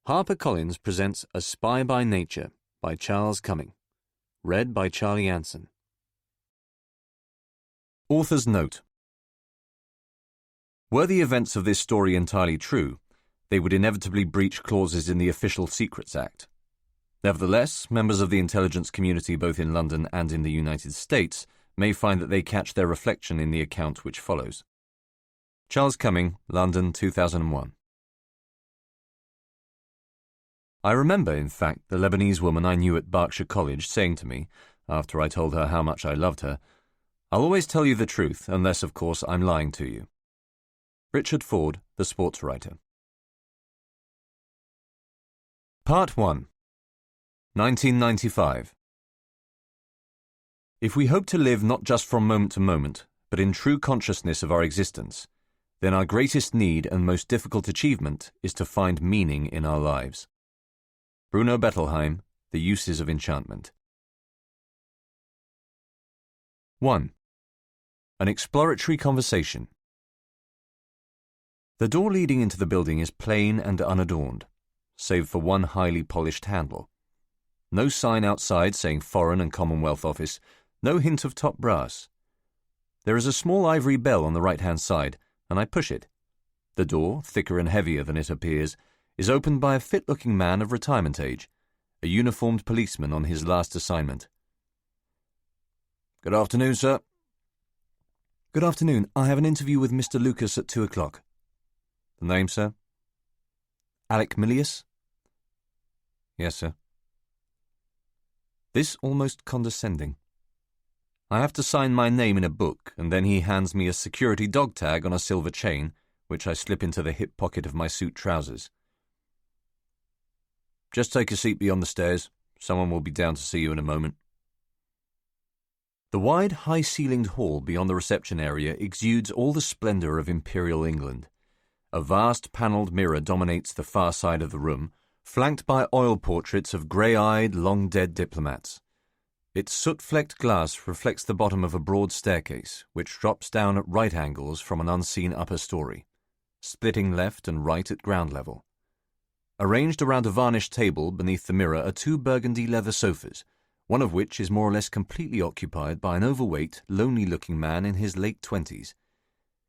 HarperCollins presents A Spy by Nature by Charles Cumming. Read by Charlie Anson. Author's Note: were the events of this story entirely true, they would inevitably breach clauses in the Official Secrets Act. Nevertheless, members of the intelligence community both in London and in the United States may find that they catch their reflection in the account which follows. Charles Cumming, London, 2001. I remember, in fact, the Lebanese woman I knew at Berkshire College saying to me, after I told her how much I loved her, "I'll always tell you the truth, unless, of course, I'm lying to you." Richard Ford, the sports writer. Part 1. 1995. If we hope to live not just from moment to moment, but in true consciousness of our existence, then our greatest need and most difficult achievement is to find meaning in our lives. Bruno Bettelheim, The Uses of Enchantment. 1. An exploratory conversation. The door leading into the building is plain and unadorned, save for one highly polished handle. No sign outside saying Foreign and Commonwealth Office, no hint of top brass. There is a small ivory bell on the right-hand side, and I push it. The door, thicker and heavier than it appears, is opened by a fit-looking man of retirement age, a uniformed policeman on his last assignment. "Good afternoon, sir." "Good afternoon. I have an interview with Mr. Lucas at 2 o'clock. "The name, sir?" "Alec Milius." "Yes, sir." This almost condescending. I have to sign my name in a book, and then he hands me a security dog tag on a silver chain, which I slip into the hip pocket of my suit trousers. "Just take a seat beyond the stairs. Someone will be down to see you in a moment." The wide, high-ceilinged hall beyond the reception area exudes all the splendour of Imperial England. A vast panelled mirror dominates the far side of the room, flanked by oil portraits of grey-eyed, long-dead diplomats. Its soot-flecked glass reflects the bottom of a broad staircase, which drops down at right angles from an unseen upper story, splitting left and right at ground level. Arranged around a varnished table beneath the mirror are two burgundy leather sofas, one of which is more or less completely occupied by an overweight, lonely-looking man in his late 20s.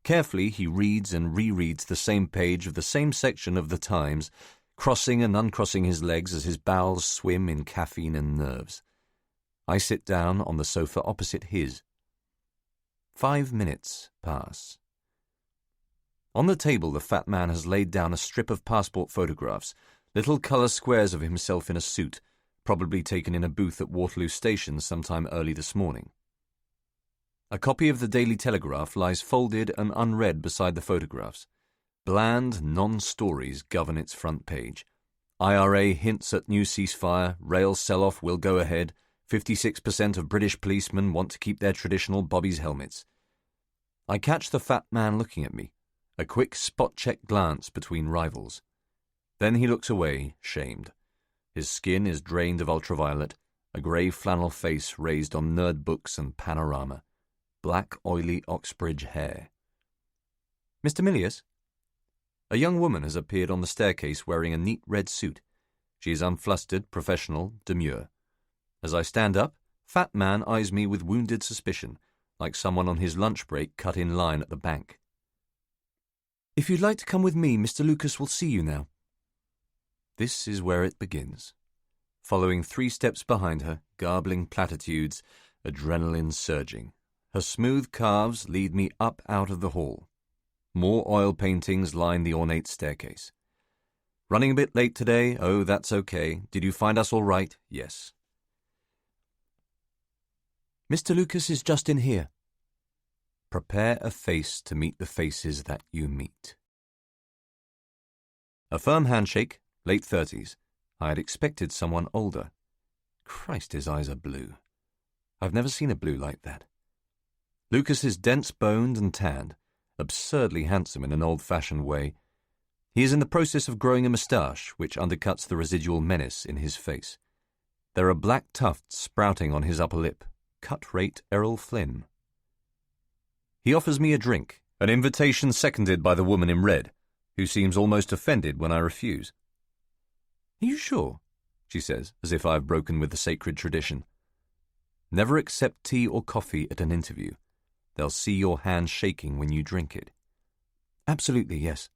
Carefully he reads and rereads the same page of the same section of the Times, crossing and uncrossing his legs as his bowels swim in caffeine and nerves. I sit down on the sofa opposite his. 5 minutes pass. On the table the fat man has laid down a strip of passport photographs, little colour squares of himself in a suit, probably taken in a booth at Waterloo Station sometime early this morning. A copy of the Daily Telegraph lies folded and unread beside the photographs. Bland non-stories govern its front page. IRA hints at new ceasefire, rail sell-off will go ahead, 56% of British policemen want to keep their traditional bobbies helmets. I catch the fat man looking at me, a quick spot-check glance between rivals. Then he looks away, shamed. His skin is drained of ultraviolet, a grey flannel face raised on nerd books and panorama, black oily Oxbridge hair. "Mr. Milius?" A young woman has appeared on the staircase wearing a neat red suit. She is unflustered, professional, demure. As I stand up, fat man eyes me with wounded suspicion, like someone on his lunch break cut in line at the bank. "If you'd like to come with me, Mr. Lucas will see you now." This is where it begins. Following 3 steps behind her, garbling platitudes, adrenaline surging. Her smooth calves lead me up out of the hall. More oil paintings line the ornate staircase. "Running a bit late today? Oh, that's okay. Did you find us all right?" "Yes." "Mr. Lucas is just in here." Prepare a face to meet the faces that you meet. A firm handshake, late 30s. I had expected someone older. Christ, his eyes are blue. I've never seen a blue like that. Lucas is dense-boned and tanned, absurdly handsome in an old-fashioned way. He is in the process of growing a moustache, which undercuts the residual menace in his face. There are black tufts sprouting on his upper lip. Cut-rate Errol Flynn. He offers me a drink, an invitation seconded by the woman in red, who seems almost offended when I refuse. Are you sure? She says, as if I have broken with the sacred tradition. Never accept tea or coffee at an interview. They'll see your hand shaking when you drink it. Absolutely, yes.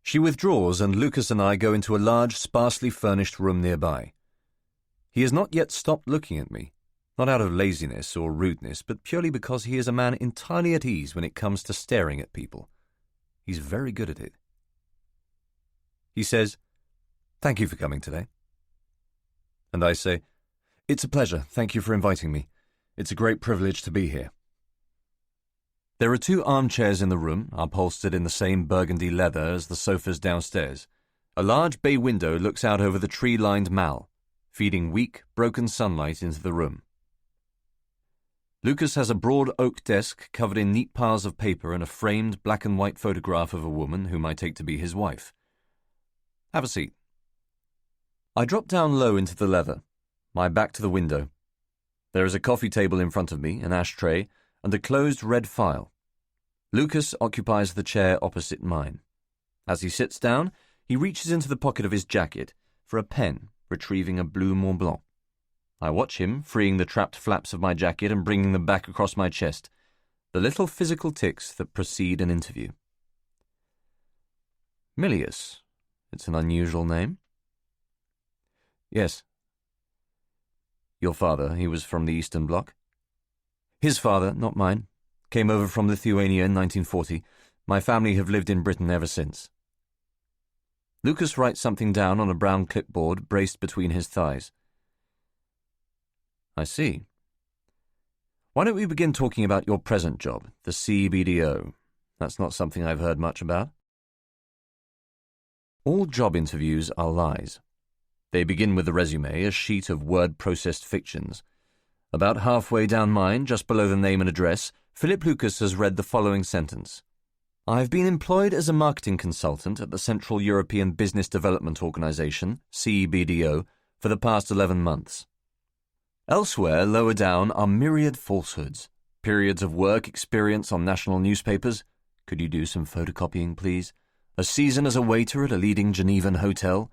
She withdraws, and Lucas and I go into a large, sparsely furnished room nearby. He has not yet stopped looking at me, not out of laziness or rudeness, but purely because he is a man entirely at ease when it comes to staring at people. He's very good at it. He says, "Thank you for coming today." And I say, "It's a pleasure. Thank you for inviting me. It's a great privilege to be here." There are 2 armchairs in the room, upholstered in the same burgundy leather as the sofas downstairs. A large bay window looks out over the tree-lined mall, feeding weak, broken sunlight into the room. Lucas has a broad oak desk covered in neat piles of paper and a framed black-and-white photograph of a woman whom I take to be his wife. Have a seat. I drop down low into the leather, my back to the window. There is a coffee table in front of me, an ashtray, and a closed red file. Lucas occupies the chair opposite mine. As he sits down, he reaches into the pocket of his jacket for a pen, retrieving a blue Mont Blanc. I watch him, freeing the trapped flaps of my jacket and bringing them back across my chest, the little physical tics that precede an interview. Milius. It's an unusual name. Yes. Your father, he was from the Eastern Bloc? His father, not mine, came over from Lithuania in 1940. My family have lived in Britain ever since. Lucas writes something down on a brown clipboard braced between his thighs. I see. Why don't we begin talking about your present job, the CBDO? That's not something I've heard much about. All job interviews are lies. They begin with the resume, a sheet of word-processed fictions. About halfway down mine, just below the name and address, Philip Lucas has read the following sentence. I've been employed as a marketing consultant at the Central European Business Development Organization, CBDO, for the past 11 months. Elsewhere, lower down, are myriad falsehoods. Periods of work experience on national newspapers. Could you do some photocopying, please? A season as a waiter at a leading Genevan hotel.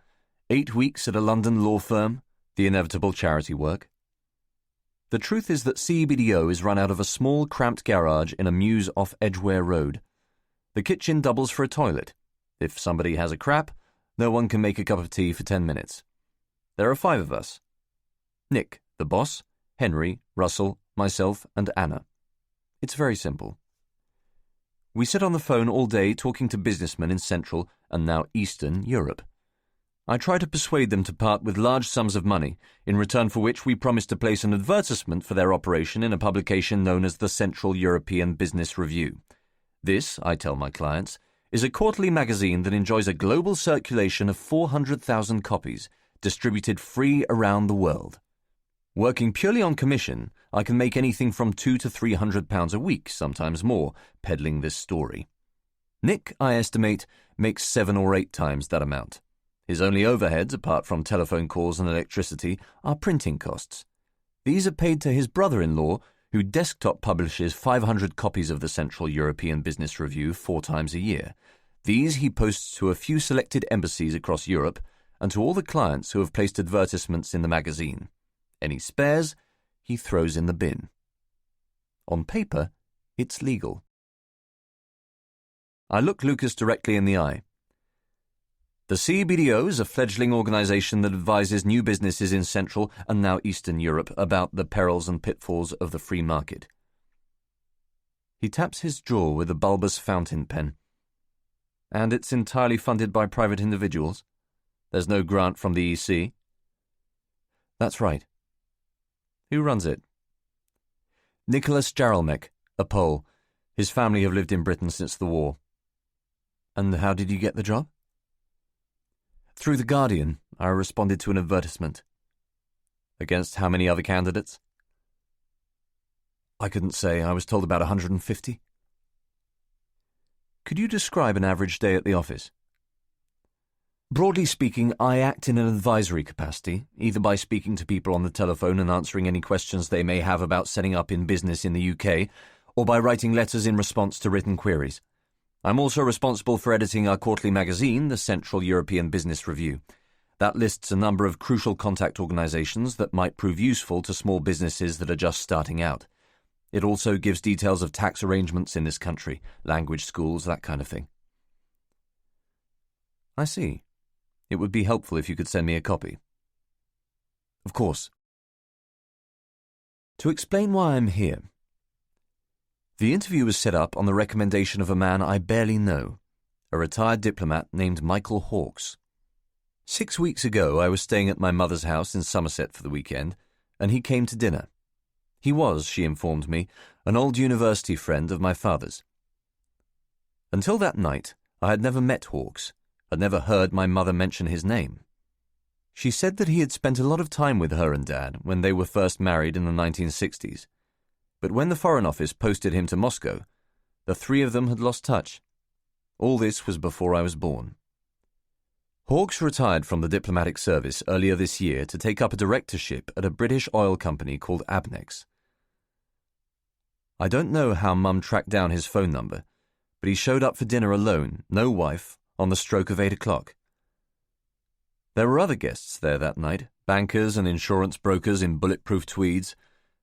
8 weeks at a London law firm. The inevitable charity work. The truth is that CBDO is run out of a small, cramped garage in a mews off Edgware Road. The kitchen doubles for a toilet. If somebody has a crap, no one can make a cup of tea for 10 minutes. There are 5 of us. Nick, the boss, Henry, Russell, myself, and Anna. It's very simple. We sit on the phone all day talking to businessmen in Central and now Eastern Europe. I try to persuade them to part with large sums of money, in return for which we promise to place an advertisement for their operation in a publication known as the Central European Business Review. This, I tell my clients, is a quarterly magazine that enjoys a global circulation of 400,000 copies, distributed free around the world. Working purely on commission, I can make anything from £200 to £300 a week, sometimes more, peddling this story. Nick, I estimate, makes 7 or 8 times that amount. His only overheads, apart from telephone calls and electricity, are printing costs. These are paid to his brother-in-law, who desktop publishes 500 copies of the Central European Business Review 4 times a year. These he posts to a few selected embassies across Europe and to all the clients who have placed advertisements in the magazine. Any spares, he throws in the bin. On paper, it's legal. I look Lucas directly in the eye. The CBDO is a fledgling organization that advises new businesses in Central and now Eastern Europe about the perils and pitfalls of the free market. He taps his jaw with a bulbous fountain pen. And it's entirely funded by private individuals? There's no grant from the EC? That's right. Who runs it? Nicholas Jarolmek, a Pole. His family have lived in Britain since the war. And how did you get the job? Through The Guardian, I responded to an advertisement. Against how many other candidates? I couldn't say. I was told about 150. Could you describe an average day at the office? Broadly speaking, I act in an advisory capacity, either by speaking to people on the telephone and answering any questions they may have about setting up in business in the UK, or by writing letters in response to written queries. I'm also responsible for editing our quarterly magazine, the Central European Business Review. That lists a number of crucial contact organizations that might prove useful to small businesses that are just starting out. It also gives details of tax arrangements in this country, language schools, that kind of thing. I see. It would be helpful if you could send me a copy. Of course. To explain why I'm here. The interview was set up on the recommendation of a man I barely know, a retired diplomat named Michael Hawkes. 6 weeks ago, I was staying at my mother's house in Somerset for the weekend, and he came to dinner. He was, she informed me, an old university friend of my father's. Until that night, I had never met Hawkes, had never heard my mother mention his name. She said that he had spent a lot of time with her and Dad when they were first married in the 1960s. But when the Foreign Office posted him to Moscow, the three of them had lost touch. All this was before I was born. Hawkes retired from the diplomatic service earlier this year to take up a directorship at a British oil company called Abnex. I don't know how Mum tracked down his phone number, but he showed up for dinner alone, no wife, on the stroke of 8 o'clock. There were other guests there that night, bankers and insurance brokers in bulletproof tweeds,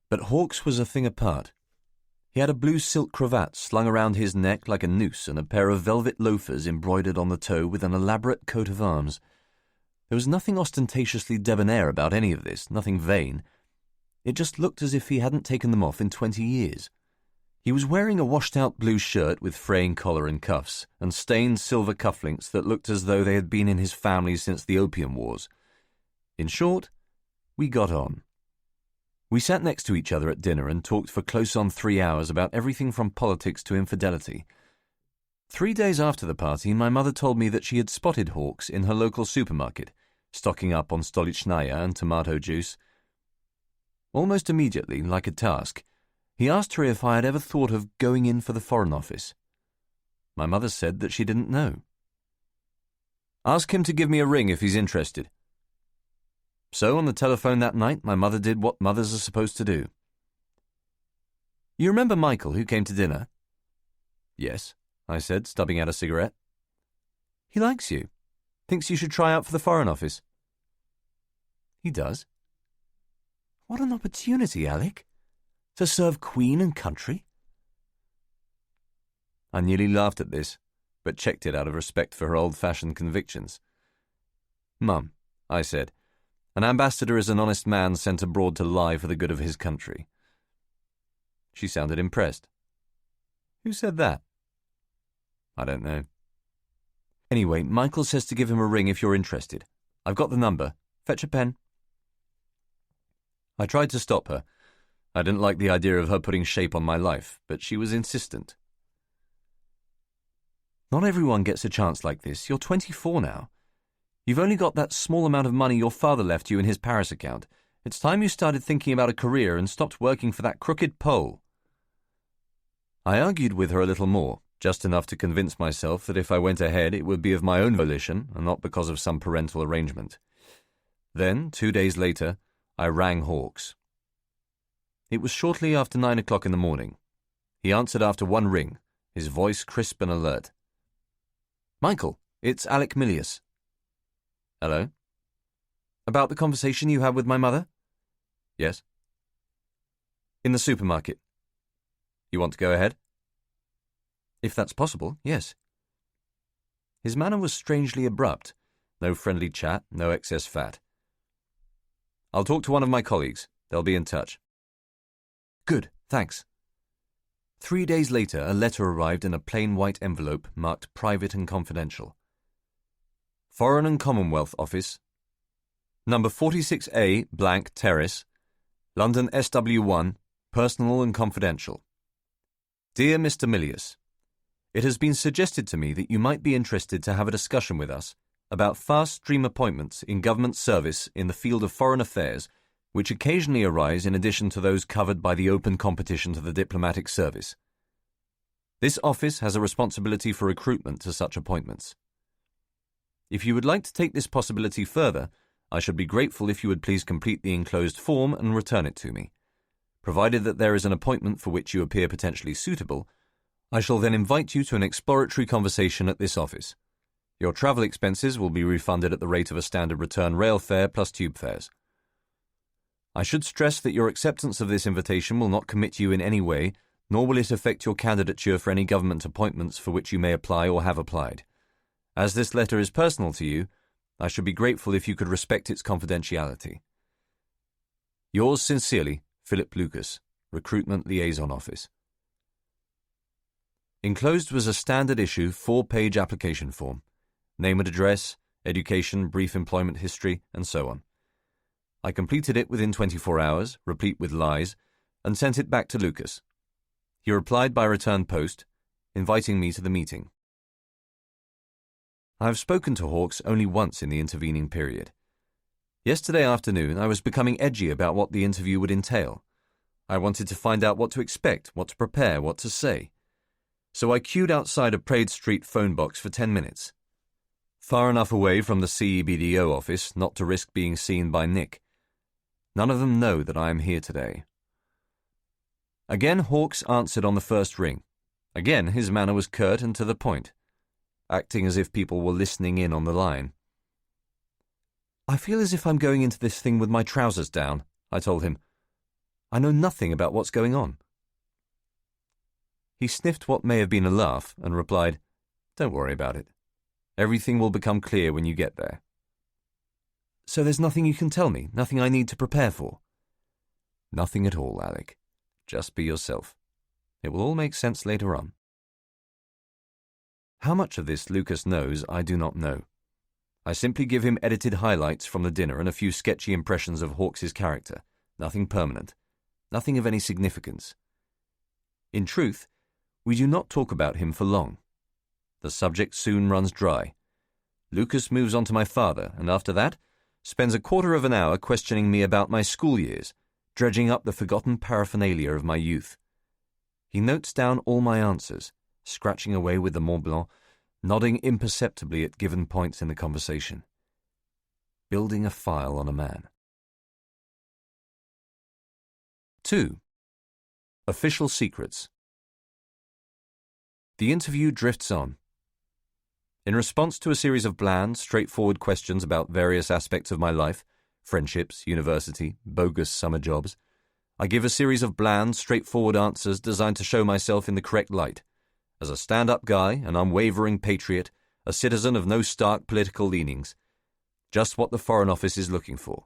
but Hawkes was a thing apart. He had a blue silk cravat slung around his neck like a noose and a pair of velvet loafers embroidered on the toe with an elaborate coat of arms. There was nothing ostentatiously debonair about any of this, nothing vain. It just looked as if he hadn't taken them off in 20 years. He was wearing a washed-out blue shirt with fraying collar and cuffs, and stained silver cufflinks that looked as though they had been in his family since the Opium Wars. In short, we got on. We sat next to each other at dinner and talked for close on 3 hours about everything from politics to infidelity. 3 days after the party, my mother told me that she had spotted Hawkes in her local supermarket, stocking up on stolichnaya and tomato juice. Almost immediately, like a task, he asked her if I had ever thought of going in for the Foreign Office. My mother said that she didn't know. "Ask him to give me a ring if he's interested." So on the telephone that night, my mother did what mothers are supposed to do. "You remember Michael, who came to dinner?" "Yes," I said, stubbing out a cigarette. "He likes you. Thinks you should try out for the Foreign Office." "He does." "What an opportunity, Alec. To serve Queen and country." I nearly laughed at this, but checked it out of respect for her old-fashioned convictions. "Mum," I said, "an ambassador is an honest man sent abroad to lie for the good of his country." She sounded impressed. "Who said that?" "I don't know." "Anyway, Michael says to give him a ring if you're interested. I've got the number. Fetch a pen." I tried to stop her. I didn't like the idea of her putting shape on my life, but she was insistent. "Not everyone gets a chance like this. You're 24 now. You've only got that small amount of money your father left you in his Paris account. It's time you started thinking about a career and stopped working for that crooked Pole." I argued with her a little more, just enough to convince myself that if I went ahead it would be of my own volition and not because of some parental arrangement. Then, 2 days later, I rang Hawkes. It was shortly after 9 o'clock in the morning. He answered after one ring, his voice crisp and alert. "Michael, it's Alec Milius." "Hello?" "About the conversation you had with my mother?" "Yes." "In the supermarket." "You want to go ahead?" "If that's possible, yes." His manner was strangely abrupt. No friendly chat, no excess fat. "I'll talk to one of my colleagues. They'll be in touch." "Good, thanks." 3 days later, a letter arrived in a plain white envelope marked Private and Confidential. Foreign and Commonwealth Office, Number 46A, Blank Terrace, London SW1, Personal and Confidential. Dear Mr. Milius, it has been suggested to me that you might be interested to have a discussion with us about fast stream appointments in government service in the field of foreign affairs, which occasionally arise in addition to those covered by the open competition to the diplomatic service. This office has a responsibility for recruitment to such appointments. If you would like to take this possibility further, I should be grateful if you would please complete the enclosed form and return it to me. Provided that there is an appointment for which you appear potentially suitable, I shall then invite you to an exploratory conversation at this office. Your travel expenses will be refunded at the rate of a standard return rail fare plus tube fares. I should stress that your acceptance of this invitation will not commit you in any way, nor will it affect your candidature for any government appointments for which you may apply or have applied. As this letter is personal to you, I should be grateful if you could respect its confidentiality. Yours sincerely, Philip Lucas, Recruitment Liaison Office. Enclosed was a standard-issue 4-page application form. Name and address, education, brief employment history, and so on. I completed it within 24 hours, replete with lies, and sent it back to Lucas. He replied by return post, inviting me to the meeting. I have spoken to Hawkes only once in the intervening period. Yesterday afternoon, I was becoming edgy about what the interview would entail. I wanted to find out what to expect, what to prepare, what to say. So I queued outside a Praed Street phone box for 10 minutes. Far enough away from the CEBDO office not to risk being seen by Nick. None of them know that I am here today. Again Hawkes answered on the first ring. Again his manner was curt and to the point, acting as if people were listening in on the line. I feel as if I'm going into this thing with my trousers down, I told him. I know nothing about what's going on. He sniffed what may have been a laugh and replied, Don't worry about it. Everything will become clear when you get there. So there's nothing you can tell me, nothing I need to prepare for? Nothing at all, Alec. Just be yourself. It will all make sense later on. How much of this Lucas knows, I do not know. I simply give him edited highlights from the dinner and a few sketchy impressions of Hawkes's character, nothing permanent, nothing of any significance. In truth, we do not talk about him for long. The subject soon runs dry. Lucas moves on to my father, and after that, spends a quarter of an hour questioning me about my school years, dredging up the forgotten paraphernalia of my youth. He notes down all my answers, scratching away with the Mont Blanc, nodding imperceptibly at given points in the conversation. Building a file on a man. 2. Official Secrets. The interview drifts on. In response to a series of bland, straightforward questions about various aspects of my life, friendships, university, bogus summer jobs, I give a series of bland, straightforward answers designed to show myself in the correct light, as a stand-up guy, an unwavering patriot, a citizen of no stark political leanings. Just what the Foreign Office is looking for.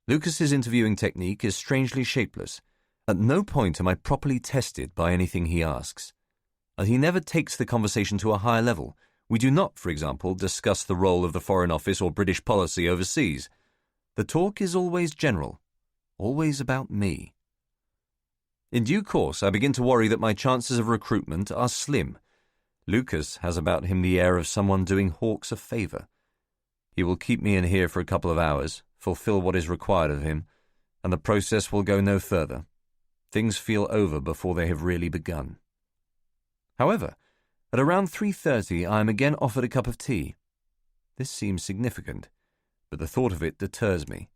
Lucas's interviewing technique is strangely shapeless. At no point am I properly tested by anything he asks. And he never takes the conversation to a higher level. We do not, for example, discuss the role of the Foreign Office or British policy overseas. The talk is always general, always about me. In due course, I begin to worry that my chances of recruitment are slim. Lucas has about him the air of someone doing Hawkes a favour. He will keep me in here for a couple of hours, fulfil what is required of him, and the process will go no further. Things feel over before they have really begun. However, at around 3:30 I am again offered a cup of tea. This seems significant, but the thought of it deters me.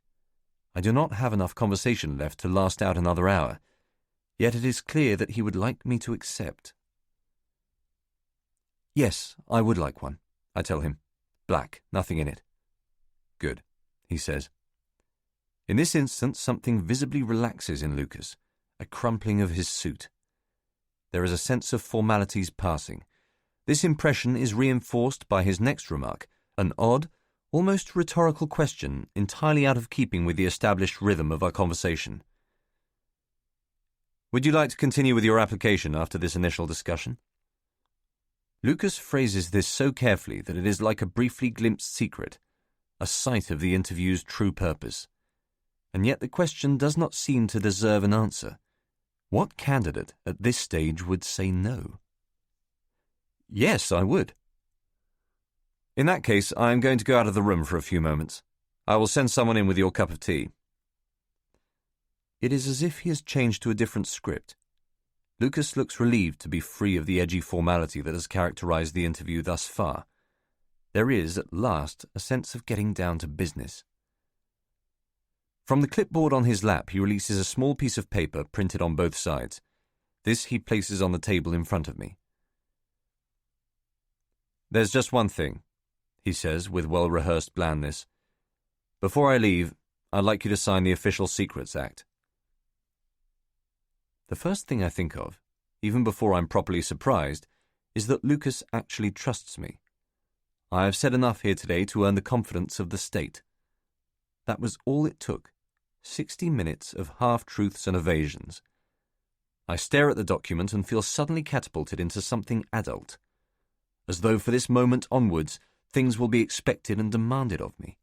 I do not have enough conversation left to last out another hour, yet it is clear that he would like me to accept. Yes, I would like one, I tell him. Black, nothing in it. Good, he says. In this instance, something visibly relaxes in Lucas, a crumpling of his suit. There is a sense of formalities passing. This impression is reinforced by his next remark, an odd, almost rhetorical question entirely out of keeping with the established rhythm of our conversation. Would you like to continue with your application after this initial discussion? Lucas phrases this so carefully that it is like a briefly glimpsed secret, a sight of the interview's true purpose. And yet the question does not seem to deserve an answer. What candidate at this stage would say no? Yes, I would. In that case, I am going to go out of the room for a few moments. I will send someone in with your cup of tea. It is as if he has changed to a different script. Lucas looks relieved to be free of the edgy formality that has characterized the interview thus far. There is, at last, a sense of getting down to business. From the clipboard on his lap, he releases a small piece of paper printed on both sides. This he places on the table in front of me. "There's just one thing," he says with well-rehearsed blandness. "Before I leave, I'd like you to sign the Official Secrets Act." The first thing I think of, even before I'm properly surprised, is that Lucas actually trusts me. I have said enough here today to earn the confidence of the state. That was all it took, 60 minutes of half-truths and evasions. I stare at the document and feel suddenly catapulted into something adult, as though for this moment onwards things will be expected and demanded of me.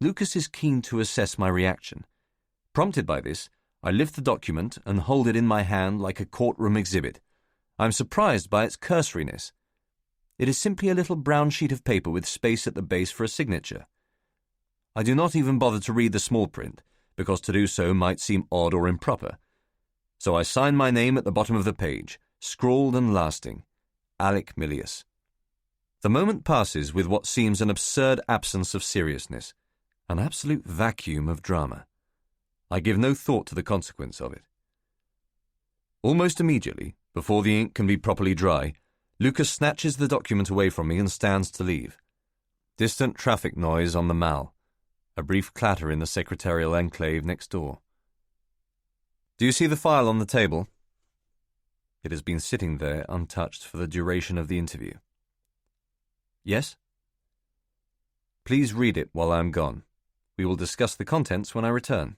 Lucas is keen to assess my reaction. Prompted by this, I lift the document and hold it in my hand like a courtroom exhibit. I'm surprised by its cursoriness. It is simply a little brown sheet of paper with space at the base for a signature. I do not even bother to read the small print, because to do so might seem odd or improper. So I sign my name at the bottom of the page, scrawled and lasting, Alec Milius. The moment passes with what seems an absurd absence of seriousness, an absolute vacuum of drama. I give no thought to the consequence of it. Almost immediately, before the ink can be properly dry, Lucas snatches the document away from me and stands to leave. Distant traffic noise on the Mall, a brief clatter in the secretarial enclave next door. "Do you see the file on the table?" It has been sitting there untouched for the duration of the interview. "Yes?" "Please read it while I am gone. We will discuss the contents when I return."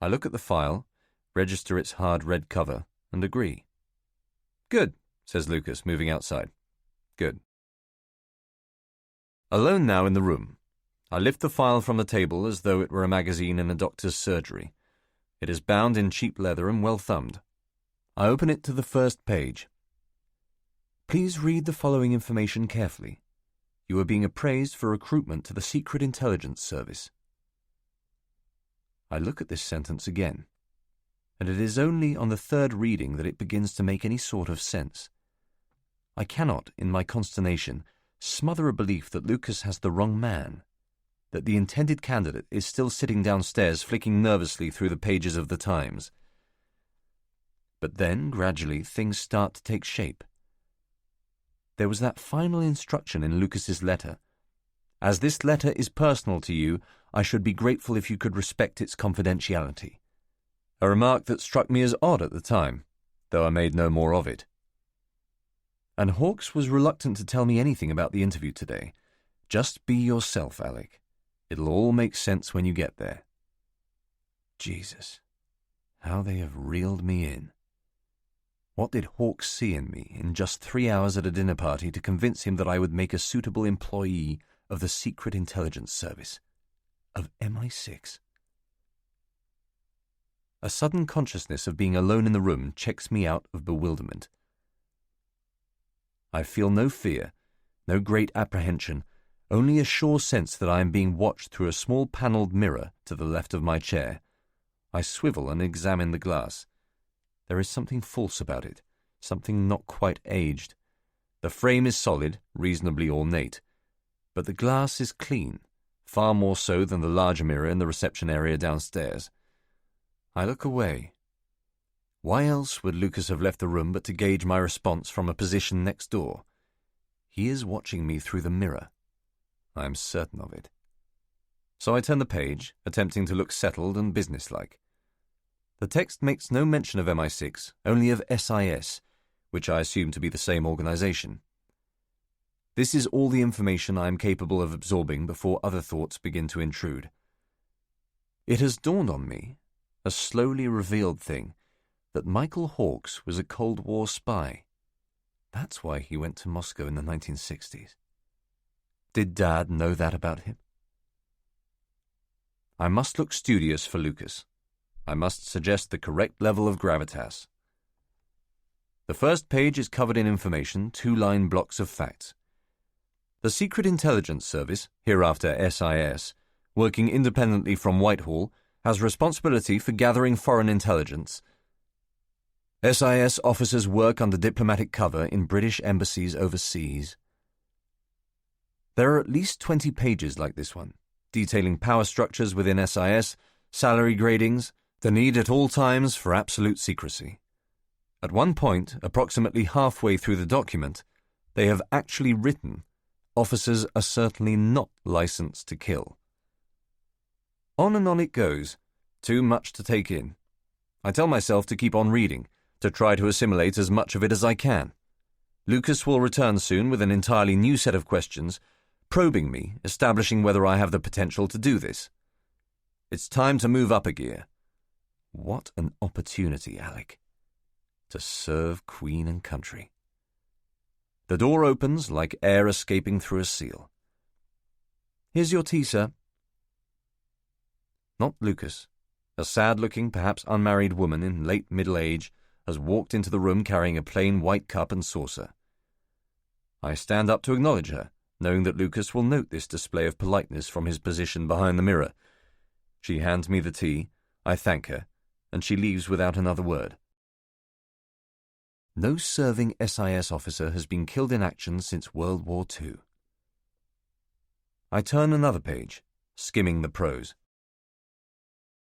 I look at the file, register its hard red cover, and agree. "Good," says Lucas, moving outside. "Good." Alone now in the room, I lift the file from the table as though it were a magazine in a doctor's surgery. It is bound in cheap leather and well thumbed. I open it to the first page. "Please read the following information carefully. You are being appraised for recruitment to the Secret Intelligence Service." I look at this sentence again, and it is only on the third reading that it begins to make any sort of sense. I cannot, in my consternation, smother a belief that Lucas has the wrong man, that the intended candidate is still sitting downstairs flicking nervously through the pages of the Times. But then, gradually, things start to take shape. There was that final instruction in Lucas's letter. "As this letter is personal to you, I should be grateful if you could respect its confidentiality." A remark that struck me as odd at the time, though I made no more of it. And Hawkes was reluctant to tell me anything about the interview today. "Just be yourself, Alec. It'll all make sense when you get there." Jesus, how they have reeled me in. What did Hawkes see in me in just 3 hours at a dinner party to convince him that I would make a suitable employee of the Secret Intelligence Service? Of MI6? A sudden consciousness of being alone in the room checks me out of bewilderment. I feel no fear, no great apprehension, only a sure sense that I am being watched through a small panelled mirror to the left of my chair. I swivel and examine the glass. There is something false about it, something not quite aged. The frame is solid, reasonably ornate, but the glass is clean, far more so than the larger mirror in the reception area downstairs. I look away. Why else would Lucas have left the room but to gauge my response from a position next door? He is watching me through the mirror. I am certain of it. So I turn the page, attempting to look settled and businesslike. The text makes no mention of MI6, only of SIS, which I assume to be the same organization. This is all the information I am capable of absorbing before other thoughts begin to intrude. It has dawned on me, a slowly revealed thing, that Michael Hawkes was a Cold War spy. That's why he went to Moscow in the 1960s. Did Dad know that about him? I must look studious for Lucas. I must suggest the correct level of gravitas. The first page is covered in information, 2-line blocks of facts. The Secret Intelligence Service, hereafter SIS, working independently from Whitehall, has responsibility for gathering foreign intelligence. SIS officers work under diplomatic cover in British embassies overseas. There are at least 20 pages like this one, detailing power structures within SIS, salary gradings, The need at all times for absolute secrecy. At one point, approximately halfway through the document, they have actually written, "Officers are certainly not licensed to kill." On and on it goes, too much to take in. I tell myself to keep on reading, to try to assimilate as much of it as I can. Lucas will return soon with an entirely new set of questions, probing me, establishing whether I have the potential to do this. It's time to move up a gear. What an opportunity, Alec. To serve Queen and country. The door opens like air escaping through a seal. "Here's your tea, sir." Not Lucas. A sad-looking, perhaps unmarried woman in late middle age has walked into the room carrying a plain white cup and saucer. I stand up to acknowledge her, knowing that Lucas will note this display of politeness from his position behind the mirror. She hands me the tea, I thank her, and she leaves without another word. No serving SIS officer has been killed in action since World War II. I turn another page, skimming the prose.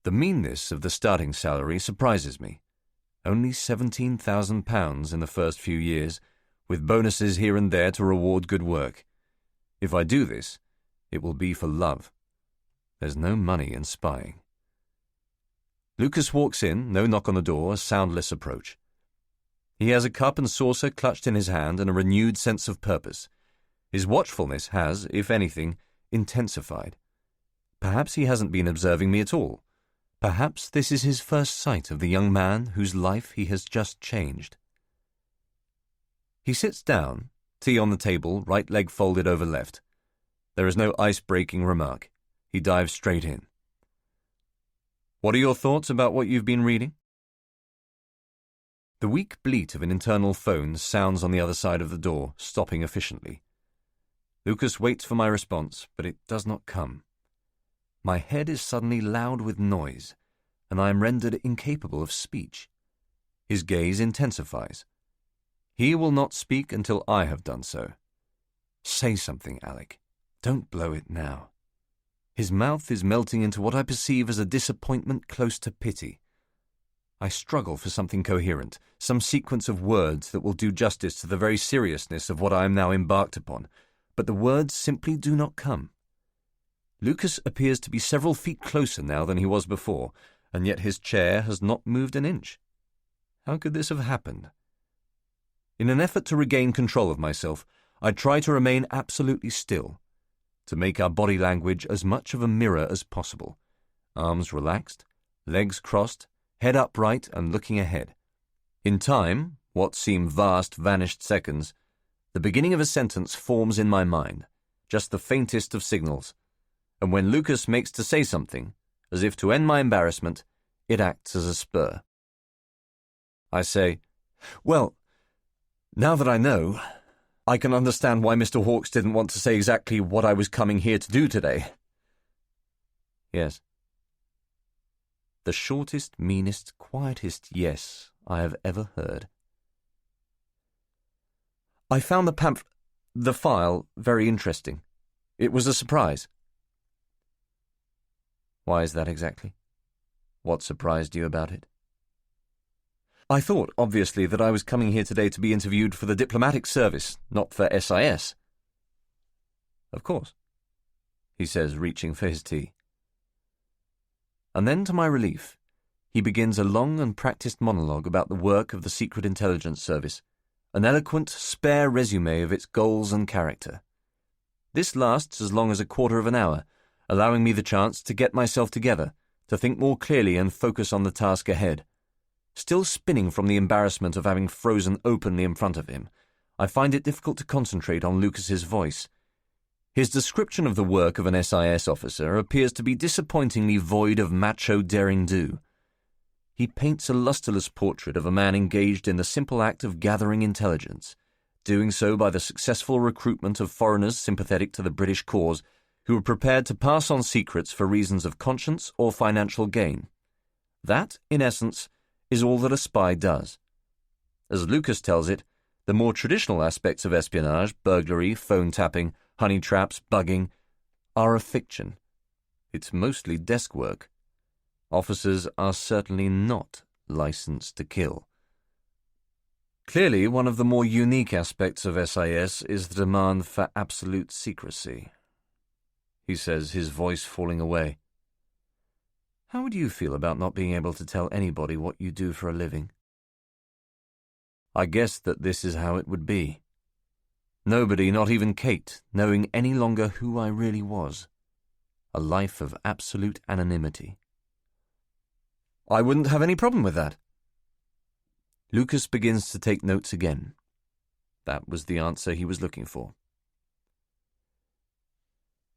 The meanness of the starting salary surprises me. Only £17,000 in the first few years, with bonuses here and there to reward good work. If I do this, it will be for love. There's no money in spying. Lucas walks in, no knock on the door, a soundless approach. He has a cup and saucer clutched in his hand and a renewed sense of purpose. His watchfulness has, if anything, intensified. Perhaps he hasn't been observing me at all. Perhaps this is his first sight of the young man whose life he has just changed. He sits down, tea on the table, right leg folded over left. There is no ice-breaking remark. He dives straight in. "What are your thoughts about what you've been reading?" The weak bleat of an internal phone sounds on the other side of the door, stopping efficiently. Lucas waits for my response, but it does not come. My head is suddenly loud with noise, and I am rendered incapable of speech. His gaze intensifies. He will not speak until I have done so. "Say something, Alec. Don't blow it now." His mouth is melting into what I perceive as a disappointment close to pity. I struggle for something coherent, some sequence of words that will do justice to the very seriousness of what I am now embarked upon, but the words simply do not come. Lucas appears to be several feet closer now than he was before, and yet his chair has not moved an inch. How could this have happened? In an effort to regain control of myself, I try to remain absolutely still, to make our body language as much of a mirror as possible. Arms relaxed, legs crossed, head upright and looking ahead. In time, what seem vast vanished seconds, the beginning of a sentence forms in my mind, just the faintest of signals, and when Lucas makes to say something, as if to end my embarrassment, it acts as a spur. I say, "Well, now that I know, I can understand why Mr. Hawkes didn't want to say exactly what I was coming here to do today." Yes. The shortest, meanest, quietest yes I have ever heard. "I found the file, very interesting. It was a surprise." "Why is that exactly? What surprised you about it?" "I thought, obviously, that I was coming here today to be interviewed for the diplomatic service, not for SIS. "Of course," he says, reaching for his tea. And then, to my relief, he begins a long and practiced monologue about the work of the Secret Intelligence Service, an eloquent, spare resume of its goals and character. This lasts as long as a quarter of an hour, allowing me the chance to get myself together, to think more clearly and focus on the task ahead. Still spinning from the embarrassment of having frozen openly in front of him, I find it difficult to concentrate on Lucas's voice. His description of the work of an SIS officer appears to be disappointingly void of macho derring-do. He paints a lustreless portrait of a man engaged in the simple act of gathering intelligence, doing so by the successful recruitment of foreigners sympathetic to the British cause, who are prepared to pass on secrets for reasons of conscience or financial gain. That, in essence, is all that a spy does. As Lucas tells it, the more traditional aspects of espionage, burglary, phone tapping, honey traps, bugging, are a fiction. It's mostly desk work. Officers are certainly not licensed to kill. Clearly, one of the more unique aspects of SIS is the demand for absolute secrecy. He says, his voice falling away. How would you feel about not being able to tell anybody what you do for a living? I guessed that this is how it would be. Nobody, not even Kate, knowing any longer who I really was. A life of absolute anonymity. I wouldn't have any problem with that. Lucas begins to take notes again. That was the answer he was looking for.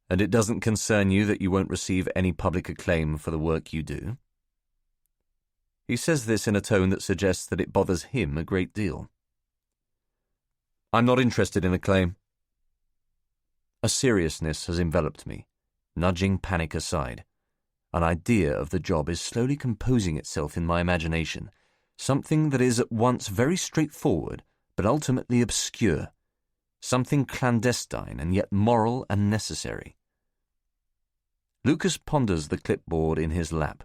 And it doesn't concern you that you won't receive any public acclaim for the work you do? He says this in a tone that suggests that it bothers him a great deal. I'm not interested in acclaim. A seriousness has enveloped me, nudging panic aside. An idea of the job is slowly composing itself in my imagination, something that is at once very straightforward but ultimately obscure, something clandestine and yet moral and necessary. Lucas ponders the clipboard in his lap.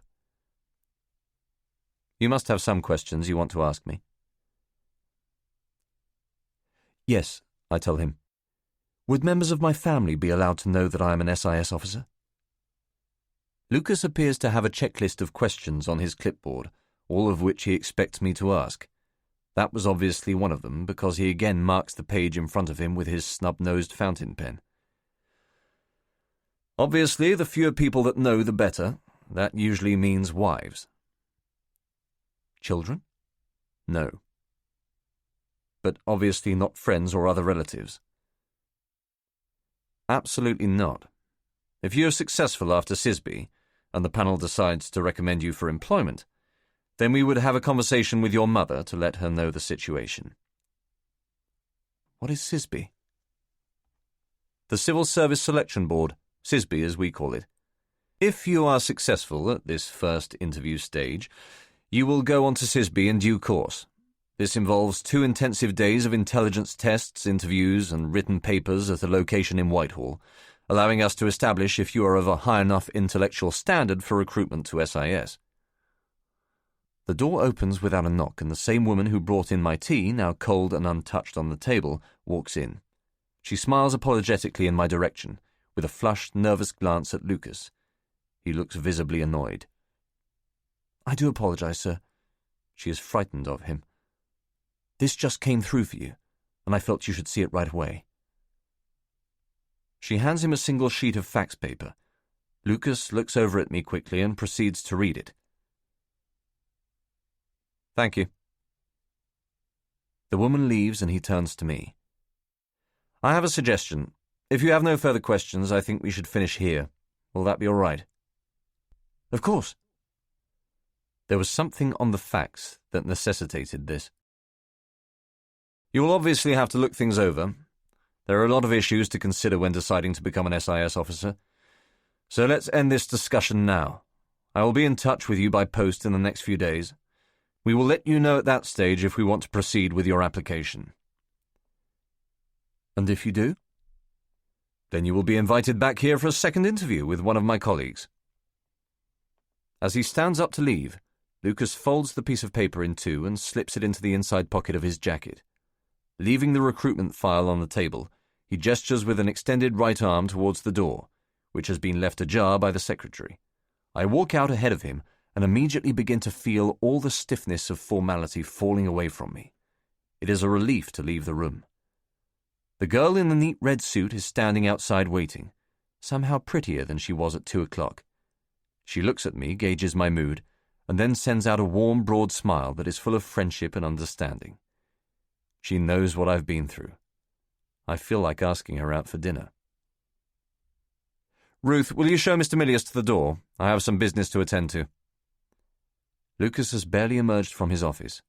You must have some questions you want to ask me. Yes, I tell him. Would members of my family be allowed to know that I am an SIS officer? Lucas appears to have a checklist of questions on his clipboard, all of which he expects me to ask. That was obviously one of them, because he again marks the page in front of him with his snub-nosed fountain pen. Obviously, the fewer people that know, the better. That usually means wives. Children? No. But obviously not friends or other relatives. Absolutely not. If you are successful after CISB, and the panel decides to recommend you for employment, then we would have a conversation with your mother to let her know the situation. What is CISB? The Civil Service Selection Board, CISB as we call it. If you are successful at this first interview stage, you will go on to CISB in due course. This involves 2 intensive days of intelligence tests, interviews, and written papers at a location in Whitehall, allowing us to establish if you are of a high enough intellectual standard for recruitment to SIS. The door opens without a knock, and the same woman who brought in my tea, now cold and untouched on the table, walks in. She smiles apologetically in my direction, with a flushed, nervous glance at Lucas. He looks visibly annoyed. I do apologize, sir. She is frightened of him. This just came through for you, and I felt you should see it right away. She hands him a single sheet of fax paper. Lucas looks over at me quickly and proceeds to read it. Thank you. The woman leaves and he turns to me. I have a suggestion. If you have no further questions, I think we should finish here. Will that be all right? Of course. There was something on the fax that necessitated this. You will obviously have to look things over. There are a lot of issues to consider when deciding to become an SIS officer. So let's end this discussion now. I will be in touch with you by post in the next few days. We will let you know at that stage if we want to proceed with your application. And if you do? Then you will be invited back here for a second interview with one of my colleagues. As he stands up to leave, Lucas folds the piece of paper in 2 and slips it into the inside pocket of his jacket. Leaving the recruitment file on the table, he gestures with an extended right arm towards the door, which has been left ajar by the secretary. I walk out ahead of him and immediately begin to feel all the stiffness of formality falling away from me. It is a relief to leave the room. The girl in the neat red suit is standing outside waiting, somehow prettier than she was at 2 o'clock. She looks at me, gauges my mood, and then sends out a warm, broad smile that is full of friendship and understanding. She knows what I've been through. I feel like asking her out for dinner. Ruth, will you show Mr. Milius to the door? I have some business to attend to. Lucas has barely emerged from his office.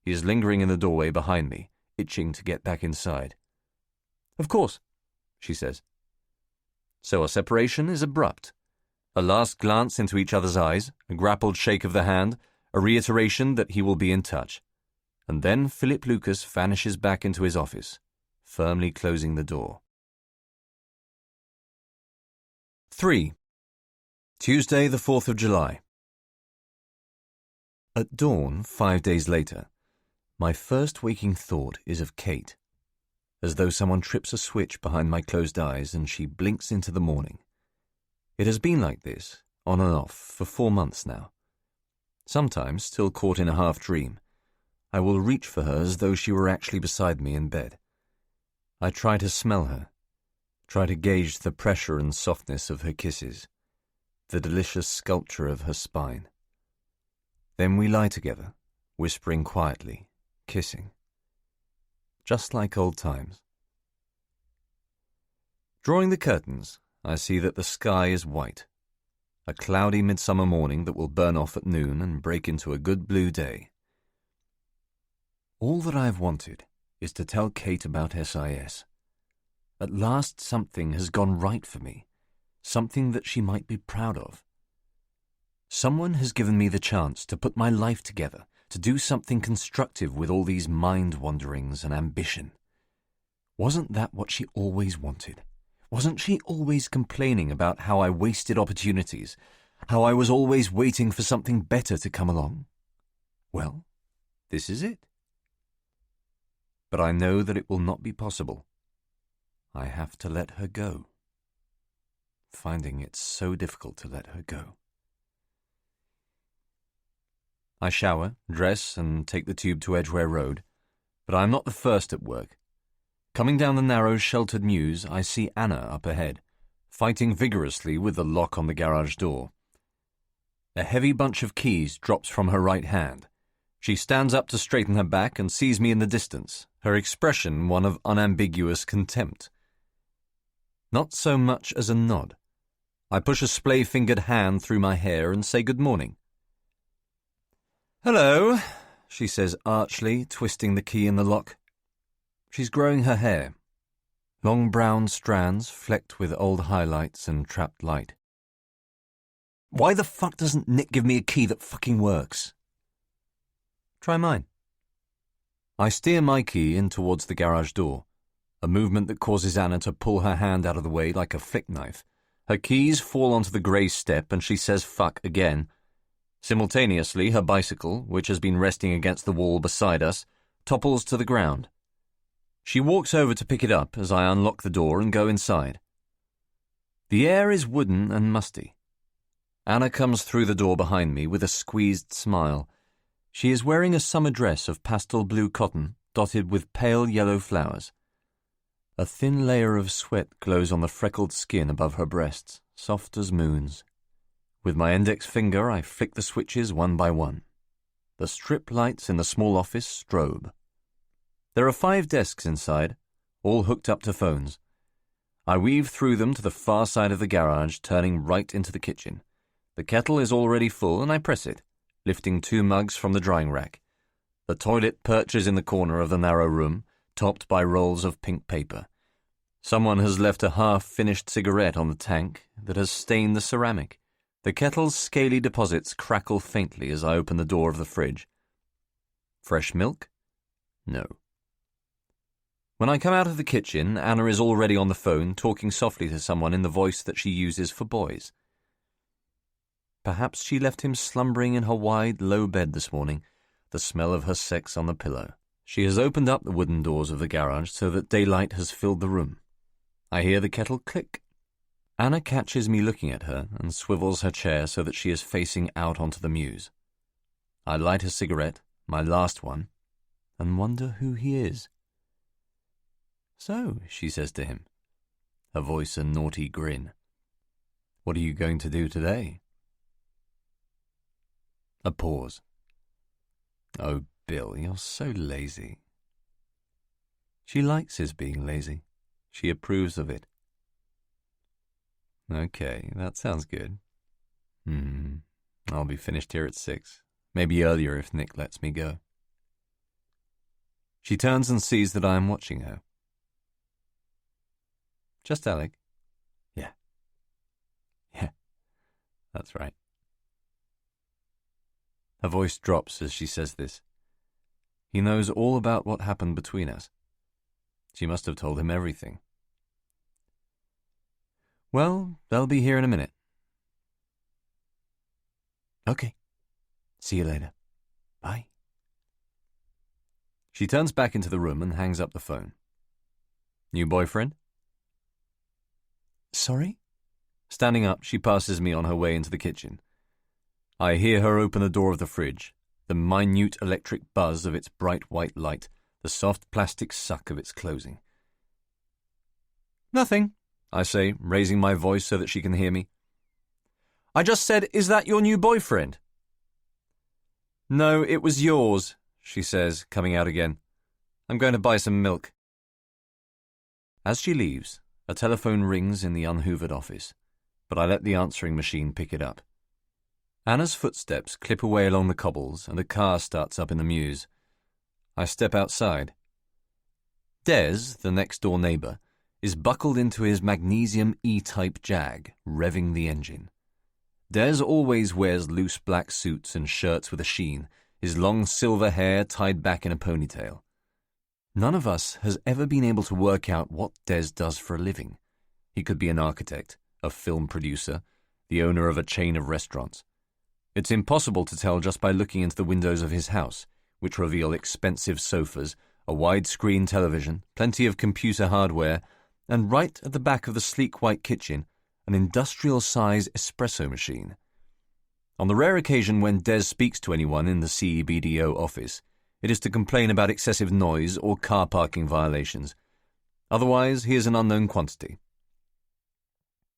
He is lingering in the doorway behind me, itching to get back inside. Of course, she says. So our separation is abrupt. A last glance into each other's eyes, a grappled shake of the hand, a reiteration that he will be in touch. And then Philip Lucas vanishes back into his office, firmly closing the door. 3. Tuesday, the 4th of July. At dawn, 5 days later, my first waking thought is of Kate, as though someone trips a switch behind my closed eyes and she blinks into the morning. It has been like this, on and off, for 4 months now. Sometimes, still caught in a half-dream, I will reach for her as though she were actually beside me in bed. I try to smell her, try to gauge the pressure and softness of her kisses, the delicious sculpture of her spine. Then we lie together, whispering quietly, kissing. Just like old times. Drawing the curtains, I see that the sky is white. A cloudy midsummer morning that will burn off at noon and break into a good blue day. All that I have wanted is to tell Kate about SIS. At last something has gone right for me, something that she might be proud of. Someone has given me the chance to put my life together, to do something constructive with all these mind-wanderings and ambition. Wasn't that what she always wanted? Wasn't she always complaining about how I wasted opportunities, how I was always waiting for something better to come along? Well, this is it. But I know that it will not be possible. I have to let her go. Finding it so difficult to let her go. I shower, dress, and take the tube to Edgware Road, but I am not the first at work. Coming down the narrow, sheltered mews, I see Anna up ahead, fighting vigorously with the lock on the garage door. A heavy bunch of keys drops from her right hand. She stands up to straighten her back and sees me in the distance, her expression one of unambiguous contempt. Not so much as a nod. I push a splay-fingered hand through my hair and say good morning. "Hello," she says archly, twisting the key in the lock. She's growing her hair. Long brown strands flecked with old highlights and trapped light. "Why the fuck doesn't Nick give me a key that fucking works?" "Try mine." I steer my key in towards the garage door, a movement that causes Anna to pull her hand out of the way like a flick knife. Her keys fall onto the grey step and she says fuck again. Simultaneously, her bicycle, which has been resting against the wall beside us, topples to the ground. She walks over to pick it up as I unlock the door and go inside. The air is wooden and musty. Anna comes through the door behind me with a squeezed smile. She is wearing a summer dress of pastel blue cotton, dotted with pale yellow flowers. A thin layer of sweat glows on the freckled skin above her breasts, soft as moons. With my index finger, I flick the switches one by one. The strip lights in the small office strobe. There are 5 desks inside, all hooked up to phones. I weave through them to the far side of the garage, turning right into the kitchen. The kettle is already full, and I press it, lifting 2 mugs from the drying rack. The toilet perches in the corner of the narrow room, topped by rolls of pink paper. Someone has left a half-finished cigarette on the tank that has stained the ceramic. The kettle's scaly deposits crackle faintly as I open the door of the fridge. Fresh milk? No. When I come out of the kitchen, Anna is already on the phone, talking softly to someone in the voice that she uses for boys. Perhaps she left him slumbering in her wide, low bed this morning, the smell of her sex on the pillow. She has opened up the wooden doors of the garage so that daylight has filled the room. I hear the kettle click. Anna catches me looking at her and swivels her chair so that she is facing out onto the mews. I light a cigarette, my last one, and wonder who he is. "So," she says to him, her voice a naughty grin. "What are you going to do today?" A pause. "Oh, Bill, you're so lazy." She likes his being lazy. She approves of it. "Okay, that sounds good. I'll be finished here at 6. Maybe earlier if Nick lets me go." She turns and sees that I am watching her. "Just Alec?" "Yeah. Yeah, that's right." Her voice drops as she says this. He knows all about what happened between us. She must have told him everything. "Well, they'll be here in a minute." "Okay. See you later." Bye. She turns back into the room and hangs up the phone. New boyfriend? Sorry? Standing up, she passes me on her way into the kitchen. I hear her open the door of the fridge, the minute electric buzz of its bright white light, the soft plastic suck of its closing. Nothing, I say, raising my voice so that she can hear me. I just said, is that your new boyfriend? No, it was yours, she says, coming out again. I'm going to buy some milk. As she leaves, a telephone rings in the unhoovered office, but I let the answering machine pick it up. Anna's footsteps clip away along the cobbles and a car starts up in the mews. I step outside. Des, the next-door neighbour, is buckled into his magnesium E-type Jag, revving the engine. Des always wears loose black suits and shirts with a sheen, his long silver hair tied back in a ponytail. None of us has ever been able to work out what Des does for a living. He could be an architect, a film producer, the owner of a chain of restaurants. It's impossible to tell just by looking into the windows of his house, which reveal expensive sofas, a widescreen television, plenty of computer hardware, and right at the back of the sleek white kitchen, an industrial-size espresso machine. On the rare occasion when Des speaks to anyone in the CEBDO office, it is to complain about excessive noise or car parking violations. Otherwise, he is an unknown quantity.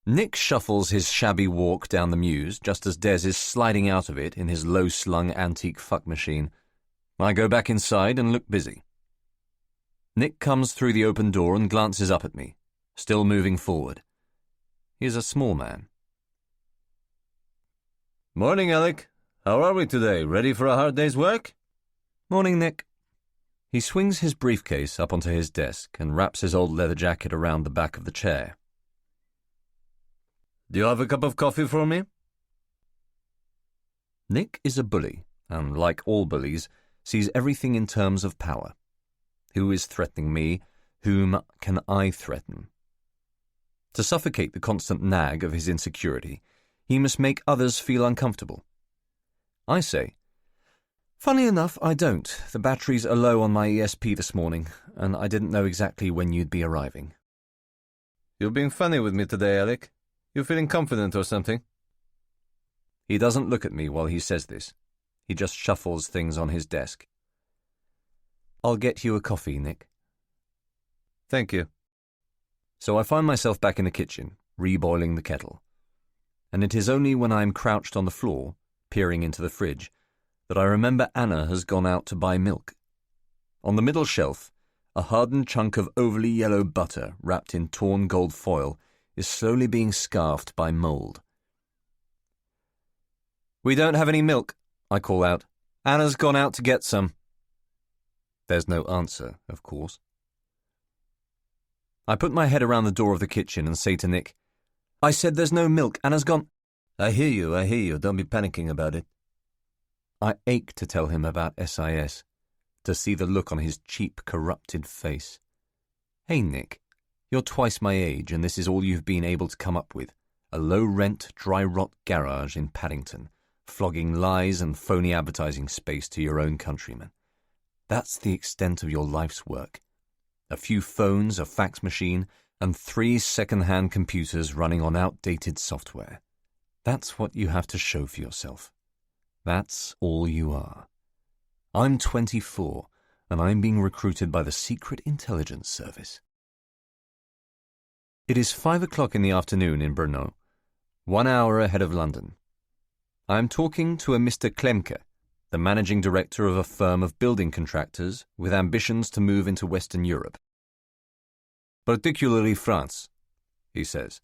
Nick shuffles his shabby walk down the mews just as Des is sliding out of it in his low-slung antique fuck machine. I go back inside and look busy. Nick comes through the open door and glances up at me, still moving forward. He is a small man. Morning, Alec. How are we today? Ready for a hard day's work? Morning, Nick. He swings his briefcase up onto his desk and wraps his old leather jacket around the back of the chair. Do you have a cup of coffee for me? Nick is a bully, and like all bullies, sees everything in terms of power. Who is threatening me? Whom can I threaten? To suffocate the constant nag of his insecurity, he must make others feel uncomfortable. I say, funny enough, I don't. The batteries are low on my ESP this morning, and I didn't know exactly when you'd be arriving. You're being funny with me today, Alec. You feeling confident or something? He doesn't look at me while he says this. He just shuffles things on his desk. I'll get you a coffee, Nick. Thank you. So I find myself back in the kitchen, reboiling the kettle. And it is only when I am crouched on the floor, peering into the fridge, that I remember Anna has gone out to buy milk. On the middle shelf, a hardened chunk of overly yellow butter wrapped in torn gold foil is slowly being scarfed by mould. We don't have any milk, I call out. Anna's gone out to get some. There's no answer, of course. I put my head around the door of the kitchen and say to Nick, I said there's no milk, Anna's gone. I hear you, don't be panicking about it. I ache to tell him about SIS, to see the look on his cheap, corrupted face. Hey, Nick, you're twice my age and this is all you've been able to come up with, a low-rent, dry-rot garage in Paddington, flogging lies and phony advertising space to your own countrymen. That's the extent of your life's work. A few phones, a fax machine, and 3 second-hand computers running on outdated software. That's what you have to show for yourself. That's all you are. I'm 24, and I'm being recruited by the Secret Intelligence Service. It is 5 o'clock in the afternoon in Brno, 1 hour ahead of London. I am talking to a Mr. Klemke, the managing director of a firm of building contractors with ambitions to move into Western Europe. Particularly France, he says.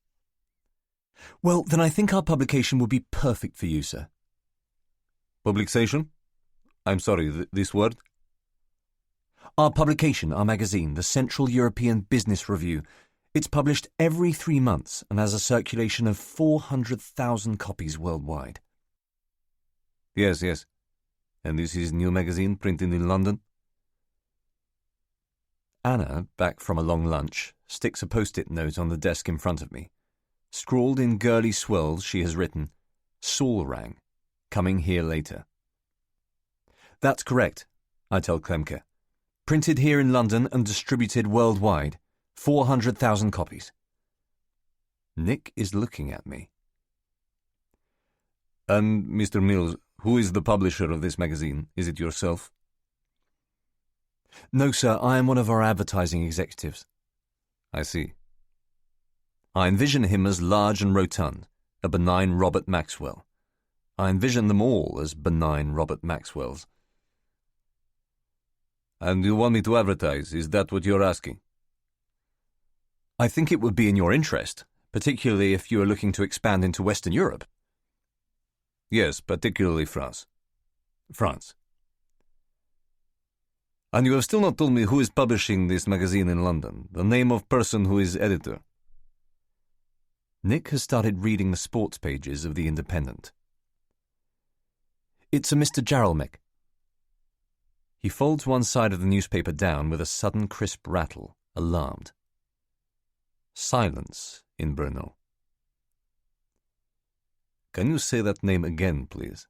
Well, then I think our publication would be perfect for you, sir. Publication? I'm sorry, this word? Our publication, our magazine, the Central European Business Review. It's published every 3 months and has a circulation of 400,000 copies worldwide. Yes. And this is new magazine printed in London? Anna, back from a long lunch, sticks a post-it note on the desk in front of me. Scrawled in girly swirls she has written, Saul rang, coming here later. That's correct, I tell Klemke. Printed here in London and distributed worldwide. 400,000 copies. Nick is looking at me. And, Mr. Mills, who is the publisher of this magazine? Is it yourself? No, sir, I am one of our advertising executives. I see. I envision him as large and rotund, a benign Robert Maxwell. I envision them all as benign Robert Maxwells. And you want me to advertise? Is that what you're asking? I think it would be in your interest, particularly if you are looking to expand into Western Europe. Yes, particularly France. France. And you have still not told me who is publishing this magazine in London, the name of person who is editor. Nick has started reading the sports pages of The Independent. It's a Mr. Jarolmek. He folds one side of the newspaper down with a sudden crisp rattle, alarmed. Silence in Brno. Can you say that name again, please?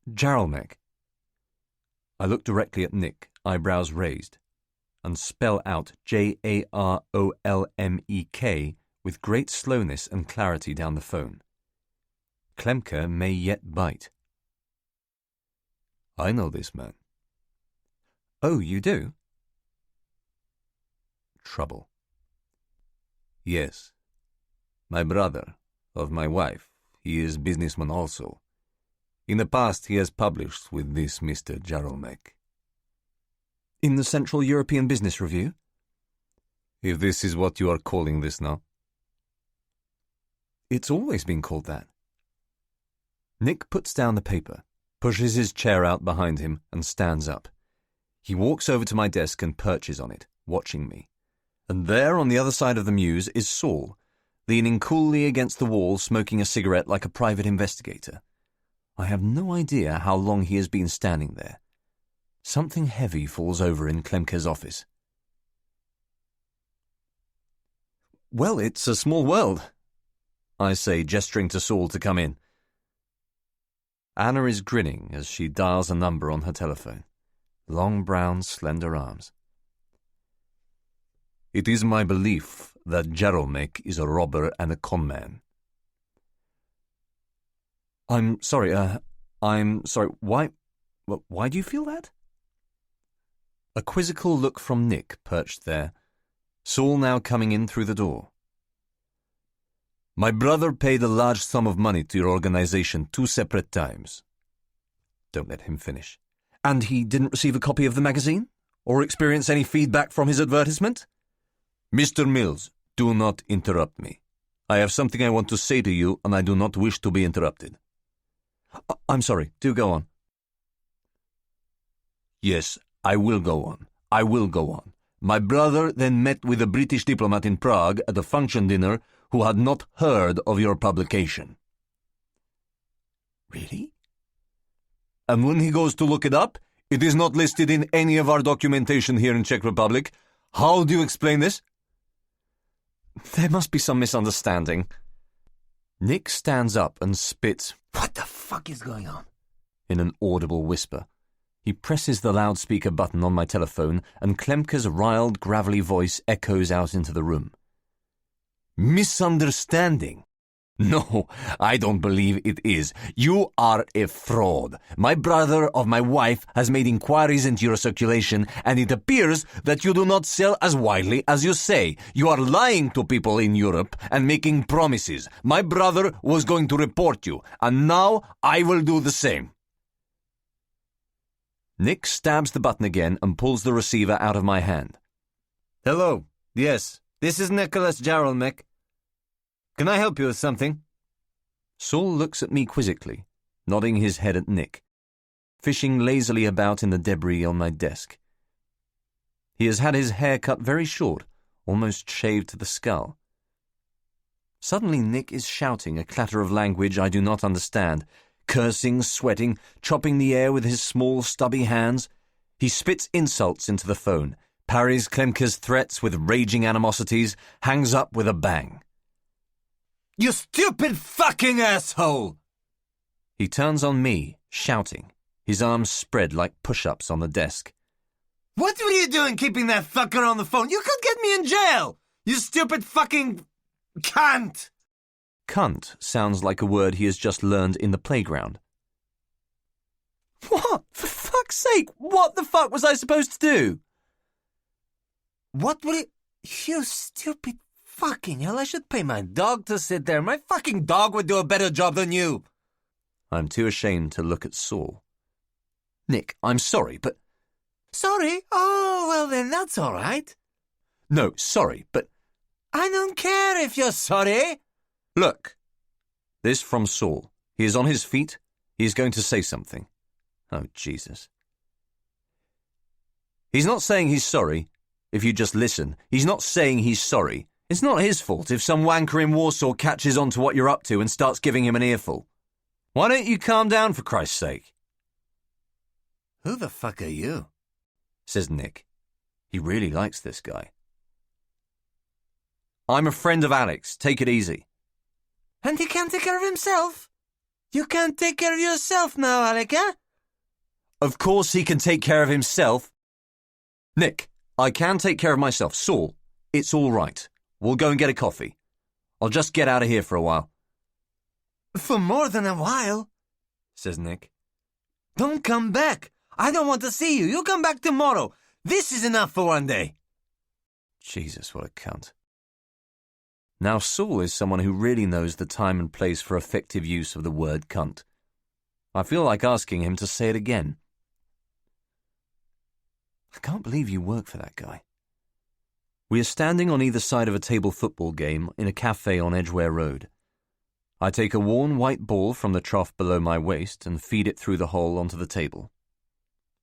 Jarolmek. I look directly at Nick, eyebrows raised, and spell out Jarolmek with great slowness and clarity down the phone. Klemke may yet bite. I know this man. Oh, you do? Trouble. Yes. My brother, of my wife, he is businessman also. In the past he has published with this Mr. Jarolmek. In the Central European Business Review? If this is what you are calling this now. It's always been called that. Nick puts down the paper, pushes his chair out behind him, and stands up. He walks over to my desk and perches on it, watching me. And there, on the other side of the mews, is Saul, leaning coolly against the wall, smoking a cigarette like a private investigator. I have no idea how long he has been standing there. Something heavy falls over in Klemke's office. Well, it's a small world, I say, gesturing to Saul to come in. Anna is grinning as she dials a number on her telephone. Long, brown, slender arms. It is my belief that Jarolmek is a robber and a conman. I'm sorry, why do you feel that? A quizzical look from Nick perched there, Saul now coming in through the door. My brother paid a large sum of money to your organization 2 separate times. Don't let him finish. And he didn't receive a copy of the magazine? Or experience any feedback from his advertisement? Mr. Mills, do not interrupt me. I have something I want to say to you, and I do not wish to be interrupted. I'm sorry, do go on. Yes, I will go on. I will go on. My brother then met with a British diplomat in Prague at a function dinner who had not heard of your publication. Really? And when he goes to look it up, it is not listed in any of our documentation here in Czech Republic. How do you explain this? There must be some misunderstanding. Nick stands up and spits, "What the fuck is going on?" in an audible whisper. He presses the loudspeaker button on my telephone, and Klemke's riled, gravelly voice echoes out into the room. Misunderstanding? No, I don't believe it is. You are a fraud. My brother of my wife has made inquiries into your circulation, and it appears that you do not sell as widely as you say. You are lying to people in Europe and making promises. My brother was going to report you, and now I will do the same. Nick stabs the button again and pulls the receiver out of my hand. Hello. Yes, this is Nicholas Jarolmek. Can I help you with something? Saul looks at me quizzically, nodding his head at Nick, fishing lazily about in the debris on my desk. He has had his hair cut very short, almost shaved to the skull. Suddenly Nick is shouting a clatter of language I do not understand, cursing, sweating, chopping the air with his small, stubby hands. He spits insults into the phone, parries Klemke's threats with raging animosities, hangs up with a bang. You stupid fucking asshole! He turns on me, shouting, his arms spread like push-ups on the desk. What were you doing keeping that fucker on the phone? You could get me in jail! You stupid fucking cunt! Cunt sounds like a word he has just learned in the playground. What? For fuck's sake, what the fuck was I supposed to do? What were you... You stupid fucking hell, I should pay my dog to sit there. My fucking dog would do a better job than you. I'm too ashamed to look at Saul. Nick, I'm sorry, but... Sorry? Oh, well then that's all right. No, sorry, but... I don't care if you're sorry. Look. This from Saul. He is on his feet. He is going to say something. Oh, Jesus. He's not saying he's sorry. If you just listen, he's not saying he's sorry. It's not his fault if some wanker in Warsaw catches on to what you're up to and starts giving him an earful. Why don't you calm down, for Christ's sake? Who the fuck are you? Says Nick. He really likes this guy. I'm a friend of Alec's. Take it easy. And he can't take care of himself? You can't take care of yourself now, Alec, eh? Of course he can take care of himself. Nick, I can take care of myself. Saul, it's all right. We'll go and get a coffee. I'll just get out of here for a while. For more than a while, says Nick. Don't come back. I don't want to see you. You come back tomorrow. This is enough for one day. Jesus, what a cunt. Now Saul is someone who really knows the time and place for effective use of the word cunt. I feel like asking him to say it again. I can't believe you work for that guy. We are standing on either side of a table football game in a cafe on Edgware Road. I take a worn white ball from the trough below my waist and feed it through the hole onto the table.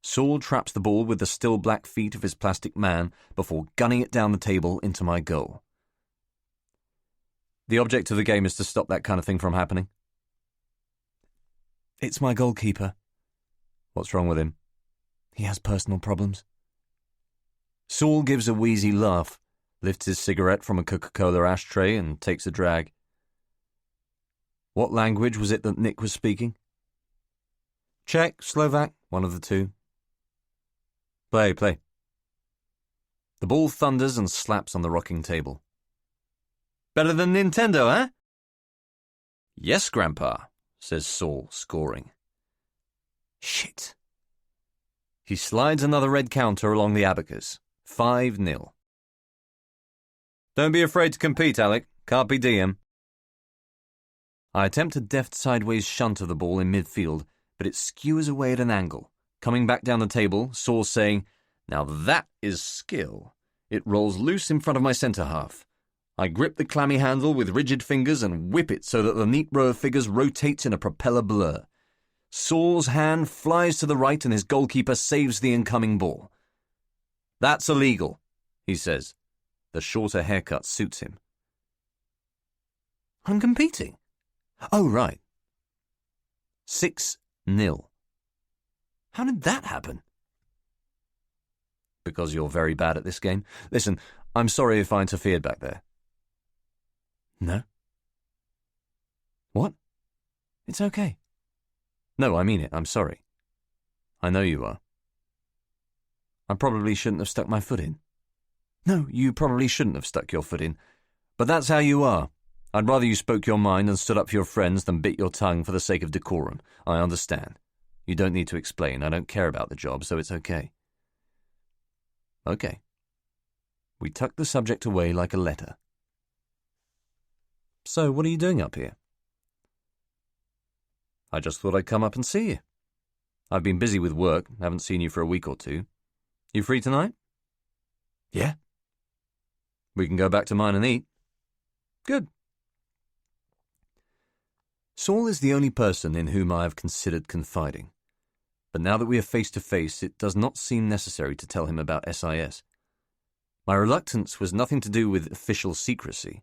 Saul traps the ball with the still black feet of his plastic man before gunning it down the table into my goal. The object of the game is to stop that kind of thing from happening. It's my goalkeeper. What's wrong with him? He has personal problems. Saul gives a wheezy laugh, lifts his cigarette from a Coca-Cola ashtray and takes a drag. What language was it that Nick was speaking? Czech, Slovak, one of the two. Play. The ball thunders and slaps on the rocking table. Better than Nintendo, eh? Yes, Grandpa, says Saul, scoring. Shit. He slides another red counter along the abacus. 5-0. Don't be afraid to compete, Alec. Carpe diem. I attempt a deft sideways shunt of the ball in midfield, but it skewers away at an angle. Coming back down the table, Saul saying, "Now that is skill." It rolls loose in front of my centre half. I grip the clammy handle with rigid fingers and whip it so that the neat row of figures rotates in a propeller blur. Saul's hand flies to the right and his goalkeeper saves the incoming ball. That's illegal, he says. The shorter haircut suits him. I'm competing. Oh, right. 6-0. How did that happen? Because you're very bad at this game. Listen, I'm sorry if I interfered back there. No? What? It's okay. No, I mean it. I'm sorry. I know you are. I probably shouldn't have stuck my foot in. No, you probably shouldn't have stuck your foot in. But that's how you are. I'd rather you spoke your mind and stood up for your friends than bit your tongue for the sake of decorum. I understand. You don't need to explain. I don't care about the job, so it's okay. Okay. We tucked the subject away like a letter. So, what are you doing up here? I just thought I'd come up and see you. I've been busy with work, haven't seen you for a week or two. You free tonight? Yeah. We can go back to mine and eat. Good. Saul is the only person in whom I have considered confiding. But now that we are face to face, it does not seem necessary to tell him about SIS. My reluctance was nothing to do with official secrecy.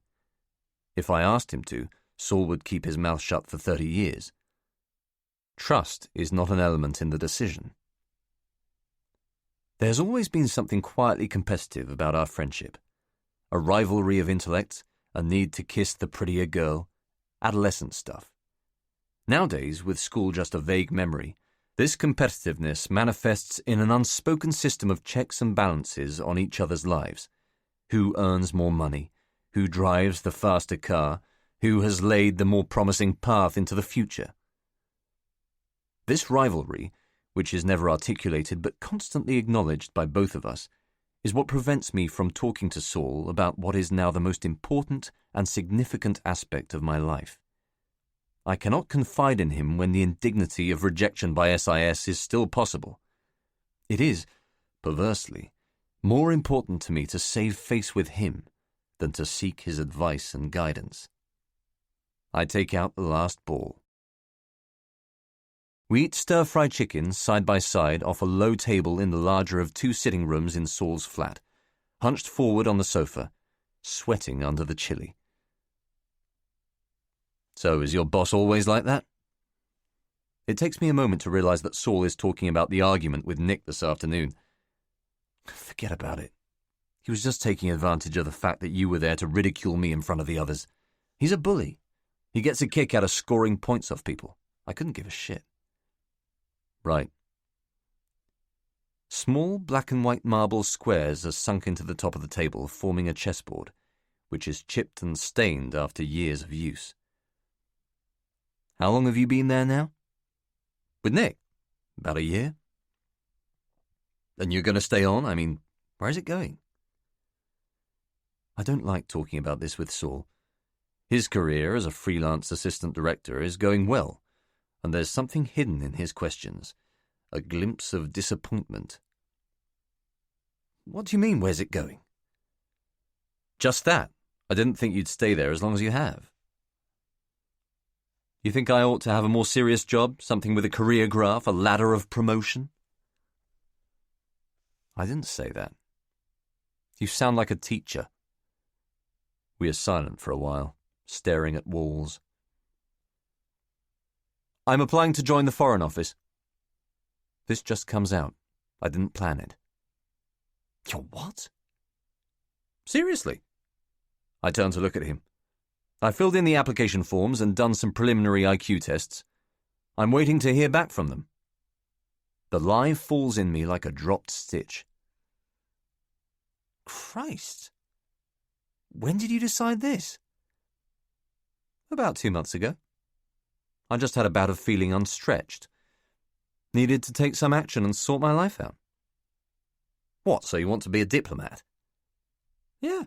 If I asked him to, Saul would keep his mouth shut for 30 years. Trust is not an element in the decision. There's always been something quietly competitive about our friendship. A rivalry of intellect, a need to kiss the prettier girl, adolescent stuff. Nowadays, with school just a vague memory, this competitiveness manifests in an unspoken system of checks and balances on each other's lives. Who earns more money? Who drives the faster car? Who has laid the more promising path into the future? This rivalry, which is never articulated but constantly acknowledged by both of us, is what prevents me from talking to Saul about what is now the most important and significant aspect of my life. I cannot confide in him when the indignity of rejection by SIS is still possible. It is, perversely, more important to me to save face with him than to seek his advice and guidance. I take out the last ball. We eat stir-fried chicken side by side off a low table in the larger of 2 sitting rooms in Saul's flat, hunched forward on the sofa, sweating under the chili. So, is your boss always like that? It takes me a moment to realize that Saul is talking about the argument with Nick this afternoon. Forget about it. He was just taking advantage of the fact that you were there to ridicule me in front of the others. He's a bully. He gets a kick out of scoring points off people. I couldn't give a shit. Right. Small black and white marble squares are sunk into the top of the table, forming a chessboard, which is chipped and stained after years of use. How long have you been there now? With Nick? About a year. And you're going to stay on? I mean, where is it going? I don't like talking about this with Saul. His career as a freelance assistant director is going well, and there's something hidden in his questions, a glimpse of disappointment. What do you mean, where's it going? Just that. I didn't think you'd stay there as long as you have. You think I ought to have a more serious job, something with a career graph, a ladder of promotion? I didn't say that. You sound like a teacher. We are silent for a while, staring at walls. I'm applying to join the Foreign Office. This just comes out. I didn't plan it. You're what? Seriously? I turned to look at him. I filled in the application forms and done some preliminary IQ tests. I'm waiting to hear back from them. The lie falls in me like a dropped stitch. Christ! When did you decide this? About 2 months ago. I just had a bout of feeling unstretched. Needed to take some action and sort my life out. What, so you want to be a diplomat? Yeah.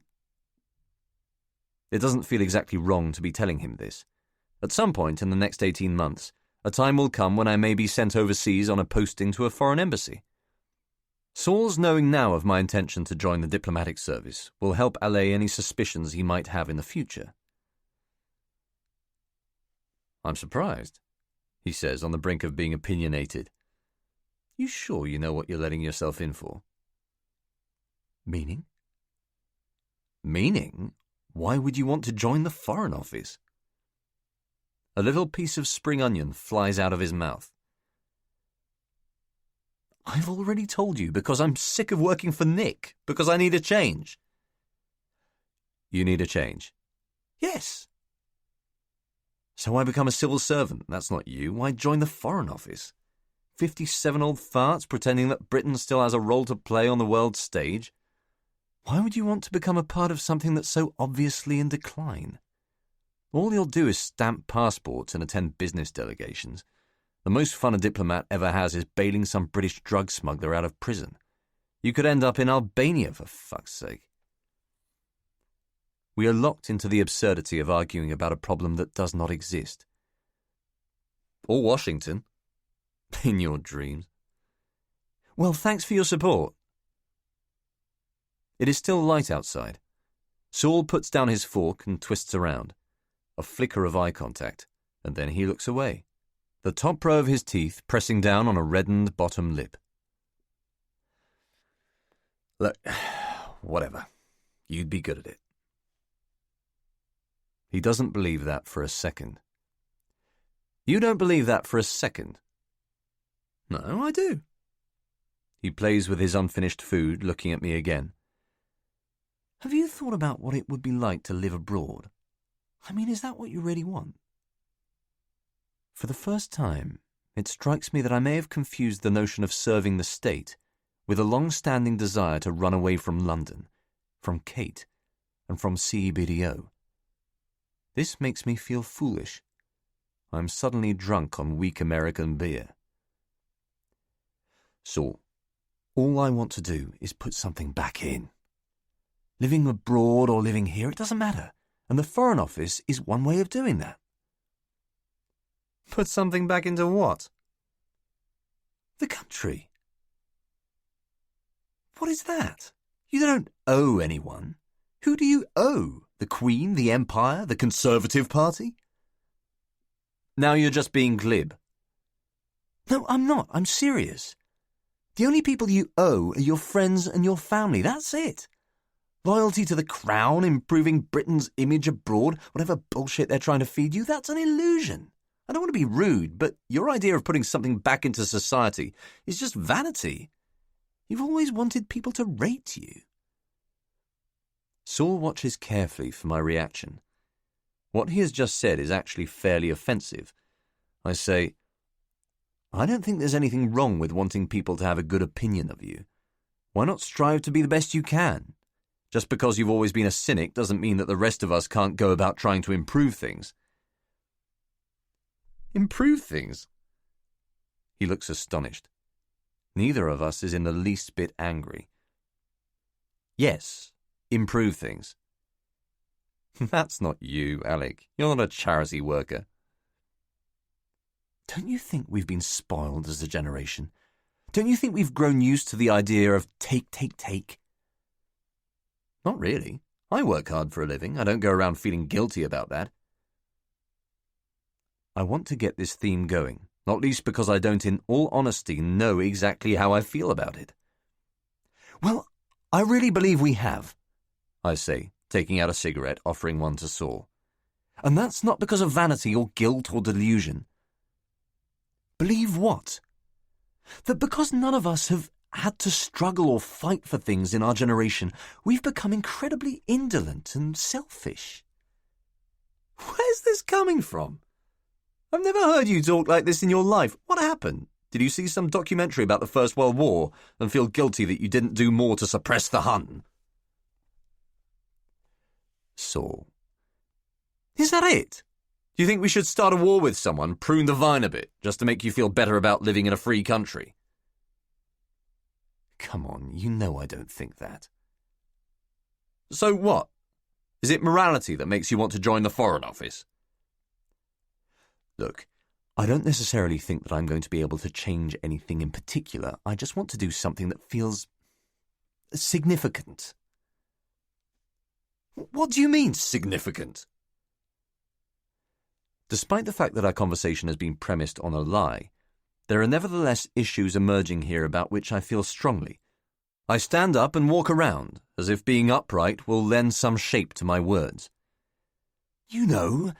It doesn't feel exactly wrong to be telling him this. At some point in the next 18 months, a time will come when I may be sent overseas on a posting to a foreign embassy. Saul's knowing now of my intention to join the diplomatic service will help allay any suspicions he might have in the future. I'm surprised, he says, on the brink of being opinionated. You sure you know what you're letting yourself in for? Meaning? Meaning? Why would you want to join the Foreign Office? A little piece of spring onion flies out of his mouth. I've already told you, because I'm sick of working for Nick, because I need a change. You need a change? Yes. So I become a civil servant. That's not you. Why join the Foreign Office? 57 old farts pretending that Britain still has a role to play on the world stage? Why would you want to become a part of something that's so obviously in decline? All you'll do is stamp passports and attend business delegations. The most fun a diplomat ever has is bailing some British drug smuggler out of prison. You could end up in Albania, for fuck's sake. We are locked into the absurdity of arguing about a problem that does not exist. Or Washington. In your dreams. Well, thanks for your support. It is still light outside. Saul puts down his fork and twists around. A flicker of eye contact, and then he looks away, the top row of his teeth pressing down on a reddened bottom lip. Look, whatever. You'd be good at it. He doesn't believe that for a second. You don't believe that for a second? No, I do. He plays with his unfinished food, looking at me again. Have you thought about what it would be like to live abroad? I mean, is that what you really want? For the first time, it strikes me that I may have confused the notion of serving the state with a long-standing desire to run away from London, from Kate, and from CBDO. This makes me feel foolish. I'm suddenly drunk on weak American beer. Saul, all I want to do is put something back in. Living abroad or living here, it doesn't matter, and the Foreign Office is one way of doing that. Put something back into what? The country. What is that? You don't owe anyone. Who do you owe? The Queen, the Empire, the Conservative Party? Now you're just being glib. No, I'm not. I'm serious. The only people you owe are your friends and your family. That's it. Loyalty to the Crown, improving Britain's image abroad, whatever bullshit they're trying to feed you, that's an illusion. I don't want to be rude, but your idea of putting something back into society is just vanity. You've always wanted people to rate you. Saul watches carefully for my reaction. What he has just said is actually fairly offensive. I say, I don't think there's anything wrong with wanting people to have a good opinion of you. Why not strive to be the best you can? Just because you've always been a cynic doesn't mean that the rest of us can't go about trying to improve things. Improve things? He looks astonished. Neither of us is in the least bit angry. Yes, improve things. That's not you, Alec. You're not a charity worker. Don't you think we've been spoiled as a generation? Don't you think we've grown used to the idea of take, take, take? Not really. I work hard for a living. I don't go around feeling guilty about that. I want to get this theme going, not least because I don't, in all honesty, know exactly how I feel about it. Well, I really believe we have, I say, taking out a cigarette, offering one to Saul. And that's not because of vanity or guilt or delusion. Believe what? That because none of us have had to struggle or fight for things in our generation, we've become incredibly indolent and selfish. Where's this coming from? I've never heard you talk like this in your life. What happened? Did you see some documentary about the First World War and feel guilty that you didn't do more to suppress the Hun? Saul. Is that it? Do you think we should start a war with someone, prune the vine a bit, just to make you feel better about living in a free country? Come on, you know I don't think that. So what? Is it morality that makes you want to join the Foreign Office? Look, I don't necessarily think that I'm going to be able to change anything in particular. I just want to do something that feels significant. What do you mean, significant? Despite the fact that our conversation has been premised on a lie, there are nevertheless issues emerging here about which I feel strongly. I stand up and walk around, as if being upright will lend some shape to my words. You know,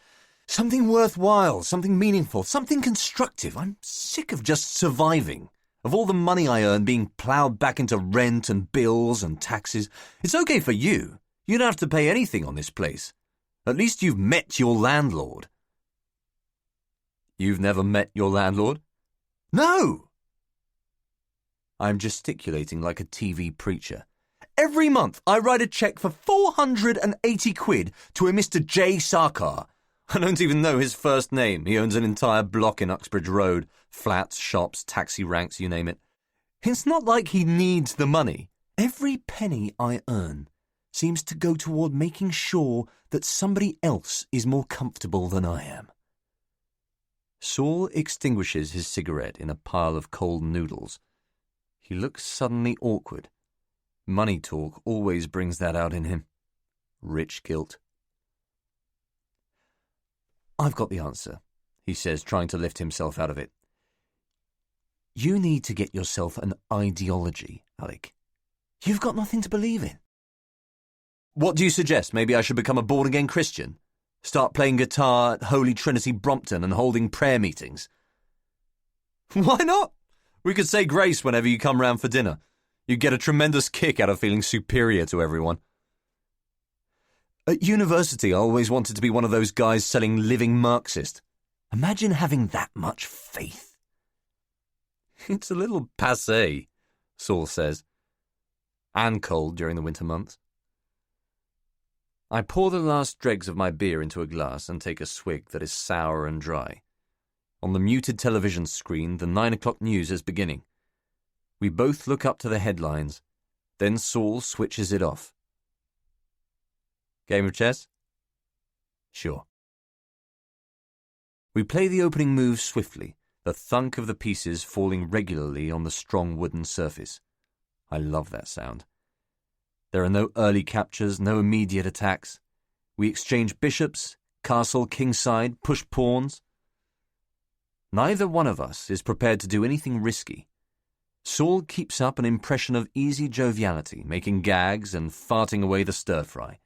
something worthwhile, something meaningful, something constructive. I'm sick of just surviving, of all the money I earn being ploughed back into rent and bills and taxes. It's okay for you. You don't have to pay anything on this place. At least you've met your landlord. You've never met your landlord? No! I'm gesticulating like a TV preacher. Every month I write a cheque for 480 quid to a Mr. J. Sarkar. I don't even know his first name. He owns an entire block in Uxbridge Road. Flats, shops, taxi ranks, you name it. It's not like he needs the money. Every penny I earn seems to go toward making sure that somebody else is more comfortable than I am. Saul extinguishes his cigarette in a pile of cold noodles. He looks suddenly awkward. Money talk always brings that out in him. Rich guilt. I've got the answer, he says, trying to lift himself out of it. You need to get yourself an ideology, Alec. You've got nothing to believe in. What do you suggest? Maybe I should become a born-again Christian? Start playing guitar at Holy Trinity Brompton and holding prayer meetings? Why not? We could say grace whenever you come round for dinner. You'd get a tremendous kick out of feeling superior to everyone. At university, I always wanted to be one of those guys selling Living Marxist. Imagine having that much faith. It's a little passé, Saul says, and cold during the winter months. I pour the last dregs of my beer into a glass and take a swig that is sour and dry. On the muted television screen, the 9 o'clock news is beginning. We both look up to the headlines. Then Saul switches it off. Game of chess? Sure. We play the opening moves swiftly, the thunk of the pieces falling regularly on the strong wooden surface. I love that sound. There are no early captures, no immediate attacks. We exchange bishops, castle, kingside, push pawns. Neither one of us is prepared to do anything risky. Saul keeps up an impression of easy joviality, making gags and farting away the stir-fry.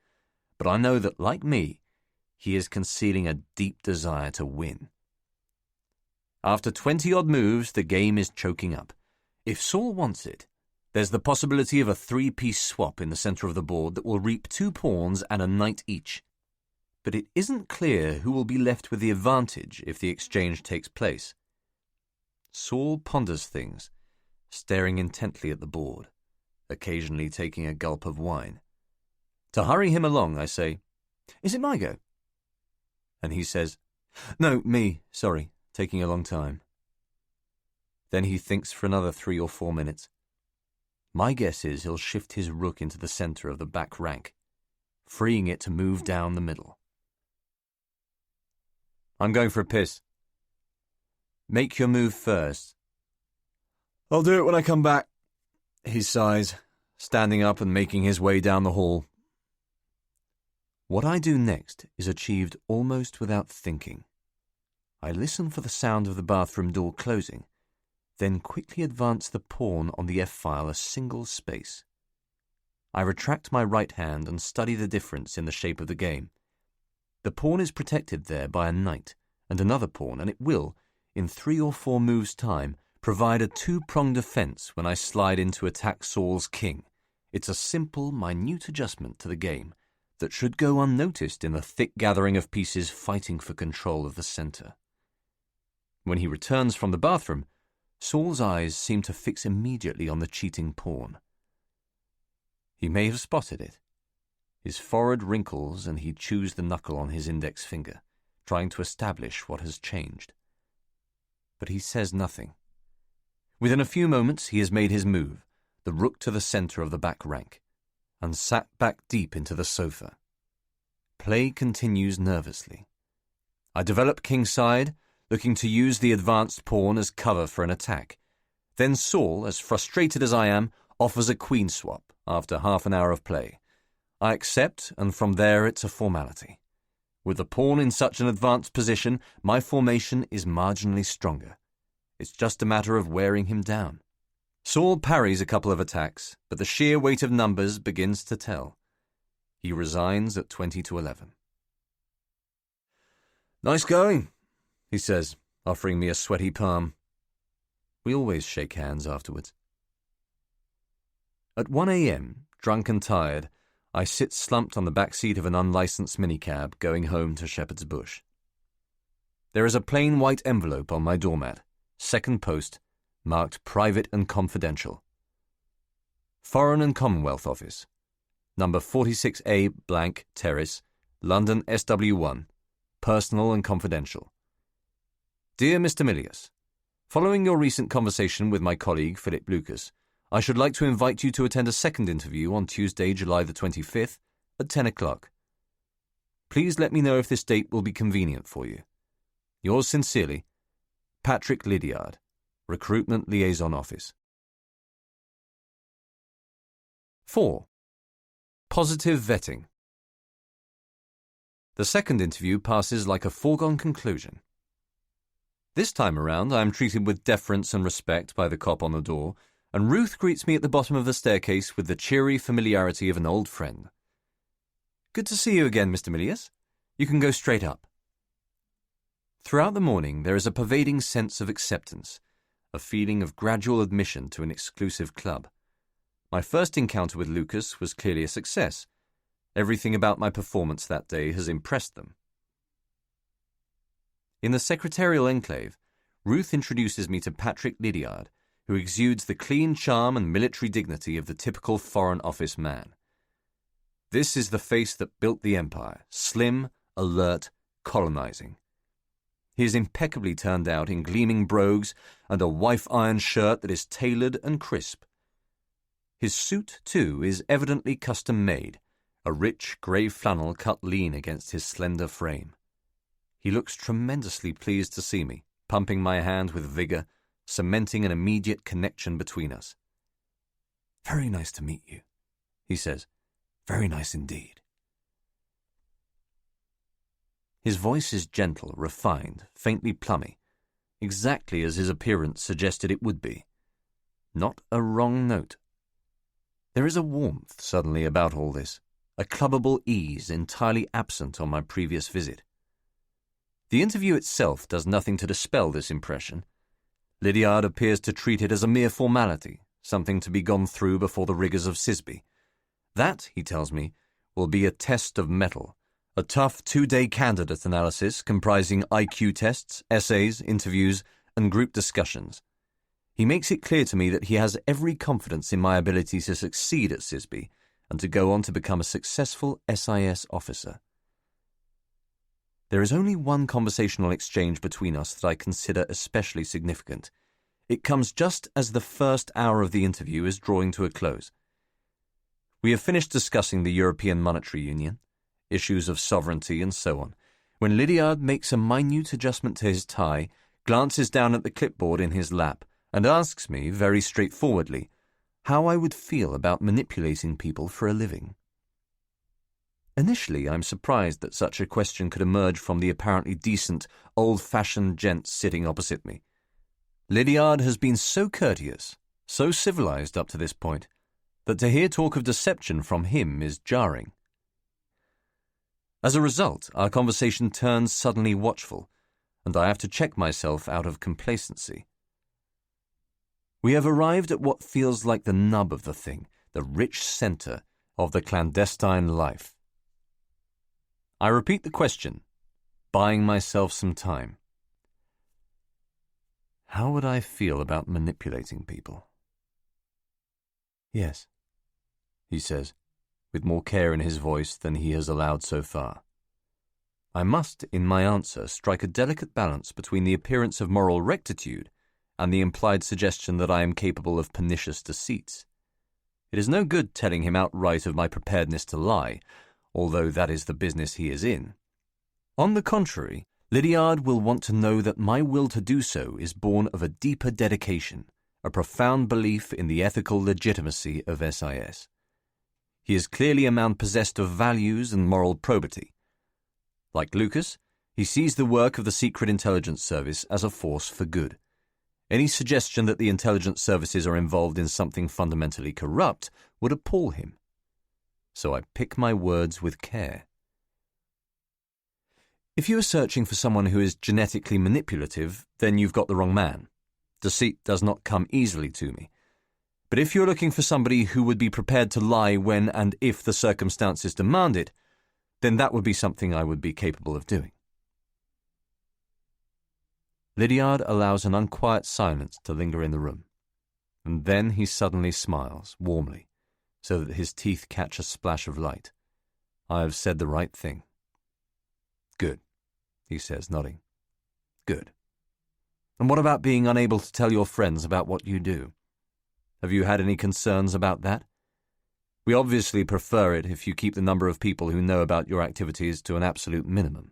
But I know that, like me, he is concealing a deep desire to win. After 20-odd moves, the game is choking up. If Saul wants it, there's the possibility of a 3-piece swap in the centre of the board that will reap 2 pawns and a knight each. But it isn't clear who will be left with the advantage if the exchange takes place. Saul ponders things, staring intently at the board, occasionally taking a gulp of wine. To hurry him along, I say, "Is it my go?" And he says, "No, me, sorry, taking a long time." Then he thinks for another 3 or 4 minutes. My guess is he'll shift his rook into the centre of the back rank, freeing it to move down the middle. "I'm going for a piss." "Make your move first." "I'll do it when I come back," he sighs, standing up and making his way down the hall. What I do next is achieved almost without thinking. I listen for the sound of the bathroom door closing, then quickly advance the pawn on the F-file a single space. I retract my right hand and study the difference in the shape of the game. The pawn is protected there by a knight and another pawn, and it will, in 3 or 4 moves' time, provide a 2-pronged defence when I slide in to attack Saul's king. It's a simple, minute adjustment to the game that should go unnoticed in the thick gathering of pieces fighting for control of the centre. When he returns from the bathroom, Saul's eyes seem to fix immediately on the cheating pawn. He may have spotted it. His forehead wrinkles and he chews the knuckle on his index finger, trying to establish what has changed. But he says nothing. Within a few moments he has made his move, the rook to the centre of the back rank, and sat back deep into the sofa. Play continues nervously. I develop kingside, looking to use the advanced pawn as cover for an attack. Then Saul, as frustrated as I am, offers a queen swap after half an hour of play. I accept, and from there it's a formality. With the pawn in such an advanced position, my formation is marginally stronger. It's just a matter of wearing him down. Saul parries a couple of attacks, but the sheer weight of numbers begins to tell. He resigns at 20-11. "Nice going," he says, offering me a sweaty palm. We always shake hands afterwards. At 1 a.m., drunk and tired, I sit slumped on the back seat of an unlicensed minicab going home to Shepherd's Bush. There is a plain white envelope on my doormat, second post, marked Private and Confidential. Foreign and Commonwealth Office, number 46A blank Terrace, London SW1, Personal and Confidential. Dear Mr. Milius, following your recent conversation with my colleague Philip Lucas, I should like to invite you to attend a second interview on Tuesday, July the 25th at 10 o'clock. Please let me know if this date will be convenient for you. Yours sincerely, Patrick Lydiard, Recruitment Liaison Office. 4. Positive vetting. The second interview passes like a foregone conclusion. This time around, I am treated with deference and respect by the cop on the door, and Ruth greets me at the bottom of the staircase with the cheery familiarity of an old friend. "Good to see you again, Mr. Milius. You can go straight up." Throughout the morning, there is a pervading sense of acceptance, a feeling of gradual admission to an exclusive club. My first encounter with Lucas was clearly a success. Everything about my performance that day has impressed them. In the secretarial enclave, Ruth introduces me to Patrick Lydiard, who exudes the clean charm and military dignity of the typical Foreign Office man. This is the face that built the empire, slim, alert, colonizing. He is impeccably turned out in gleaming brogues and a wife-iron shirt that is tailored and crisp. His suit, too, is evidently custom-made, a rich grey flannel cut lean against his slender frame. He looks tremendously pleased to see me, pumping my hand with vigour, cementing an immediate connection between us. "Very nice to meet you," he says. "Very nice indeed." His voice is gentle, refined, faintly plummy, exactly as his appearance suggested it would be. Not a wrong note. There is a warmth suddenly about all this, a clubbable ease entirely absent on my previous visit. The interview itself does nothing to dispel this impression. Lydiard appears to treat it as a mere formality, something to be gone through before the rigours of Sisby. That, he tells me, will be a test of mettle, a tough 2-day candidate analysis comprising IQ tests, essays, interviews, and group discussions. He makes it clear to me that he has every confidence in my ability to succeed at Sisby and to go on to become a successful SIS officer. There is only one conversational exchange between us that I consider especially significant. It comes just as the first hour of the interview is drawing to a close. We have finished discussing the European Monetary Union, issues of sovereignty, and so on, when Lydiard makes a minute adjustment to his tie, glances down at the clipboard in his lap, and asks me, very straightforwardly, how I would feel about manipulating people for a living. Initially, I'm surprised that such a question could emerge from the apparently decent, old-fashioned gent sitting opposite me. Lydiard has been so courteous, so civilized up to this point, that to hear talk of deception from him is jarring. As a result, our conversation turns suddenly watchful, and I have to check myself out of complacency. We have arrived at what feels like the nub of the thing, the rich centre of the clandestine life. I repeat the question, buying myself some time. How would I feel about manipulating people? "Yes," he says, with more care in his voice than he has allowed so far. I must, in my answer, strike a delicate balance between the appearance of moral rectitude and the implied suggestion that I am capable of pernicious deceits. It is no good telling him outright of my preparedness to lie, although that is the business he is in. On the contrary, Lydiard will want to know that my will to do so is born of a deeper dedication, a profound belief in the ethical legitimacy of SIS. He is clearly a man possessed of values and moral probity. Like Lucas, he sees the work of the Secret Intelligence Service as a force for good. Any suggestion that the intelligence services are involved in something fundamentally corrupt would appall him. So I pick my words with care. If you are searching for someone who is genetically manipulative, then you've got the wrong man. Deceit does not come easily to me. But if you're looking for somebody who would be prepared to lie when and if the circumstances demand it, then that would be something I would be capable of doing. Lydiard allows an unquiet silence to linger in the room, and then he suddenly smiles, warmly, so that his teeth catch a splash of light. I have said the right thing. "Good," he says, nodding. "Good. And what about being unable to tell your friends about what you do? Have you had any concerns about that? We obviously prefer it if you keep the number of people who know about your activities to an absolute minimum.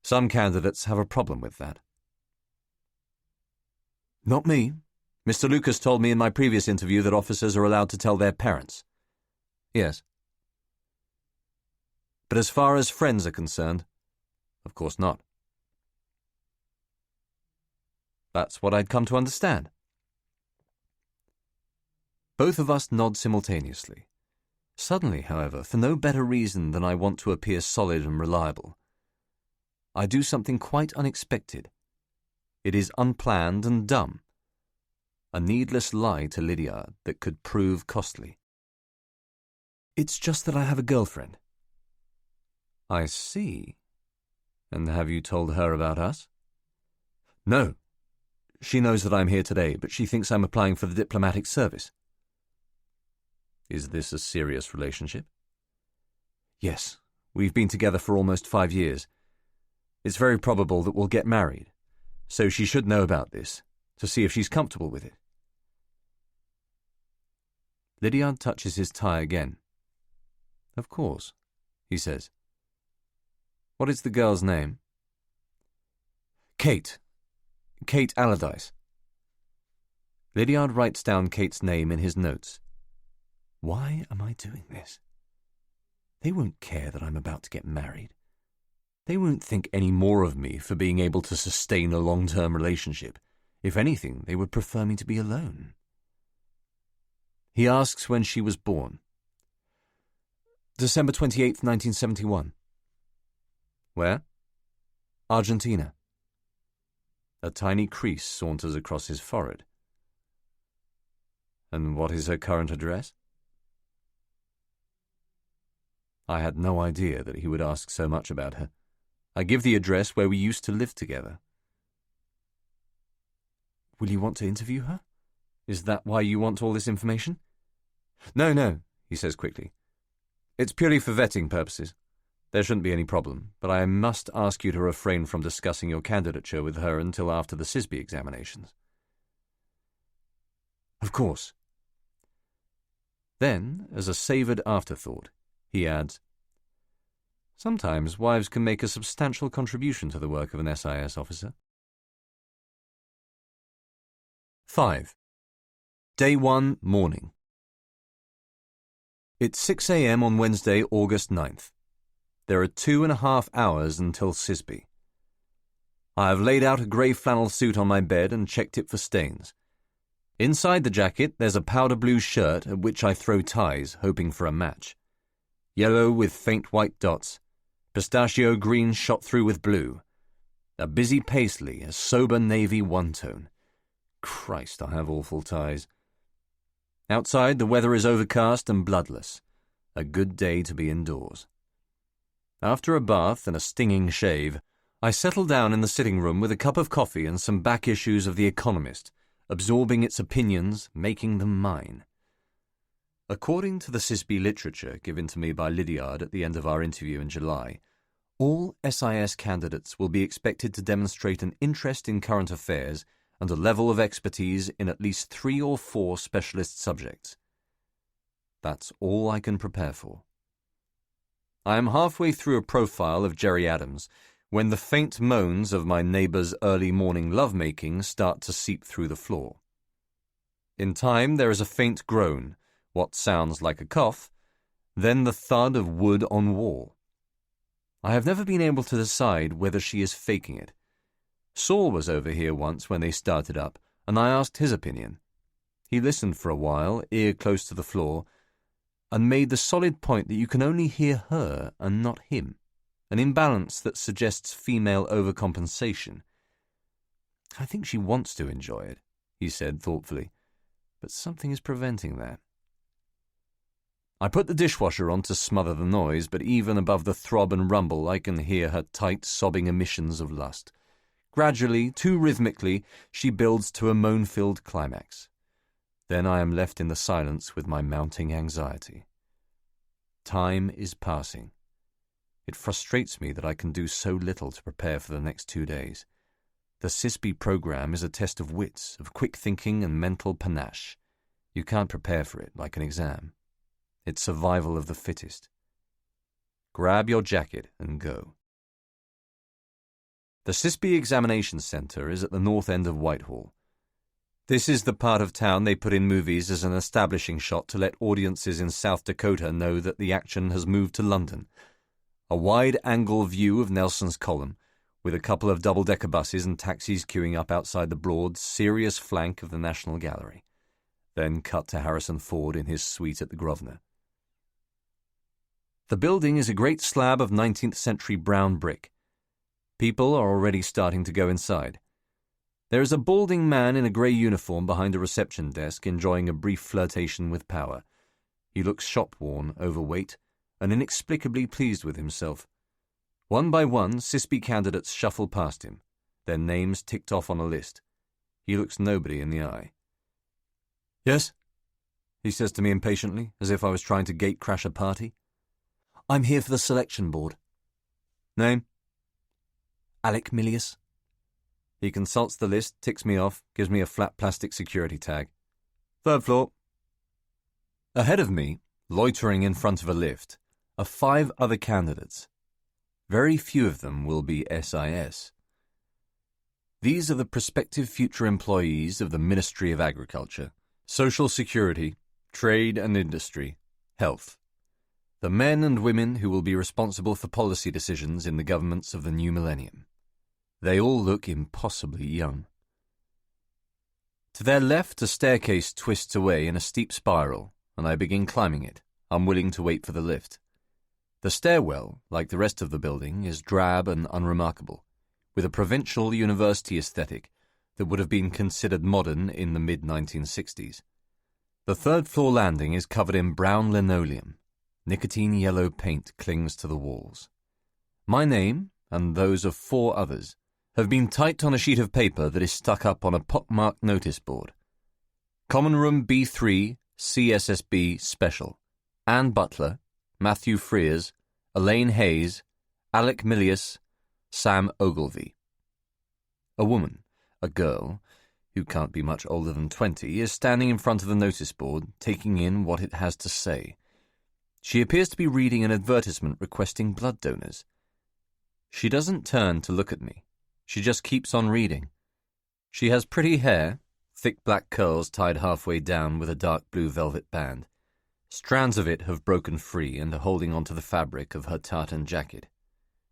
Some candidates have a problem with that." "Not me. Mr. Lucas told me in my previous interview that officers are allowed to tell their parents." "Yes." "But as far as friends are concerned, of course not." "That's what I'd come to understand." Both of us nod simultaneously. Suddenly, however, for no better reason than I want to appear solid and reliable, I do something quite unexpected. It is unplanned and dumb. A needless lie to Lydiard that could prove costly. "It's just that I have a girlfriend." "I see. And have you told her about us? No. She knows that I'm here today, but she thinks I'm applying for the diplomatic service. Is this a serious relationship? Yes. We've been together for almost 5 years. It's very probable that we'll get married, so she should know about this, to see if she's comfortable with it. Lydiard touches his tie again. Of course, he says. What is the girl's name? Kate. Kate Allardyce. Lydiard writes down Kate's name in his notes. Why am I doing this? They won't care that I'm about to get married. They won't think any more of me for being able to sustain a long-term relationship. If anything, they would prefer me to be alone. He asks when she was born. December 28th, 1971. Where? Argentina. A tiny crease saunters across his forehead. And what is her current address? I had no idea that he would ask so much about her. I give the address where we used to live together. Will you want to interview her? Is that why you want all this information? No, he says quickly. It's purely for vetting purposes. There shouldn't be any problem, but I must ask you to refrain from discussing your candidature with her until after the SISB examinations. Of course. Then, as a savoured afterthought, he adds, sometimes wives can make a substantial contribution to the work of an SIS officer. 5. Day 1, morning. It's 6 a.m. on Wednesday, August 9th. There are 2.5 hours until SISB. I have laid out a grey flannel suit on my bed and checked it for stains. Inside the jacket there's a powder blue shirt at which I throw ties, hoping for a match. Yellow with faint white dots, pistachio green shot through with blue, a busy paisley, a sober navy one-tone. Christ, I have awful ties. Outside the weather is overcast and bloodless. A good day to be indoors. After a bath and a stinging shave, I settle down in the sitting room with a cup of coffee and some back issues of The Economist, absorbing its opinions, making them mine. According to the SISB literature given to me by Lydiard at the end of our interview in July, all SIS candidates will be expected to demonstrate an interest in current affairs and a level of expertise in at least 3 or 4 specialist subjects. That's all I can prepare for. I am halfway through a profile of Gerry Adams when the faint moans of my neighbour's early morning love-making start to seep through the floor. In time there is a faint groan, what sounds like a cough, then the thud of wood on wall. I have never been able to decide whether she is faking it. Saul was over here once when they started up, and I asked his opinion. He listened for a while, ear close to the floor, and made the solid point that you can only hear her and not him, an imbalance that suggests female overcompensation. I think she wants to enjoy it, he said thoughtfully, but something is preventing that. I put the dishwasher on to smother the noise, but even above the throb and rumble I can hear her tight, sobbing emissions of lust. Gradually, too rhythmically, she builds to a moan-filled climax. Then I am left in the silence with my mounting anxiety. Time is passing. It frustrates me that I can do so little to prepare for the next 2 days. The SISB program is a test of wits, of quick thinking and mental panache. You can't prepare for it like an exam. It's survival of the fittest. Grab your jacket and go. The SISB Examination Centre is at the north end of Whitehall. This is the part of town they put in movies as an establishing shot to let audiences in South Dakota know that the action has moved to London. A wide-angle view of Nelson's Column, with a couple of double-decker buses and taxis queuing up outside the broad, serious flank of the National Gallery. Then cut to Harrison Ford in his suite at the Grosvenor. The building is a great slab of 19th-century brown brick. People are already starting to go inside. There is a balding man in a grey uniform behind a reception desk enjoying a brief flirtation with power. He looks shop-worn, overweight, and inexplicably pleased with himself. One by one, CISB candidates shuffle past him, their names ticked off on a list. He looks nobody in the eye. "Yes?" he says to me impatiently, as if I was trying to gate-crash a party. "I'm here for the selection board." "Name?" "Alec Milius." He consults the list, ticks me off, gives me a flat plastic security tag. "Third floor." Ahead of me, loitering in front of a lift, are 5 other candidates. Very few of them will be SIS. These are the prospective future employees of the Ministry of Agriculture, Social Security, Trade and Industry, Health. The men and women who will be responsible for policy decisions in the governments of the new millennium. They all look impossibly young. To their left, a staircase twists away in a steep spiral, and I begin climbing it, unwilling to wait for the lift. The stairwell, like the rest of the building, is drab and unremarkable, with a provincial university aesthetic that would have been considered modern in the mid-1960s. The third-floor landing is covered in brown linoleum. Nicotine-yellow paint clings to the walls. My name, and those of 4 others, have been typed on a sheet of paper that is stuck up on a pockmarked notice board. Common Room B3, CSSB Special. Anne Butler, Matthew Frears, Elaine Hayes, Alec Milius, Sam Ogilvy. A woman, a girl, who can't be much older than 20, is standing in front of the notice board, taking in what it has to say. She appears to be reading an advertisement requesting blood donors. She doesn't turn to look at me. She just keeps on reading. She has pretty hair, thick black curls tied halfway down with a dark blue velvet band. Strands of it have broken free and are holding onto the fabric of her tartan jacket.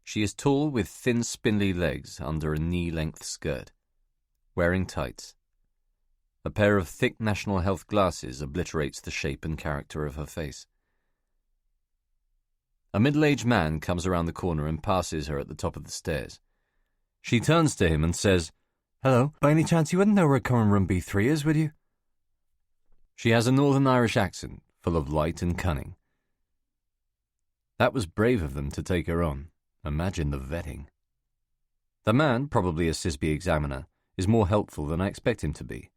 She is tall with thin spindly legs under a knee-length skirt, wearing tights. A pair of thick National Health glasses obliterates the shape and character of her face. A middle-aged man comes around the corner and passes her at the top of the stairs. She turns to him and says, "Hello, by any chance you wouldn't know where Common Room B3 is, would you?" She has a Northern Irish accent, full of light and cunning. That was brave of them to take her on. Imagine the vetting. The man, probably a CISB examiner, is more helpful than I expect him to be.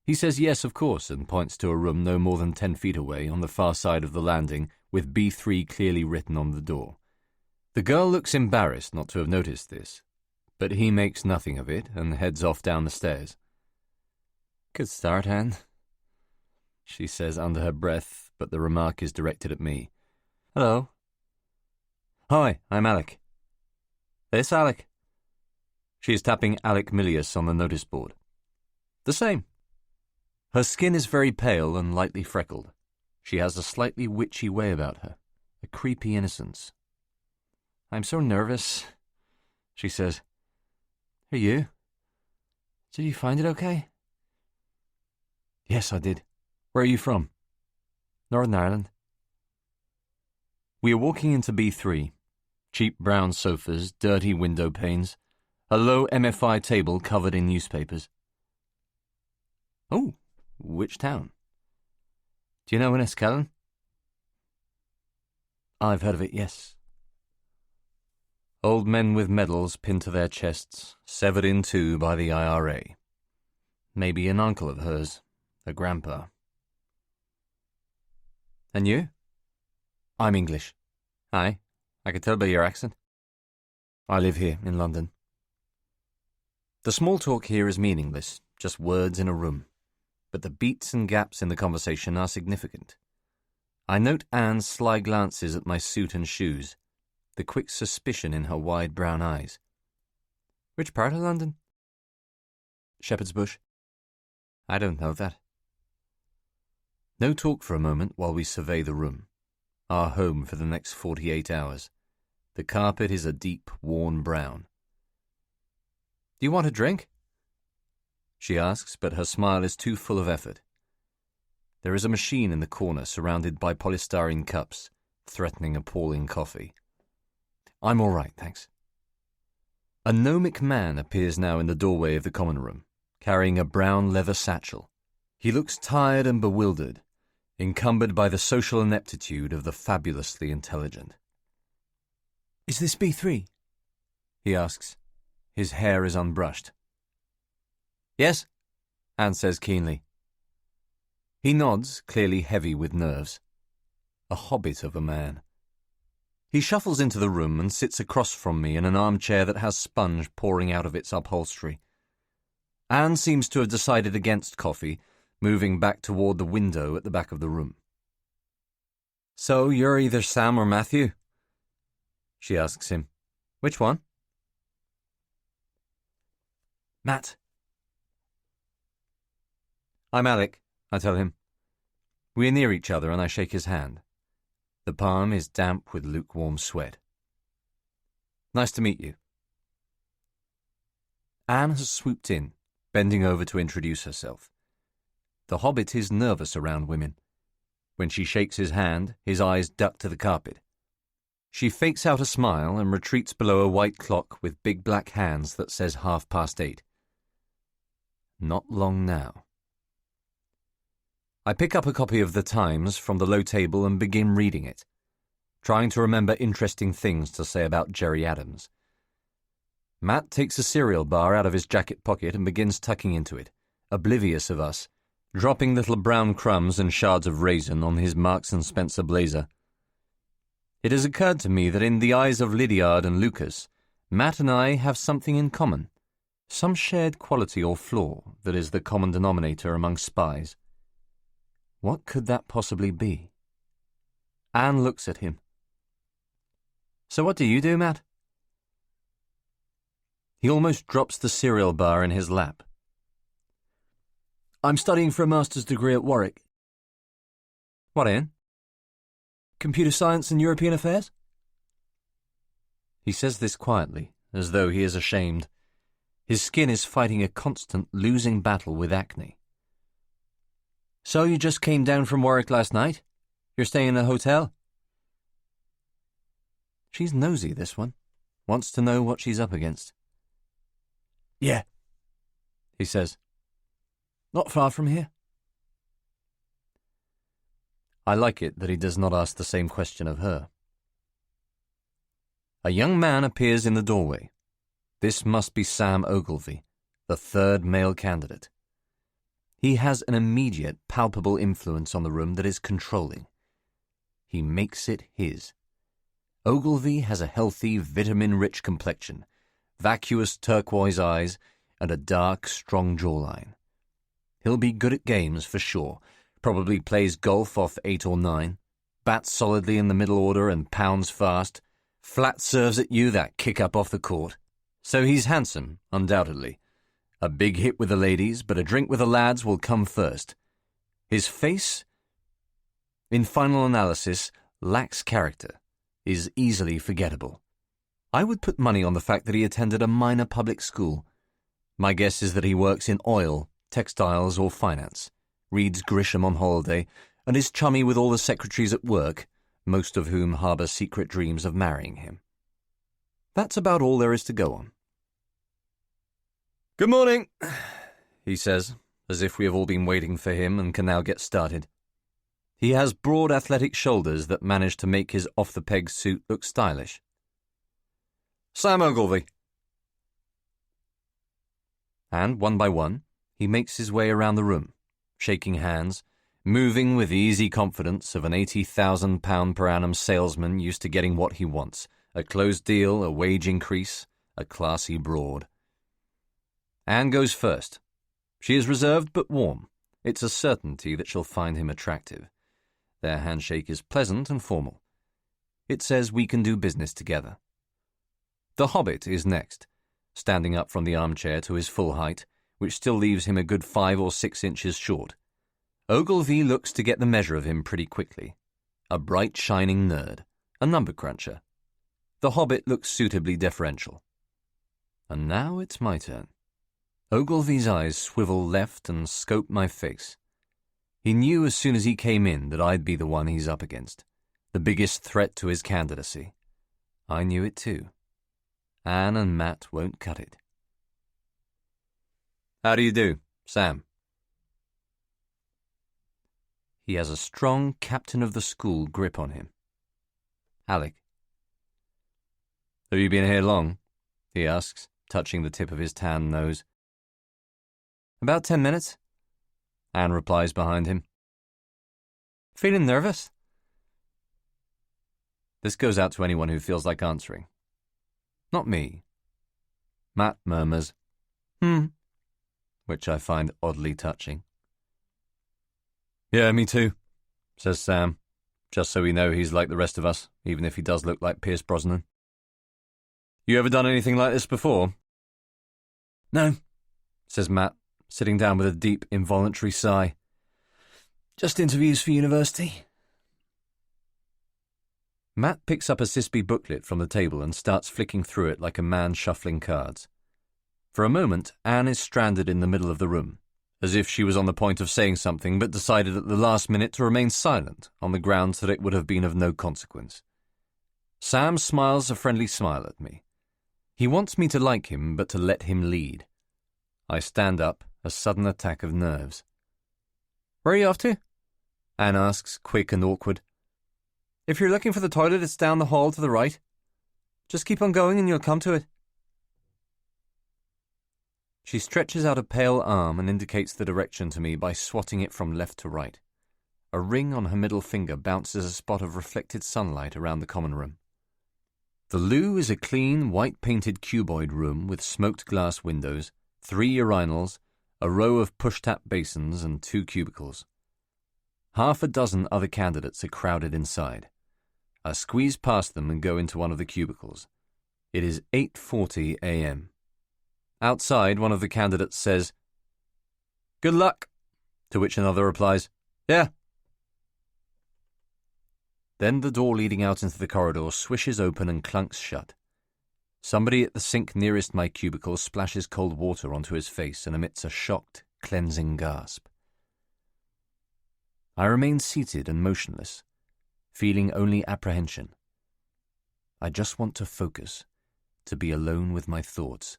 He says yes, of course, and points to a room no more than 10 feet away on the far side of the landing with B3 clearly written on the door. The girl looks embarrassed not to have noticed this, but he makes nothing of it and heads off down the stairs. "Good start, Anne," she says under her breath, but the remark is directed at me. "Hello." "Hi, I'm Alec." "This Alec?" She is tapping Alec Milius on the notice board. "The same." Her skin is very pale and lightly freckled. She has a slightly witchy way about her, a creepy innocence. "I'm so nervous," she says. "Are you? Did you find it okay?" "Yes, I did. Where are you from?" "Northern Ireland." We are walking into B3. Cheap brown sofas, dirty window panes, a low MFI table covered in newspapers. "Oh, which town?" "Do you know Enniskillen?" "I've heard of it, yes." Old men with medals pinned to their chests, severed in two by the IRA. Maybe an uncle of hers, a grandpa. "And you?" "I'm English." "Aye, I could tell by your accent." "I live here in London." The small talk here is meaningless, just words in a room. But the beats and gaps in the conversation are significant. I note Anne's sly glances at my suit and shoes, the quick suspicion in her wide brown eyes. "Which part of London?" "Shepherd's Bush." "I don't know that." No talk for a moment while we survey the room, our home for the next 48 hours. The carpet is a deep, worn brown. "Do you want a drink?" she asks, but her smile is too full of effort. There is a machine in the corner surrounded by polystyrene cups, threatening appalling coffee. "I'm all right, thanks." A gnomic man appears now in the doorway of the common room, carrying a brown leather satchel. He looks tired and bewildered, encumbered by the social ineptitude of the fabulously intelligent. "Is this B3?" he asks. His hair is unbrushed. Yes, Anne says keenly. He nods, clearly heavy with nerves. A hobbit of a man. He shuffles into the room and sits across from me in an armchair that has sponge pouring out of its upholstery. Anne seems to have decided against coffee, moving back toward the window at the back of the room. So you're either Sam or Matthew? She asks him. Which one? Matt. I'm Alec, I tell him. We are near each other and I shake his hand. The palm is damp with lukewarm sweat. Nice to meet you. Anne has swooped in, bending over to introduce herself. The hobbit is nervous around women. When she shakes his hand, his eyes duck to the carpet. She fakes out a smile and retreats below a white clock with big black hands that says 8:30. Not long now. I pick up a copy of The Times from the low table and begin reading it, trying to remember interesting things to say about Gerry Adams. Matt takes a cereal bar out of his jacket pocket and begins tucking into it, oblivious of us, dropping little brown crumbs and shards of raisin on his Marks & Spencer blazer. It has occurred to me that in the eyes of Lydiard and Lucas, Matt and I have something in common, some shared quality or flaw that is the common denominator among spies. What could that possibly be? Anne looks at him. So what do you do, Matt? He almost drops the cereal bar in his lap. I'm studying for a master's degree at Warwick. What in? Computer science and European affairs? He says this quietly, as though he is ashamed. His skin is fighting a constant losing battle with acne. So you just came down from Warwick last night? You're staying in a hotel? She's nosy, this one. Wants to know what she's up against. Yeah, he says. Not far from here. I like it that he does not ask the same question of her. A young man appears in the doorway. This must be Sam Ogilvy, the third male candidate. He has an immediate, palpable influence on the room that is controlling. He makes it his. Ogilvy has a healthy, vitamin-rich complexion, vacuous turquoise eyes, and a dark, strong jawline. He'll be good at games for sure, probably plays golf off 8 or 9, bats solidly in the middle order and pounds fast, flat serves at you that kick up off the court. So he's handsome, undoubtedly. A big hit with the ladies, but a drink with the lads will come first. His face, in final analysis, lacks character, is easily forgettable. I would put money on the fact that he attended a minor public school. My guess is that he works in oil, textiles, or finance, reads Grisham on holiday, and is chummy with all the secretaries at work, most of whom harbour secret dreams of marrying him. That's about all there is to go on. Good morning, he says, as if we have all been waiting for him and can now get started. He has broad athletic shoulders that manage to make his off-the-peg suit look stylish. Sam Ogilvy. And, one by one, he makes his way around the room, shaking hands, moving with the easy confidence of an £80,000 per annum salesman used to getting what he wants, a closed deal, a wage increase, a classy broad. Anne goes first. She is reserved but warm. It's a certainty that she'll find him attractive. Their handshake is pleasant and formal. It says we can do business together. The hobbit is next, standing up from the armchair to his full height, which still leaves him a good 5 or 6 inches short. Ogilvy looks to get the measure of him pretty quickly. A bright, shining nerd, a number cruncher. The hobbit looks suitably deferential. And now it's my turn. Ogilvy's eyes swivel left and scope my face. He knew as soon as he came in that I'd be the one he's up against, the biggest threat to his candidacy. I knew it too. Anne and Matt won't cut it. How do you do, Sam? He has a strong captain-of-the-school grip on him. Alec. Have you been here long? he asks, touching the tip of his tan nose. About 10 minutes, Anne replies behind him. Feeling nervous? This goes out to anyone who feels like answering. Not me. Matt murmurs, which I find oddly touching. Yeah, me too, says Sam, just so we know he's like the rest of us, even if he does look like Pierce Brosnan. You ever done anything like this before? No, says Matt, sitting down with a deep, involuntary sigh. Just interviews for university. Matt picks up a Sisby booklet from the table and starts flicking through it like a man shuffling cards. For a moment, Anne is stranded in the middle of the room, as if she was on the point of saying something but decided at the last minute to remain silent on the grounds that it would have been of no consequence. Sam smiles a friendly smile at me. He wants me to like him, but to let him lead. I stand up, a sudden attack of nerves. Where are you off to? Anne asks, quick and awkward. If you're looking for the toilet, it's down the hall to the right. Just keep on going and you'll come to it. She stretches out a pale arm and indicates the direction to me by swatting it from left to right. A ring on her middle finger bounces a spot of reflected sunlight around the common room. The loo is a clean, white-painted cuboid room with smoked glass windows, 3 urinals, a row of push-tap basins and 2 cubicles. Half a dozen other candidates are crowded inside. I squeeze past them and go into one of the cubicles. It is 8:40 a.m. Outside, one of the candidates says, "Good luck," to which another replies, "Yeah." Then the door leading out into the corridor swishes open and clunks shut. Somebody at the sink nearest my cubicle splashes cold water onto his face and emits a shocked, cleansing gasp. I remain seated and motionless, feeling only apprehension. I just want to focus, to be alone with my thoughts,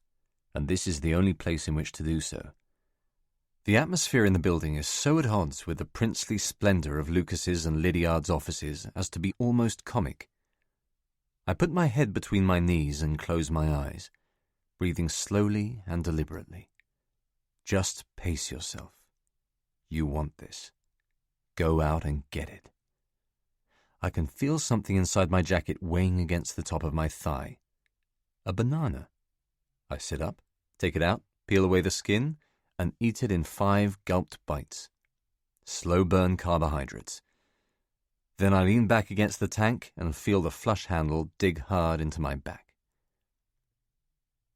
and this is the only place in which to do so. The atmosphere in the building is so at odds with the princely splendour of Lucas's and Lydiard's offices as to be almost comic. I put my head between my knees and close my eyes, breathing slowly and deliberately. Just pace yourself. You want this. Go out and get it. I can feel something inside my jacket weighing against the top of my thigh. A banana. I sit up, take it out, peel away the skin, and eat it in 5 gulped bites. Slow burn carbohydrates. Then I lean back against the tank and feel the flush handle dig hard into my back.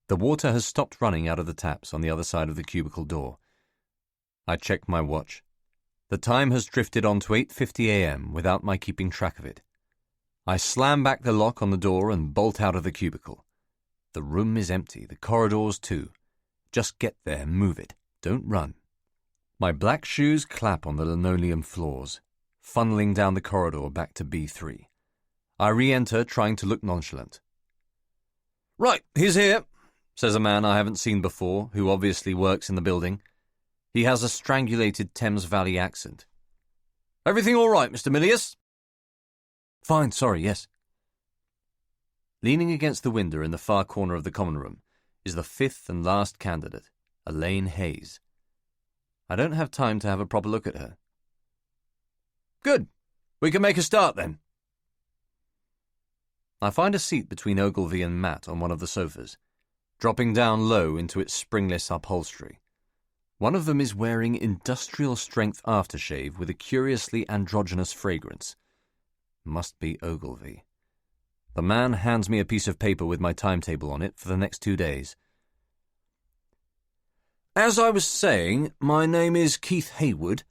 The water has stopped running out of the taps on the other side of the cubicle door. I check my watch. The time has drifted on to 8:50 a.m. without my keeping track of it. I slam back the lock on the door and bolt out of the cubicle. The room is empty, the corridors too. Just get there, move it. Don't run. My black shoes clap on the linoleum floors, funneling down the corridor back to B3. I re-enter, trying to look nonchalant. "Right, he's here," says a man I haven't seen before, who obviously works in the building. He has a strangulated Thames Valley accent. "Everything all right, Mr. Milius?" "Fine, sorry, yes." Leaning against the window in the far corner of the common room is the 5th and last candidate, Elaine Hayes. I don't have time to have a proper look at her. "Good. We can make a start, then." I find a seat between Ogilvy and Matt on one of the sofas, dropping down low into its springless upholstery. One of them is wearing industrial-strength aftershave with a curiously androgynous fragrance. Must be Ogilvy. The man hands me a piece of paper with my timetable on it for the next 2 days. "As I was saying, my name is Keith Hayward."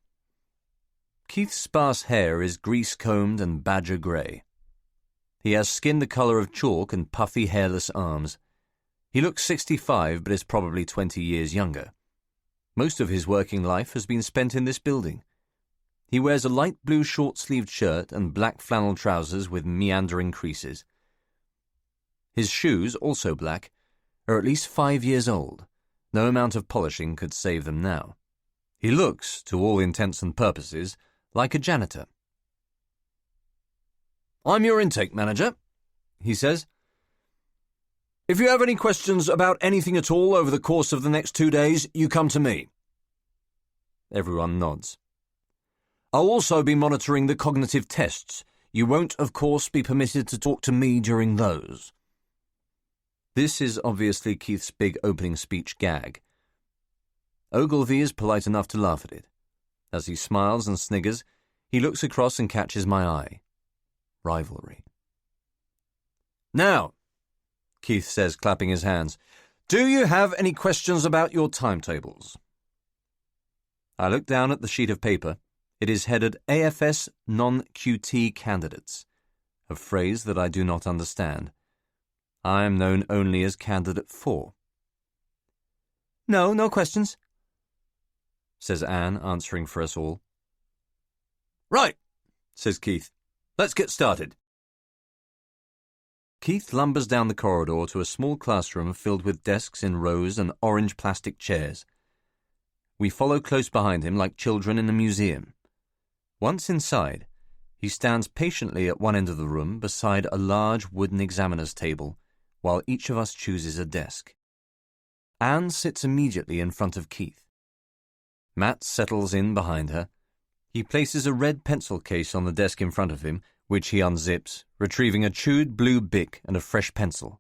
Keith's sparse hair is grease-combed and badger grey. He has skin the colour of chalk and puffy, hairless arms. He looks 65, but is probably 20 years younger. Most of his working life has been spent in this building. He wears a light blue short-sleeved shirt and black flannel trousers with meandering creases. His shoes, also black, are at least 5 years old. No amount of polishing could save them now. He looks, to all intents and purposes, like a janitor. "I'm your intake manager," he says. If you have any questions about anything at all over the course of the next 2 days, you come to me. Everyone nods. I'll also be monitoring the cognitive tests. You won't, of course, be permitted to talk to me during those. This is obviously Keith's big opening speech gag. Ogilvy is polite enough to laugh at it. As he smiles and sniggers, he looks across and catches my eye. Rivalry. Now, Keith says, clapping his hands, do you have any questions about your timetables? I look down at the sheet of paper. It is headed AFS Non-QT Candidates, a phrase that I do not understand. I am known only as Candidate 4. No questions, says Anne, answering for us all. Right, says Keith. Let's get started. Keith lumbers down the corridor to a small classroom filled with desks in rows and orange plastic chairs. We follow close behind him like children in a museum. Once inside, he stands patiently at one end of the room beside a large wooden examiner's table, while each of us chooses a desk. Anne sits immediately in front of Keith. Matt settles in behind her. He places a red pencil case on the desk in front of him, which he unzips, retrieving a chewed blue Bic and a fresh pencil.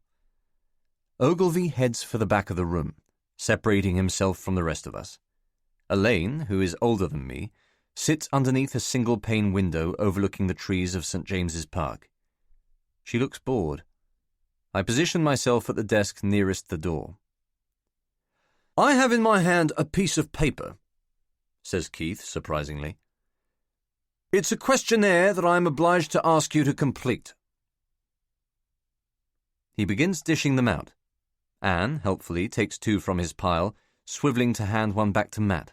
Ogilvy heads for the back of the room, separating himself from the rest of us. Elaine, who is older than me, sits underneath a single-pane window overlooking the trees of St. James's Park. She looks bored. I position myself at the desk nearest the door. I have in my hand a piece of paper, says Keith, surprisingly. It's a questionnaire that I am obliged to ask you to complete. He begins dishing them out. Anne, helpfully, takes 2 from his pile, swivelling to hand one back to Matt.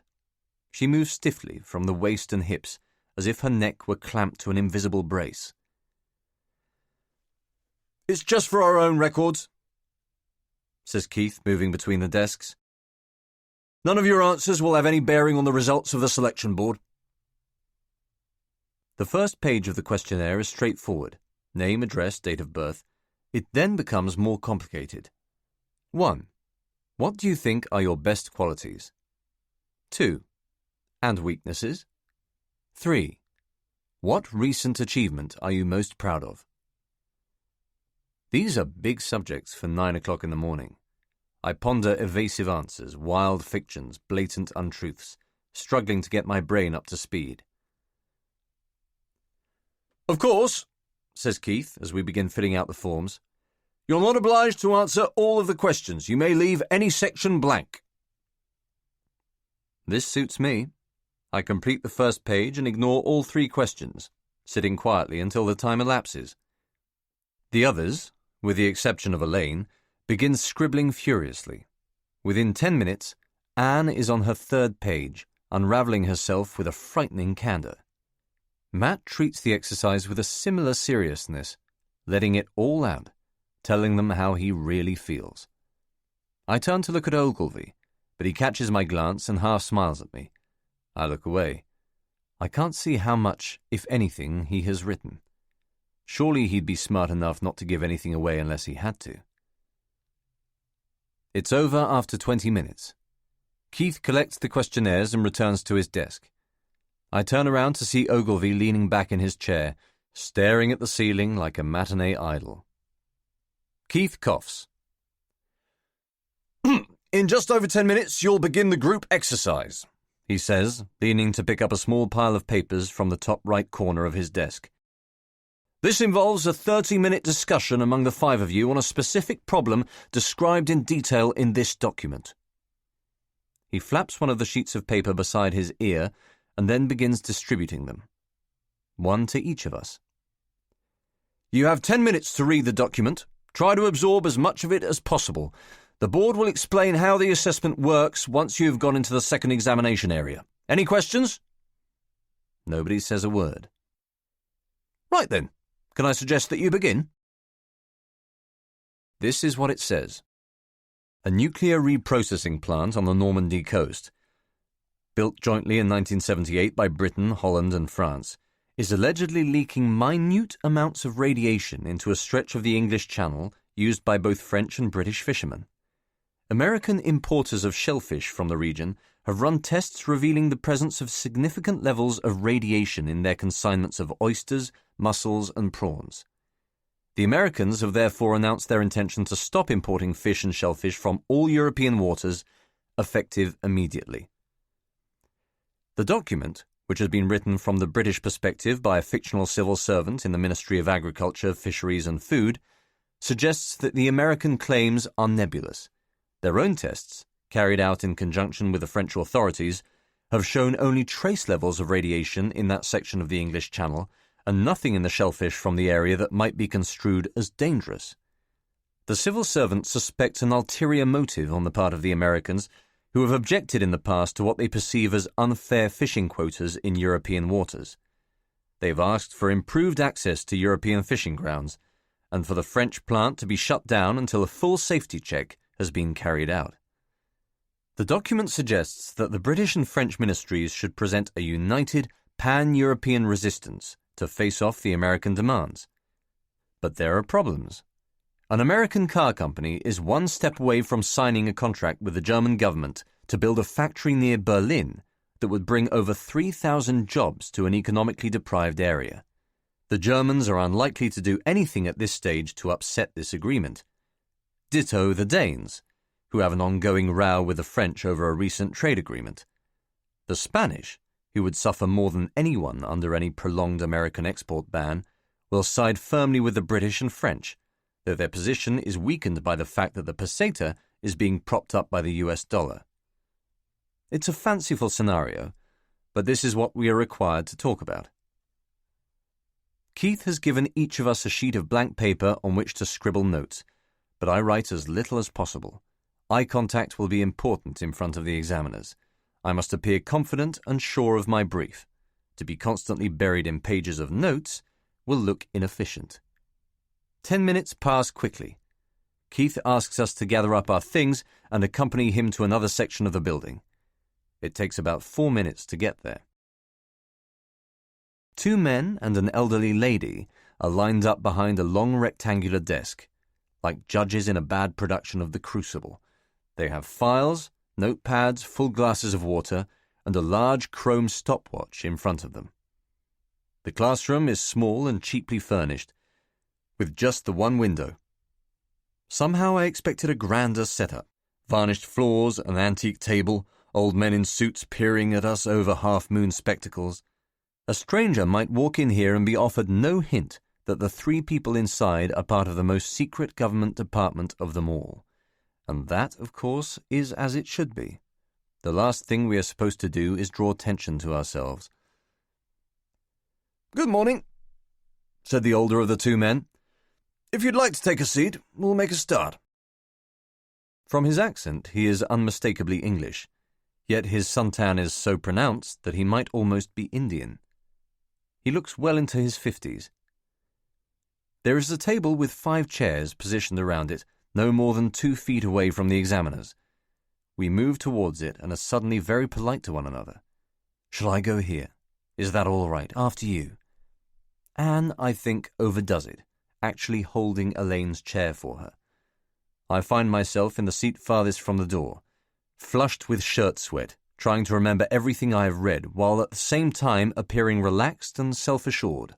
She moves stiffly from the waist and hips, as if her neck were clamped to an invisible brace. It's just for our own records, says Keith, moving between the desks. None of your answers will have any bearing on the results of the selection board. The first page of the questionnaire is straightforward. Name, address, date of birth. It then becomes more complicated. 1. What do you think are your best qualities? 2. And weaknesses? 3. What recent achievement are you most proud of? These are big subjects for 9 o'clock in the morning. I ponder evasive answers, wild fictions, blatant untruths, struggling to get my brain up to speed. Of course, says Keith as we begin filling out the forms, you're not obliged to answer all of the questions. You may leave any section blank. This suits me. I complete the first page and ignore all 3 questions, sitting quietly until the time elapses. The others, with the exception of Elaine, begin scribbling furiously. Within 10 minutes, Anne is on her 3rd page, unravelling herself with a frightening candour. Matt treats the exercise with a similar seriousness, letting it all out, telling them how he really feels. I turn to look at Ogilvy, but he catches my glance and half smiles at me. I look away. I can't see how much, if anything, he has written. Surely he'd be smart enough not to give anything away unless he had to. It's over after 20 minutes. Keith collects the questionnaires and returns to his desk. I turn around to see Ogilvy leaning back in his chair, staring at the ceiling like a matinee idol. Keith coughs. In just over 10 minutes, you'll begin the group exercise, he says, leaning to pick up a small pile of papers from the top right corner of his desk. This involves a 30-minute discussion among the 5 of you on a specific problem described in detail in this document. He flaps one of the sheets of paper beside his ear and then begins distributing them. 1 to each of us. You have 10 minutes to read the document. Try to absorb as much of it as possible. The board will explain how the assessment works once you have gone into the second examination area. Any questions? Nobody says a word. Right then. Can I suggest that you begin? This is what it says. A nuclear reprocessing plant on the Normandy coast, built jointly in 1978 by Britain, Holland and France, is allegedly leaking minute amounts of radiation into a stretch of the English Channel used by both French and British fishermen. American importers of shellfish from the region have run tests revealing the presence of significant levels of radiation in their consignments of oysters, mussels, and prawns. The Americans have therefore announced their intention to stop importing fish and shellfish from all European waters, effective immediately. The document, which has been written from the British perspective by a fictional civil servant in the Ministry of Agriculture, Fisheries and Food, suggests that the American claims are nebulous. Their own tests, carried out in conjunction with the French authorities, have shown only trace levels of radiation in that section of the English Channel and nothing in the shellfish from the area that might be construed as dangerous. The civil servant suspects an ulterior motive on the part of the Americans, who have objected in the past to what they perceive as unfair fishing quotas in European waters. They've asked for improved access to European fishing grounds, and for the French plant to be shut down until a full safety check has been carried out. The document suggests that the British and French ministries should present a united pan-European resistance to face off the American demands. But there are problems. An American car company is one step away from signing a contract with the German government to build a factory near Berlin that would bring over 3,000 jobs to an economically deprived area. The Germans are unlikely to do anything at this stage to upset this agreement. Ditto the Danes, who have an ongoing row with the French over a recent trade agreement. The Spanish, who would suffer more than anyone under any prolonged American export ban, will side firmly with the British and French, though their position is weakened by the fact that the peseta is being propped up by the US dollar. It's a fanciful scenario, but this is what we are required to talk about. Keith has given each of us a sheet of blank paper on which to scribble notes, but I write as little as possible. Eye contact will be important in front of the examiners. I must appear confident and sure of my brief. To be constantly buried in pages of notes will look inefficient. 10 minutes pass quickly. Keith asks us to gather up our things and accompany him to another section of the building. It takes about 4 minutes to get there. 2 men and an elderly lady are lined up behind a long rectangular desk, like judges in a bad production of The Crucible. They have files, notepads, full glasses of water, and a large chrome stopwatch in front of them. The classroom is small and cheaply furnished, with just the one window. Somehow I expected a grander setup. Varnished floors, an antique table, old men in suits peering at us over half-moon spectacles. A stranger might walk in here and be offered no hint that the 3 people inside are part of the most secret government department of them all. And that, of course, is as it should be. The last thing we are supposed to do is draw attention to ourselves. "Good morning," said the older of the 2 men. "If you'd like to take a seat, we'll make a start." From his accent, he is unmistakably English, yet his suntan is so pronounced that he might almost be Indian. He looks well into his 50s. There is a table with 5 chairs positioned around it, no more than 2 feet away from the examiners. We move towards it and are suddenly very polite to one another. "Shall I go here? Is that all right? After you." Anne, I think, overdoes it, actually holding Elaine's chair for her. I find myself in the seat farthest from the door, flushed with shirt sweat, trying to remember everything I have read, while at the same time appearing relaxed and self-assured.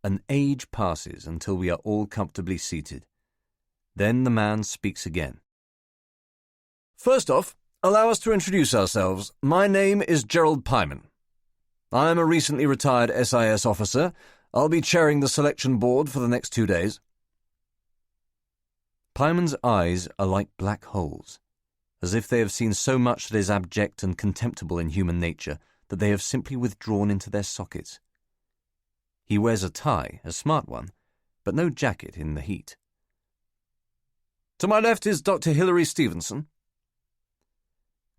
An age passes until we are all comfortably seated. Then the man speaks again. "First off, allow us to introduce ourselves. My name is Gerald Pyman. I am a recently retired SIS officer. I'll be chairing the selection board for the next 2 days." Pyman's eyes are like black holes, as if they have seen so much that is abject and contemptible in human nature that they have simply withdrawn into their sockets. He wears a tie, a smart one, but no jacket in the heat. "To my left is Dr. Hilary Stevenson."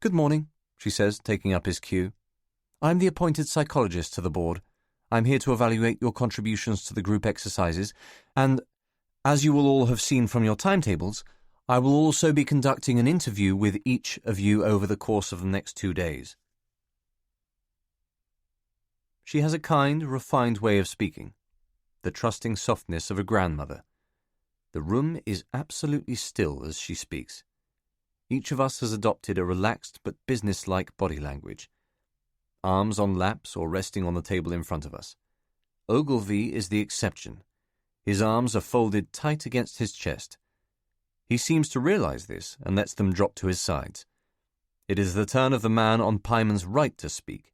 "Good morning," she says, taking up his cue. "I'm the appointed psychologist to the board. I'm here to evaluate your contributions to the group exercises, and, as you will all have seen from your timetables, I will also be conducting an interview with each of you over the course of the next 2 days. She has a kind, refined way of speaking, the trusting softness of a grandmother. The room is absolutely still as she speaks. Each of us has adopted a relaxed but business-like body language. Arms on laps or resting on the table in front of us. Ogilvy is the exception. His arms are folded tight against his chest. He seems to realize this and lets them drop to his sides. It is the turn of the man on Pyman's right to speak.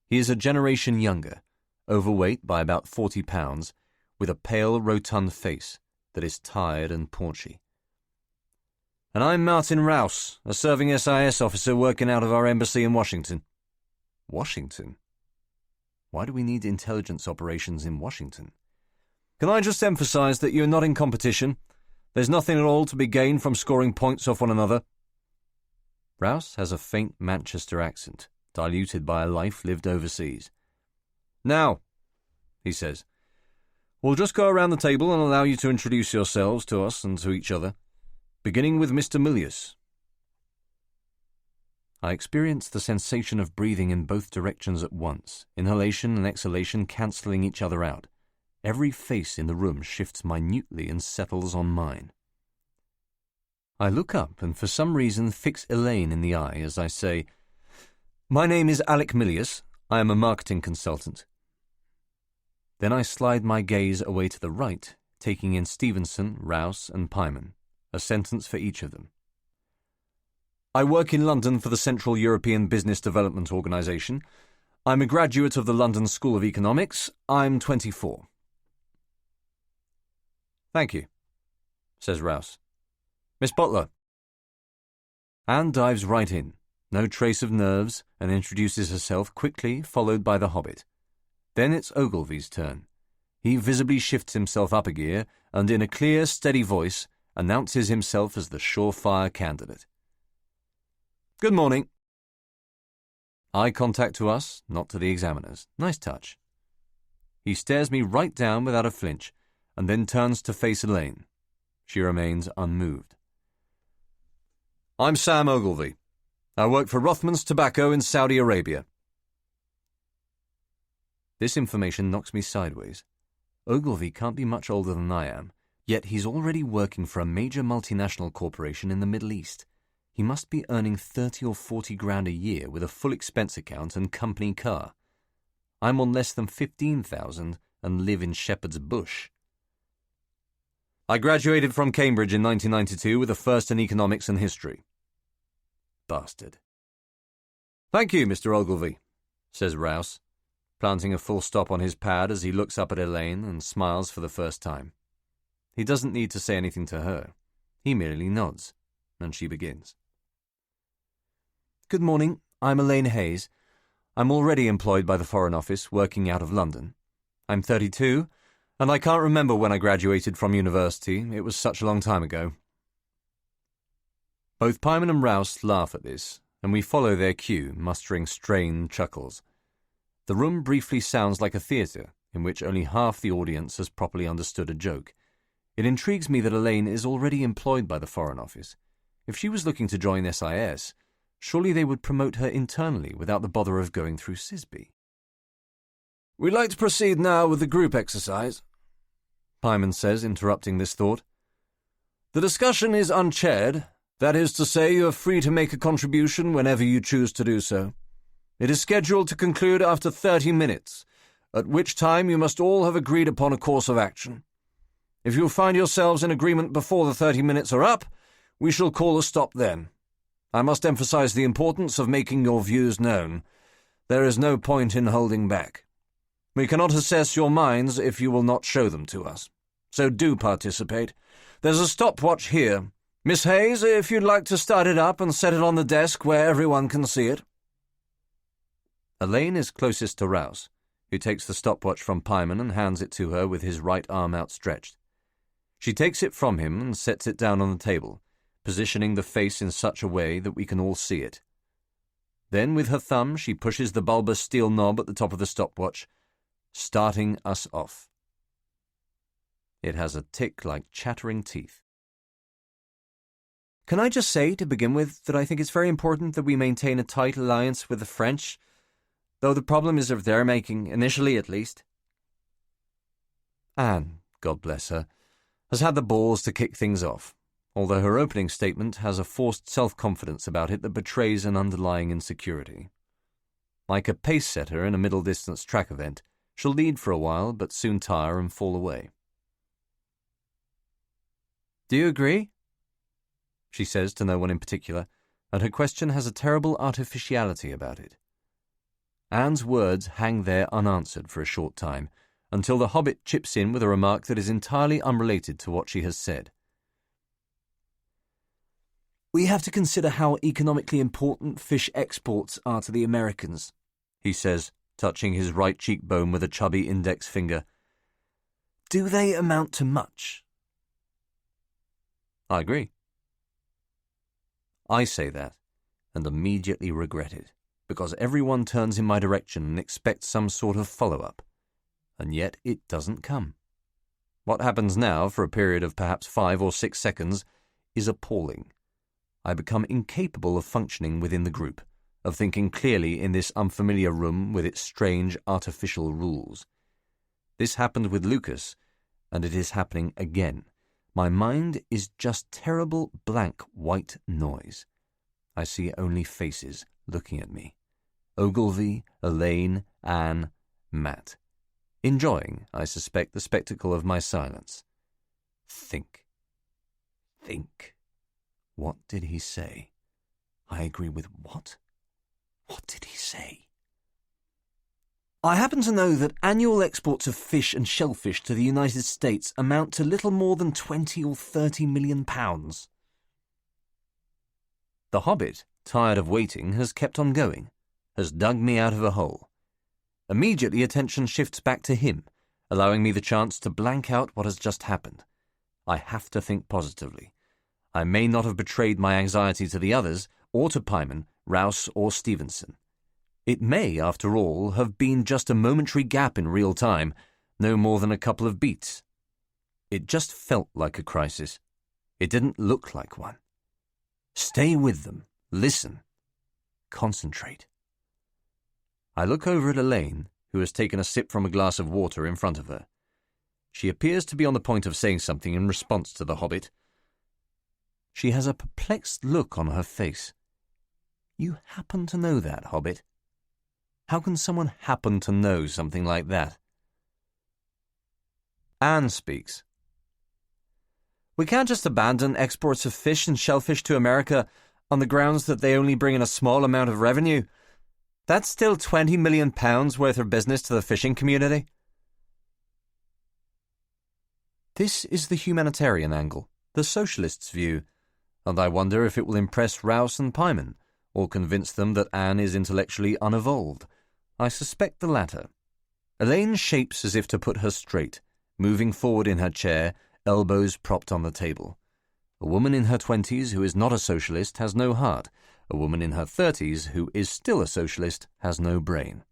He is a generation younger, overweight by about 40 pounds, with a pale, rotund face that is tired and paunchy. And I'm Martin Rouse, a serving SIS officer working out of our embassy in Washington. Washington? Why do we need intelligence operations in Washington? Can I just emphasize that you're not in competition? There's nothing at all to be gained from scoring points off one another. Rouse has a faint Manchester accent, diluted by a life lived overseas. Now, he says, we'll just go around the table and allow you to introduce yourselves to us and to each other, beginning with Mr. Milius. I experience the sensation of breathing in both directions at once, inhalation and exhalation cancelling each other out. Every face in the room shifts minutely and settles on mine. I look up and for some reason fix Elaine in the eye as I say, My name is Alec Milius. I am a marketing consultant. Then I slide my gaze away to the right, taking in Stevenson, Rouse and Pyman, a sentence for each of them. I work in London for the Central European Business Development Organisation. I'm a graduate of the London School of Economics. I'm 24. Thank you, says Rouse. Miss Butler. Anne dives right in, no trace of nerves, and introduces herself quickly, followed by the Hobbit. Then it's Ogilvy's turn. He visibly shifts himself up a gear and, in a clear, steady voice, announces himself as the surefire candidate. Good morning. Eye contact to us, not to the examiners. Nice touch. He stares me right down without a flinch, and then turns to face Elaine. She remains unmoved. I'm Sam Ogilvy. I work for Rothman's Tobacco in Saudi Arabia. This information knocks me sideways. Ogilvy can't be much older than I am, yet he's already working for a major multinational corporation in the Middle East. He must be earning 30 or 40 grand a year with a full expense account and company car. I'm on less than 15,000 and live in Shepherd's Bush. I graduated from Cambridge in 1992 with a first in economics and history. Bastard. Thank you, Mr. Ogilvy, says Rouse, planting a full stop on his pad as he looks up at Elaine and smiles for the first time. He doesn't need to say anything to her. He merely nods, and she begins. Good morning, I'm Elaine Hayes. I'm already employed by the Foreign Office, working out of London. I'm 32, and I can't remember when I graduated from university. It was such a long time ago. Both Pyman and Rouse laugh at this, and we follow their cue, mustering strained chuckles. The room briefly sounds like a theatre, in which only half the audience has properly understood a joke. It intrigues me that Elaine is already employed by the Foreign Office. If she was looking to join SIS, surely they would promote her internally without the bother of going through SISB. We'd like to proceed now with the group exercise, Pyman says, interrupting this thought. The discussion is unchaired. That is to say, you are free to make a contribution whenever you choose to do so. It is scheduled to conclude after 30 minutes, at which time you must all have agreed upon a course of action. If you find yourselves in agreement before the 30 minutes are up, we shall call a stop then. I must emphasize the importance of making your views known. There is no point in holding back. We cannot assess your minds if you will not show them to us. So do participate. There's a stopwatch here. Miss Hayes, if you'd like to start it up and set it on the desk where everyone can see it. Elaine is closest to Rouse, who takes the stopwatch from Pyman and hands it to her with his right arm outstretched. She takes it from him and sets it down on the table, positioning the face in such a way that we can all see it. Then, with her thumb, she pushes the bulbous steel knob at the top of the stopwatch, starting us off. It has a tick like chattering teeth. Can I just say, to begin with, that I think it's very important that we maintain a tight alliance with the French, though the problem is of their making, initially at least. Anne, God bless her, has had the balls to kick things off, although her opening statement has a forced self-confidence about it that betrays an underlying insecurity. Like a pace-setter in a middle-distance track event, she'll lead for a while but soon tire and fall away. "Do you agree?" she says to no one in particular, and her question has a terrible artificiality about it. Anne's words hang there unanswered for a short time, until the Hobbit chips in with a remark that is entirely unrelated to what she has said. "We have to consider how economically important fish exports are to the Americans," he says, touching his right cheekbone with a chubby index finger. "Do they amount to much?" I agree. I say that, and immediately regret it, because everyone turns in my direction and expects some sort of follow-up, and yet it doesn't come. What happens now, for a period of perhaps 5 or 6 seconds, is appalling. I become incapable of functioning within the group, of thinking clearly in this unfamiliar room with its strange artificial rules. This happened with Lucas, and it is happening again. My mind is just terrible blank white noise. I see only faces looking at me. Ogilvy, Elaine, Anne, Matt. Enjoying, I suspect, the spectacle of my silence. Think. What did he say? I agree with what? What did he say? "I happen to know that annual exports of fish and shellfish to the United States amount to little more than 20 or 30 million pounds. The Hobbit, tired of waiting, has kept on going, has dug me out of a hole. Immediately attention shifts back to him, allowing me the chance to blank out what has just happened. I have to think positively. I may not have betrayed my anxiety to the others, or to Pyman, Rouse, or Stevenson. It may, after all, have been just a momentary gap in real time, no more than a couple of beats. It just felt like a crisis. It didn't look like one. Stay with them. Listen. Concentrate. I look over at Elaine, who has taken a sip from a glass of water in front of her. She appears to be on the point of saying something in response to the Hobbit. She has a perplexed look on her face. You happen to know that, Hobbit? How can someone happen to know something like that? Anne speaks. "We can't just abandon exports of fish and shellfish to America on the grounds that they only bring in a small amount of revenue. That's still £20 million worth of business to the fishing community." This is the humanitarian angle, the socialist's view, and I wonder if it will impress Rouse and Pyman, or convince them that Anne is intellectually unevolved. I suspect the latter. Elaine shapes as if to put her straight, moving forward in her chair, elbows propped on the table. A woman in her 20s who is not a socialist has no heart. A woman in her 30s who is still a socialist has no brain.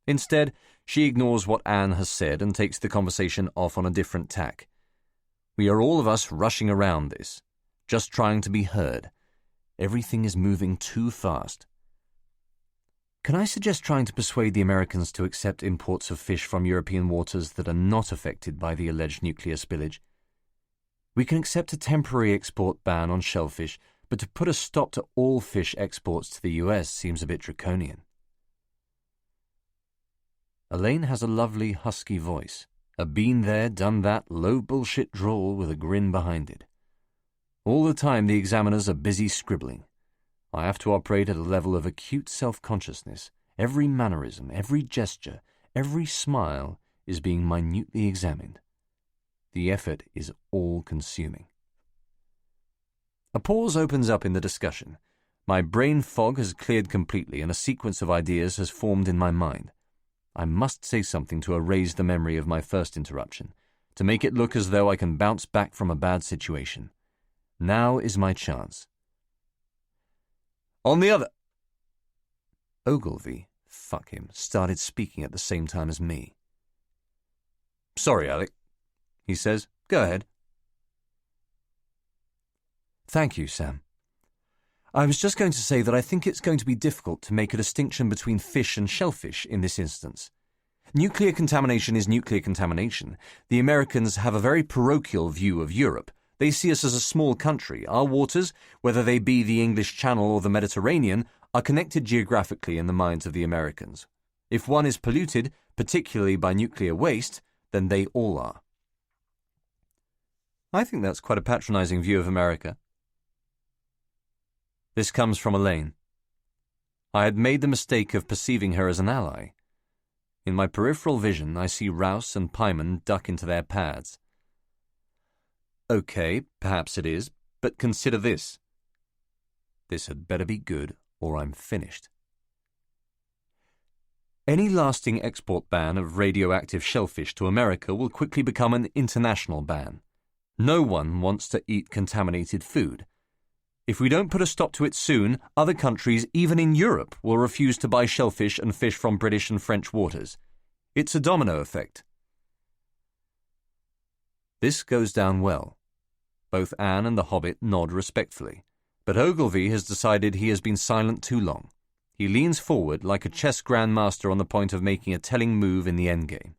Instead, she ignores what Anne has said and takes the conversation off on a different tack. We are all of us rushing around this, just trying to be heard. Everything is moving too fast. Can I suggest trying to persuade the Americans to accept imports of fish from European waters that are not affected by the alleged nuclear spillage? We can accept a temporary export ban on shellfish, but to put a stop to all fish exports to the US seems a bit draconian. Elaine has a lovely, husky voice, a been-there, done-that, low-bullshit drawl with a grin behind it. All the time the examiners are busy scribbling. I have to operate at a level of acute self-consciousness. Every mannerism, every gesture, every smile is being minutely examined. The effort is all-consuming. A pause opens up in the discussion. My brain fog has cleared completely and a sequence of ideas has formed in my mind. I must say something to erase the memory of my first interruption, to make it look as though I can bounce back from a bad situation. Now is my chance. On the other... Ogilvy, fuck him, started speaking at the same time as me. Sorry, Alec, he says. Go ahead. Thank you, Sam. I was just going to say that I think it's going to be difficult to make a distinction between fish and shellfish in this instance. Nuclear contamination is nuclear contamination. The Americans have a very parochial view of Europe. They see us as a small country. Our waters, whether they be the English Channel or the Mediterranean, are connected geographically in the minds of the Americans. If one is polluted, particularly by nuclear waste, then they all are. I think that's quite a patronizing view of America. This comes from Elaine. I had made the mistake of perceiving her as an ally. In my peripheral vision, I see Rouse and Pyman duck into their paths. Okay, perhaps it is, but consider this. This had better be good, or I'm finished. Any lasting export ban of radioactive shellfish to America will quickly become an international ban. No one wants to eat contaminated food. If we don't put a stop to it soon, other countries, even in Europe, will refuse to buy shellfish and fish from British and French waters. It's a domino effect. This goes down well. Both Anne and the Hobbit nod respectfully, but Ogilvy has decided he has been silent too long. He leans forward like a chess grandmaster on the point of making a telling move in the endgame.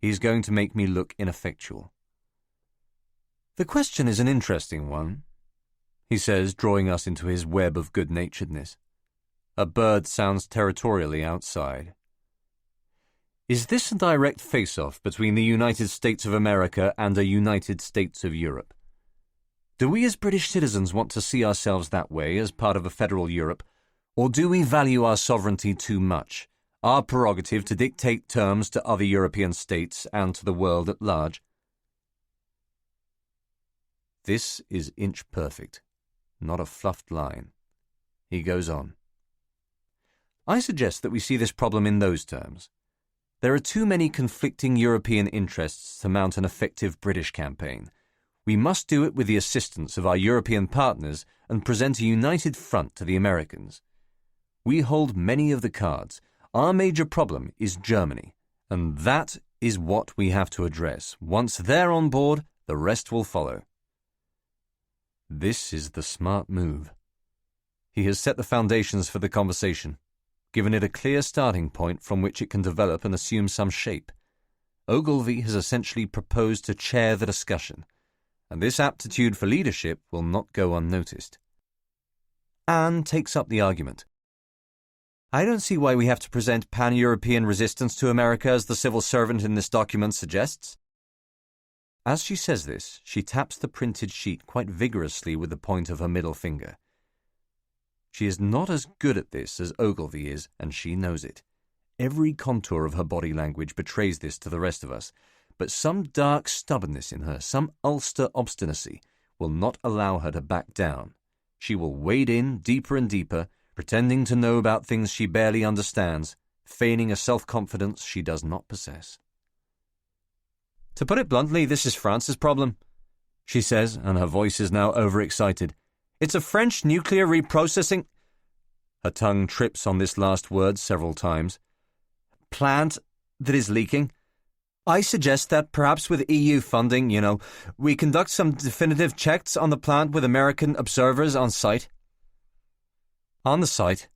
He's going to make me look ineffectual. The question is an interesting one, he says, drawing us into his web of good-naturedness. A bird sounds territorially outside. Is this a direct face-off between the United States of America and a United States of Europe? Do we as British citizens want to see ourselves that way as part of a federal Europe, or do we value our sovereignty too much, our prerogative to dictate terms to other European states and to the world at large? This is inch perfect. Not a fluffed line. He goes on. I suggest that we see this problem in those terms. There are too many conflicting European interests to mount an effective British campaign. We must do it with the assistance of our European partners and present a united front to the Americans. We hold many of the cards. Our major problem is Germany, and that is what we have to address. Once they're on board, the rest will follow. This is the smart move. He has set the foundations for the conversation, given it a clear starting point from which it can develop and assume some shape. Ogilvy has essentially proposed to chair the discussion, and this aptitude for leadership will not go unnoticed. Anne takes up the argument. I don't see why we have to present pan-European resistance to America as the civil servant in this document suggests. As she says this, she taps the printed sheet quite vigorously with the point of her middle finger. She is not as good at this as Ogilvy is, and she knows it. Every contour of her body language betrays this to the rest of us, but some dark stubbornness in her, some Ulster obstinacy, will not allow her to back down. She will wade in deeper and deeper, pretending to know about things she barely understands, feigning a self-confidence she does not possess. To put it bluntly, this is France's problem, she says, and her voice is now overexcited. It's a French nuclear reprocessing... Her tongue trips on this last word several times. Plant that is leaking. I suggest that perhaps with EU funding, we conduct some definitive checks on the plant with American observers on site. On the site.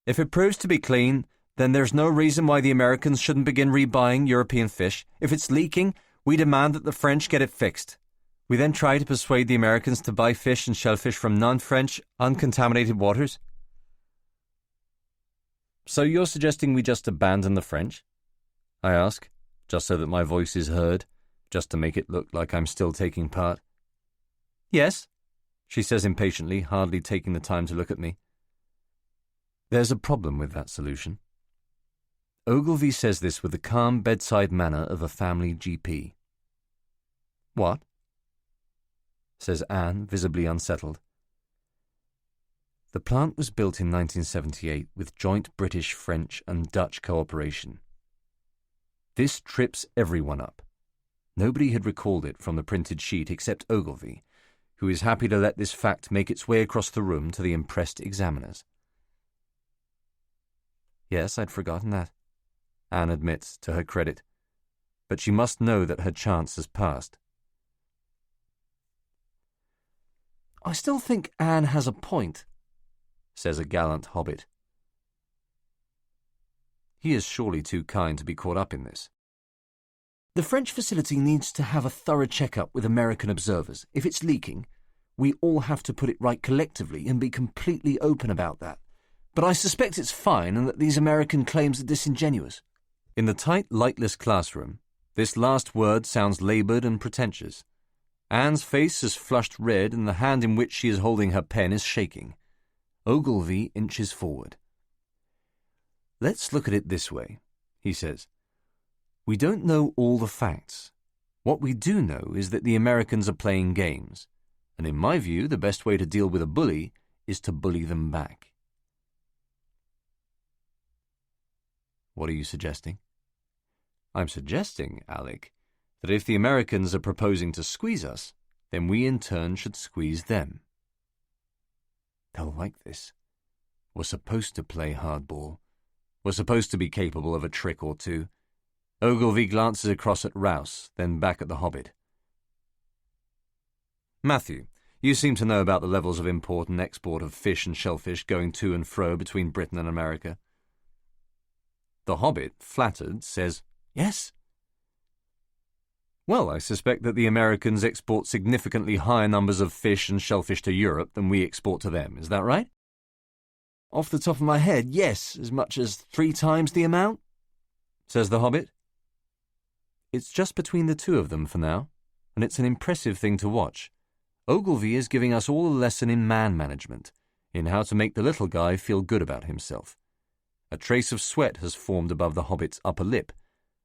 If it proves to be clean, then there's no reason why the Americans shouldn't begin rebuying European fish. If it's leaking, we demand that the French get it fixed. We then try to persuade the Americans to buy fish and shellfish from non-French, uncontaminated waters. So you're suggesting we just abandon the French? I ask, just so that my voice is heard, just to make it look like I'm still taking part. Yes, she says impatiently, hardly taking the time to look at me. There's a problem with that solution. Ogilvy says this with the calm bedside manner of a family GP. What? Says Anne, visibly unsettled. The plant was built in 1978 with joint British, French and Dutch cooperation. This trips everyone up. Nobody had recalled it from the printed sheet except Ogilvy, who is happy to let this fact make its way across the room to the impressed examiners. Yes, I'd forgotten that, Anne admits, to her credit, but she must know that her chance has passed. I still think Anne has a point, says a gallant hobbit. He is surely too kind to be caught up in this. The French facility needs to have a thorough check-up with American observers. If it's leaking, we all have to put it right collectively and be completely open about that. But I suspect it's fine and that these American claims are disingenuous. In the tight, lightless classroom, this last word sounds laboured and pretentious. Anne's face is flushed red and the hand in which she is holding her pen is shaking. Ogilvy inches forward. Let's look at it this way, he says. We don't know all the facts. What we do know is that the Americans are playing games, and in my view, the best way to deal with a bully is to bully them back. What are you suggesting? I'm suggesting, Alec, that if the Americans are proposing to squeeze us, then we in turn should squeeze them. They'll like this. We're supposed to play hardball. We're supposed to be capable of a trick or two. Ogilvy glances across at Rouse, then back at the Hobbit. Matthew, you seem to know about the levels of import and export of fish and shellfish going to and fro between Britain and America. The Hobbit, flattered, says, Yes. Well, I suspect that the Americans export significantly higher numbers of fish and shellfish to Europe than we export to them. Is that right? Off the top of my head, yes, as much as 3 times the amount, says the Hobbit. It's just between the two of them for now, and it's an impressive thing to watch. Ogilvy is giving us all a lesson in man management, in how to make the little guy feel good about himself. A trace of sweat has formed above the Hobbit's upper lip,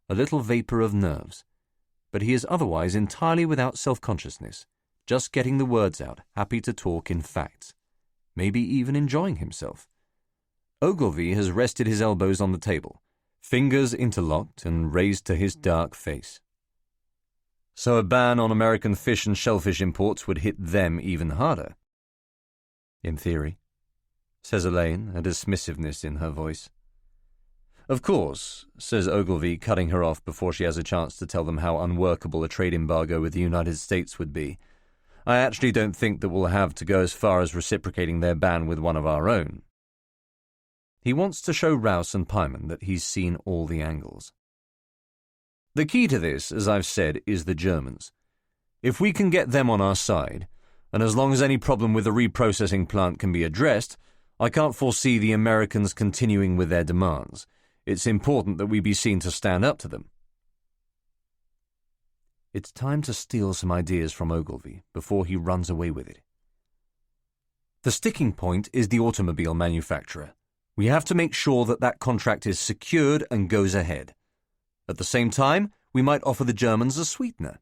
a little vapour of nerves. But he is otherwise entirely without self-consciousness, just getting the words out, happy to talk in facts, maybe even enjoying himself. Ogilvy has rested his elbows on the table, fingers interlocked and raised to his dark face. So a ban on American fish and shellfish imports would hit them even harder. In theory, says Elaine, a dismissiveness in her voice. Of course, says Ogilvy, cutting her off before she has a chance to tell them how unworkable a trade embargo with the United States would be. I actually don't think that we'll have to go as far as reciprocating their ban with one of our own. He wants to show Rouse and Pyman that he's seen all the angles. The key to this, as I've said, is the Germans. If we can get them on our side, and as long as any problem with the reprocessing plant can be addressed, I can't foresee the Americans continuing with their demands. It's important that we be seen to stand up to them. It's time to steal some ideas from Ogilvy before he runs away with it. The sticking point is the automobile manufacturer. We have to make sure that that contract is secured and goes ahead. At the same time, we might offer the Germans a sweetener.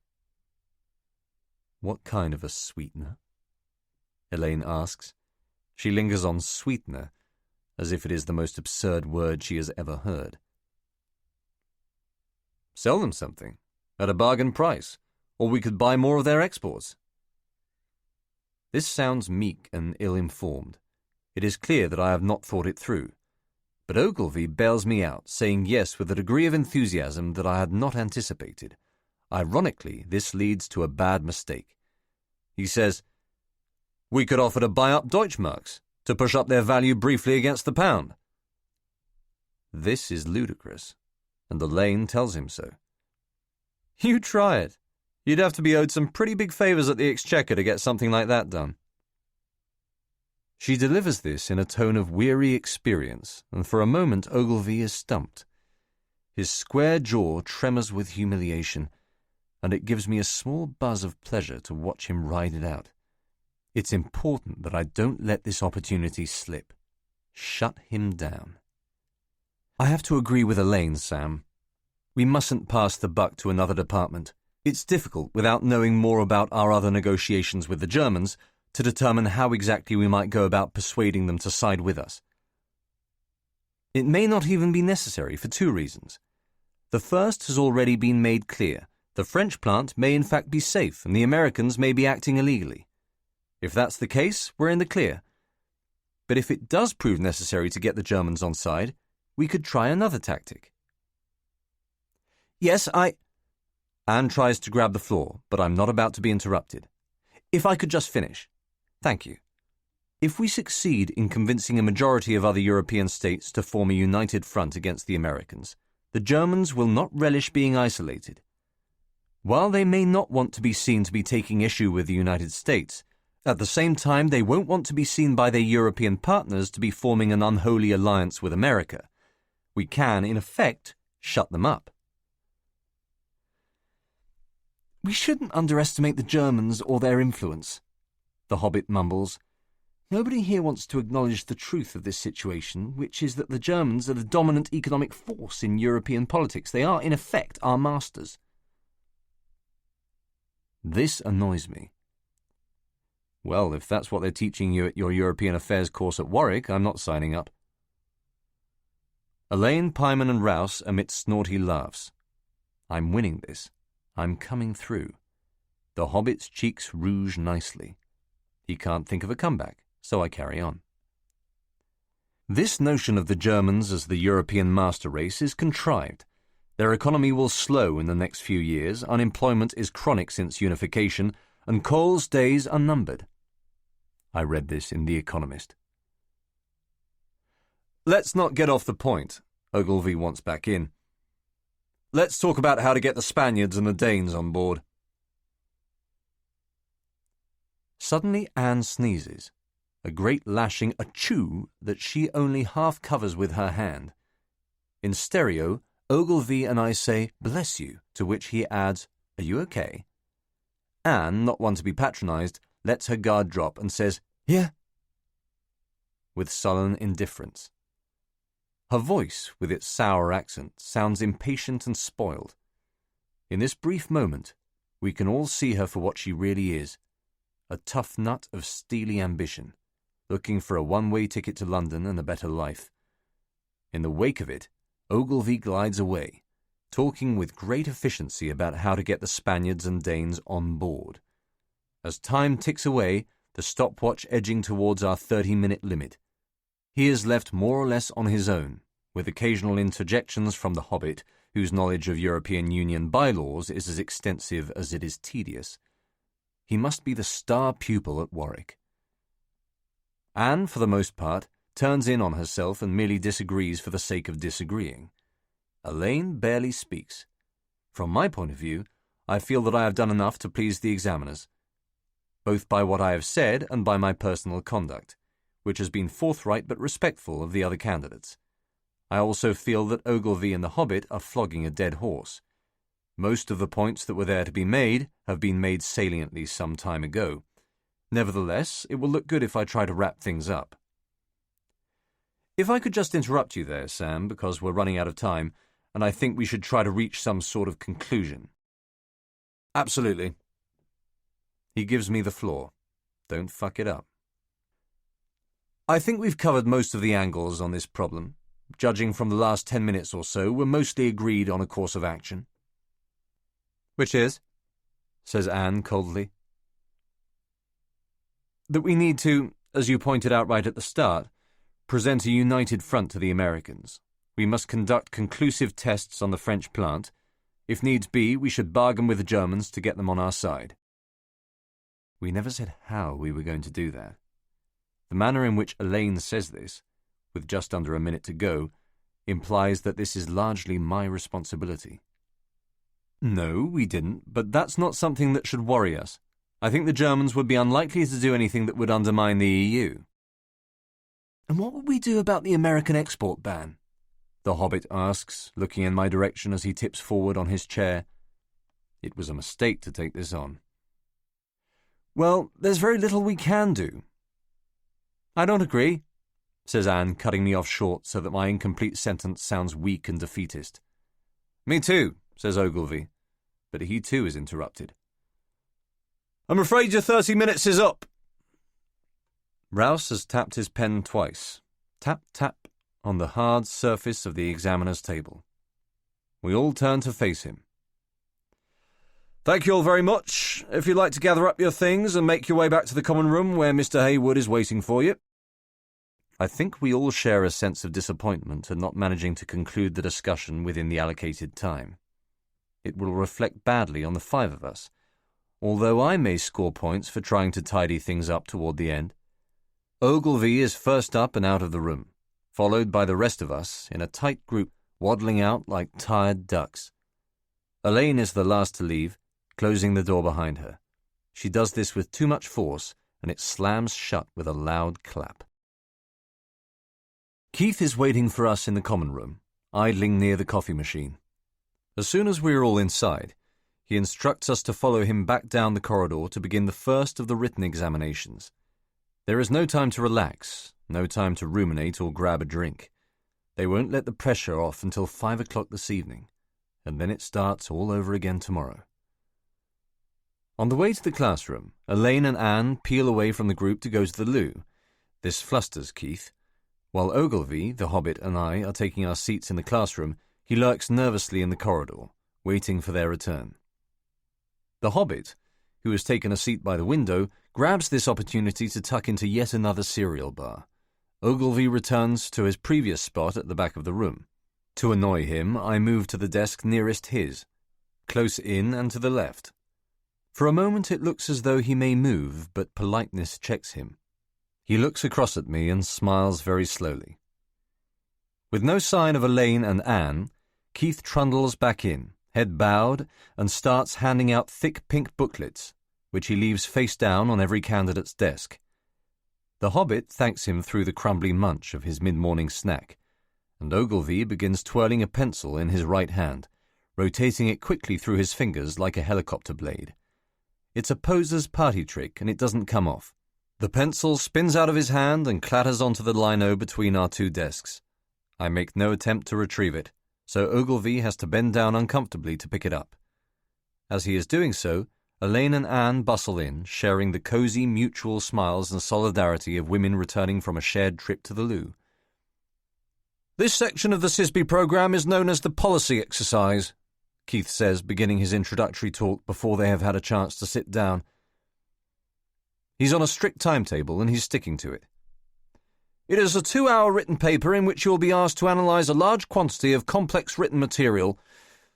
What kind of a sweetener? Elaine asks. She lingers on sweetener, as if it is the most absurd word she has ever heard. Sell them something, at a bargain price, or we could buy more of their exports. This sounds meek and ill-informed. It is clear that I have not thought it through. But Ogilvy bails me out, saying yes with a degree of enthusiasm that I had not anticipated. Ironically, this leads to a bad mistake. He says, We could offer to buy up Deutschmarks, to push up their value briefly against the pound. This is ludicrous, and Elaine tells him so. You try it. You'd have to be owed some pretty big favours at the Exchequer to get something like that done. She delivers this in a tone of weary experience, and for a moment Ogilvy is stumped. His square jaw tremors with humiliation, and it gives me a small buzz of pleasure to watch him ride it out. It's important that I don't let this opportunity slip. Shut him down. I have to agree with Elaine, Sam. We mustn't pass the buck to another department. It's difficult, without knowing more about our other negotiations with the Germans, to determine how exactly we might go about persuading them to side with us. It may not even be necessary for 2 reasons. The first has already been made clear. The French plant may in fact be safe, and the Americans may be acting illegally. If that's the case, we're in the clear. But if it does prove necessary to get the Germans on side, we could try another tactic. Yes, Anne tries to grab the floor, but I'm not about to be interrupted. If I could just finish. Thank you. If we succeed in convincing a majority of other European states to form a united front against the Americans, the Germans will not relish being isolated. While they may not want to be seen to be taking issue with the United States, at the same time they won't want to be seen by their European partners to be forming an unholy alliance with America. We can, in effect, shut them up. "We shouldn't underestimate the Germans or their influence," the Hobbit mumbles. "Nobody here wants to acknowledge the truth of this situation, which is that the Germans are the dominant economic force in European politics. They are, in effect, our masters." This annoys me. Well, if that's what they're teaching you at your European Affairs course at Warwick, I'm not signing up. Elaine, Pyman and Rouse emit snorty laughs. I'm winning this. I'm coming through. The Hobbit's cheeks rouge nicely. He can't think of a comeback, so I carry on. This notion of the Germans as the European master race is contrived. Their economy will slow in the next few years, unemployment is chronic since unification, and Cole's days are numbered. I read this in The Economist. "Let's not get off the point," Ogilvy wants back in. "Let's talk about how to get the Spaniards and the Danes on board." Suddenly Anne sneezes, a great lashing achoo that she only half covers with her hand. In stereo, Ogilvy and I say, "Bless you," to which he adds, "Are you okay?" Anne, not one to be patronized, lets her guard drop and says, "Yeah," with sullen indifference. Her voice, with its sour accent, sounds impatient and spoiled. In this brief moment, we can all see her for what she really is, a tough nut of steely ambition, looking for a one-way ticket to London and a better life. In the wake of it, Ogilvy glides away, talking with great efficiency about how to get the Spaniards and Danes on board. As time ticks away, the stopwatch edging towards our 30-minute limit, he is left more or less on his own, with occasional interjections from the Hobbit, whose knowledge of European Union bylaws is as extensive as it is tedious. He must be the star pupil at Warwick. Anne, for the most part, turns in on herself and merely disagrees for the sake of disagreeing. Elaine barely speaks. From my point of view, I feel that I have done enough to please the examiners, both by what I have said and by my personal conduct, which has been forthright but respectful of the other candidates. I also feel that Ogilvy and the Hobbit are flogging a dead horse. Most of the points that were there to be made have been made saliently some time ago. Nevertheless, it will look good if I try to wrap things up. If I could just interrupt you there, Sam, because we're running out of time, and I think we should try to reach some sort of conclusion. Absolutely. He gives me the floor. Don't fuck it up. I think we've covered most of the angles on this problem. Judging from the last 10 minutes or so, we're mostly agreed on a course of action. Which is? Says Anne coldly. That we need to, as you pointed out right at the start, present a united front to the Americans. We must conduct conclusive tests on the French plant. If needs be, we should bargain with the Germans to get them on our side. We never said how we were going to do that. The manner in which Elaine says this, with just under a minute to go, implies that this is largely my responsibility. No, we didn't, but that's not something that should worry us. I think the Germans would be unlikely to do anything that would undermine the EU. And what would we do about the American export ban? The Hobbit asks, looking in my direction as he tips forward on his chair. It was a mistake to take this on. Well, there's very little we can do. I don't agree, says Anne, cutting me off short so that my incomplete sentence sounds weak and defeatist. Me too, says Ogilvy, but he too is interrupted. I'm afraid your 30 minutes is up. Rouse has tapped his pen twice. Tap, tap, on the hard surface of the examiner's table. We all turn to face him. Thank you all very much. If you'd like to gather up your things and make your way back to the common room where Mr. Haywood is waiting for you. I think we all share a sense of disappointment at not managing to conclude the discussion within the allocated time. It will reflect badly on the five of us, although I may score points for trying to tidy things up toward the end. Ogilvy is first up and out of the room, followed by the rest of us in a tight group waddling out like tired ducks. Elaine is the last to leave, closing the door behind her. She does this with too much force, and it slams shut with a loud clap. Keith is waiting for us in the common room, idling near the coffee machine. As soon as we are all inside, he instructs us to follow him back down the corridor to begin the first of the written examinations. There is no time to relax, no time to ruminate or grab a drink. They won't let the pressure off until 5 o'clock this evening, and then it starts all over again tomorrow. On the way to the classroom, Elaine and Anne peel away from the group to go to the loo. This flusters Keith. While Ogilvy, the Hobbit, and I are taking our seats in the classroom, he lurks nervously in the corridor, waiting for their return. The Hobbit, who has taken a seat by the window, grabs this opportunity to tuck into yet another cereal bar. Ogilvy returns to his previous spot at the back of the room. To annoy him, I move to the desk nearest his, close in and to the left. For a moment it looks as though he may move, but politeness checks him. He looks across at me and smiles very slowly. With no sign of Elaine and Anne, Keith trundles back in, head bowed, and starts handing out thick pink booklets, which he leaves face down on every candidate's desk. The Hobbit thanks him through the crumbly munch of his mid-morning snack, and Ogilvy begins twirling a pencil in his right hand, rotating it quickly through his fingers like a helicopter blade. It's a poser's party trick, and it doesn't come off. The pencil spins out of his hand and clatters onto the lino between our two desks. I make no attempt to retrieve it, so Ogilvy has to bend down uncomfortably to pick it up. As he is doing so, Elaine and Anne bustle in, sharing the cosy mutual smiles and solidarity of women returning from a shared trip to the loo. "This section of the CISB program is known as the policy exercise," Keith says, beginning his introductory talk before they have had a chance to sit down. He's on a strict timetable and he's sticking to it. "It is a 2-hour written paper in which you will be asked to analyse a large quantity of complex written material,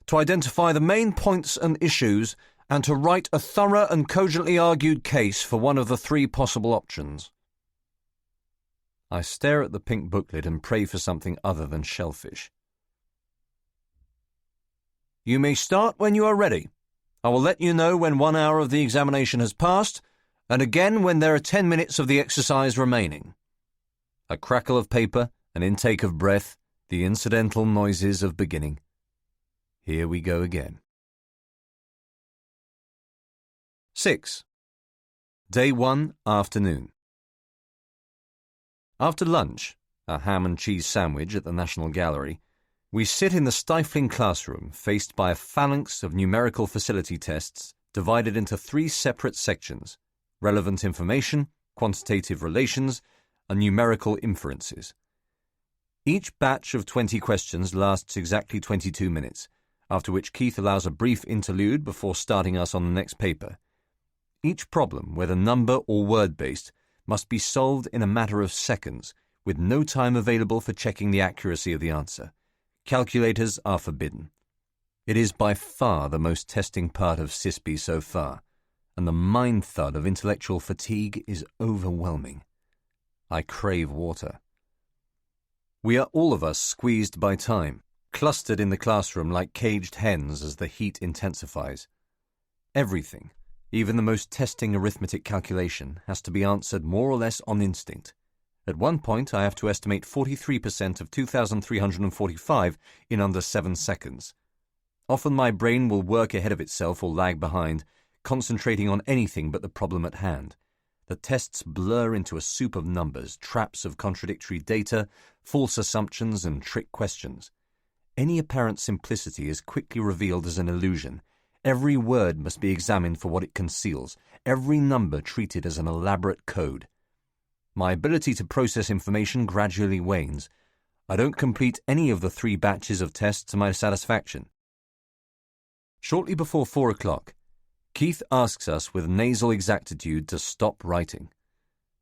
to identify the main points and issues, and to write a thorough and cogently argued case for one of the 3 possible options." I stare at the pink booklet and pray for something other than shellfish. "You may start when you are ready. I will let you know when 1 hour of the examination has passed, and again when there are 10 minutes of the exercise remaining." A crackle of paper, an intake of breath, the incidental noises of beginning. Here we go again. 6. Day 1, afternoon. After lunch, a ham and cheese sandwich at the National Gallery, we sit in the stifling classroom faced by a phalanx of numerical facility tests divided into 3 separate sections: relevant information, quantitative relations, and numerical inferences. Each batch of 20 questions lasts exactly 22 minutes, after which Keith allows a brief interlude before starting us on the next paper. Each problem, whether number or word-based, must be solved in a matter of seconds, with no time available for checking the accuracy of the answer. Calculators are forbidden. It is by far the most testing part of CISB so far, and the mind thud of intellectual fatigue is overwhelming. I crave water. We are all of us squeezed by time, clustered in the classroom like caged hens as the heat intensifies. Everything, even the most testing arithmetic calculation, has to be answered more or less on instinct. At one point, I have to estimate 43% of 2,345 in under 7 seconds. Often my brain will work ahead of itself or lag behind, concentrating on anything but the problem at hand. The tests blur into a soup of numbers, traps of contradictory data, false assumptions, and trick questions. Any apparent simplicity is quickly revealed as an illusion. Every word must be examined for what it conceals, every number treated as an elaborate code. My ability to process information gradually wanes. I don't complete any of the 3 batches of tests to my satisfaction. Shortly before 4 o'clock, Keith asks us with nasal exactitude to stop writing.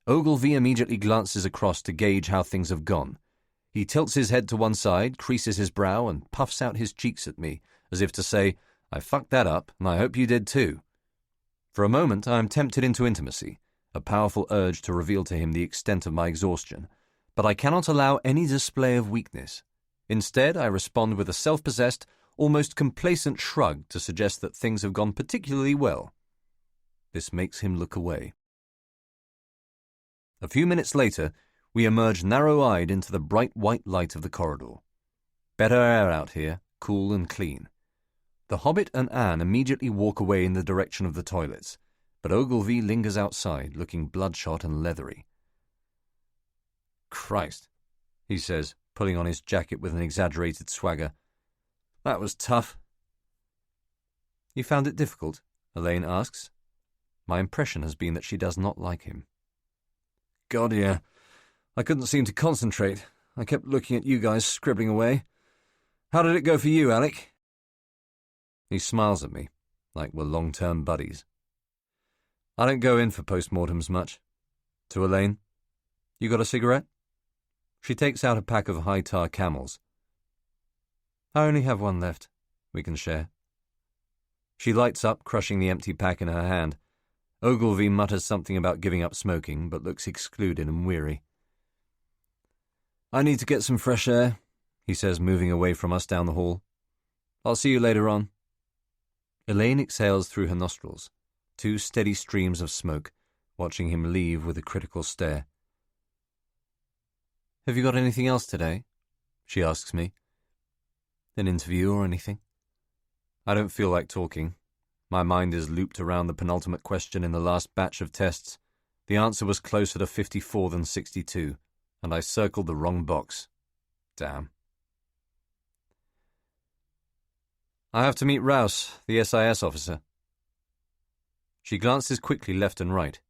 Ogilvy immediately glances across to gauge how things have gone. He tilts his head to one side, creases his brow, and puffs out his cheeks at me, as if to say, "I fucked that up, and I hope you did too." For a moment I am tempted into intimacy, a powerful urge to reveal to him the extent of my exhaustion, but I cannot allow any display of weakness. Instead, I respond with a self-possessed, almost complacent shrug to suggest that things have gone particularly well. This makes him look away. A few minutes later, we emerge narrow-eyed into the bright white light of the corridor. Better air out here, cool and clean. The Hobbit and Anne immediately walk away in the direction of the toilets, but Ogilvy lingers outside, looking bloodshot and leathery. "Christ," he says, pulling on his jacket with an exaggerated swagger. "That was tough." "You found it difficult?" Elaine asks. My impression has been that she does not like him. "God, yeah. I couldn't seem to concentrate. I kept looking at you guys scribbling away. How did it go for you, Alec?" He smiles at me, like we're long-term buddies. I don't go in for postmortems much. To Elaine, "You got a cigarette?" She takes out a pack of high-tar Camels. "I only have one left. We can share." She lights up, crushing the empty pack in her hand. Ogilvy mutters something about giving up smoking, but looks excluded and weary. "I need to get some fresh air," he says, moving away from us down the hall. "I'll see you later on." Elaine exhales through her nostrils, 2 steady streams of smoke, watching him leave with a critical stare. "Have you got anything else today?" she asks me. "An interview or anything?" I don't feel like talking. My mind is looped around the penultimate question in the last batch of tests. The answer was closer to 54 than 62, and I circled the wrong box. Damn. "I have to meet Rouse, the SIS officer." She glances quickly left and right.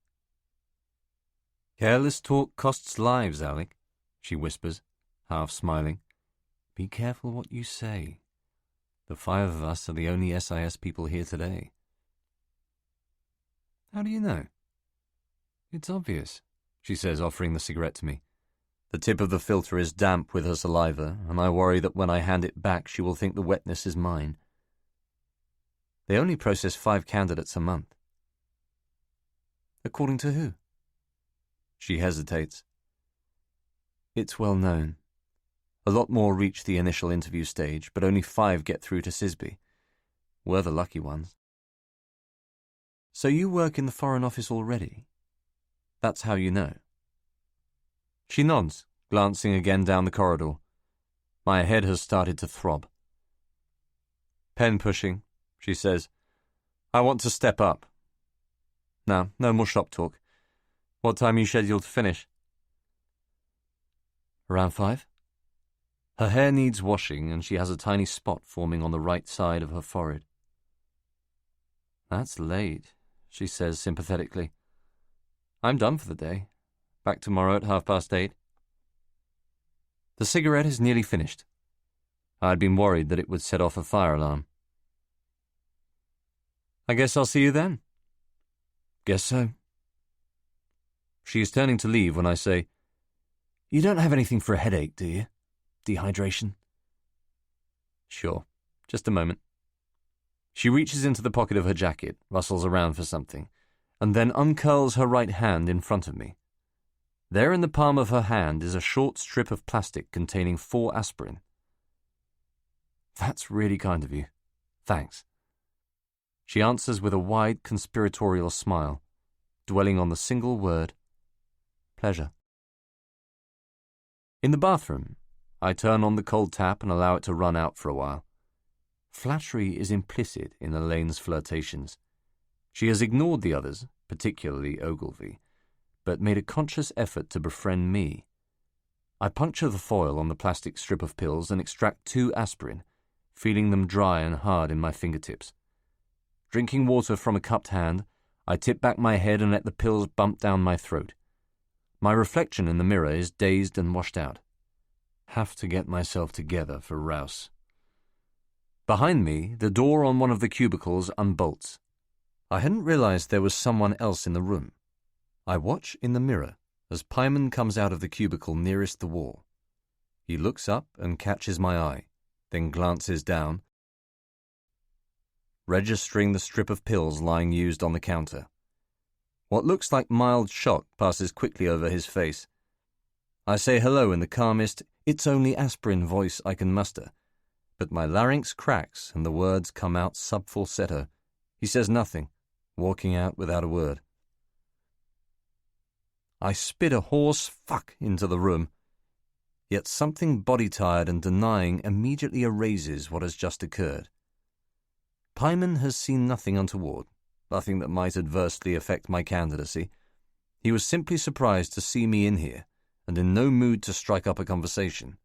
"Careless talk costs lives, Alec," she whispers, half smiling. "Be careful what you say. The 5 of us are the only SIS people here today." "How do you know?" "It's obvious," she says, offering the cigarette to me. The tip of the filter is damp with her saliva, and I worry that when I hand it back she will think the wetness is mine. They only process 5 candidates a month. "According to who?" She hesitates. "It's well known. A lot more reach the initial interview stage, but only 5 get through to Sisby. We're the lucky ones." "So you work in the Foreign Office already? That's how you know?" She nods, glancing again down the corridor. My head has started to throb. "Pen pushing," she says. "I want to step up." "Now, no more shop talk. What time are you scheduled to finish?" "Around 5. Her hair needs washing, and she has a tiny spot forming on the right side of her forehead. "That's late," she says sympathetically. "I'm done for the day. Back tomorrow at 8:30. The cigarette is nearly finished. I had been worried that it would set off a fire alarm. "I guess I'll see you then." "Guess so." She is turning to leave when I say, "You don't have anything for a headache, do you? Dehydration?" "Sure. Just a moment." She reaches into the pocket of her jacket, rustles around for something, and then uncurls her right hand in front of me. There in the palm of her hand is a short strip of plastic containing 4 aspirin. "That's really kind of you. Thanks." She answers with a wide conspiratorial smile, dwelling on the single word, pleasure. In the bathroom, I turn on the cold tap and allow it to run out for a while. Flattery is implicit in Elaine's flirtations. She has ignored the others, particularly Ogilvy, but made a conscious effort to befriend me. I puncture the foil on the plastic strip of pills and extract 2 aspirin, feeling them dry and hard in my fingertips. Drinking water from a cupped hand, I tip back my head and let the pills bump down my throat. My reflection in the mirror is dazed and washed out. Have to get myself together for Rouse. Behind me, the door on one of the cubicles unbolts. I hadn't realized there was someone else in the room. I watch in the mirror as Pyman comes out of the cubicle nearest the wall. He looks up and catches my eye, then glances down, registering the strip of pills lying used on the counter. What looks like mild shock passes quickly over his face. I say hello in the calmest, it's only aspirin voice I can muster, but my larynx cracks and the words come out sub-falsetto. He says nothing, walking out without a word. I spit a hoarse fuck into the room, yet something body-tired and denying immediately erases what has just occurred. Pyman has seen nothing untoward, nothing that might adversely affect my candidacy. He was simply surprised to see me in here, and in no mood to strike up a conversation.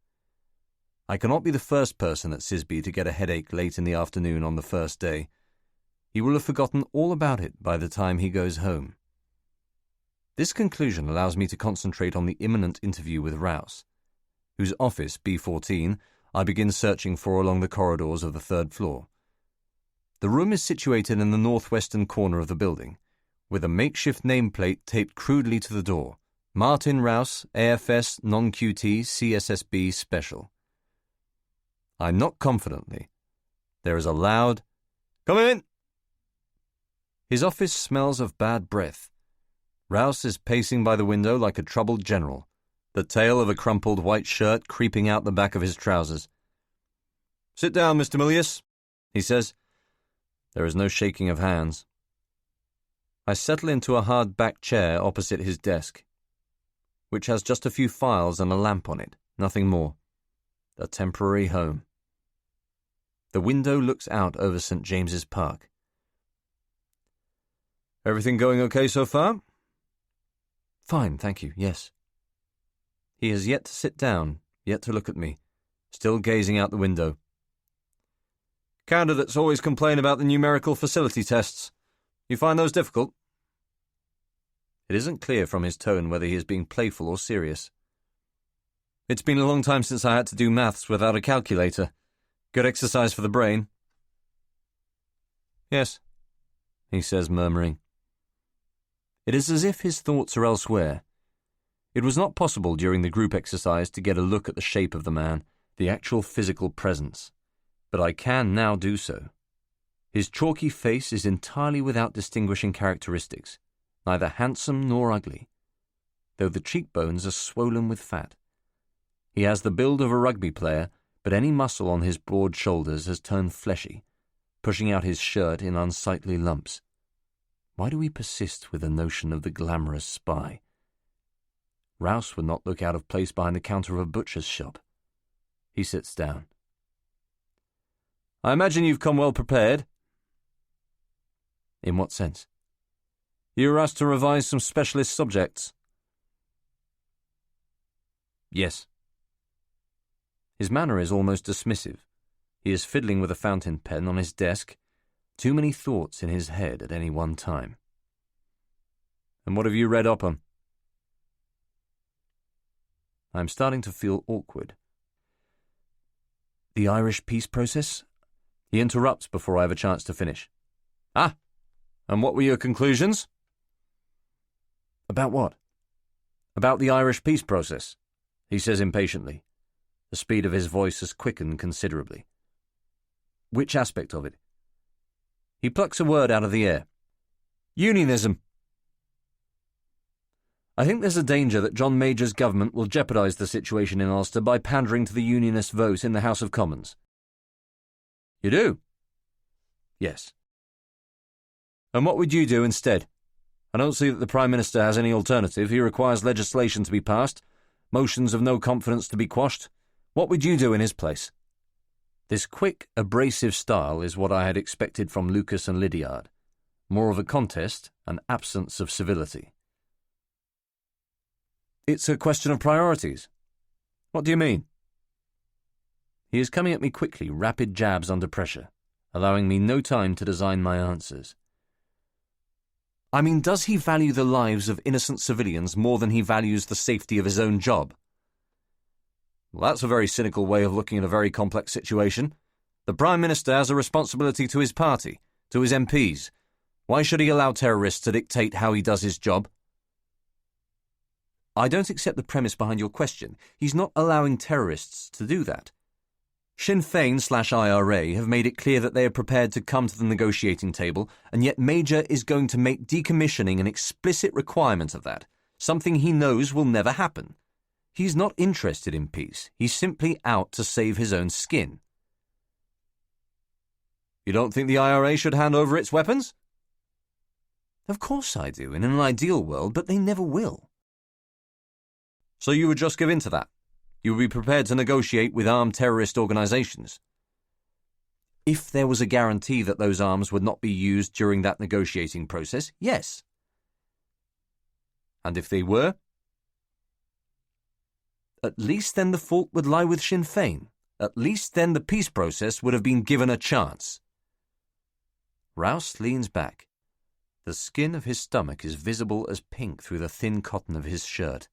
I cannot be the first person at Sisby to get a headache late in the afternoon on the first day. He will have forgotten all about it by the time he goes home. This conclusion allows me to concentrate on the imminent interview with Rouse, whose office, B14, I begin searching for along the corridors of the third floor. The room is situated in the northwestern corner of the building, with a makeshift nameplate taped crudely to the door, Martin Rouse, AFS Non-QT CSSB Special. I knock confidently. There is a loud, "Come in!" His office smells of bad breath. Rouse is pacing by the window like a troubled general, the tail of a crumpled white shirt creeping out the back of his trousers. "Sit down, Mr. Milius," he says. There is no shaking of hands. I settle into a hard-backed chair opposite his desk, which has just a few files and a lamp on it, nothing more. A temporary home. The window looks out over St. James's Park. "Everything going okay so far?" "Fine, thank you, yes." He has yet to sit down, yet to look at me, still gazing out the window. "Candidates always complain about the numerical facility tests. You find those difficult?" It isn't clear from his tone whether he is being playful or serious. "It's been a long time since I had to do maths without a calculator. Good exercise for the brain." "Yes," he says, murmuring. It is as if his thoughts are elsewhere. It was not possible during the group exercise to get a look at the shape of the man, the actual physical presence. But I can now do so. His chalky face is entirely without distinguishing characteristics, neither handsome nor ugly, though the cheekbones are swollen with fat. He has the build of a rugby player, but any muscle on his broad shoulders has turned fleshy, pushing out his shirt in unsightly lumps. Why do we persist with the notion of the glamorous spy? Rouse would not look out of place behind the counter of a butcher's shop. He sits down. "I imagine you've come well prepared." "In what sense?" "You were asked to revise some specialist subjects." "Yes." His manner is almost dismissive. He is fiddling with a fountain pen on his desk, too many thoughts in his head at any one time. "And what have you read up on?" I am starting to feel awkward. "The Irish peace process?" He interrupts before I have a chance to finish. "Ah, and what were your conclusions?" "About what?" "About the Irish peace process," he says impatiently. The speed of his voice has quickened considerably. "Which aspect of it?" He plucks a word out of the air. "Unionism." "I think there's a danger that John Major's government will jeopardise the situation in Ulster by pandering to the Unionist vote in the House of Commons." "You do?" "Yes." "And what would you do instead? I don't see that the Prime Minister has any alternative. He requires legislation to be passed, motions of no confidence to be quashed. What would you do in his place?" This quick, abrasive style is what I had expected from Lucas and Lydiard. More of a contest, an absence of civility. "It's a question of priorities." "What do you mean?" He is coming at me quickly, rapid jabs under pressure, allowing me no time to design my answers. "I mean, does he value the lives of innocent civilians more than he values the safety of his own job?" "Well, that's a very cynical way of looking at a very complex situation. The Prime Minister has a responsibility to his party, to his MPs. Why should he allow terrorists to dictate how he does his job?" "I don't accept the premise behind your question. He's not allowing terrorists to do that." Sinn Féin/IRA have made it clear that they are prepared to come to the negotiating table, and yet Major is going to make decommissioning an explicit requirement of that, something he knows will never happen. He's not interested in peace. He's simply out to save his own skin. You don't think the IRA should hand over its weapons? Of course I do, in an ideal world, but they never will. So you would just give in to that? You would be prepared to negotiate with armed terrorist organizations? If there was a guarantee that those arms would not be used during that negotiating process, yes. And if they were? At least then the fault would lie with Sinn Féin. At least then the peace process would have been given a chance. Rouse leans back. The skin of his stomach is visible as pink through the thin cotton of his shirt.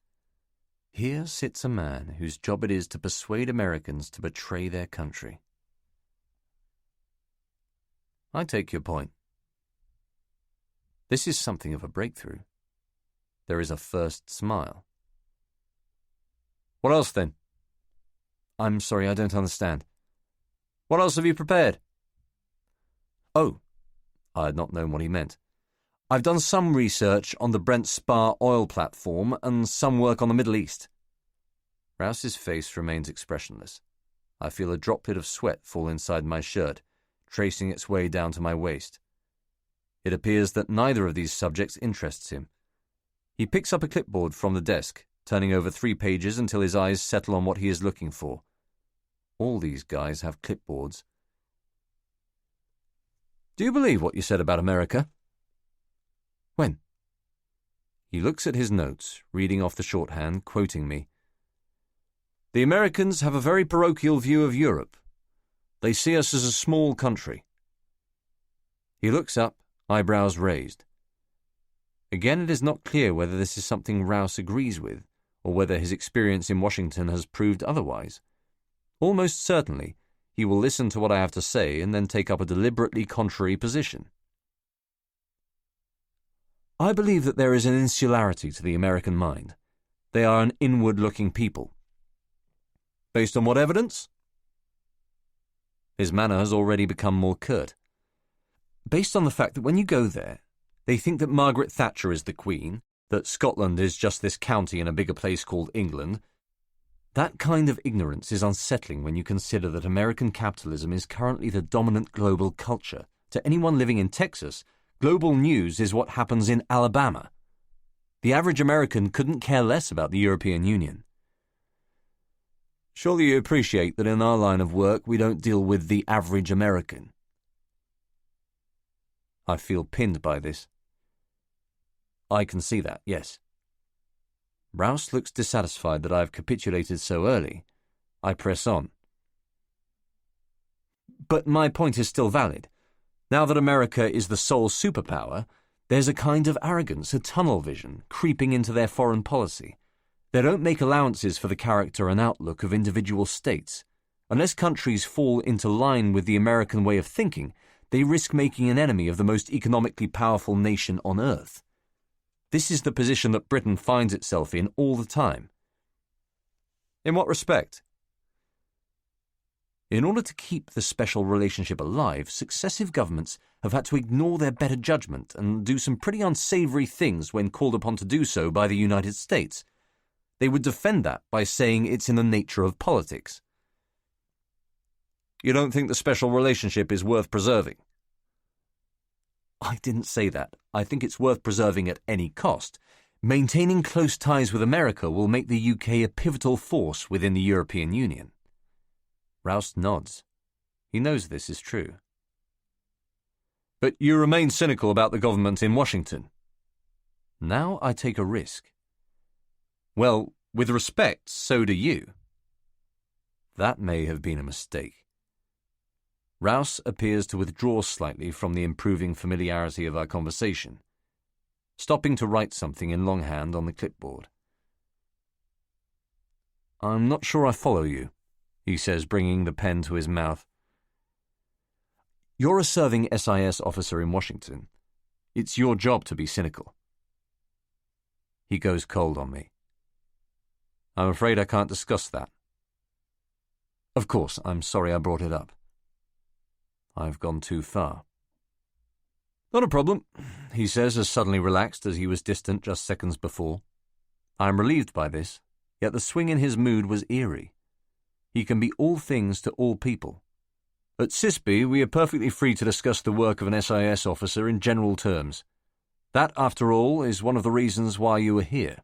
Here sits a man whose job it is to persuade Americans to betray their country. I take your point. This is something of a breakthrough. There is a first smile. What else, then? I'm sorry, I don't understand. What else have you prepared? Oh, I had not known what he meant. I've done some research on the Brent Spar oil platform and some work on the Middle East. Rouse's face remains expressionless. I feel a droplet of sweat fall inside my shirt, tracing its way down to my waist. It appears that neither of these subjects interests him. He picks up a clipboard from the desk, turning over 3 pages until his eyes settle on what he is looking for. All these guys have clipboards. Do you believe what you said about America? When? He looks at his notes, reading off the shorthand, quoting me. The Americans have a very parochial view of Europe. They see us as a small country. He looks up, eyebrows raised. Again, it is not clear whether this is something Rouse agrees with, or whether his experience in Washington has proved otherwise. Almost certainly, he will listen to what I have to say and then take up a deliberately contrary position. I believe that there is an insularity to the American mind. They are an inward-looking people. Based on what evidence? His manner has already become more curt. Based on the fact that when you go there, they think that Margaret Thatcher is the Queen, that Scotland is just this county in a bigger place called England. That kind of ignorance is unsettling when you consider that American capitalism is currently the dominant global culture. To anyone living in Texas, global news is what happens in Alabama. The average American couldn't care less about the European Union. Surely you appreciate that in our line of work we don't deal with the average American. I feel pinned by this. I can see that, yes. Rouse looks dissatisfied that I have capitulated so early. I press on. But my point is still valid. Now that America is the sole superpower, there's a kind of arrogance, a tunnel vision, creeping into their foreign policy. They don't make allowances for the character and outlook of individual states. Unless countries fall into line with the American way of thinking, they risk making an enemy of the most economically powerful nation on earth. This is the position that Britain finds itself in all the time. In what respect? In order to keep the special relationship alive, successive governments have had to ignore their better judgment and do some pretty unsavory things when called upon to do so by the United States. They would defend that by saying it's in the nature of politics. You don't think the special relationship is worth preserving? I didn't say that. I think it's worth preserving at any cost. Maintaining close ties with America will make the UK a pivotal force within the European Union. Rouse nods. He knows this is true. But you remain cynical about the government in Washington. Now I take a risk. Well, with respect, so do you. That may have been a mistake. Rouse appears to withdraw slightly from the improving familiarity of our conversation, stopping to write something in longhand on the clipboard. I'm not sure I follow you, he says, bringing the pen to his mouth. You're a serving SIS officer in Washington. It's your job to be cynical. He goes cold on me. I'm afraid I can't discuss that. Of course, I'm sorry I brought it up. I've gone too far. Not a problem, he says, as suddenly relaxed as he was distant just seconds before. I am relieved by this, yet the swing in his mood was eerie. He can be all things to all people. At CISB, we are perfectly free to discuss the work of an SIS officer in general terms. That, after all, is one of the reasons why you are here.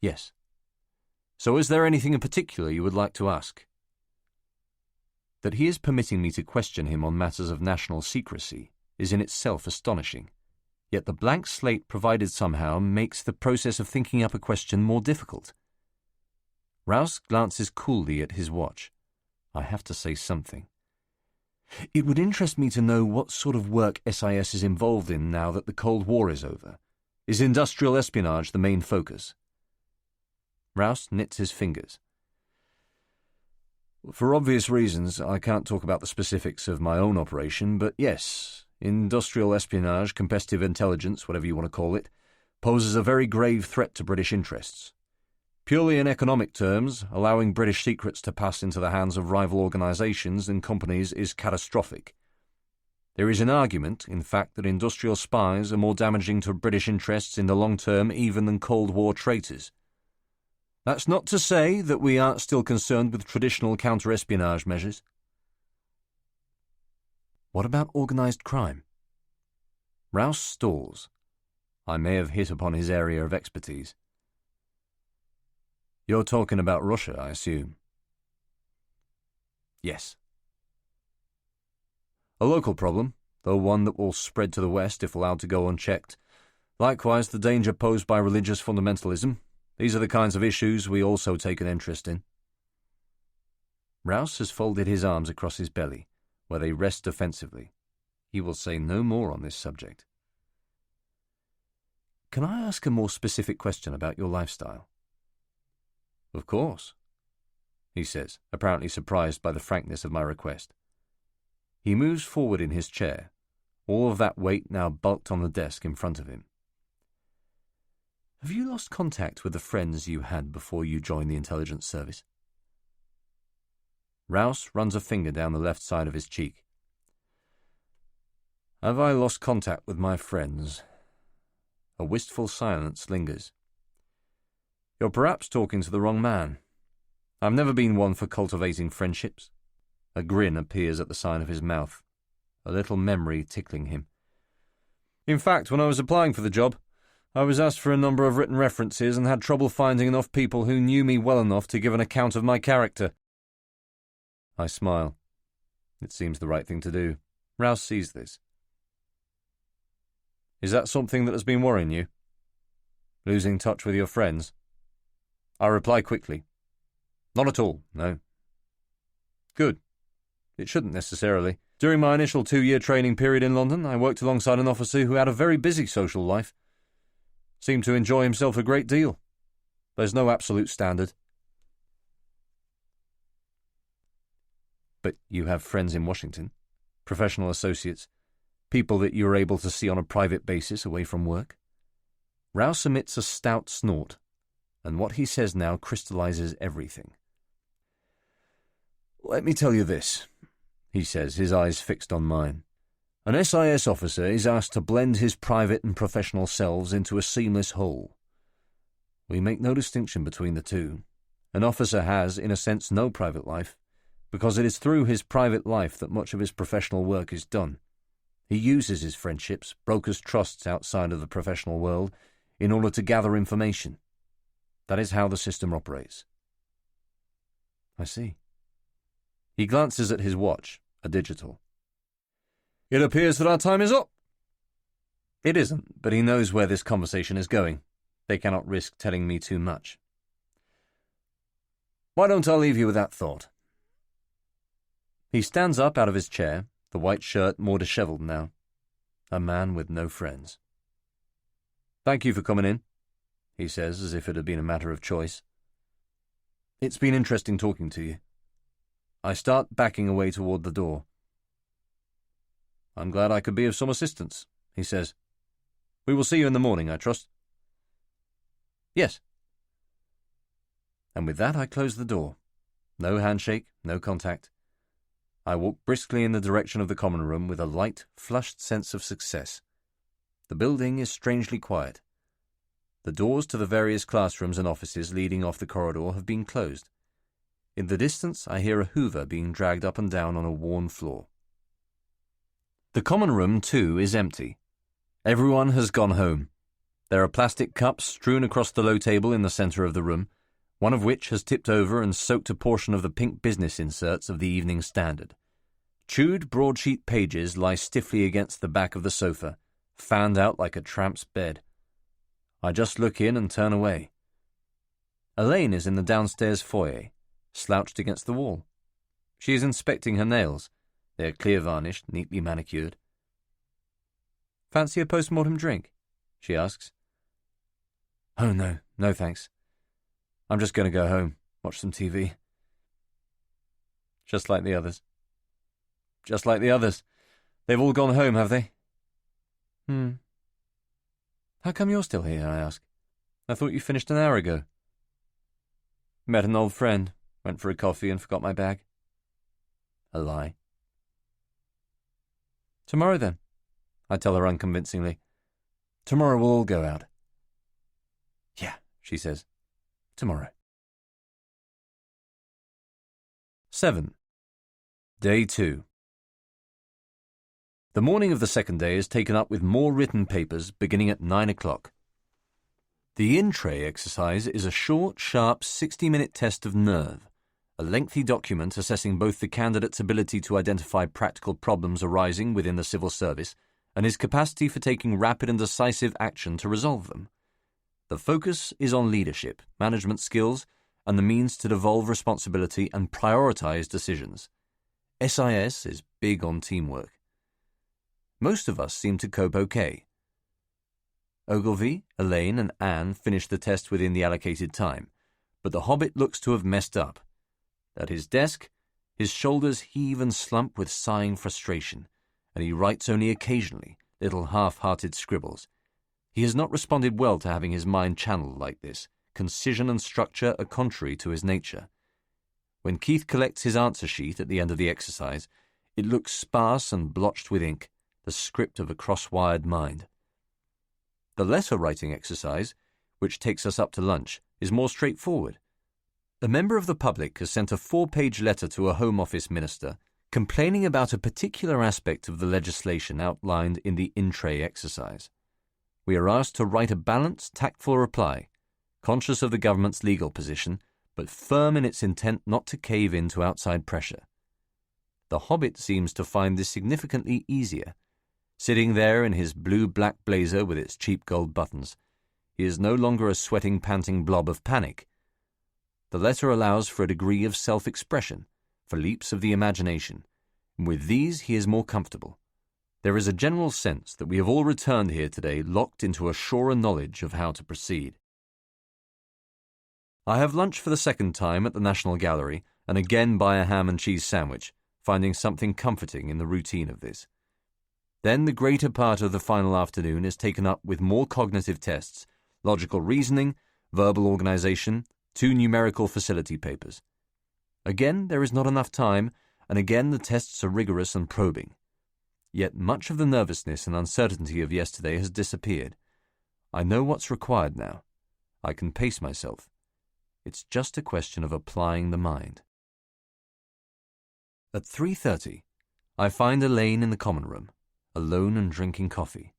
Yes. So is there anything in particular you would like to ask? That he is permitting me to question him on matters of national secrecy is in itself astonishing, yet the blank slate provided somehow makes the process of thinking up a question more difficult. Rouse glances coolly at his watch. I have to say something. It would interest me to know what sort of work SIS is involved in now that the Cold War is over. Is industrial espionage the main focus? Rouse knits his fingers. For obvious reasons, I can't talk about the specifics of my own operation, but yes, industrial espionage, competitive intelligence, whatever you want to call it, poses a very grave threat to British interests. Purely in economic terms, allowing British secrets to pass into the hands of rival organisations and companies is catastrophic. There is an argument, in fact, that industrial spies are more damaging to British interests in the long term even than Cold War traitors. That's not to say that we aren't still concerned with traditional counter-espionage measures. What about organised crime? Rouse stalls. I may have hit upon his area of expertise. You're talking about Russia, I assume? Yes. A local problem, though one that will spread to the West if allowed to go unchecked. Likewise, the danger posed by religious fundamentalism. These are the kinds of issues we also take an interest in. Rouse has folded his arms across his belly, where they rest defensively. He will say no more on this subject. Can I ask a more specific question about your lifestyle? Of course, he says, apparently surprised by the frankness of my request. He moves forward in his chair, all of that weight now bulked on the desk in front of him. Have you lost contact with the friends you had before you joined the intelligence service? Rouse runs a finger down the left side of his cheek. Have I lost contact with my friends? A wistful silence lingers. You're perhaps talking to the wrong man. I've never been one for cultivating friendships. A grin appears at the side of his mouth, a little memory tickling him. In fact, when I was applying for the job, I was asked for a number of written references and had trouble finding enough people who knew me well enough to give an account of my character. I smile. It seems the right thing to do. Rouse sees this. Is that something that has been worrying you? Losing touch with your friends? I reply quickly. Not at all, no. Good. It shouldn't necessarily. During my initial 2-year training period in London, I worked alongside an officer who had a very busy social life. Seemed to enjoy himself a great deal. There's no absolute standard. But you have friends in Washington, professional associates, people that you're able to see on a private basis away from work? Rouse emits a stout snort, and what he says now crystallizes everything. Let me tell you this, he says, his eyes fixed on mine. An SIS officer is asked to blend his private and professional selves into a seamless whole. We make no distinction between the two. An officer has, in a sense, no private life, because it is through his private life that much of his professional work is done. He uses his friendships, brokers trusts outside of the professional world, in order to gather information. That is how the system operates. I see. He glances at his watch, a digital. It appears that our time is up. It isn't, but he knows where this conversation is going. They cannot risk telling me too much. Why don't I leave you with that thought? He stands up out of his chair, the white shirt more dishevelled now. A man with no friends. Thank you for coming in, he says, as if it had been a matter of choice. It's been interesting talking to you. I start backing away toward the door. I'm glad I could be of some assistance, he says. We will see you in the morning, I trust. Yes. And with that I close the door. No handshake, no contact. I walk briskly in the direction of the common room with a light, flushed sense of success. The building is strangely quiet. The doors to the various classrooms and offices leading off the corridor have been closed. In the distance, I hear a hoover being dragged up and down on a worn floor. The common room, too, is empty. Everyone has gone home. There are plastic cups strewn across the low table in the centre of the room, one of which has tipped over and soaked a portion of the pink business inserts of the Evening Standard. Chewed broadsheet pages lie stiffly against the back of the sofa, fanned out like a tramp's bed. I just look in and turn away. Elaine is in the downstairs foyer, slouched against the wall. She is inspecting her nails. They are clear-varnished, neatly manicured. "Fancy a post-mortem drink?" she asks. "Oh, no thanks. I'm just going to go home, watch some TV." Just like the others. Just like the others. They've all gone home, have they? How come you're still here, I ask? I thought you finished an hour ago. Met an old friend, went for a coffee and forgot my bag. A lie. Tomorrow then, I tell her unconvincingly. Tomorrow we'll all go out. Yeah, she says. Tomorrow. 7. Day 2. The morning of the second day is taken up with more written papers beginning at 9 o'clock. The in-tray exercise is a short, sharp 60-minute test of nerve, a lengthy document assessing both the candidate's ability to identify practical problems arising within the civil service and his capacity for taking rapid and decisive action to resolve them. The focus is on leadership, management skills, and the means to devolve responsibility and prioritize decisions. SIS is big on teamwork. Most of us seem to cope okay. Ogilvy, Elaine, and Anne finish the test within the allocated time, but the Hobbit looks to have messed up. At his desk, his shoulders heave and slump with sighing frustration, and he writes only occasionally, little half-hearted scribbles. He has not responded well to having his mind channeled like this. Concision and structure are contrary to his nature. When Keith collects his answer sheet at the end of the exercise, it looks sparse and blotched with ink, the script of a cross-wired mind. The letter-writing exercise, which takes us up to lunch, is more straightforward. A member of the public has sent a 4-page letter to a Home Office minister complaining about a particular aspect of the legislation outlined in the in-tray exercise. We are asked to write a balanced, tactful reply, conscious of the government's legal position, but firm in its intent not to cave in to outside pressure. The Hobbit seems to find this significantly easier. Sitting there in his blue-black blazer with its cheap gold buttons, he is no longer a sweating, panting blob of panic. The letter allows for a degree of self-expression, for leaps of the imagination, and with these he is more comfortable. There is a general sense that we have all returned here today locked into a surer knowledge of how to proceed. I have lunch for the second time at the National Gallery and again buy a ham and cheese sandwich, finding something comforting in the routine of this. Then the greater part of the final afternoon is taken up with more cognitive tests, logical reasoning, verbal organization, 2 numerical facility papers. Again, there is not enough time, and again the tests are rigorous and probing. Yet much of the nervousness and uncertainty of yesterday has disappeared. I know what's required now. I can pace myself. It's just a question of applying the mind. At 3:30, I find Elaine in the common room, alone and drinking coffee.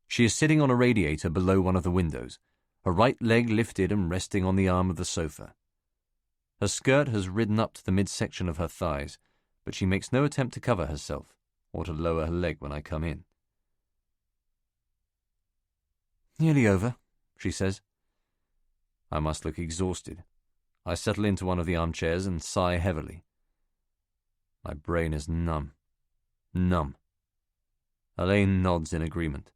She is sitting on a radiator below one of the windows, her right leg lifted and resting on the arm of the sofa. Her skirt has ridden up to the midsection of her thighs, but she makes no attempt to cover herself or to lower her leg when I come in. Nearly over, she says. I must look exhausted. I settle into one of the armchairs and sigh heavily. My brain is numb. Numb. Elaine nods in agreement.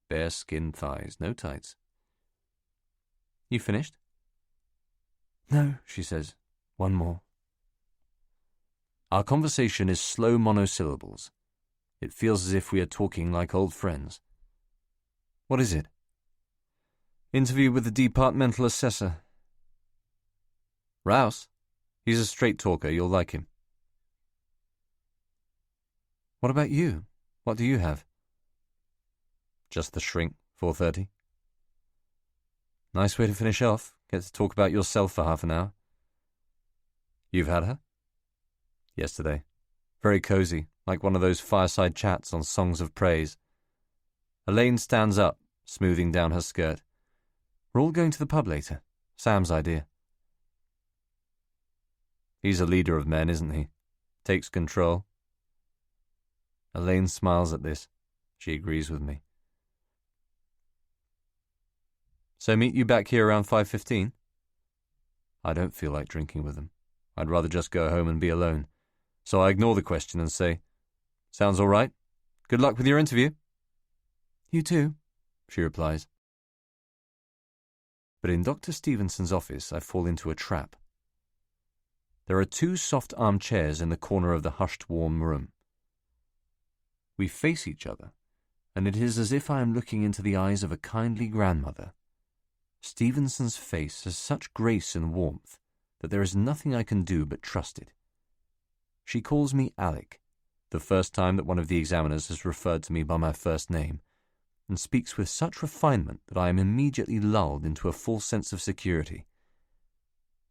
Bare skin thighs, no tights. You finished? No, she says. One more. Our conversation is slow monosyllables. It feels as if we are talking like old friends. What is it? Interview with the departmental assessor. Rouse? He's a straight talker, you'll like him. What about you? What do you have? Just the shrink, 4:30. Nice way to finish off. Get to talk about yourself for half an hour. You've had her? Yesterday. Very cosy, like one of those fireside chats on songs of praise. Elaine stands up, smoothing down her skirt. We're all going to the pub later. Sam's idea. He's a leader of men, isn't he? Takes control. Elaine smiles at this. She agrees with me. So meet you back here around 5:15? I don't feel like drinking with them. I'd rather just go home and be alone. So I ignore the question and say, Sounds all right. Good luck with your interview. You too, she replies. But in Dr. Stevenson's office, I fall into a trap. There are 2 soft armchairs in the corner of the hushed, warm room. We face each other, and it is as if I am looking into the eyes of a kindly grandmother. Stevenson's face has such grace and warmth that there is nothing I can do but trust it. She calls me Alec, the first time that one of the examiners has referred to me by my first name, and speaks with such refinement that I am immediately lulled into a false sense of security.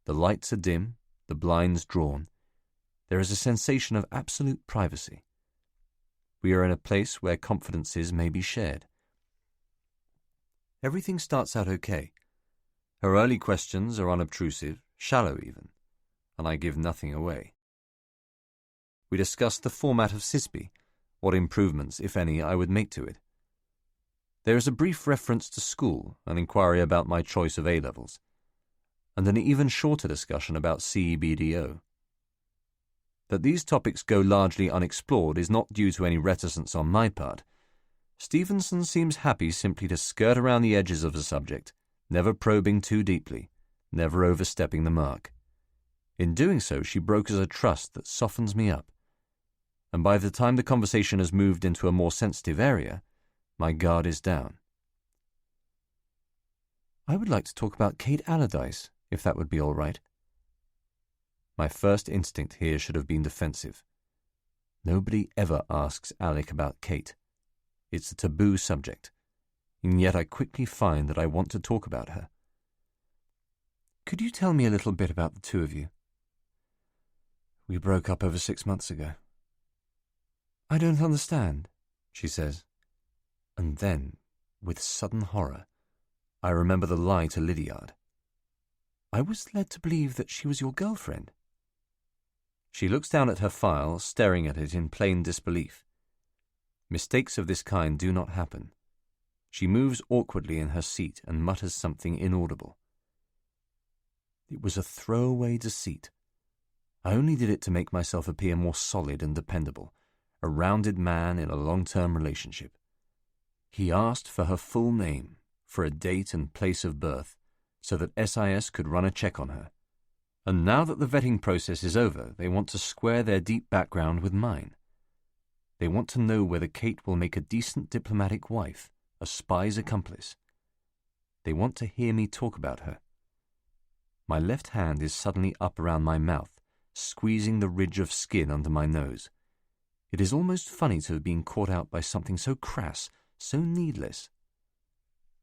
The lights are dim, the blinds drawn. There is a sensation of absolute privacy. We are in a place where confidences may be shared. Everything starts out okay. Her early questions are unobtrusive, shallow even, and I give nothing away. We discuss the format of CISB, what improvements, if any, I would make to it. There is a brief reference to school, an inquiry about my choice of A-levels, and an even shorter discussion about CEBDO. That these topics go largely unexplored is not due to any reticence on my part. Stevenson seems happy simply to skirt around the edges of the subject, never probing too deeply, never overstepping the mark. In doing so, she brokers a trust that softens me up, and by the time the conversation has moved into a more sensitive area, my guard is down. I would like to talk about Kate Allardyce, if that would be all right. My first instinct here should have been defensive. Nobody ever asks Alec about Kate. It's a taboo subject, and yet I quickly find that I want to talk about her. Could you tell me a little bit about the 2 of you? We broke up over 6 months ago. I don't understand, she says. And then, with sudden horror, I remember the lie to Lydiard. I was led to believe that she was your girlfriend. She looks down at her file, staring at it in plain disbelief. Mistakes of this kind do not happen. She moves awkwardly in her seat and mutters something inaudible. It was a throwaway deceit. I only did it to make myself appear more solid and dependable, a rounded man in a long-term relationship. He asked for her full name, for a date and place of birth, so that SIS could run a check on her. And now that the vetting process is over, they want to square their deep background with mine. They want to know whether Kate will make a decent diplomatic wife, a spy's accomplice. They want to hear me talk about her. My left hand is suddenly up around my mouth, squeezing the ridge of skin under my nose. It is almost funny to have been caught out by something so crass, so needless.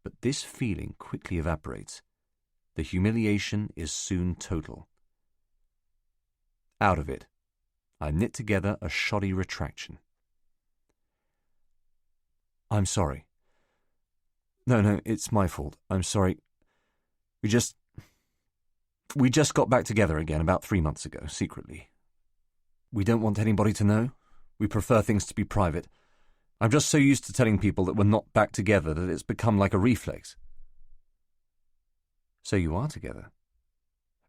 But this feeling quickly evaporates. The humiliation is soon total. Out of it, I knit together a shoddy retraction. I'm sorry. No, it's my fault. I'm sorry. We just got back together again about 3 months ago, secretly. We don't want anybody to know. We prefer things to be private. I'm just so used to telling people that we're not back together that it's become like a reflex. So you are together?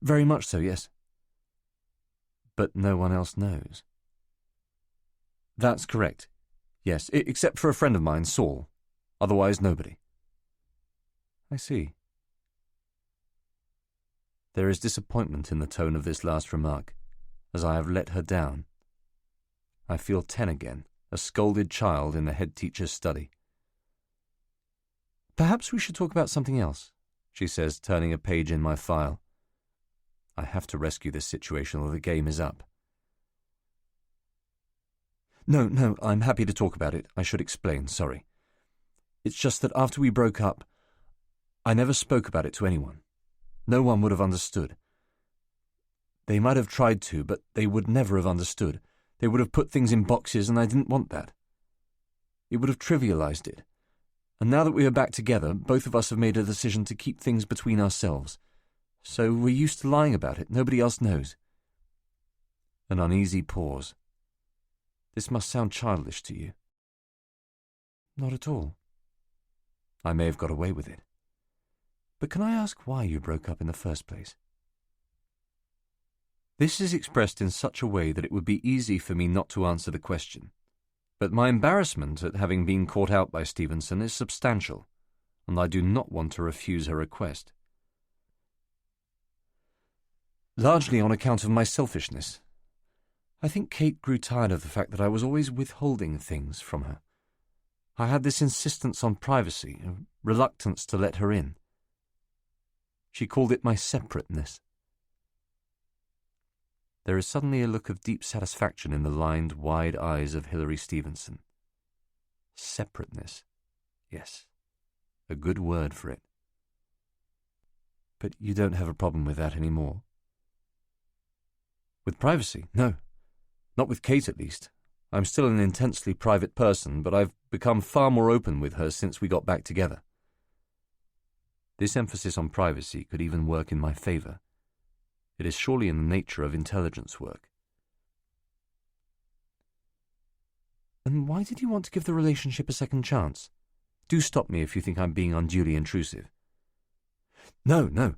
Very much so, yes. But no one else knows? That's correct. Yes, except for a friend of mine, Saul. Otherwise, nobody. I see. There is disappointment in the tone of this last remark, as I have let her down. I feel 10 again, a scolded child in the head teacher's study. Perhaps we should talk about something else, she says, turning a page in my file. I have to rescue this situation or the game is up. No, I'm happy to talk about it. I should explain, sorry. It's just that after we broke up, I never spoke about it to anyone. No one would have understood. They might have tried to, but they would never have understood. They would have put things in boxes, and I didn't want that. It would have trivialized it. And now that we are back together, both of us have made a decision to keep things between ourselves. So we're used to lying about it. Nobody else knows. An uneasy pause. This must sound childish to you. Not at all. I may have got away with it. But can I ask why you broke up in the first place? This is expressed in such a way that it would be easy for me not to answer the question. But my embarrassment at having been caught out by Stevenson is substantial, and I do not want to refuse her request. Largely on account of my selfishness. I think Kate grew tired of the fact that I was always withholding things from her. I had this insistence on privacy, a reluctance to let her in. She called it my separateness. There is suddenly a look of deep satisfaction in the lined, wide eyes of Hilary Stevenson. Separateness. Yes, a good word for it. But you don't have a problem with that anymore? With privacy? No. Not with Kate, at least. I'm still an intensely private person, but I've become far more open with her since we got back together. This emphasis on privacy could even work in my favour. It is surely in the nature of intelligence work. And why did you want to give the relationship a second chance? Do stop me if you think I'm being unduly intrusive. No.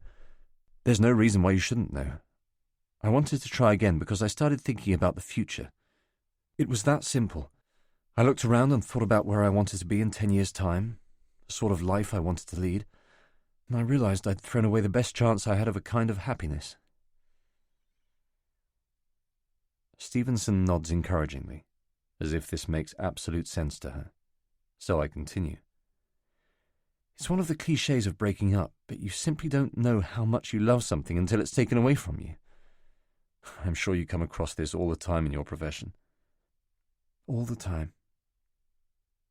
There's no reason why you shouldn't know. I wanted to try again because I started thinking about the future. It was that simple. I looked around and thought about where I wanted to be in 10 years' time, the sort of life I wanted to lead, and I realized I'd thrown away the best chance I had of a kind of happiness. Stevenson nods encouragingly, as if this makes absolute sense to her. So I continue. It's one of the clichés of breaking up, but you simply don't know how much you love something until it's taken away from you. I'm sure you come across this all the time in your profession. All the time.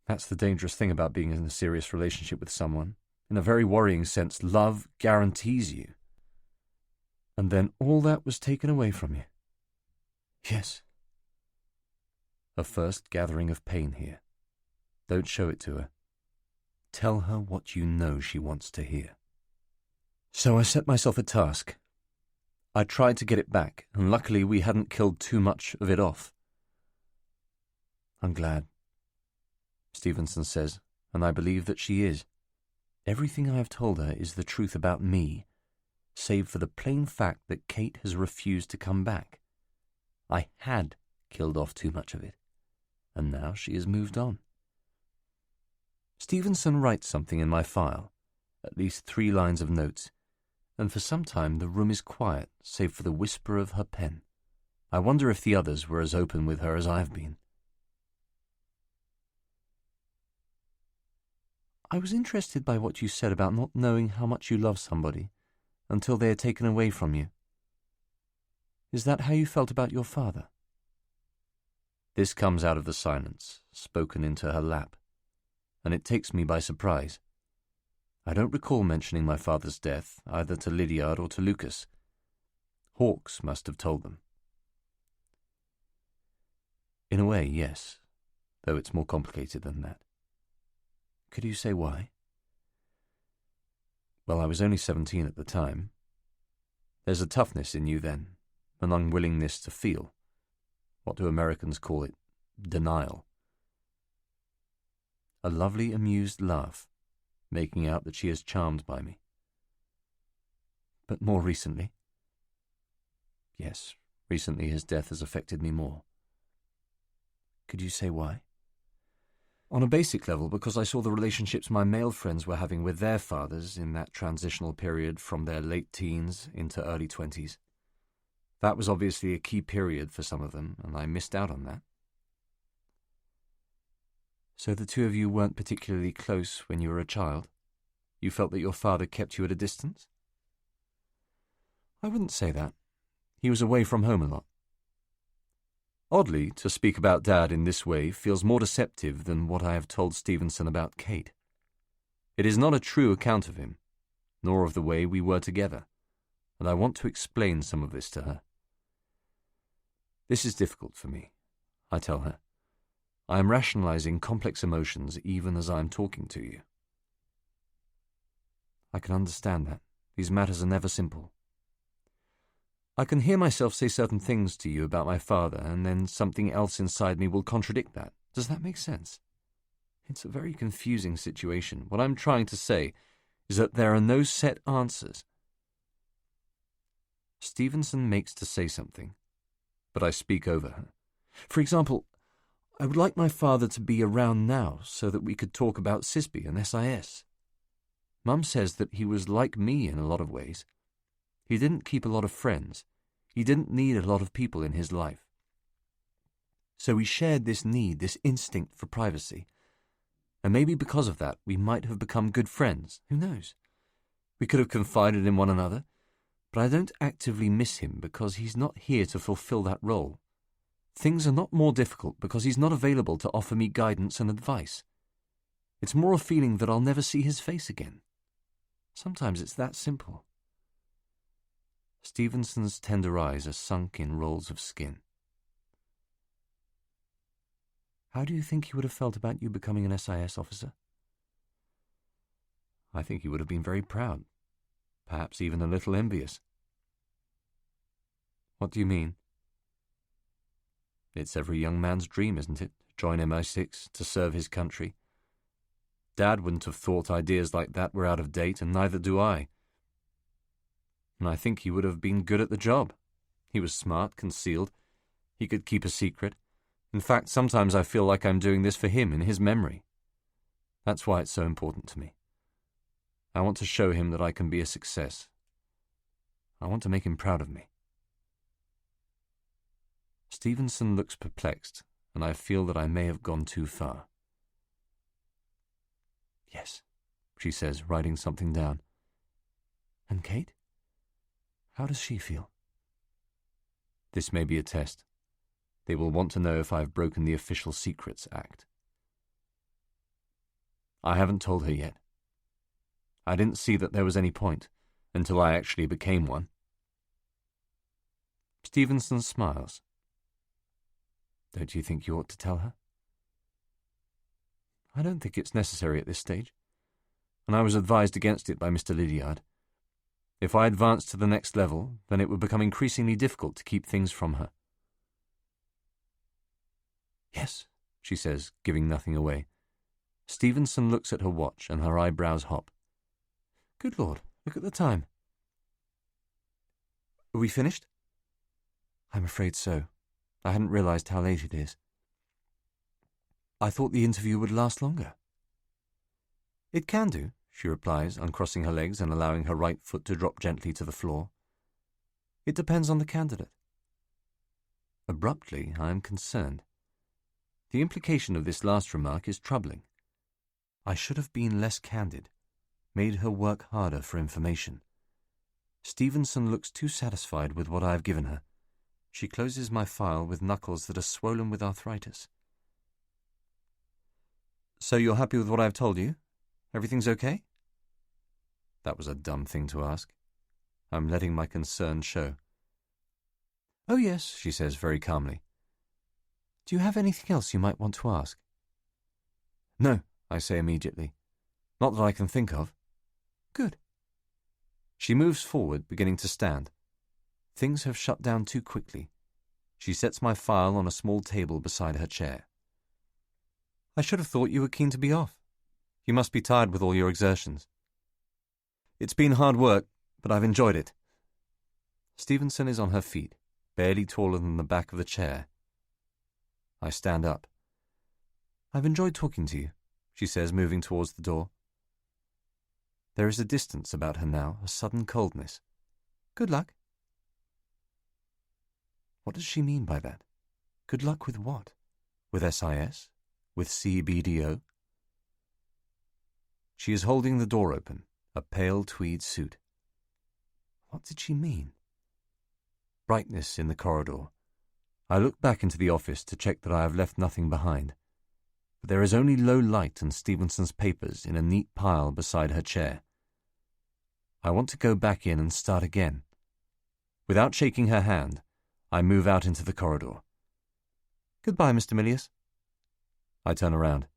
That's the dangerous thing about being in a serious relationship with someone. In a very worrying sense, love guarantees you. And then all that was taken away from you. Yes. A first gathering of pain here. Don't show it to her. Tell her what you know she wants to hear. So I set myself a task. I tried to get it back, and luckily we hadn't killed too much of it off. I'm glad, Stevenson says, and I believe that she is. Everything I have told her is the truth about me, save for the plain fact that Kate has refused to come back. I had killed off too much of it, and now she has moved on. Stevenson writes something in my file, at least 3 lines of notes, and for some time the room is quiet, save for the whisper of her pen. I wonder if the others were as open with her as I've been. I was interested by what you said about not knowing how much you love somebody until they are taken away from you. Is that how you felt about your father? This comes out of the silence, spoken into her lap, and it takes me by surprise. I don't recall mentioning my father's death, either to Lydiard or to Lucas. Hawkes must have told them. In a way, yes, though it's more complicated than that. Could you say why? Well, I was only 17 at the time. There's a toughness in you then, an unwillingness to feel. What do Americans call it? Denial. A lovely, amused laugh, making out that she is charmed by me. But more recently? Yes, recently his death has affected me more. Could you say why? On a basic level, because I saw the relationships my male friends were having with their fathers in that transitional period from their late teens into early 20s. That was obviously a key period for some of them, and I missed out on that. So the two of you weren't particularly close when you were a child? You felt that your father kept you at a distance? I wouldn't say that. He was away from home a lot. Oddly, to speak about Dad in this way feels more deceptive than what I have told Stevenson about Kate. It is not a true account of him, nor of the way we were together, and I want to explain some of this to her. This is difficult for me, I tell her. I am rationalizing complex emotions even as I am talking to you. I can understand that. These matters are never simple. I can hear myself say certain things to you about my father, and then something else inside me will contradict that. Does that make sense? It's a very confusing situation. What I'm trying to say is that there are no set answers. Stevenson makes to say something, but I speak over her. For example, I would like my father to be around now so that we could talk about Sisby and SIS. Mum says that he was like me in a lot of ways. He didn't keep a lot of friends. He didn't need a lot of people in his life. So we shared this need, this instinct for privacy. And maybe because of that, we might have become good friends. Who knows? We could have confided in one another, but I don't actively miss him because he's not here to fulfill that role. Things are not more difficult because he's not available to offer me guidance and advice. It's more a feeling that I'll never see his face again. Sometimes it's that simple. Stevenson's tender eyes are sunk in rolls of skin. How do you think he would have felt about you becoming an SIS officer? I think he would have been very proud, perhaps even a little envious. What do you mean? It's every young man's dream, isn't it? Join MI6, to serve his country. Dad wouldn't have thought ideas like that were out of date, and neither do I. And I think he would have been good at the job. He was smart, concealed. He could keep a secret. In fact, sometimes I feel like I'm doing this for him in his memory. That's why it's so important to me. I want to show him that I can be a success. I want to make him proud of me. Stevenson looks perplexed, and I feel that I may have gone too far. Yes, she says, writing something down. And Kate? How does she feel? This may be a test. They will want to know if I've broken the Official Secrets Act. I haven't told her yet. I didn't see that there was any point until I actually became one. Stevenson smiles. Don't you think you ought to tell her? I don't think it's necessary at this stage, and I was advised against it by Mr. Lydiard. If I advanced to the next level, then it would become increasingly difficult to keep things from her. Yes, she says, giving nothing away. Stevenson looks at her watch, and her eyebrows hop. Good Lord, look at the time. Are we finished? I'm afraid so. I hadn't realized how late it is. I thought the interview would last longer. It can do, she replies, uncrossing her legs and allowing her right foot to drop gently to the floor. It depends on the candidate. Abruptly, I am concerned. The implication of this last remark is troubling. I should have been less candid, made her work harder for information. Stevenson looks too satisfied with what I have given her. She closes my file with knuckles that are swollen with arthritis. So you're happy with what I've told you? Everything's okay? That was a dumb thing to ask. I'm letting my concern show. Oh yes, she says very calmly. Do you have anything else you might want to ask? No, I say immediately. Not that I can think of. Good. She moves forward, beginning to stand. Things have shut down too quickly. She sets my file on a small table beside her chair. I should have thought you were keen to be off. You must be tired with all your exertions. It's been hard work, but I've enjoyed it. Stevenson is on her feet, barely taller than the back of the chair. I stand up. I've enjoyed talking to you, she says, moving towards the door. There is a distance about her now, a sudden coldness. Good luck. What does she mean by that? Good luck with what? With SIS? With CBDO? She is holding the door open, a pale tweed suit. What did she mean? brightness in the corridor. I look back into the office to check that I have left nothing behind, but there is only low light and Stevenson's papers in a neat pile beside her chair. I want to go back in and start again. Without shaking her hand, I move out into the corridor. "Goodbye, Mr. Milius." I turn around.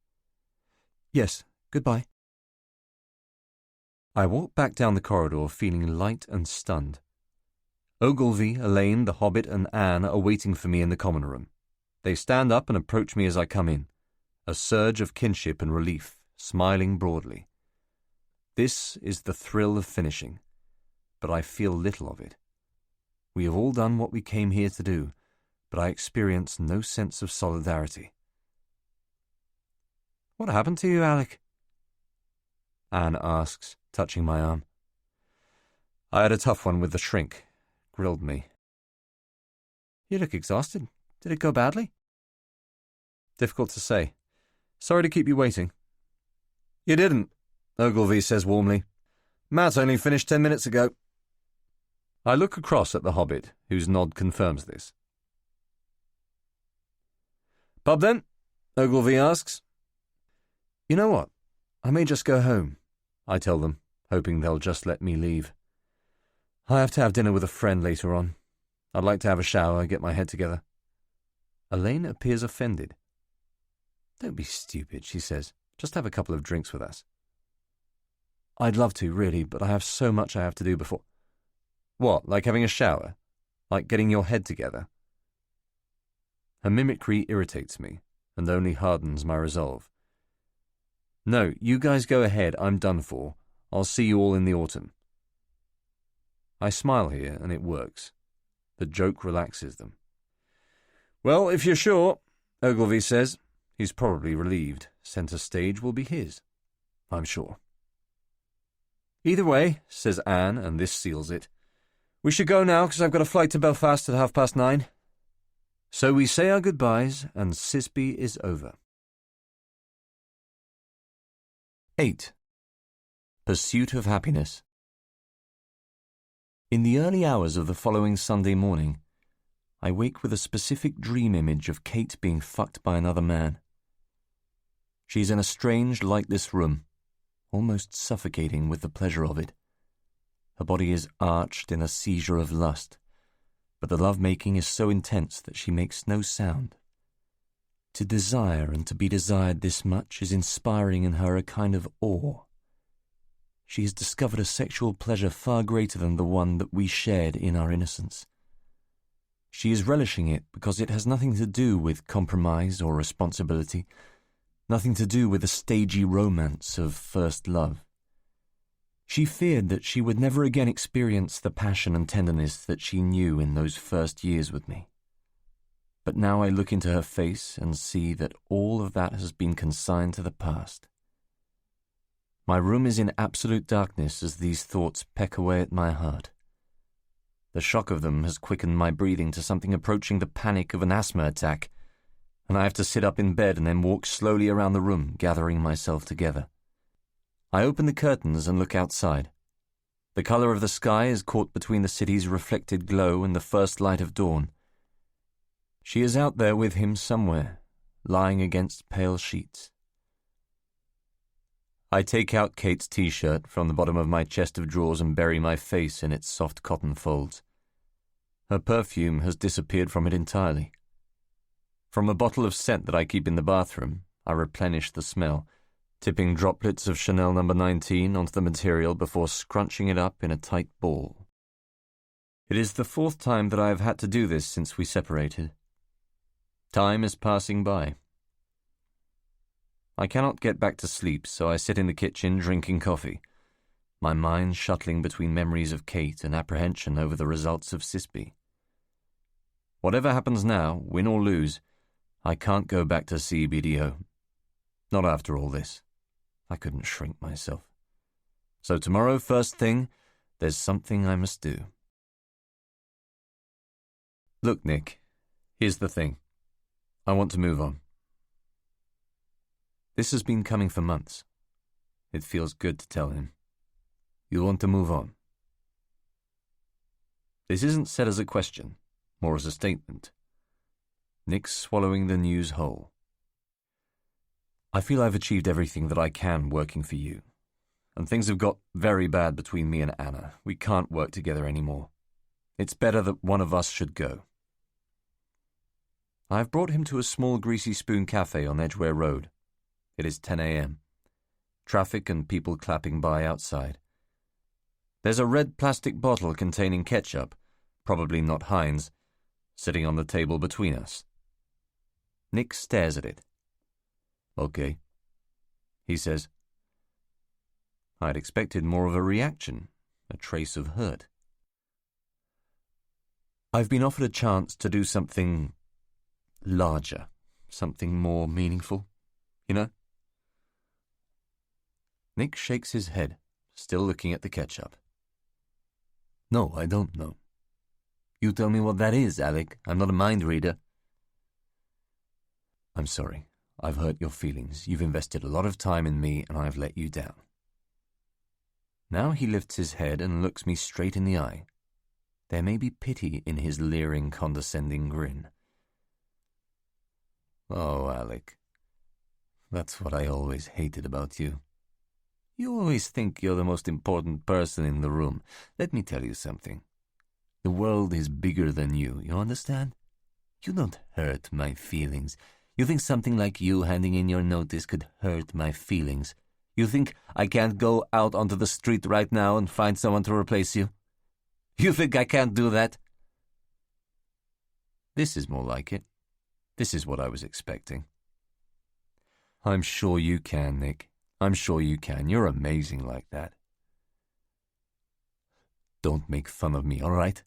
"Yes, goodbye." I walk back down the corridor feeling light and stunned. Ogilvy, Elaine, the Hobbit, and Anne are waiting for me in the common room. They stand up and approach me as I come in, a surge of kinship and relief, smiling broadly. This is the thrill of finishing, but I feel little of it. We have all done what we came here to do, but I experience no sense of solidarity. "What happened to you, Alec?" Anne asks, touching my arm. "I had a tough one with the shrink. Grilled me." "You look exhausted. Did it go badly?" "Difficult to say. Sorry to keep you waiting." "You didn't," Ogilvy says warmly. "Matt only finished 10 minutes ago." I look across at the Hobbit, whose nod confirms this. "Pub then?" Ogilvy asks. "You know what? I may just go home," I tell them, hoping they'll just let me leave. "I have to have dinner with a friend later on. I'd like to have a shower, get my head together." Elaine appears offended. "Don't be stupid," she says. "Just have a couple of drinks with us." "I'd love to, really, but I have so much I have to do before—" "What, like having a shower? Like getting your head together?" Her mimicry irritates me, and only hardens my resolve. "No, you guys go ahead, I'm done for. I'll see you all in the autumn." I smile here, and it works. The joke relaxes them. "Well, if you're sure," Ogilvy says. He's probably relieved. Centre stage will be his, I'm sure. "Either way," says Anne, and this seals it. "We should go now, because I've got a flight to Belfast at 9:30. So we say our goodbyes, and Sisby is over. 8. Pursuit of Happiness. In the early hours of the following Sunday morning, I wake with a specific dream image of Kate being fucked by another man. She's in a strange, lightless room, almost suffocating with the pleasure of it. Her body is arched in a seizure of lust, but the love-making is so intense that she makes no sound. To desire and to be desired this much is inspiring in her a kind of awe. She has discovered a sexual pleasure far greater than the one that we shared in our innocence. She is relishing it because it has nothing to do with compromise or responsibility, nothing to do with the stagey romance of first love. She feared that she would never again experience the passion and tenderness that she knew in those first years with me. But now I look into her face and see that all of that has been consigned to the past. My room is in absolute darkness as these thoughts peck away at my heart. The shock of them has quickened my breathing to something approaching the panic of an asthma attack, and I have to sit up in bed and then walk slowly around the room, gathering myself together. I open the curtains and look outside. The colour of the sky is caught between the city's reflected glow and the first light of dawn. She is out there with him somewhere, lying against pale sheets. I take out Kate's t-shirt from the bottom of my chest of drawers and bury my face in its soft cotton folds. Her perfume has disappeared from it entirely. From a bottle of scent that I keep in the bathroom, I replenish the smell, tipping droplets of Chanel No. 19 onto the material before scrunching it up in a tight ball. It is the 4th time that I have had to do this since we separated. Time is passing by. I cannot get back to sleep, so I sit in the kitchen drinking coffee, my mind shuttling between memories of Kate and apprehension over the results of Sisby. Whatever happens now, win or lose, I can't go back to CBDO. Not after all this. I couldn't shrink myself. So tomorrow, first thing, there's something I must do. Look, Nick, here's the thing. I want to move on. This has been coming for months. It feels good to tell him. You want to move on. This isn't said as a question. more as a statement. Nick swallowing the news whole. I feel I've achieved everything that I can working for you, and things have got very bad between me and Anna. We can't work together anymore. It's better that one of us should go. I've brought him to a small Greasy Spoon cafe on Edgware Road. It is 10 a.m. Traffic and people clapping by outside. There's a red plastic bottle containing ketchup, probably not Heinz, sitting on the table between us. Nick stares at it. Okay, he says. I'd expected more of a reaction, a trace of hurt. I've been offered a chance to do something larger, something more meaningful, you know? Nick shakes his head, still looking at the ketchup. No, I don't know. You tell me what that is, Alec. I'm not a mind reader. I'm sorry. I've hurt your feelings. You've invested a lot of time in me, and I've let you down. Now he lifts his head and looks me straight in the eye. There may be pity in his leering, condescending grin. Oh, Alec. That's what I always hated about you. You always think you're the most important person in the room. Let me tell you something. The world is bigger than you understand? You don't hurt my feelings. You think something like you handing in your notice could hurt my feelings? You think I can't go out onto the street right now and find someone to replace you? You think I can't do that? This is more like it. This is what I was expecting. I'm sure you can, Nick. I'm sure you can. You're amazing like that. Don't make fun of me, all right?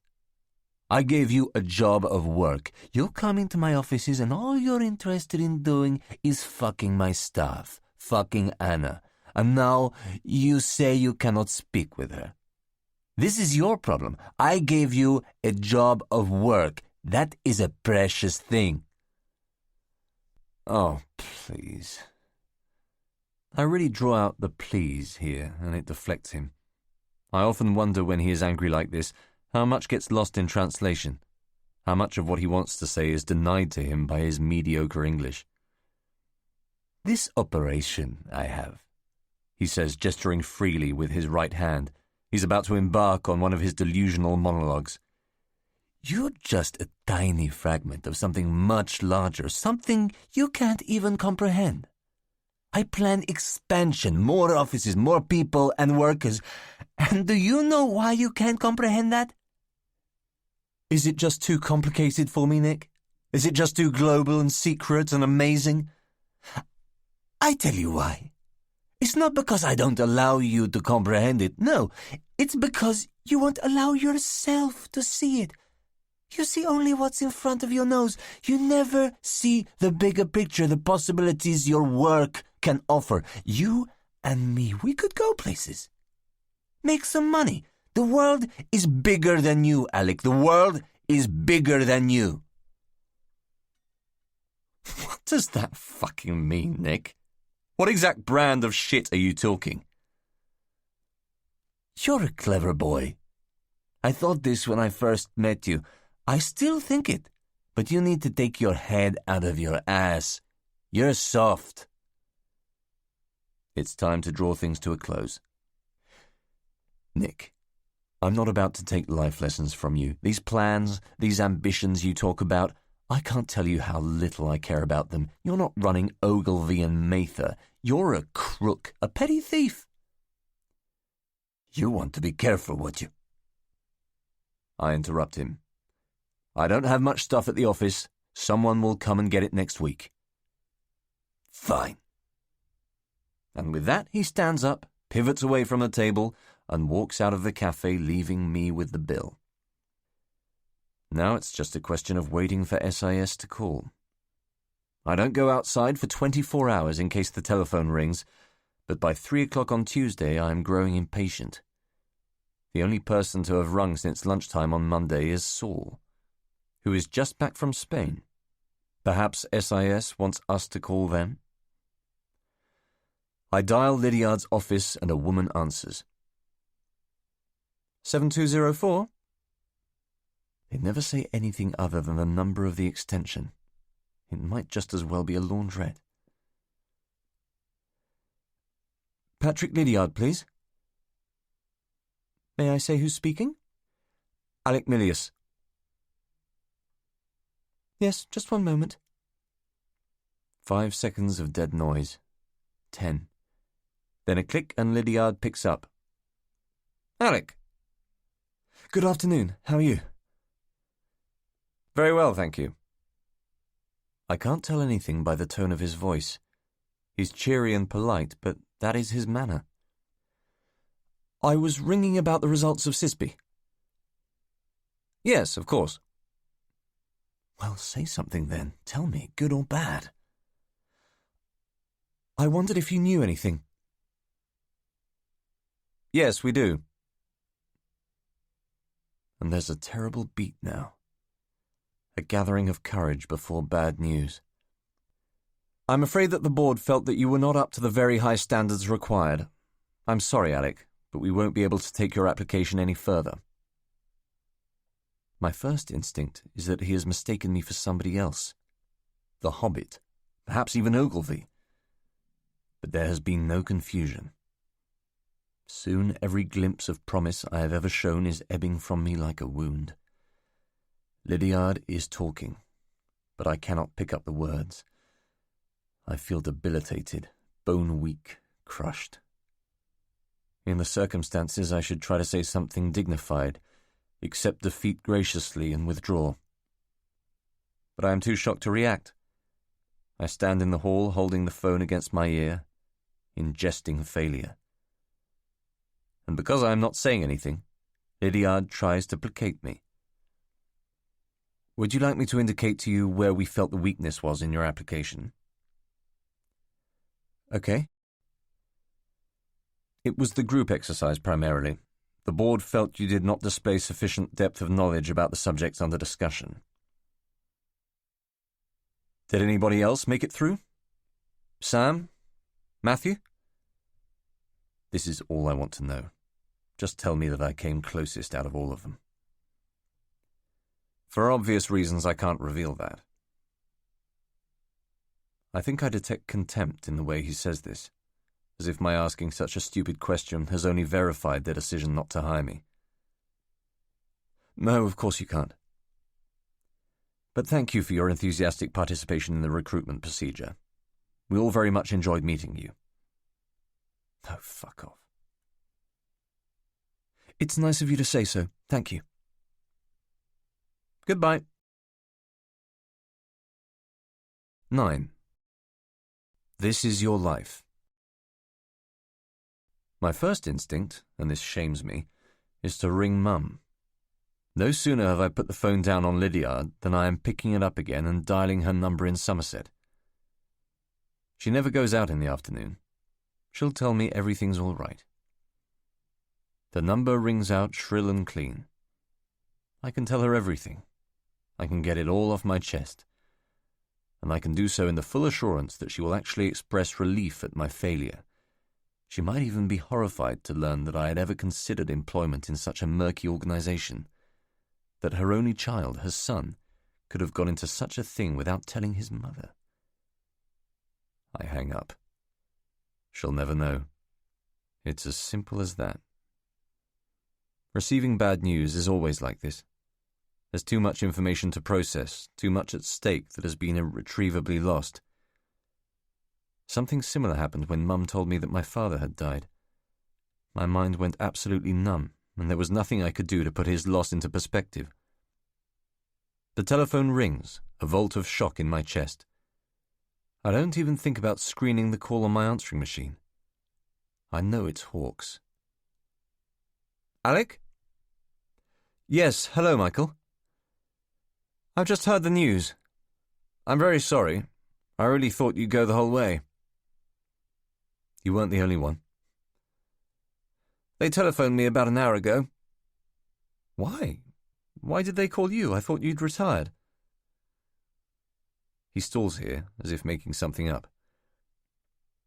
I gave you a job of work. You come into my offices and all you're interested in doing is fucking my staff, fucking Anna. And now you say you cannot speak with her. This is your problem. I gave you a job of work. That is a precious thing. Oh, please. I really draw out the please here, and it deflects him. I often wonder when he is angry like this, how much gets lost in translation, how much of what he wants to say is denied to him by his mediocre English. This operation I have, he says, gesturing freely with his right hand. He's about to embark on one of his delusional monologues. You're just a tiny fragment of something much larger, something you can't even comprehend. I plan expansion, more offices, more people and workers. And do you know why you can't comprehend that? Is it just too complicated for me, Nick? Is it just too global and secret and amazing? I tell you why. It's not because I don't allow you to comprehend it. No, it's because you won't allow yourself to see it. You see only what's in front of your nose. You never see the bigger picture, the possibilities your work can offer. You and me, we could go places. Make some money. The world is bigger than you, Alec. The world is bigger than you. What does that fucking mean, Nick? What exact brand of shit are you talking? You're a clever boy. I thought this when I first met you. I still think it, but you need to take your head out of your ass. You're soft. It's time to draw things to a close. Nick, I'm not about to take life lessons from you. These plans, these ambitions you talk about, I can't tell you how little I care about them. You're not running Ogilvy and Mather. You're a crook, a petty thief. You want to be careful, would you? I interrupt him. I don't have much stuff at the office. Someone will come and get it next week. Fine. And with that, he stands up, pivots away from the table, and walks out of the cafe, leaving me with the bill. Now it's just a question of waiting for SIS to call. I don't go outside for 24 hours in case the telephone rings, but by 3 o'clock on Tuesday I am growing impatient. The only person to have rung since lunchtime on Monday is Saul, who is just back from Spain. Perhaps SIS wants us to call them? I dial Lydiard's office and a woman answers. 7204? They never say anything other than the number of the extension. It might just as well be a laundrette. Patrick Lydiard, please. May I say who's speaking? Alec Milius. Yes, just one moment. 5 seconds of dead noise. 10. Then a click and Lydiard picks up. Alec. Good afternoon. How are you? Very well, thank you. I can't tell anything by the tone of his voice. He's cheery and polite, but that is his manner. I was ringing about the results of CISPE. Yes, of course. Well, say something then. Tell me, good or bad. I wondered if you knew anything. Yes, we do. And there's a terrible beat now. A gathering of courage before bad news. I'm afraid that the board felt that you were not up to the very high standards required. I'm sorry, Alec, but we won't be able to take your application any further. My first instinct is that he has mistaken me for somebody else. The Hobbit, perhaps even Ogilvy. But there has been no confusion. Soon every glimpse of promise I have ever shown is ebbing from me like a wound. Lydiard is talking, but I cannot pick up the words. I feel debilitated, bone-weak, crushed. In the circumstances, I should try to say something dignified, accept defeat graciously and withdraw. But I am too shocked to react. I stand in the hall holding the phone against my ear, ingesting failure. And because I am not saying anything, Lydiard tries to placate me. Would you like me to indicate to you where we felt the weakness was in your application? Okay. It was the group exercise primarily. The board felt you did not display sufficient depth of knowledge about the subjects under discussion. Did anybody else make it through? Sam? Matthew? This is all I want to know. Just tell me that I came closest out of all of them. For obvious reasons, I can't reveal that. I think I detect contempt in the way he says this, as if my asking such a stupid question has only verified their decision not to hire me. No, of course you can't. But thank you for your enthusiastic participation in the recruitment procedure. We all very much enjoyed meeting you. Oh, fuck off. It's nice of you to say so. Thank you. Goodbye. 9. This is your life. My first instinct, and this shames me, is to ring Mum. No sooner have I put the phone down on Lydiard than I am picking it up again and dialing her number in Somerset. She never goes out in the afternoon. She'll tell me everything's all right. The number rings out shrill and clean. I can tell her everything. I can get it all off my chest. And I can do so in the full assurance that she will actually express relief at my failure. She might even be horrified to learn that I had ever considered employment in such a murky organization, that her only child, her son, could have gone into such a thing without telling his mother. I hang up. She'll never know. It's as simple as that. Receiving bad news is always like this. There's too much information to process, too much at stake that has been irretrievably lost. Something similar happened when Mum told me that my father had died. My mind went absolutely numb, and there was nothing I could do to put his loss into perspective. The telephone rings, a volt of shock in my chest. I don't even think about screening the call on my answering machine. I know it's Hawks. Alec? Yes, hello, Michael. I've just heard the news. I'm very sorry. I really thought you'd go the whole way. You weren't the only one. They telephoned me about an hour ago. Why? Why did they call you? I thought you'd retired. He stalls here, as if making something up.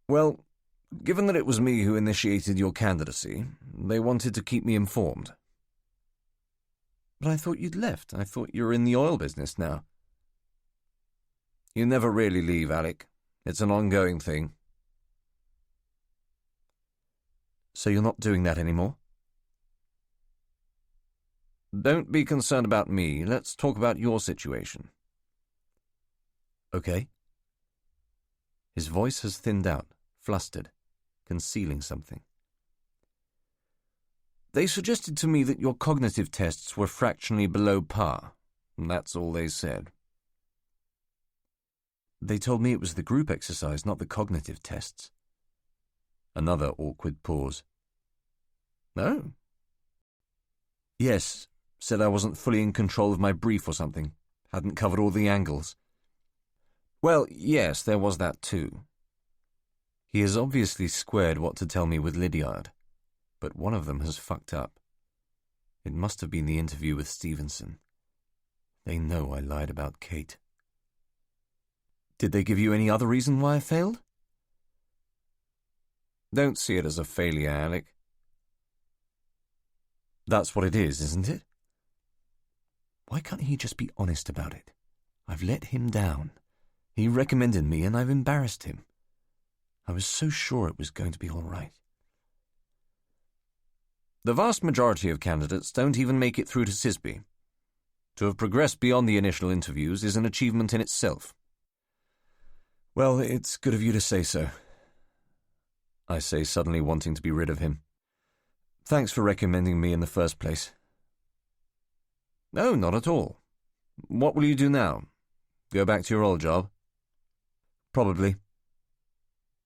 Well, given that it was me who initiated your candidacy, they wanted to keep me informed. But I thought you'd left. I thought you were in the oil business now. You never really leave, Alec. It's an ongoing thing. So you're not doing that anymore? Don't be concerned about me. Let's talk about your situation. Okay. His voice has thinned out, flustered, concealing something. They suggested to me that your cognitive tests were fractionally below par, and that's all they said. They told me it was the group exercise, not the cognitive tests. Another awkward pause. No? Yes, said I wasn't fully in control of my brief or something, hadn't covered all the angles. Well, yes, there was that too. He has obviously squared what to tell me with Lydiard, but one of them has fucked up. It must have been the interview with Stevenson. They know I lied about Kate. Did they give you any other reason why I failed? Don't see it as a failure, Alec. That's what it is, isn't it? Why can't he just be honest about it? I've let him down. He recommended me and I've embarrassed him. I was so sure it was going to be all right. The vast majority of candidates don't even make it through to CISB. To have progressed beyond the initial interviews is an achievement in itself. Well, it's good of you to say so. I say, suddenly wanting to be rid of him. Thanks for recommending me in the first place. No, not at all. What will you do now? Go back to your old job? Probably.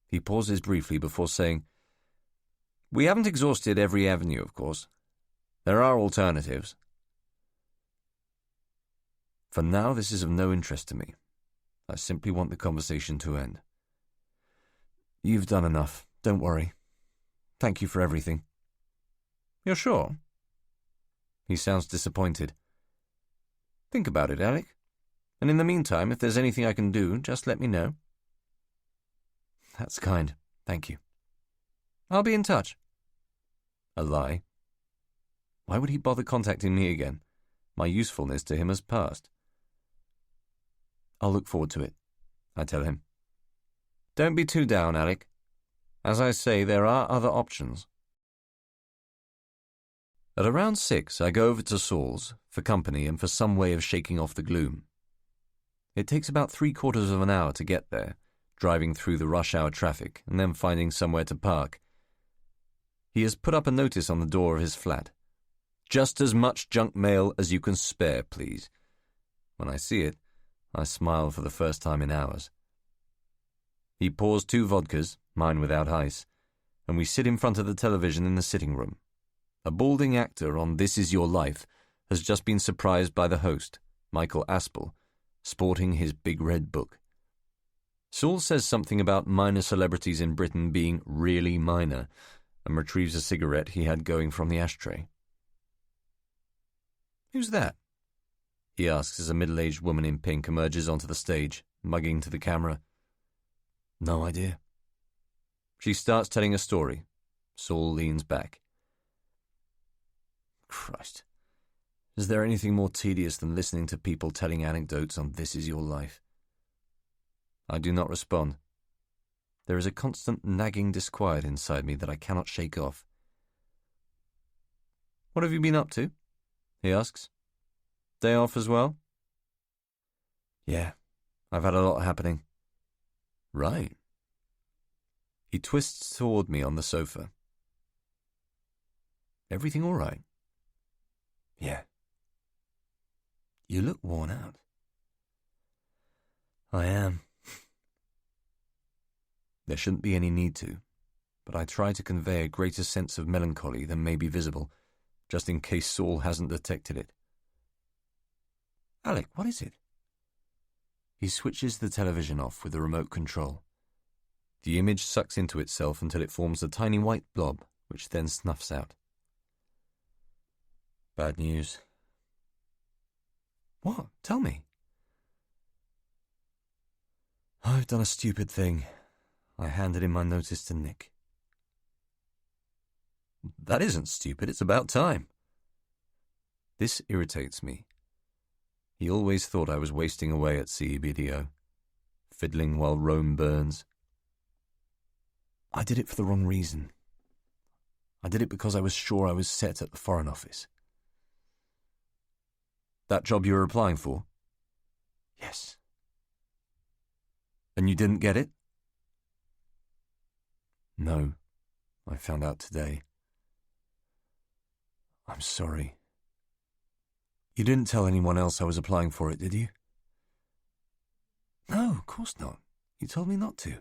He pauses briefly before saying, We haven't exhausted every avenue, of course. There are alternatives. For now, this is of no interest to me. I simply want the conversation to end. You've done enough. Don't worry. Thank you for everything. You're sure? He sounds disappointed. Think about it, Alec. And in the meantime, if there's anything I can do, just let me know. That's kind. Thank you. I'll be in touch. A lie. Why would he bother contacting me again? My usefulness to him has passed. I'll look forward to it, I tell him. Don't be too down, Alec. As I say, there are other options. At around 6, I go over to Saul's, for company and for some way of shaking off the gloom. It takes about 3/4 of an hour to get there, driving through the rush-hour traffic and then finding somewhere to park. He has put up a notice on the door of his flat. Just as much junk mail as you can spare, please. When I see it, I smile for the first time in hours. He pours 2 vodkas, mine without ice, and we sit in front of the television in the sitting room. A balding actor on This Is Your Life has just been surprised by the host, Michael Aspel, sporting his big red book. Saul says something about minor celebrities in Britain being really minor, and retrieves a cigarette he had going from the ashtray. Who's that? He asks as a middle-aged woman in pink emerges onto the stage, mugging to the camera. No idea. She starts telling a story. Saul leans back. Christ. Is there anything more tedious than listening to people telling anecdotes on This Is Your Life? I do not respond. There is a constant nagging disquiet inside me that I cannot shake off. What have you been up to? He asks. Day off as well? Yeah, I've had a lot happening. Right. He twists toward me on the sofa. Everything all right? Yeah. You look worn out. I am. There shouldn't be any need to, but I try to convey a greater sense of melancholy than may be visible, just in case Saul hasn't detected it. Alec, what is it? He switches the television off with the remote control. The image sucks into itself until it forms a tiny white blob, which then snuffs out. Bad news. What? Tell me. I've done a stupid thing. I handed in my notice to Nick. That isn't stupid, it's about time. This irritates me. He always thought I was wasting away at CEBDO, fiddling while Rome burns. I did it for the wrong reason. I did it because I was sure I was set at the Foreign Office. That job you were applying for? Yes. And you didn't get it? No, I found out today. I'm sorry. You didn't tell anyone else I was applying for it, did you? No, of course not. You told me not to.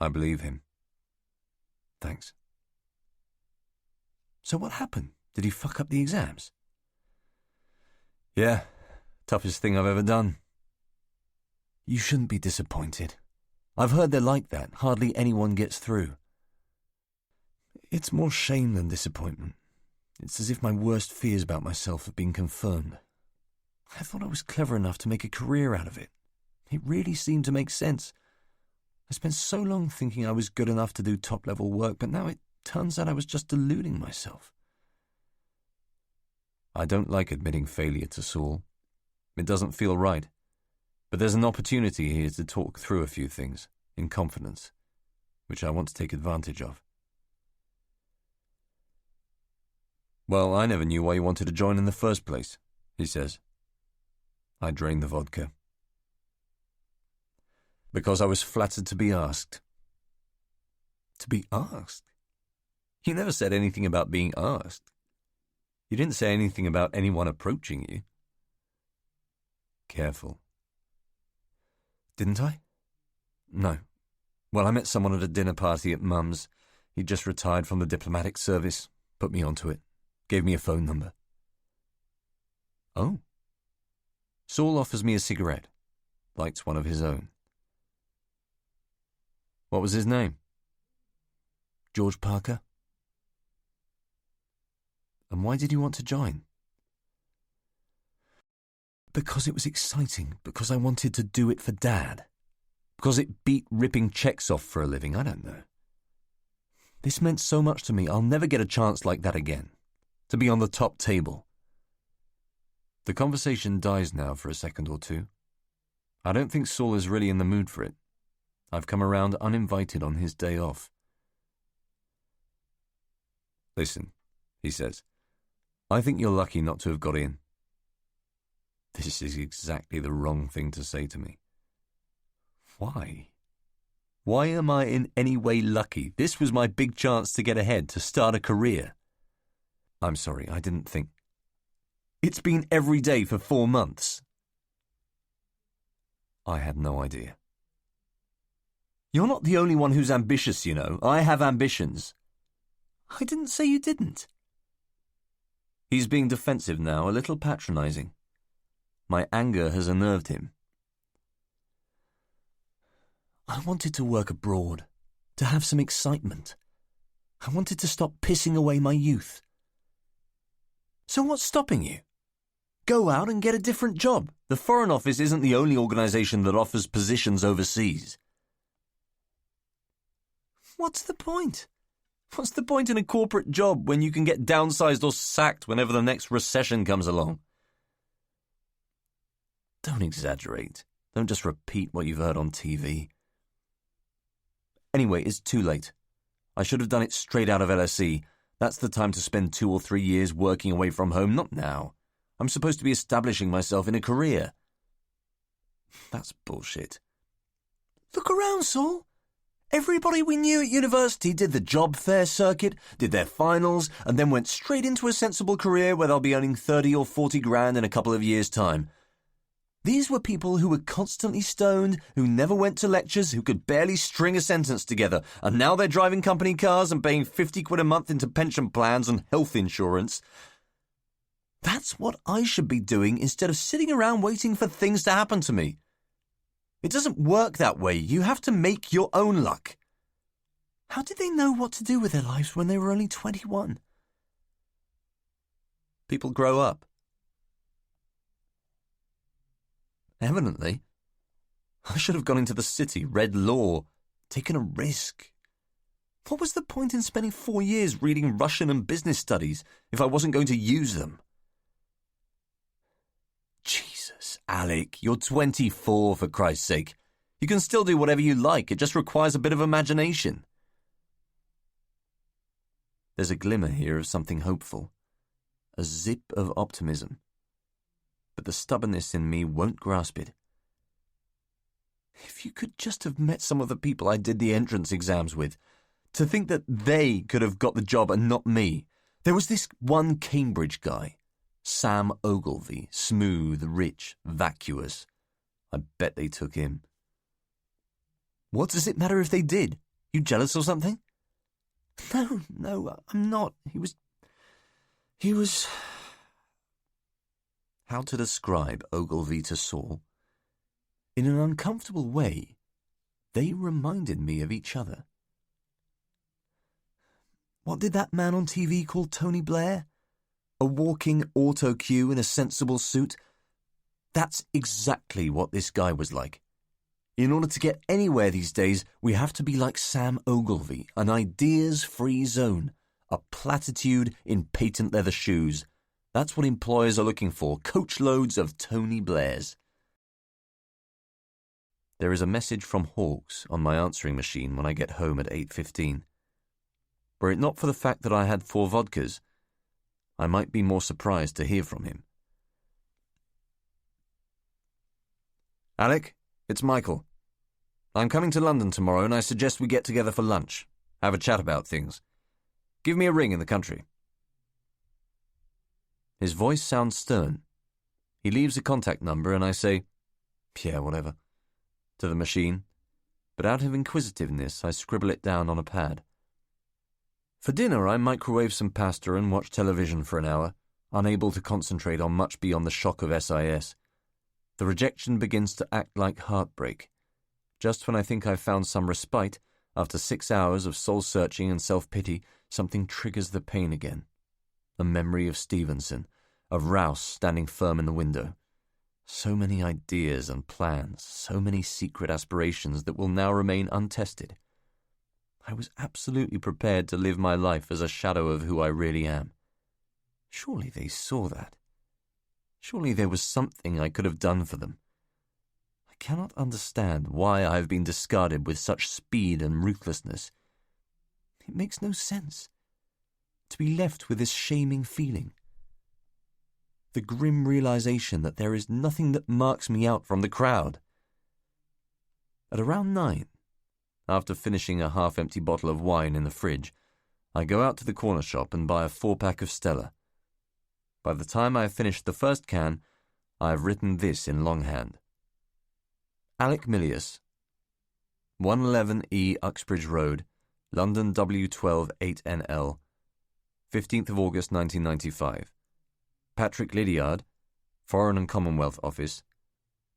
I believe him. Thanks. So what happened? Did he fuck up the exams? Yeah, toughest thing I've ever done. You shouldn't be disappointed. I've heard they're like that. Hardly anyone gets through. It's more shame than disappointment. It's as if my worst fears about myself have been confirmed. I thought I was clever enough to make a career out of it. It really seemed to make sense. I spent so long thinking I was good enough to do top-level work, but now it turns out I was just deluding myself. I don't like admitting failure to Saul. It doesn't feel right. But there's an opportunity here to talk through a few things, in confidence, which I want to take advantage of. Well, I never knew why you wanted to join in the first place, he says. I drain the vodka. Because I was flattered to be asked. To be asked? You never said anything about being asked. You didn't say anything about anyone approaching you. Careful. Didn't I? No. Well, I met someone at a dinner party at Mum's. He'd just retired from the diplomatic service, put me onto it, gave me a phone number. Oh. Saul offers me a cigarette, lights one of his own. What was his name? George Parker. And why did you want to join? Because it was exciting, because I wanted to do it for Dad, because it beat ripping checks off for a living, I don't know. This meant so much to me, I'll never get a chance like that again, to be on the top table. The conversation dies now for a second or two. I don't think Saul is really in the mood for it. I've come around uninvited on his day off. Listen, he says, I think you're lucky not to have got in. This is exactly the wrong thing to say to me. Why? Why am I in any way lucky? This was my big chance to get ahead, to start a career. I'm sorry, I didn't think. It's been every day for 4 months. I had no idea. You're not the only one who's ambitious, you know. I have ambitions. I didn't say you didn't. He's being defensive now, a little patronizing. My anger has unnerved him. I wanted to work abroad, to have some excitement. I wanted to stop pissing away my youth. So what's stopping you? Go out and get a different job. The Foreign Office isn't the only organisation that offers positions overseas. What's the point? What's the point in a corporate job when you can get downsized or sacked whenever the next recession comes along? Don't exaggerate. Don't just repeat what you've heard on TV. Anyway, it's too late. I should have done it straight out of LSE. That's the time to spend 2 or 3 years working away from home, not now. I'm supposed to be establishing myself in a career. That's bullshit. Look around, Saul. Everybody we knew at university did the job fair circuit, did their finals, and then went straight into a sensible career where they'll be earning 30 or 40 grand in a couple of years' time. These were people who were constantly stoned, who never went to lectures, who could barely string a sentence together, and now they're driving company cars and paying 50 quid a month into pension plans and health insurance. That's what I should be doing instead of sitting around waiting for things to happen to me. It doesn't work that way. You have to make your own luck. How did they know what to do with their lives when they were only 21? People grow up. Evidently. I should have gone into the city, read law, taken a risk. What was the point in spending 4 years reading Russian and business studies if I wasn't going to use them? Jesus, Alec, you're 24, for Christ's sake. You can still do whatever you like. It just requires a bit of imagination. There's a glimmer here of something hopeful, a zip of optimism. But the stubbornness in me won't grasp it. If you could just have met some of the people I did the entrance exams with, to think that they could have got the job and not me. There was this one Cambridge guy, Sam Ogilvy, smooth, rich, vacuous. I bet they took him. What does it matter if they did? You jealous or something? No, I'm not. He was... How to describe Ogilvy to Saul? In an uncomfortable way, they reminded me of each other. What did that man on TV call Tony Blair? A walking auto cue in a sensible suit? That's exactly what this guy was like. In order to get anywhere these days, we have to be like Sam Ogilvy, an ideas-free zone, a platitude in patent leather shoes. That's what employers are looking for, coachloads of Tony Blairs. There is a message from Hawkes on my answering machine when I get home at 8:15. Were it not for the fact that I had 4 vodkas, I might be more surprised to hear from him. Alec, it's Michael. I'm coming to London tomorrow and I suggest we get together for lunch, have a chat about things. Give me a ring in the country. His voice sounds stern. He leaves a contact number and I say, yeah, whatever, to the machine, but out of inquisitiveness I scribble it down on a pad. For dinner I microwave some pasta and watch television for an hour, unable to concentrate on much beyond the shock of SIS. The rejection begins to act like heartbreak. Just when I think I've found some respite, after 6 hours of soul-searching and self-pity, something triggers the pain again. A memory of Stevenson, of Rouse standing firm in the window. So many ideas and plans, so many secret aspirations that will now remain untested. I was absolutely prepared to live my life as a shadow of who I really am. Surely they saw that. Surely there was something I could have done for them. I cannot understand why I have been discarded with such speed and ruthlessness. It makes no sense. To be left with this shaming feeling. The grim realization that there is nothing that marks me out from the crowd. At around 9, after finishing a half-empty bottle of wine in the fridge, I go out to the corner shop and buy a 4-pack of Stella. By the time I have finished the first can, I have written this in longhand. Alec Milius, 111E Uxbridge Road, London W12 8NL, 15th of August 1995. Patrick Lydiard, Foreign and Commonwealth Office,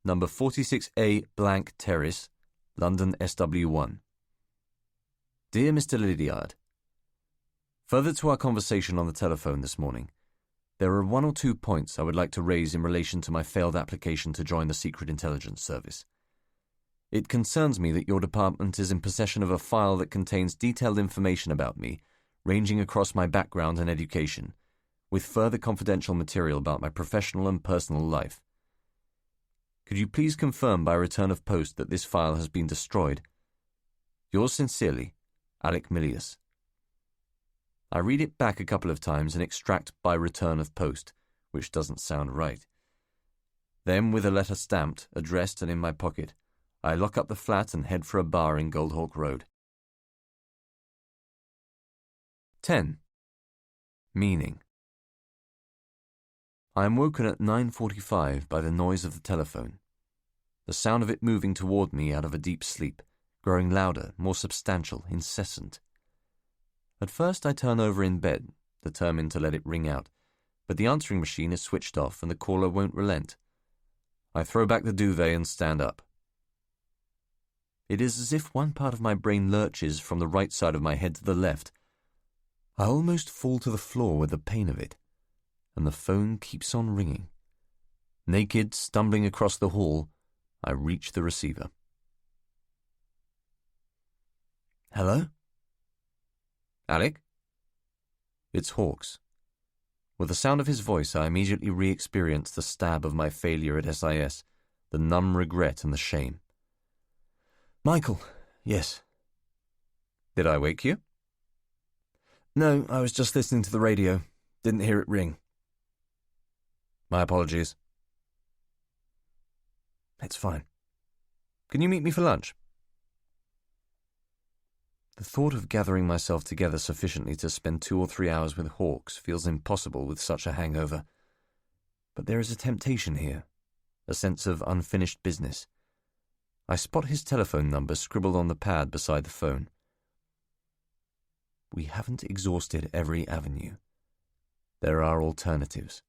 number 46A Blank Terrace, London SW1. Dear Mr. Lydiard, further to our conversation on the telephone this morning, there are 1 or 2 points I would like to raise in relation to my failed application to join the Secret Intelligence Service. It concerns me that your department is in possession of a file that contains detailed information about me, ranging across my background and education, with further confidential material about my professional and personal life. Could you please confirm by return of post that this file has been destroyed? Yours sincerely, Alec Milius. I read it back a couple of times and extract by return of post, which doesn't sound right. Then, with a letter stamped, addressed and in my pocket, I lock up the flat and head for a bar in Goldhawk Road. 10. Meaning. I am woken at 9:45 by the noise of the telephone, the sound of it moving toward me out of a deep sleep, growing louder, more substantial, incessant. At first I turn over in bed, determined to let it ring out, but the answering machine is switched off and the caller won't relent. I throw back the duvet and stand up. It is as if one part of my brain lurches from the right side of my head to the left. I almost fall to the floor with the pain of it, and the phone keeps on ringing. Naked, stumbling across the hall, I reach the receiver. Hello? Alec? It's Hawkes. With the sound of his voice, I immediately re-experienced the stab of my failure at SIS, the numb regret and the shame. "Michael, yes." "Did I wake you?" "No, I was just listening to the radio. Didn't hear it ring." "My apologies." "It's fine. Can you meet me for lunch?" The thought of gathering myself together sufficiently to spend 2 or 3 hours with Hawks feels impossible with such a hangover. But there is a temptation here, a sense of unfinished business. I spot his telephone number scribbled on the pad beside the phone. We haven't exhausted every avenue. There are alternatives.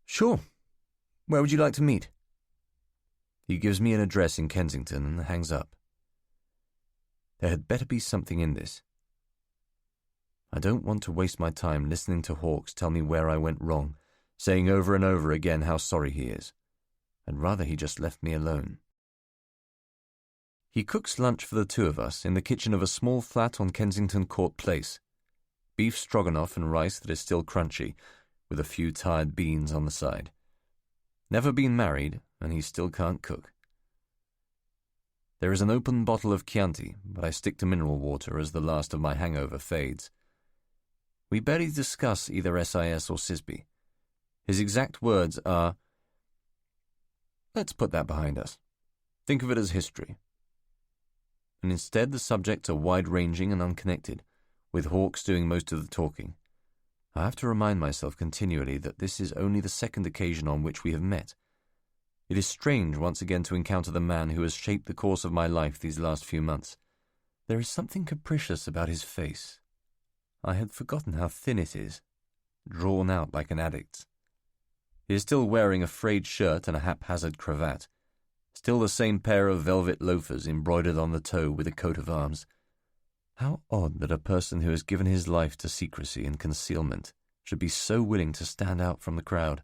"Sure. Where would you like to meet?" He gives me an address in Kensington and hangs up. There had better be something in this. I don't want to waste my time listening to Hawks tell me where I went wrong, saying over and over again how sorry he is. I'd rather he just left me alone. He cooks lunch for the two of us in the kitchen of a small flat on Kensington Court Place. Beef stroganoff and rice that is still crunchy, with a few tired beans on the side. Never been married, and he still can't cook. There is an open bottle of Chianti, but I stick to mineral water as the last of my hangover fades. We barely discuss either SIS or Sisby. His exact words are, "Let's put that behind us. Think of it as history." And instead the subjects are wide-ranging and unconnected, with Hawks doing most of the talking. I have to remind myself continually that this is only the second occasion on which we have met. It is strange once again to encounter the man who has shaped the course of my life these last few months. There is something capricious about his face. I had forgotten how thin it is, drawn out like an addict's. He is still wearing a frayed shirt and a haphazard cravat, still the same pair of velvet loafers embroidered on the toe with a coat of arms. How odd that a person who has given his life to secrecy and concealment should be so willing to stand out from the crowd.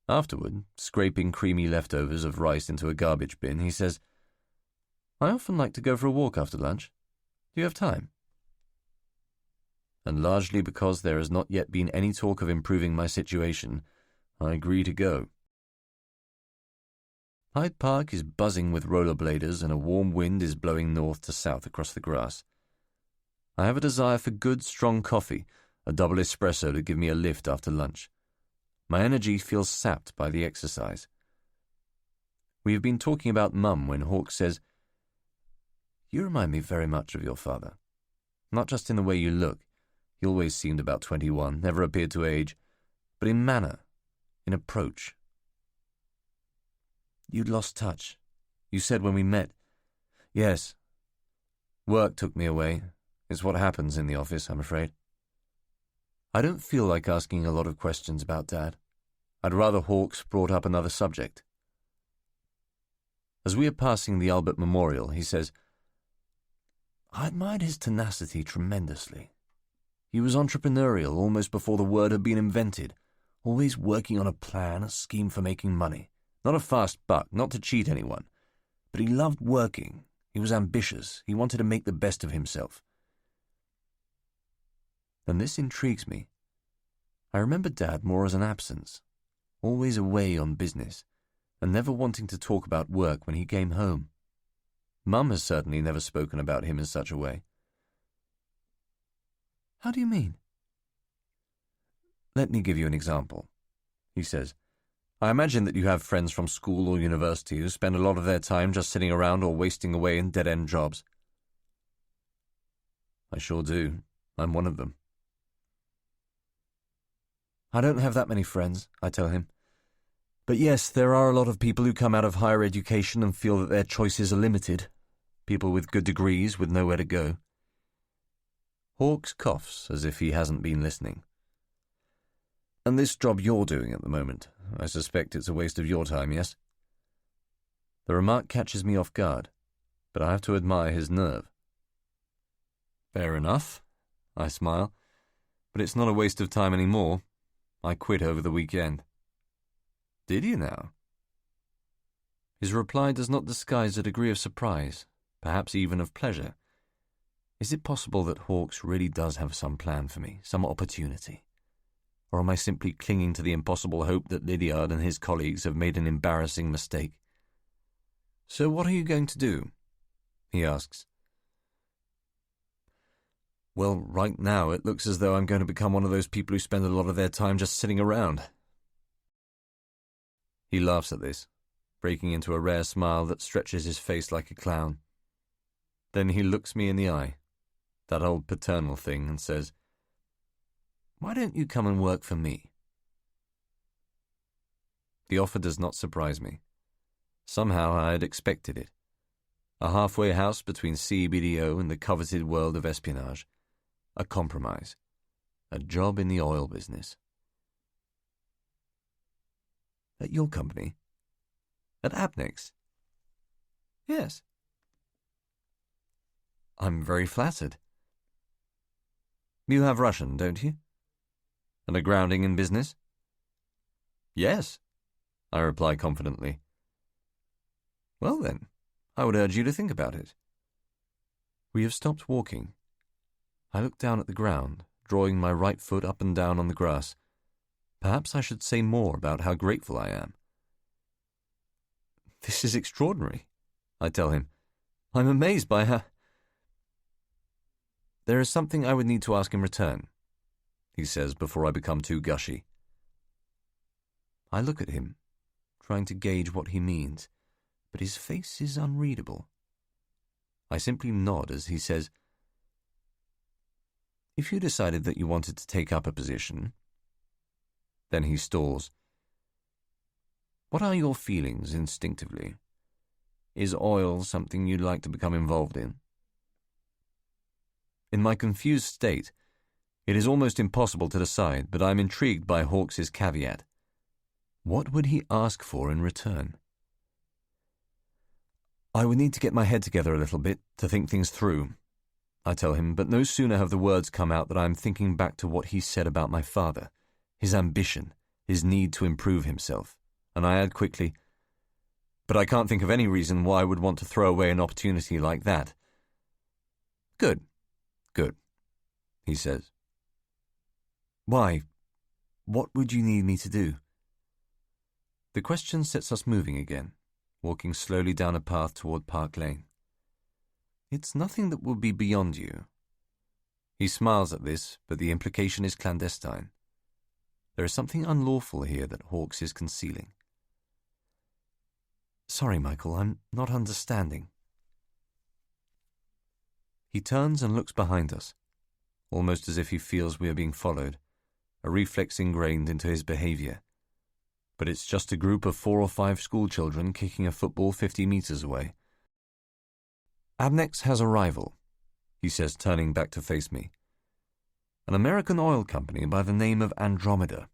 Afterward, scraping creamy leftovers of rice into a garbage bin, he says, "I often like to go for a walk after lunch. Do you have time?" And largely because there has not yet been any talk of improving my situation, I agree to go. Hyde Park is buzzing with rollerbladers and a warm wind is blowing north to south across the grass. I have a desire for good, strong coffee, a double espresso to give me a lift after lunch. My energy feels sapped by the exercise. We have been talking about Mum when Hawks says, "You remind me very much of your father. Not just in the way you look. He always seemed about 21, never appeared to age, but in manner, in approach. You'd lost touch. You said when we met." "Yes. Work took me away. It's what happens in the office, I'm afraid." I don't feel like asking a lot of questions about Dad. I'd rather Hawks brought up another subject. As we are passing the Albert Memorial, he says, "I admired his tenacity tremendously. He was entrepreneurial almost before the word had been invented, always working on a plan, a scheme for making money. Not a fast buck, not to cheat anyone. But he loved working. He was ambitious. He wanted to make the best of himself." And this intrigues me. I remember Dad more as an absence, always away on business, and never wanting to talk about work when he came home. Mum has certainly never spoken about him in such a way. "How do you mean?" "Let me give you an example," he says. "I imagine that you have friends from school or university who spend a lot of their time just sitting around or wasting away in dead-end jobs." "I sure do. I'm one of them." "I don't have that many friends," I tell him. "But yes, there are a lot of people who come out of higher education and feel that their choices are limited. People with good degrees with nowhere to go." Hawks coughs as if he hasn't been listening. "And this job you're doing at the moment, I suspect it's a waste of your time, yes?" The remark catches me off guard, but I have to admire his nerve. "Fair enough," I smile, "but it's not a waste of time anymore. I quit over the weekend." "Did you now?" His reply does not disguise a degree of surprise, perhaps even of pleasure. Is it possible that Hawkes really does have some plan for me, some opportunity? Or am I simply clinging to the impossible hope that Lydiard and his colleagues have made an embarrassing mistake? "So what are you going to do?" he asks. "Well, right now it looks as though I'm going to become one of those people who spend a lot of their time just sitting around." He laughs at this, breaking into a rare smile that stretches his face like a clown. Then he looks me in the eye, that old paternal thing, and says, "Why don't you come and work for me?" The offer does not surprise me. Somehow I had expected it. A halfway house between CBDO and the coveted world of espionage. A compromise. A job in the oil business. "At your company?" "At Abnex?" "Yes." "I'm very flattered." "You have Russian, don't you? And a grounding in business?" "Yes," I reply confidently. "Well then, I would urge you to think about it." We have stopped walking. I look down at the ground, drawing my right foot up and down on the grass. Perhaps I should say more about how grateful I am. "This is extraordinary," I tell him. "I'm amazed by how—" "There is something I would need to ask in return," he says before I become too gushy. I look at him, trying to gauge what he means, but his face is unreadable. I simply nod as he says, "If you decided that you wanted to take up a position—" Then he stalls. "What are your feelings instinctively? Is oil something you'd like to become involved in?" In my confused state, it is almost impossible to decide, but I am intrigued by Hawkes's caveat. What would he ask for in return? "I would need to get my head together a little bit to think things through," I tell him, but no sooner have the words come out than I am thinking back to what he said about my father, his ambition, his need to improve himself, and I add quickly, "But I can't think of any reason why I would want to throw away an opportunity like that." Good, he says. "Why? What would you need me to do?" The question sets us moving again, walking slowly down a path toward Park Lane. "It's nothing that will be beyond you." He smiles at this, but the implication is clandestine. There is something unlawful here that Hawkes is concealing. "Sorry, Michael, I'm not understanding." He turns and looks behind us, almost as if he feels we are being followed, a reflex ingrained into his behavior. But it's just a group of 4 or 5 schoolchildren kicking a football 50 meters away. "Abnex has a rival," he says, turning back to face me. "An American oil company by the name of Andromeda.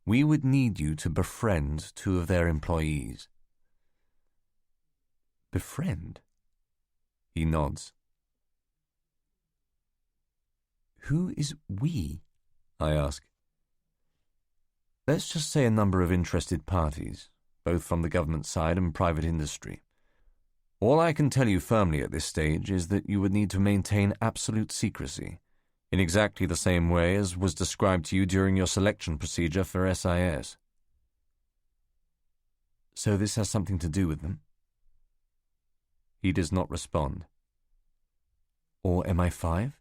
We would need you to befriend 2 of their employees." "Befriend?" He nods. "Who is we?" I ask. "Let's just say a number of interested parties, both from the government side and private industry. All I can tell you firmly at this stage is that you would need to maintain absolute secrecy, in exactly the same way as was described to you during your selection procedure for SIS. "So this has something to do with them?" He does not respond. "Or MI5?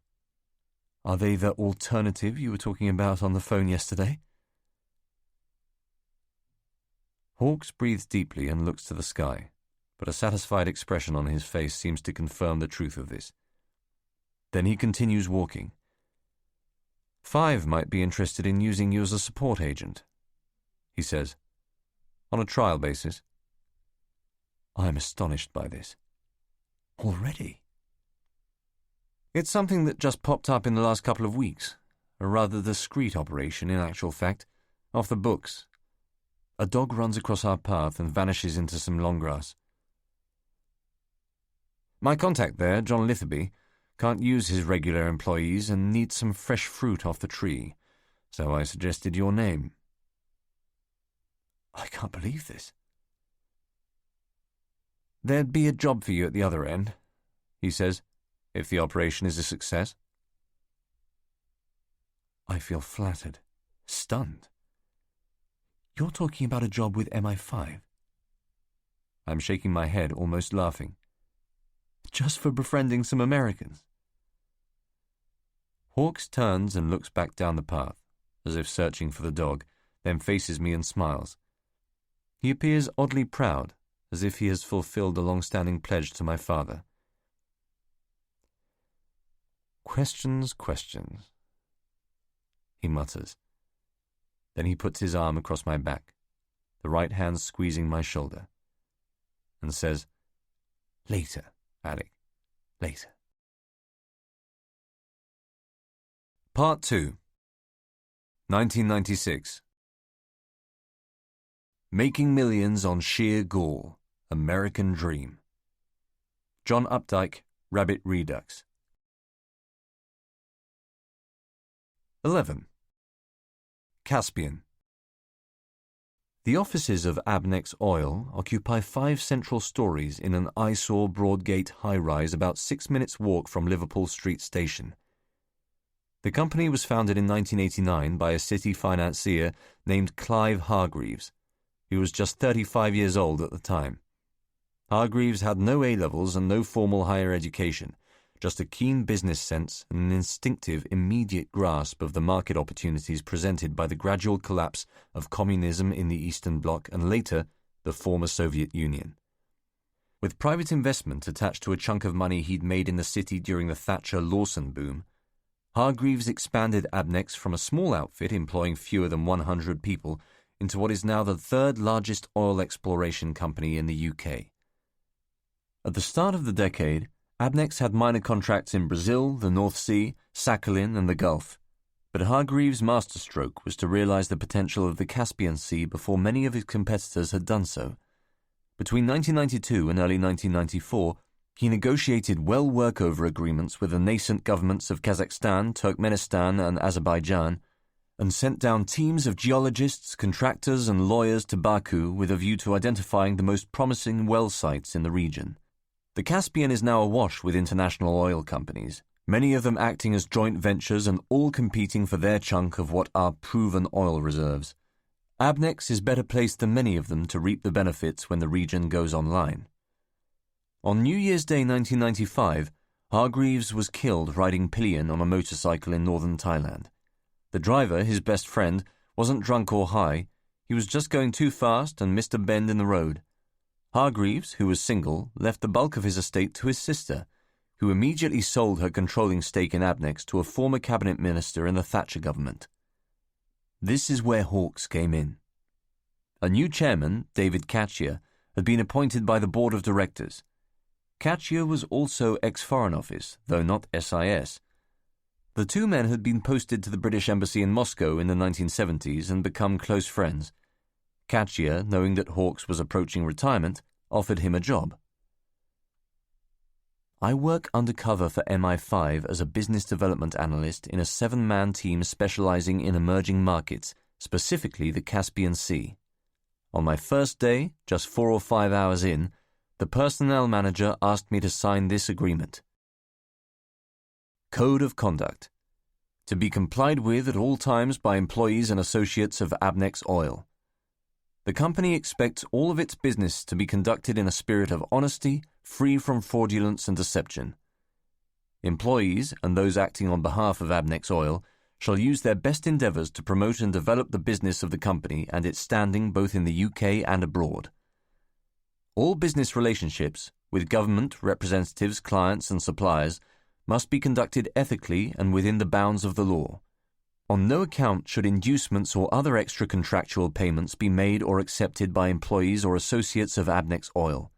Are they the alternative you were talking about on the phone yesterday?" Hawkes breathes deeply and looks to the sky, but a satisfied expression on his face seems to confirm the truth of this. Then he continues walking. "5 might be interested in using you as a support agent," he says, "on a trial basis." I am astonished by this. "Already?" "It's something that just popped up in the last couple of weeks. A rather discreet operation, in actual fact. Off the books. A dog runs across our path and vanishes into some long grass. My contact there, John Litherby, can't use his regular employees and needs some fresh fruit off the tree, so I suggested your name." I can't believe this. "There'd be a job for you at the other end," he says, if the operation is a success. I feel flattered, stunned. You're talking about a job with MI5? I'm shaking my head, almost laughing. Just for befriending some Americans? Hawks turns and looks back down the path, as if searching for the dog, then faces me and smiles. He appears oddly proud, as if he has fulfilled a long-standing pledge to my father. Questions, questions, he mutters. Then he puts his arm across my back, the right hand squeezing my shoulder, and says, "Later, Alec, later." Part 2. 1996. Making Millions on Sheer Gall, American Dream. John Updike, Rabbit Redux. 11. Caspian. The offices of Abnex Oil occupy 5 central stories in an eyesore Broadgate high-rise about 6 minutes' walk from Liverpool Street Station. The company was founded in 1989 by a city financier named Clive Hargreaves, who was just 35 years old at the time. Hargreaves had no A-levels and no formal higher education, just a keen business sense and an instinctive, immediate grasp of the market opportunities presented by the gradual collapse of communism in the Eastern Bloc and later the former Soviet Union. With private investment attached to a chunk of money he'd made in the city during the Thatcher-Lawson boom, Hargreaves expanded Abnex from a small outfit employing fewer than 100 people into what is now the 3rd largest oil exploration company in the UK. At the start of the decade, Abnex had minor contracts in Brazil, the North Sea, Sakhalin and the Gulf, but Hargreaves' masterstroke was to realize the potential of the Caspian Sea before many of his competitors had done so. Between 1992 and early 1994, he negotiated well workover agreements with the nascent governments of Kazakhstan, Turkmenistan and Azerbaijan, and sent down teams of geologists, contractors and lawyers to Baku with a view to identifying the most promising well sites in the region. The Caspian is now awash with international oil companies, many of them acting as joint ventures and all competing for their chunk of what are proven oil reserves. Abnex is better placed than many of them to reap the benefits when the region goes online. On New Year's Day 1995, Hargreaves was killed riding pillion on a motorcycle in northern Thailand. The driver, his best friend, wasn't drunk or high. He was just going too fast and missed a bend in the road. Hargreaves, who was single, left the bulk of his estate to his sister, who immediately sold her controlling stake in Abnex to a former cabinet minister in the Thatcher government. This is where Hawks came in. A new chairman, David Catchier, had been appointed by the board of directors. Catchier was also ex-Foreign Office, though not SIS. The two men had been posted to the British Embassy in Moscow in the 1970s and become close friends. Catchier, knowing that Hawks was approaching retirement, offered him a job. I work undercover for MI5 as a business development analyst in a 7-man team specializing in emerging markets, specifically the Caspian Sea. On my first day, just 4 or 5 hours in, the personnel manager asked me to sign this agreement. Code of Conduct. To be complied with at all times by employees and associates of Abnex Oil. The company expects all of its business to be conducted in a spirit of honesty, free from fraudulence and deception. Employees, and those acting on behalf of Abnex Oil, shall use their best endeavors to promote and develop the business of the company and its standing both in the UK and abroad. All business relationships, with government, representatives, clients and suppliers, must be conducted ethically and within the bounds of the law. On no account should inducements or other extra-contractual payments be made or accepted by employees or associates of Abnex Oil.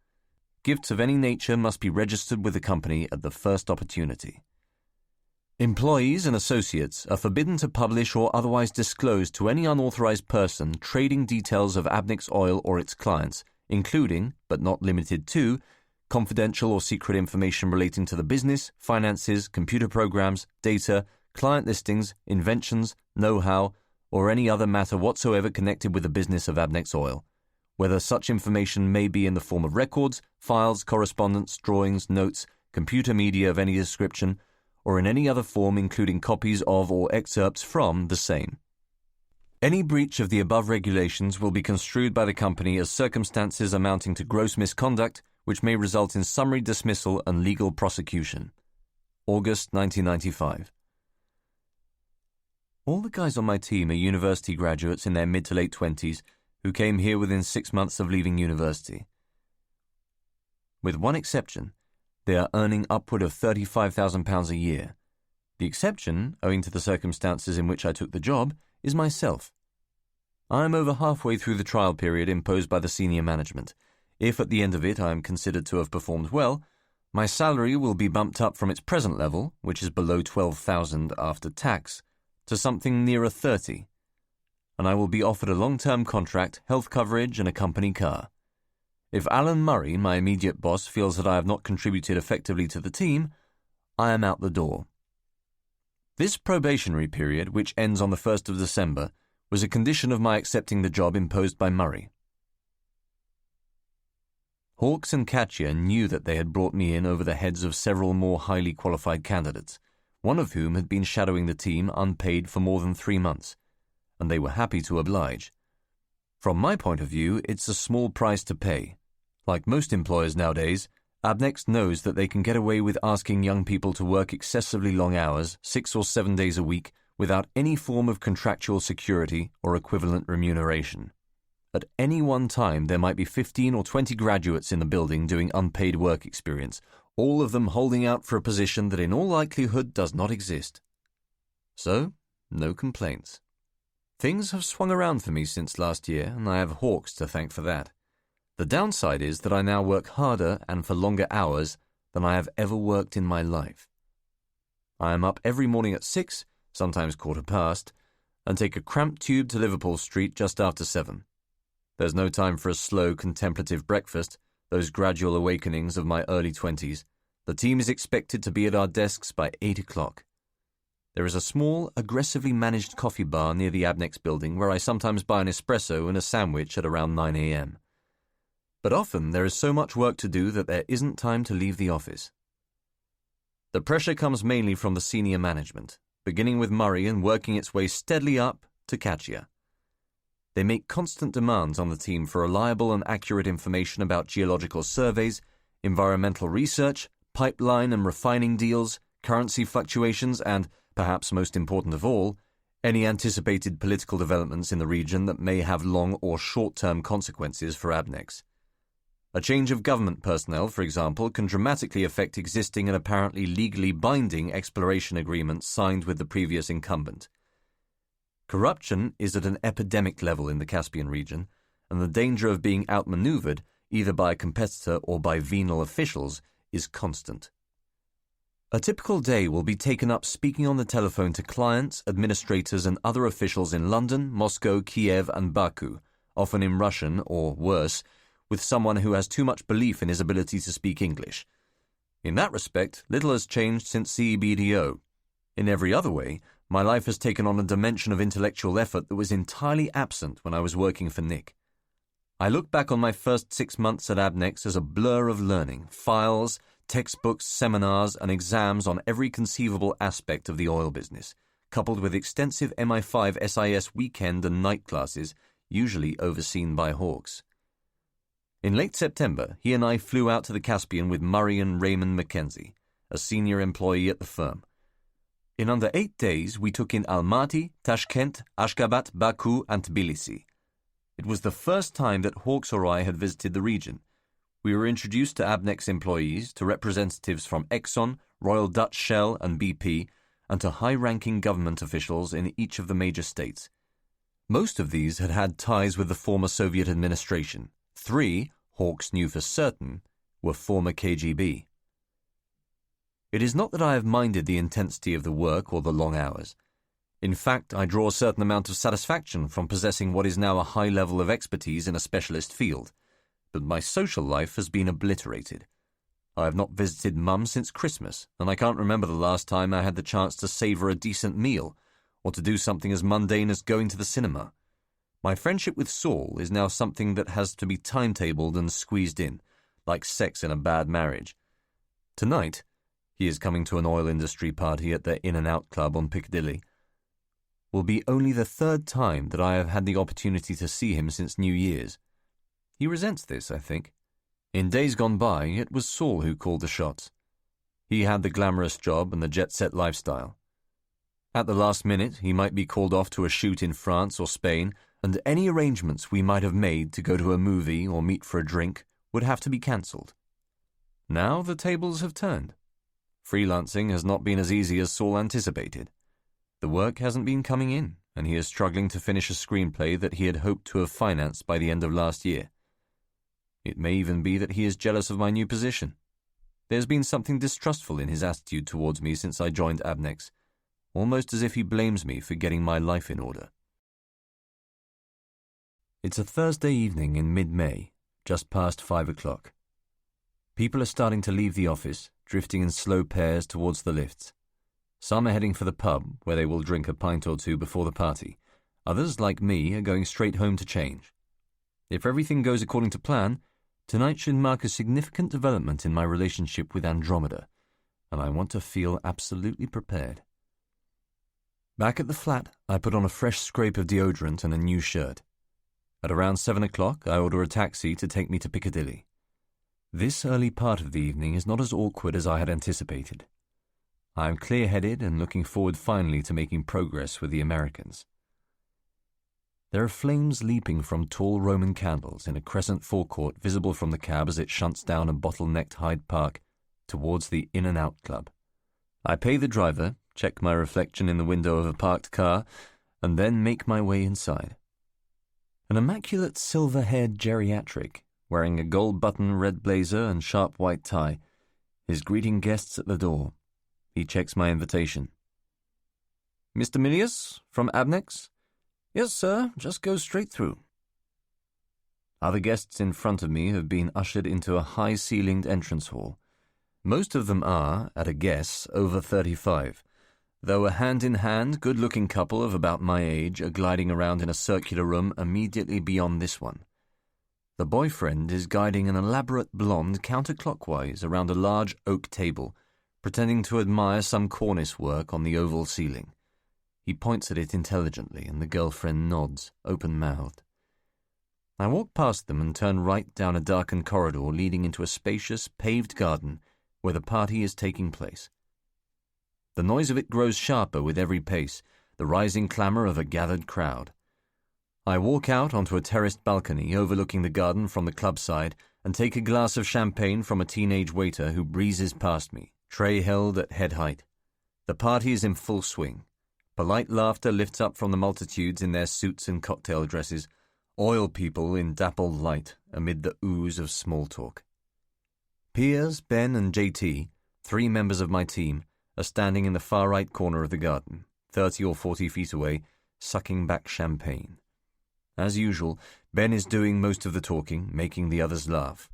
Gifts of any nature must be registered with the company at the first opportunity. Employees and associates are forbidden to publish or otherwise disclose to any unauthorized person trading details of Abnex Oil or its clients, including, but not limited to, confidential or secret information relating to the business, finances, computer programs, data, client listings, inventions, know-how, or any other matter whatsoever connected with the business of Abnex Oil, whether such information may be in the form of records, files, correspondence, drawings, notes, computer media of any description, or in any other form including copies of or excerpts from the same. Any breach of the above regulations will be construed by the company as circumstances amounting to gross misconduct, which may result in summary dismissal and legal prosecution. August 1995. All the guys on my team are university graduates in their mid to late 20s who came here within 6 months of leaving university. With one exception, they are earning upward of £35,000 a year. The exception, owing to the circumstances in which I took the job, is myself. I am over halfway through the trial period imposed by the senior management. If at the end of it I am considered to have performed well, my salary will be bumped up from its present level, which is below £12,000 after tax, to something nearer 30, and I will be offered a long-term contract, health coverage, and a company car. If Alan Murray, my immediate boss, feels that I have not contributed effectively to the team, I am out the door. This probationary period, which ends on the 1st of December, was a condition of my accepting the job imposed by Murray. Hawkes and Katia knew that they had brought me in over the heads of several more highly qualified candidates, one of whom had been shadowing the team unpaid for more than 3 months, and they were happy to oblige. From my point of view, it's a small price to pay. Like most employers nowadays, Abnex knows that they can get away with asking young people to work excessively long hours, 6 or 7 days a week, without any form of contractual security or equivalent remuneration. At any one time, there might be 15 or 20 graduates in the building doing unpaid work experience, all of them holding out for a position that in all likelihood does not exist. So, no complaints. Things have swung around for me since last year, and I have Hawkes to thank for that. The downside is that I now work harder and for longer hours than I have ever worked in my life. I am up every morning at 6, sometimes 1:15, and take a cramped tube to Liverpool Street just after 7. There's no time for a slow, contemplative breakfast, those gradual awakenings of my early 20s. The team is expected to be at our desks by 8 o'clock. There is a small, aggressively managed coffee bar near the Abnex building where I sometimes buy an espresso and a sandwich at around 9 a.m. But often there is so much work to do that there isn't time to leave the office. The pressure comes mainly from the senior management, beginning with Murray and working its way steadily up to Katia. They make constant demands on the team for reliable and accurate information about geological surveys, environmental research, pipeline and refining deals, currency fluctuations, and, perhaps most important of all, any anticipated political developments in the region that may have long or short-term consequences for Abnex. A change of government personnel, for example, can dramatically affect existing and apparently legally binding exploration agreements signed with the previous incumbent. Corruption is at an epidemic level in the Caspian region, and the danger of being outmaneuvered, either by a competitor or by venal officials, is constant. A typical day will be taken up speaking on the telephone to clients, administrators, and other officials in London, Moscow, Kiev, and Baku, often in Russian, or worse, with someone who has too much belief in his ability to speak English. In that respect, little has changed since CEBDO. In every other way, my life has taken on a dimension of intellectual effort that was entirely absent when I was working for Nick. I look back on my first 6 months at Abnex as a blur of learning, files, textbooks, seminars, and exams on every conceivable aspect of the oil business, coupled with extensive MI5 SIS weekend and night classes, usually overseen by Hawkes. In late September, he and I flew out to the Caspian with Murray and Raymond Mackenzie, a senior employee at the firm. In under 8 days, we took in Almaty, Tashkent, Ashgabat, Baku, and Tbilisi. It was the first time that Hawkes or I had visited the region. We were introduced to Abnex employees, to representatives from Exxon, Royal Dutch Shell, and BP, and to high-ranking government officials in each of the major states. Most of these had had ties with the former Soviet administration. 3, Hawkes knew for certain, were former KGB. It is not that I have minded the intensity of the work or the long hours. In fact, I draw a certain amount of satisfaction from possessing what is now a high level of expertise in a specialist field, but my social life has been obliterated. I have not visited Mum since Christmas, and I can't remember the last time I had the chance to savour a decent meal, or to do something as mundane as going to the cinema. My friendship with Saul is now something that has to be timetabled and squeezed in, like sex in a bad marriage. Tonight, he is coming to an oil industry party at the In-N-Out Club on Piccadilly. Will be only the third time that I have had the opportunity to see him since New Year's. He resents this, I think. In days gone by, it was Saul who called the shots. He had the glamorous job and the jet-set lifestyle. At the last minute, he might be called off to a shoot in France or Spain, and any arrangements we might have made to go to a movie or meet for a drink would have to be cancelled. Now the tables have turned. Freelancing has not been as easy as Saul anticipated. The work hasn't been coming in, and he is struggling to finish a screenplay that he had hoped to have financed by the end of last year. It may even be that he is jealous of my new position. There's been something distrustful in his attitude towards me since I joined Abnex, almost as if he blames me for getting my life in order. It's a Thursday evening in mid-May, just past 5 o'clock. People are starting to leave the office, drifting in slow pairs towards the lifts. Some are heading for the pub, where they will drink a pint or two before the party. Others, like me, are going straight home to change. If everything goes according to plan, tonight should mark a significant development in my relationship with Andromeda, and I want to feel absolutely prepared. Back at the flat, I put on a fresh scrape of deodorant and a new shirt. At around 7 o'clock, I order a taxi to take me to Piccadilly. This early part of the evening is not as awkward as I had anticipated. I am clear-headed and looking forward finally to making progress with the Americans. There are flames leaping from tall Roman candles in a crescent forecourt visible from the cab as it shunts down a bottle-necked Hyde Park towards the In-N-Out Club. I pay the driver, check my reflection in the window of a parked car, and then make my way inside. An immaculate silver-haired geriatric, wearing a gold-button red blazer and sharp white tie, is greeting guests at the door. He checks my invitation. "Mr. Milius, from Abnex?" "Yes, sir. Just go straight through." Other guests in front of me have been ushered into a high-ceilinged entrance hall. Most of them are, at a guess, over 35, though a hand-in-hand, good-looking couple of about my age are gliding around in a circular room immediately beyond this one. The boyfriend is guiding an elaborate blonde counterclockwise around a large oak table, pretending to admire some cornice work on the oval ceiling. He points at it intelligently, and the girlfriend nods, open-mouthed. I walk past them and turn right down a darkened corridor leading into a spacious, paved garden where the party is taking place. The noise of it grows sharper with every pace, the rising clamour of a gathered crowd. I walk out onto a terraced balcony overlooking the garden from the club side and take a glass of champagne from a teenage waiter who breezes past me, tray held at head height. The party is in full swing. Polite laughter lifts up from the multitudes in their suits and cocktail dresses, oil people in dappled light amid the ooze of small talk. Piers, Ben and JT, 3 members of my team, are standing in the far right corner of the garden, 30 or 40 feet away, sucking back champagne. As usual, Ben is doing most of the talking, making the others laugh.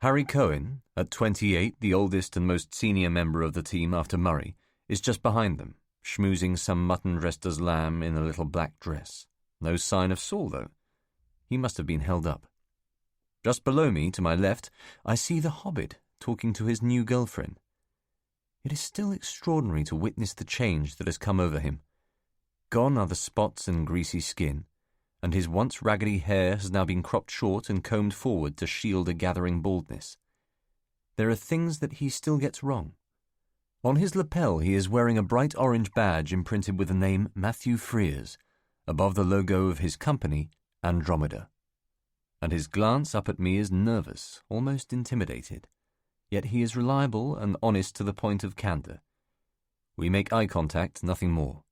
Harry Cohen, at 28, the oldest and most senior member of the team after Murray, is just behind them, schmoozing some mutton dressed as lamb in a little black dress. No sign of Saul, though. He must have been held up. Just below me, to my left, I see the Hobbit talking to his new girlfriend. It is still extraordinary to witness the change that has come over him. Gone are the spots and greasy skin, and his once raggedy hair has now been cropped short and combed forward to shield a gathering baldness. There are things that he still gets wrong. On his lapel he is wearing a bright orange badge imprinted with the name Matthew Frears, above the logo of his company, Andromeda. And his glance up at me is nervous, almost intimidated. Yet he is reliable and honest to the point of candor. We make eye contact, nothing more.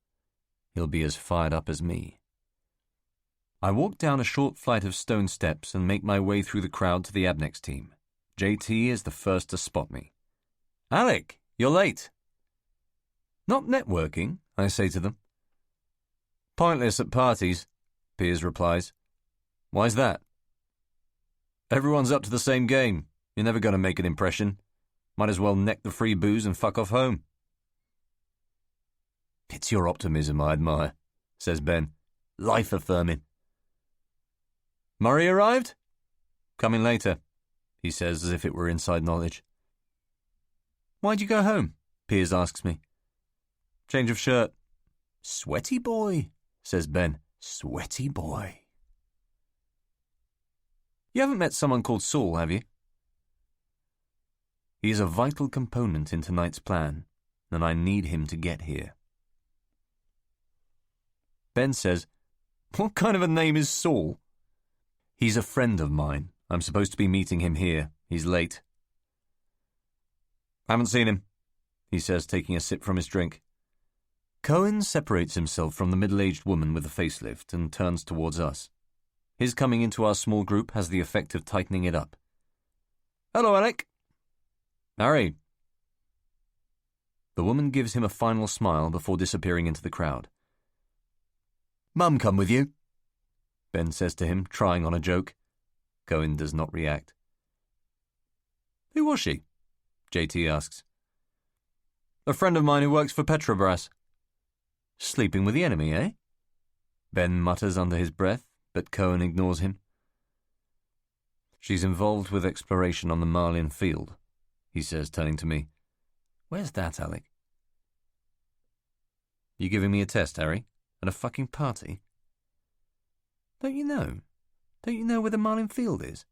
He'll be as fired up as me. I walk down a short flight of stone steps and make my way through the crowd to the Abnex team. JT is the first to spot me. "Alec, you're late." "Not networking," I say to them. "Pointless at parties," Piers replies. "Why's that?" "Everyone's up to the same game. You're never going to make an impression. Might as well neck the free booze and fuck off home." "It's your optimism I admire," says Ben. "Life-affirming." "Murray arrived?" "Coming later," he says as if it were inside knowledge. Why'd you go home? Piers asks me. Change of shirt. Sweaty boy, says Ben. Sweaty boy. You haven't met someone called Saul, have you? He is a vital component in tonight's plan, and I need him to get here. Ben says, What kind of a name is Saul? He's a friend of mine. I'm supposed to be meeting him here. He's late. Haven't seen him, he says, taking a sip from his drink. Cohen separates himself from the middle-aged woman with the facelift and turns towards us. His coming into our small group has the effect of tightening it up. Hello, Alec. Harry. The woman gives him a final smile before disappearing into the crowd. Mum come with you? Ben says to him, trying on a joke. Cohen does not react. Who was she? JT asks. A friend of mine who works for Petrobras. Sleeping with the enemy, eh? Ben mutters under his breath, but Cohen ignores him. She's involved with exploration on the Marlin field, he says, turning to me. Where's that, Alec? You giving me a test, Harry? At a fucking party? Don't you know? Don't you know where the Marlin field is?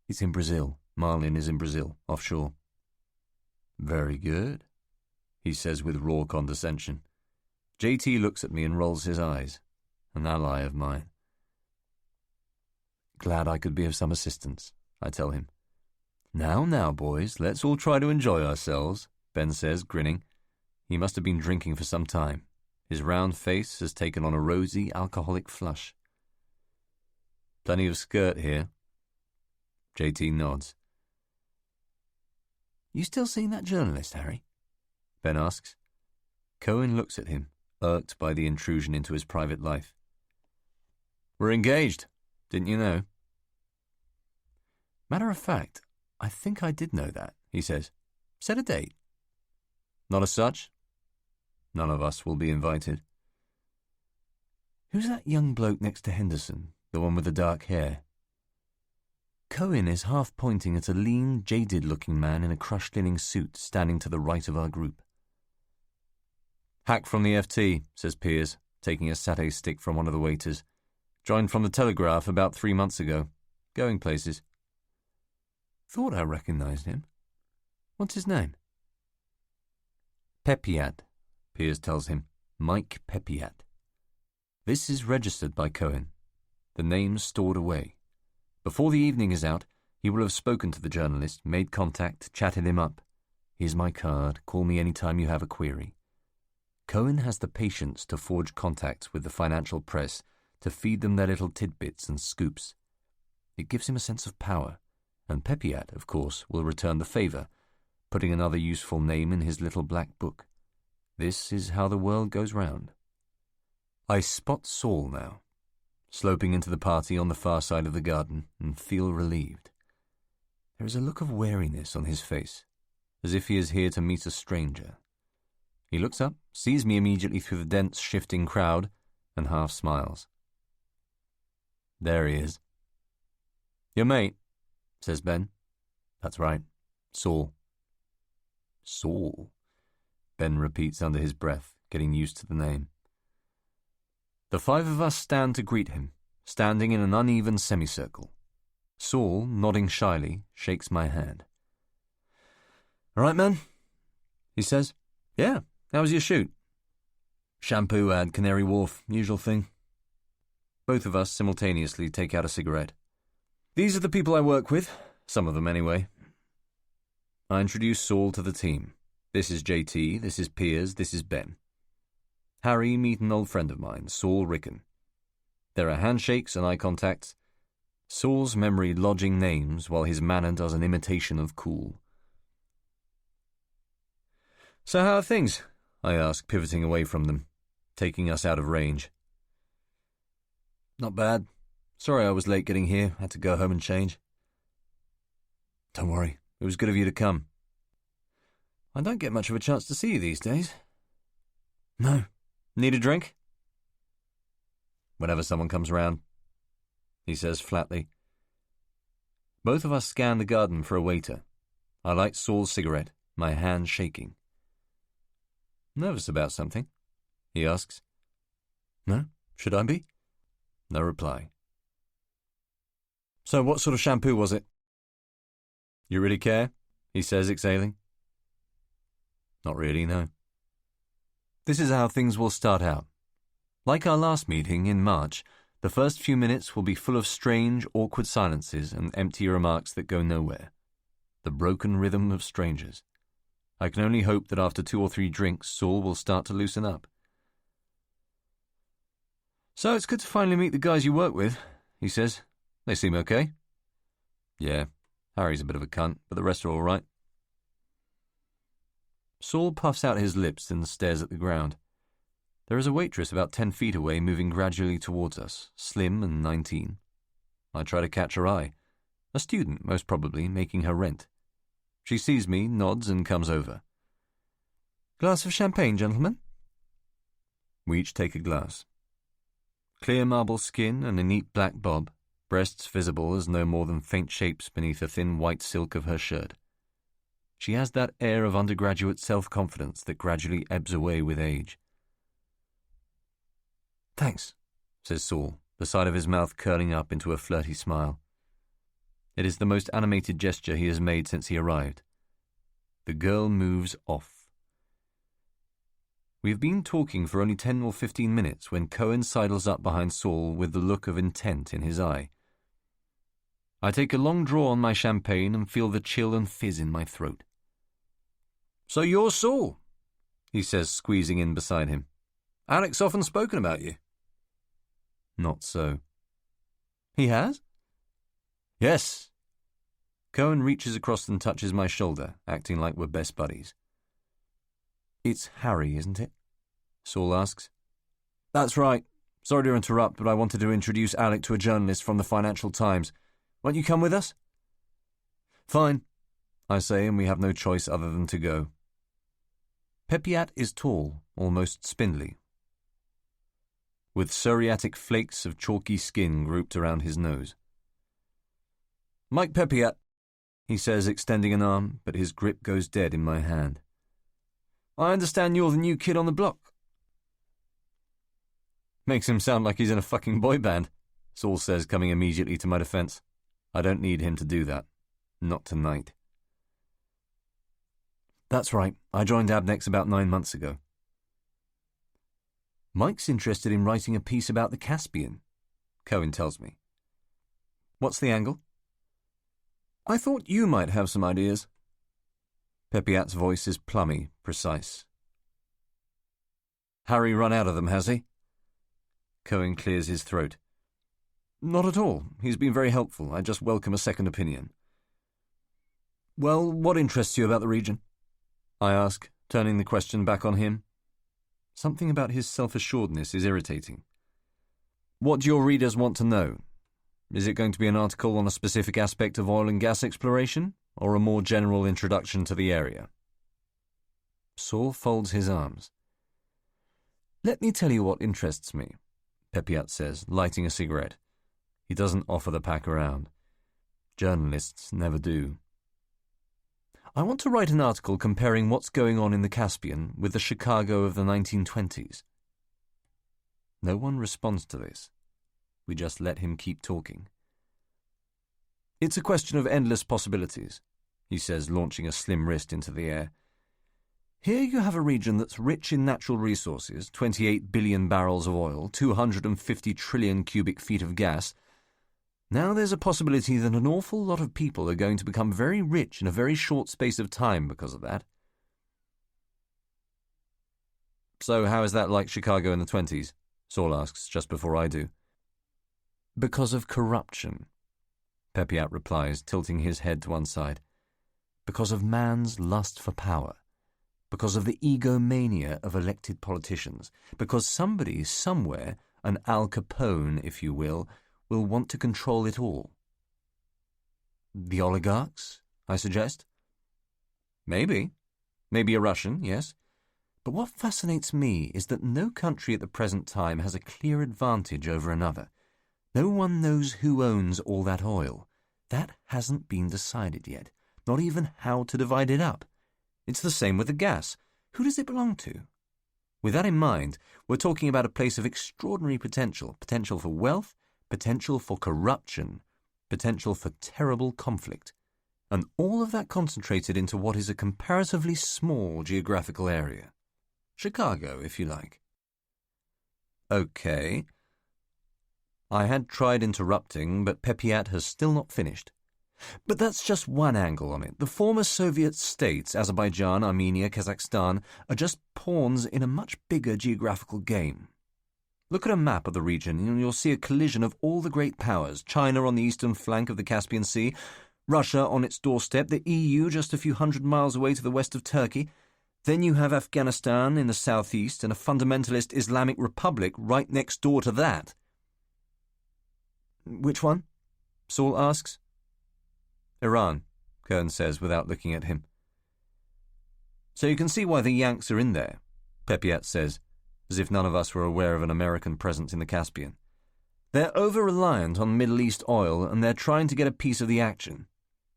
It's in Brazil. Marlin is in Brazil, offshore. Very good, he says with raw condescension. JT looks at me and rolls his eyes. An ally of mine. Glad I could be of some assistance, I tell him. Now, boys, let's all try to enjoy ourselves, Ben says, grinning. He must have been drinking for some time. His round face has taken on a rosy, alcoholic flush. Plenty of skirt here. JT nods. You still seeing that journalist, Harry? Ben asks. Cohen looks at him, irked by the intrusion into his private life. We're engaged, didn't you know? Matter of fact, I think I did know that, he says. Set a date. Not as such. None of us will be invited. Who's that young bloke next to Henderson, the one with the dark hair? Cohen is half pointing at a lean, jaded-looking man in a crushed linen suit standing to the right of our group. Hack from the FT, says Piers, taking a satay stick from one of the waiters. Joined from the Telegraph about 3 months ago. Going places. Thought I recognised him. What's his name? Pepiat, Piers tells him. Mike Pepiat. This is registered by Cohen. The name's stored away. Before the evening is out, he will have spoken to the journalist, made contact, chatted him up. Here's my card. Call me any time you have a query. Cohen has the patience to forge contacts with the financial press, to feed them their little tidbits and scoops. It gives him a sense of power, and Pepiat, of course, will return the favour, putting another useful name in his little black book. This is how the world goes round. I spot Saul now, sloping into the party on the far side of the garden, and feel relieved. There is a look of wariness on his face, as if he is here to meet a stranger. He looks up, sees me immediately through the dense, shifting crowd, and half smiles. There he is. Your mate, says Ben. That's right, Saul. Saul, Ben repeats under his breath, getting used to the name. The 5 of us stand to greet him, standing in an uneven semicircle. Saul, nodding shyly, shakes my hand. All right, man, he says. Yeah, how was your shoot? Shampoo ad Canary Wharf, usual thing. Both of us simultaneously take out a cigarette. These are the people I work with, some of them anyway. I introduce Saul to the team. This is JT, this is Piers, this is Ben. Harry, meet an old friend of mine, Saul Ricken. There are handshakes and eye contacts. Saul's memory lodging names while his manner does an imitation of cool. So how are things? I ask, pivoting away from them, taking us out of range. Not bad. Sorry I was late getting here. Had to go home and change. Don't worry. It was good of you to come. I don't get much of a chance to see you these days. No. Need a drink? Whenever someone comes round, he says flatly. Both of us scan the garden for a waiter. I light Saul's cigarette, my hand shaking. "Nervous about something?" he asks. "No, should I be?" No reply. "So what sort of shampoo was it?" "You really care?" he says, exhaling. "Not really, no." This is how things will start out. Like our last meeting in March, the first few minutes will be full of strange, awkward silences and empty remarks that go nowhere. The broken rhythm of strangers. I can only hope that after 2 or 3 drinks, Saul will start to loosen up. "So it's good to finally meet the guys you work with," he says. "They seem okay." "Yeah, Harry's a bit of a cunt, but the rest are all right." Saul puffs out his lips and stares at the ground. There is a waitress about 10 feet away moving gradually towards us, slim and 19. I try to catch her eye. A student, most probably, making her rent. She sees me, nods, and comes over. "Glass of champagne, gentlemen?" We each take a glass. Clear marble skin and a neat black bob, breasts visible as no more than faint shapes beneath the thin white silk of her shirt. She has that air of undergraduate self-confidence that gradually ebbs away with age. "Thanks," says Saul, the side of his mouth curling up into a flirty smile. It is the most animated gesture he has made since he arrived. The girl moves off. We have been talking for only 10 or 15 minutes when Cohen sidles up behind Saul with the look of intent in his eye. I take a long draw on my champagne and feel the chill and fizz in my throat. "So you're Saul," he says, squeezing in beside him. "Alec's often spoken about you." Not so. "He has?" "Yes." Cohen reaches across and touches my shoulder, acting like we're best buddies. "It's Harry, isn't it?" Saul asks. "That's right. Sorry to interrupt, but I wanted to introduce Alec to a journalist from the Financial Times. Won't you come with us?" "Fine," I say, and we have no choice other than to go. Pepiat is tall, almost spindly, with psoriatic flakes of chalky skin grouped around his nose. "Mike Pepiat," he says, extending an arm, but his grip goes dead in my hand. "I understand you're the new kid on the block." Makes him sound like he's in a fucking boy band, Saul says, coming immediately to my defense. I don't need him to do that. Not tonight. "That's right. I joined Abnex about 9 months ago." "Mike's interested in writing a piece about the Caspian," Cohen tells me. "What's the angle?" "I thought you might have some ideas." Pepiat's voice is plummy, precise. "Harry run out of them, has he?" Cohen clears his throat. "Not at all. He's been very helpful. I just welcome a second opinion." "Well, what interests you about the region?" I ask, turning the question back on him. Something about his self-assuredness is irritating. "What do your readers want to know? Is it going to be an article on a specific aspect of oil and gas exploration, or a more general introduction to the area?" Saul folds his arms. "Let me tell you what interests me," Pepiat says, lighting a cigarette. He doesn't offer the pack around. Journalists never do. "I want to write an article comparing what's going on in the Caspian with the Chicago of the 1920s. No one responds to this. We just let him keep talking. "It's a question of endless possibilities," he says, launching a slim wrist into the air. "Here you have a region that's rich in natural resources, 28 billion barrels of oil, 250 trillion cubic feet of gas. Now there's a possibility that an awful lot of people are going to become very rich in a very short space of time because of that." "So how is that like Chicago in the 20s? Saul asks, just before I do. "Because of corruption," Pepiat replies, tilting his head to one side. "Because of man's lust for power. Because of the egomania of elected politicians. Because somebody, somewhere, an Al Capone, if you will want to control it all." "The oligarchs?" I suggest. "Maybe. Maybe a Russian, yes. But what fascinates me is that no country at the present time has a clear advantage over another. No one knows who owns all that oil. That hasn't been decided yet, not even how to divide it up. It's the same with the gas. Who does it belong to? With that in mind, we're talking about a place of extraordinary potential. Potential for wealth, potential for corruption, potential for terrible conflict. And all of that concentrated into what is a comparatively small geographical area. Chicago, if you like. Okay. I had tried interrupting, but Pepiat has still not finished. But that's just one angle on it. The former Soviet states, Azerbaijan, Armenia, Kazakhstan, are just pawns in a much bigger geographical game. Look at a map of the region and you'll see a collision of all the great powers. China on the eastern flank of the Caspian Sea, Russia on its doorstep, the EU just a few hundred miles away to the west of Turkey. Then you have Afghanistan in the southeast and a fundamentalist Islamic Republic right next door to that. Which one? Saul asks. Iran, Kern says without looking at him. So you can see why the Yanks are in there, Pepiat says, as if none of us were aware of an American presence in the Caspian. They're over-reliant on Middle East oil and they're trying to get a piece of the action.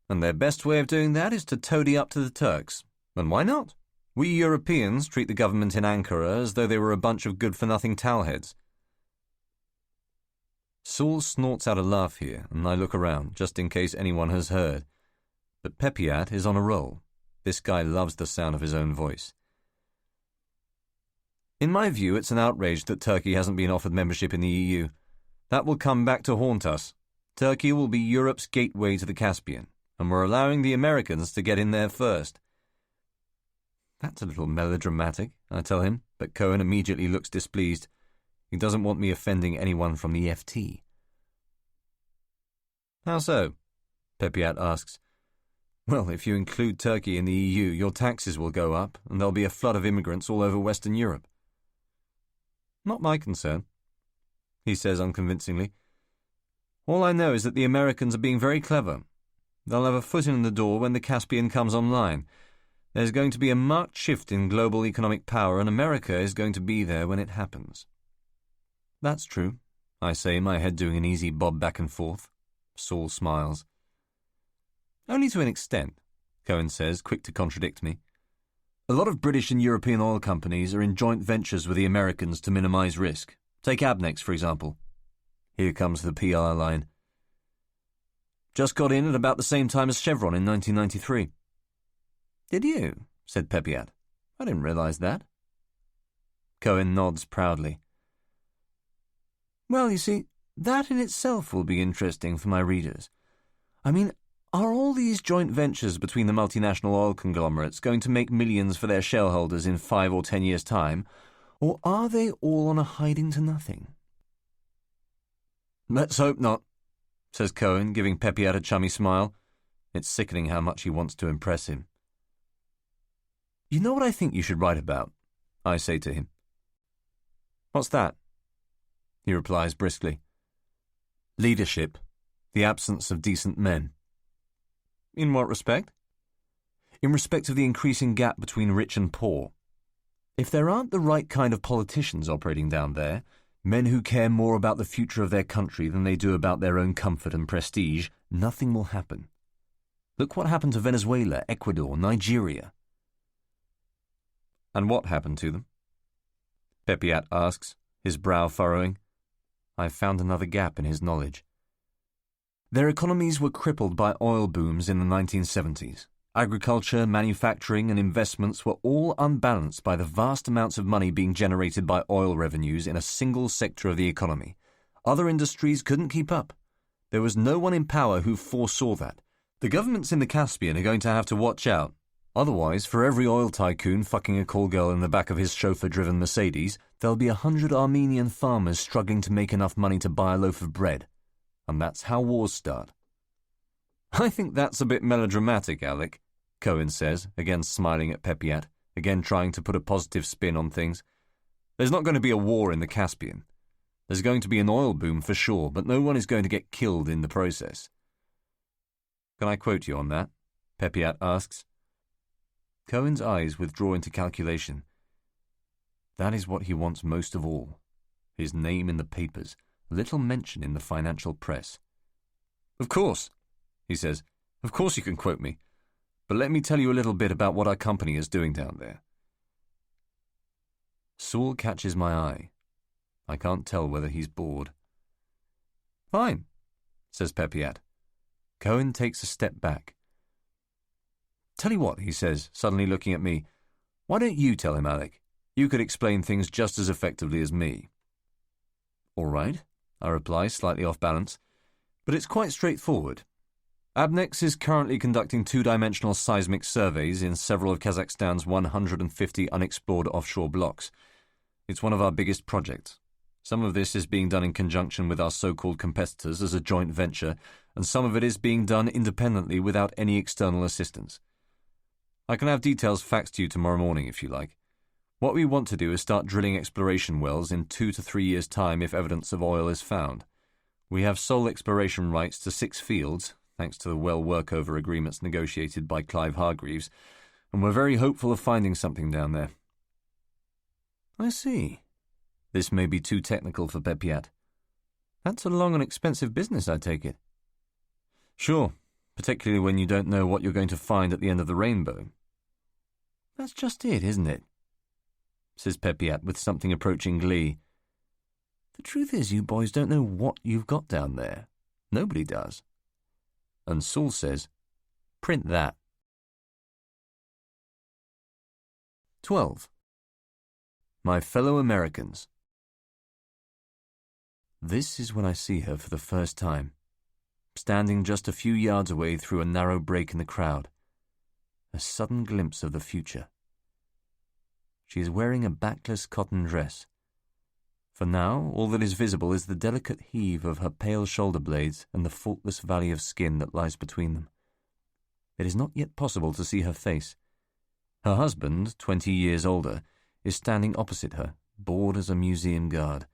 And their best way of doing that is to toady up to the Turks. And why not? We Europeans treat the government in Ankara as though they were a bunch of good-for-nothing towelheads. Saul snorts out a laugh here, and I look around, just in case anyone has heard. But Pepiat is on a roll. This guy loves the sound of his own voice. In my view, it's an outrage that Turkey hasn't been offered membership in the EU. That will come back to haunt us. Turkey will be Europe's gateway to the Caspian, and we're allowing the Americans to get in there first. That's a little melodramatic, I tell him, but Cohen immediately looks displeased. He doesn't want me offending anyone from the FT. How so? Pepiat asks. Well, if you include Turkey in the EU, your taxes will go up, and there'll be a flood of immigrants all over Western Europe. Not my concern, he says unconvincingly. All I know is that the Americans are being very clever. They'll have a foot in the door when the Caspian comes online. There's going to be a marked shift in global economic power, and America is going to be there when it happens. That's true, I say, my head doing an easy bob back and forth. Saul smiles. Only to an extent, Cohen says, quick to contradict me. A lot of British and European oil companies are in joint ventures with the Americans to minimise risk. Take Abnex, for example. Here comes the PR line. Just got in at about the same time as Chevron in 1993. Did you? Said Pepiat. I didn't realise that. Cohen nods proudly. Well, you see, that in itself will be interesting for my readers. I mean, are all these joint ventures between the multinational oil conglomerates going to make millions for their shareholders in 5 or 10 years' time, or are they all on a hiding to nothing? Let's hope not, says Cohen, giving Pepiat a chummy smile. It's sickening how much he wants to impress him. You know what I think you should write about? I say to him. What's that? He replies briskly. Leadership, the absence of decent men. In what respect? In respect of the increasing gap between rich and poor. If there aren't the right kind of politicians operating down there, men who care more about the future of their country than they do about their own comfort and prestige, nothing will happen. Look what happened to Venezuela, Ecuador, Nigeria. And what happened to them? Pepiat asks, his brow furrowing. I've found another gap in his knowledge. Their economies were crippled by oil booms in the 1970s. Agriculture, manufacturing, and investments were all unbalanced by the vast amounts of money being generated by oil revenues in a single sector of the economy. Other industries couldn't keep up. There was no one in power who foresaw that. The governments in the Caspian are going to have to watch out. Otherwise, for every oil tycoon fucking a call girl in the back of his chauffeur-driven Mercedes, there'll be 100 Armenian farmers struggling to make enough money to buy a loaf of bread. And that's how wars start. I think that's a bit melodramatic, Alec, Cohen says, again smiling at Pepiat, again trying to put a positive spin on things. There's not going to be a war in the Caspian. There's going to be an oil boom for sure, but no one is going to get killed in the process. Can I quote you on that? Pepiat asks. Cohen's eyes withdraw into calculation. That is what he wants most of all. His name in the papers, little mention in the financial press. Of course, he says. Of course you can quote me. but let me tell you a little bit about what our company is doing down there. Saul catches my eye. I can't tell whether he's bored. Fine, says Pepiat. Cohen takes a step back. Tell you what, he says, suddenly looking at me. Why don't you tell him, Alec? You could explain things just as effectively as me. All right, I reply, slightly off balance, but it's quite straightforward. Abnex is currently conducting two-dimensional seismic surveys in several of Kazakhstan's 150 unexplored offshore blocks. It's one of our biggest projects. Some of this is being done in conjunction with our so-called competitors as a joint venture, and some of it is being done independently without any external assistance. I can have details faxed to you tomorrow morning if you like. What we want to do is start drilling exploration wells in 2 to 3 years' time if evidence of oil is found. We have sole exploration rights to 6 fields, thanks to the well workover agreements negotiated by Clive Hargreaves, and we're very hopeful of finding something down there. I see. This may be too technical for Pepiat. That's a long and expensive business, I take it. Sure, particularly when you don't know what you're going to find at the end of the rainbow. That's just it, isn't it? Says Pepiat with something approaching glee. The truth is, you boys don't know what you've got down there. Nobody does. And Saul says, print that. 12. My fellow Americans. This is when I see her for the first time, standing just a few yards away through a narrow break in the crowd. A sudden glimpse of the future. She is wearing a backless cotton dress. For now, all that is visible is the delicate heave of her pale shoulder blades and the faultless valley of skin that lies between them. It is not yet possible to see her face. Her husband, 20 years older, is standing opposite her, bored as a museum guard.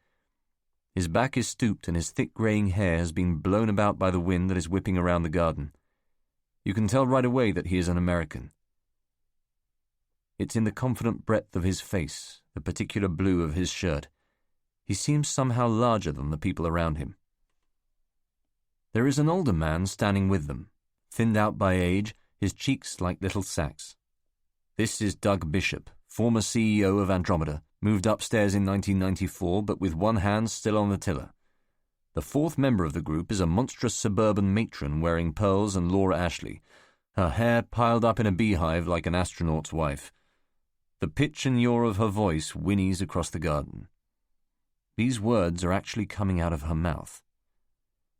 His back is stooped and his thick greying hair has been blown about by the wind that is whipping around the garden. You can tell right away that he is an American. It's in the confident breadth of his face, the particular blue of his shirt. He seems somehow larger than the people around him. There is an older man standing with them, thinned out by age, his cheeks like little sacks. This is Doug Bishop, former CEO of Andromeda, moved upstairs in 1994, but with one hand still on the tiller. The fourth member of the group is a monstrous suburban matron wearing pearls and Laura Ashley, her hair piled up in a beehive like an astronaut's wife. The pitch and yaw of her voice whinnies across the garden. These words are actually coming out of her mouth.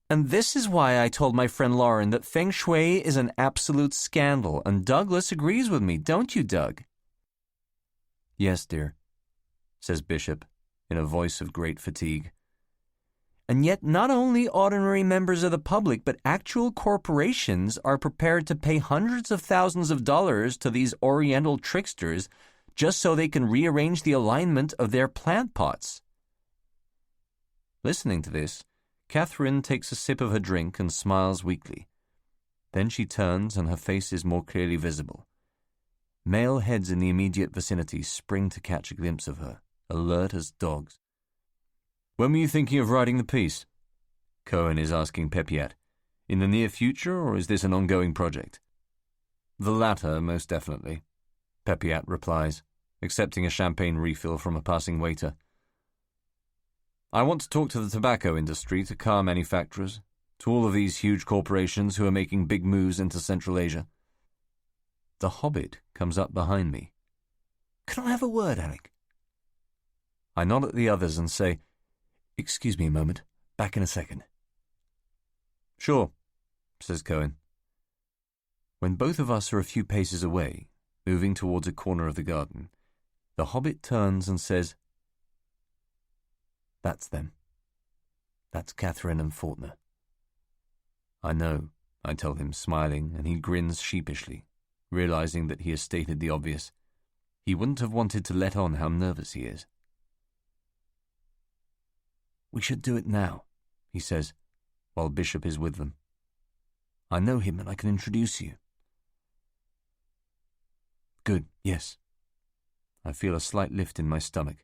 And this is why I told my friend Lauren that Feng Shui is an absolute scandal, and Douglas agrees with me, don't you, Doug? Yes, dear, says Bishop, in a voice of great fatigue. And yet not only ordinary members of the public, but actual corporations are prepared to pay hundreds of thousands of dollars to these oriental tricksters just so they can rearrange the alignment of their plant pots. Listening to this, Catherine takes a sip of her drink and smiles weakly. Then she turns and her face is more clearly visible. Male heads in the immediate vicinity spring to catch a glimpse of her, alert as dogs. When were you thinking of writing the piece? Cohen is asking Pepiat. In the near future, or is this an ongoing project? The latter, most definitely, Pepiat replies, accepting a champagne refill from a passing waiter. I want to talk to the tobacco industry, to car manufacturers, to all of these huge corporations who are making big moves into Central Asia. The Hobbit comes up behind me. Can I have a word, Alec? I nod at the others and say, Excuse me a moment, back in a second. Sure, says Cohen. When both of us are a few paces away, moving towards a corner of the garden, the Hobbit turns and says, That's them. That's Catherine and Faulkner. I know, I tell him, smiling, and he grins sheepishly, realizing that he has stated the obvious. He wouldn't have wanted to let on how nervous he is. We should do it now, he says, while Bishop is with them. I know him and I can introduce you. Good, yes. I feel a slight lift in my stomach.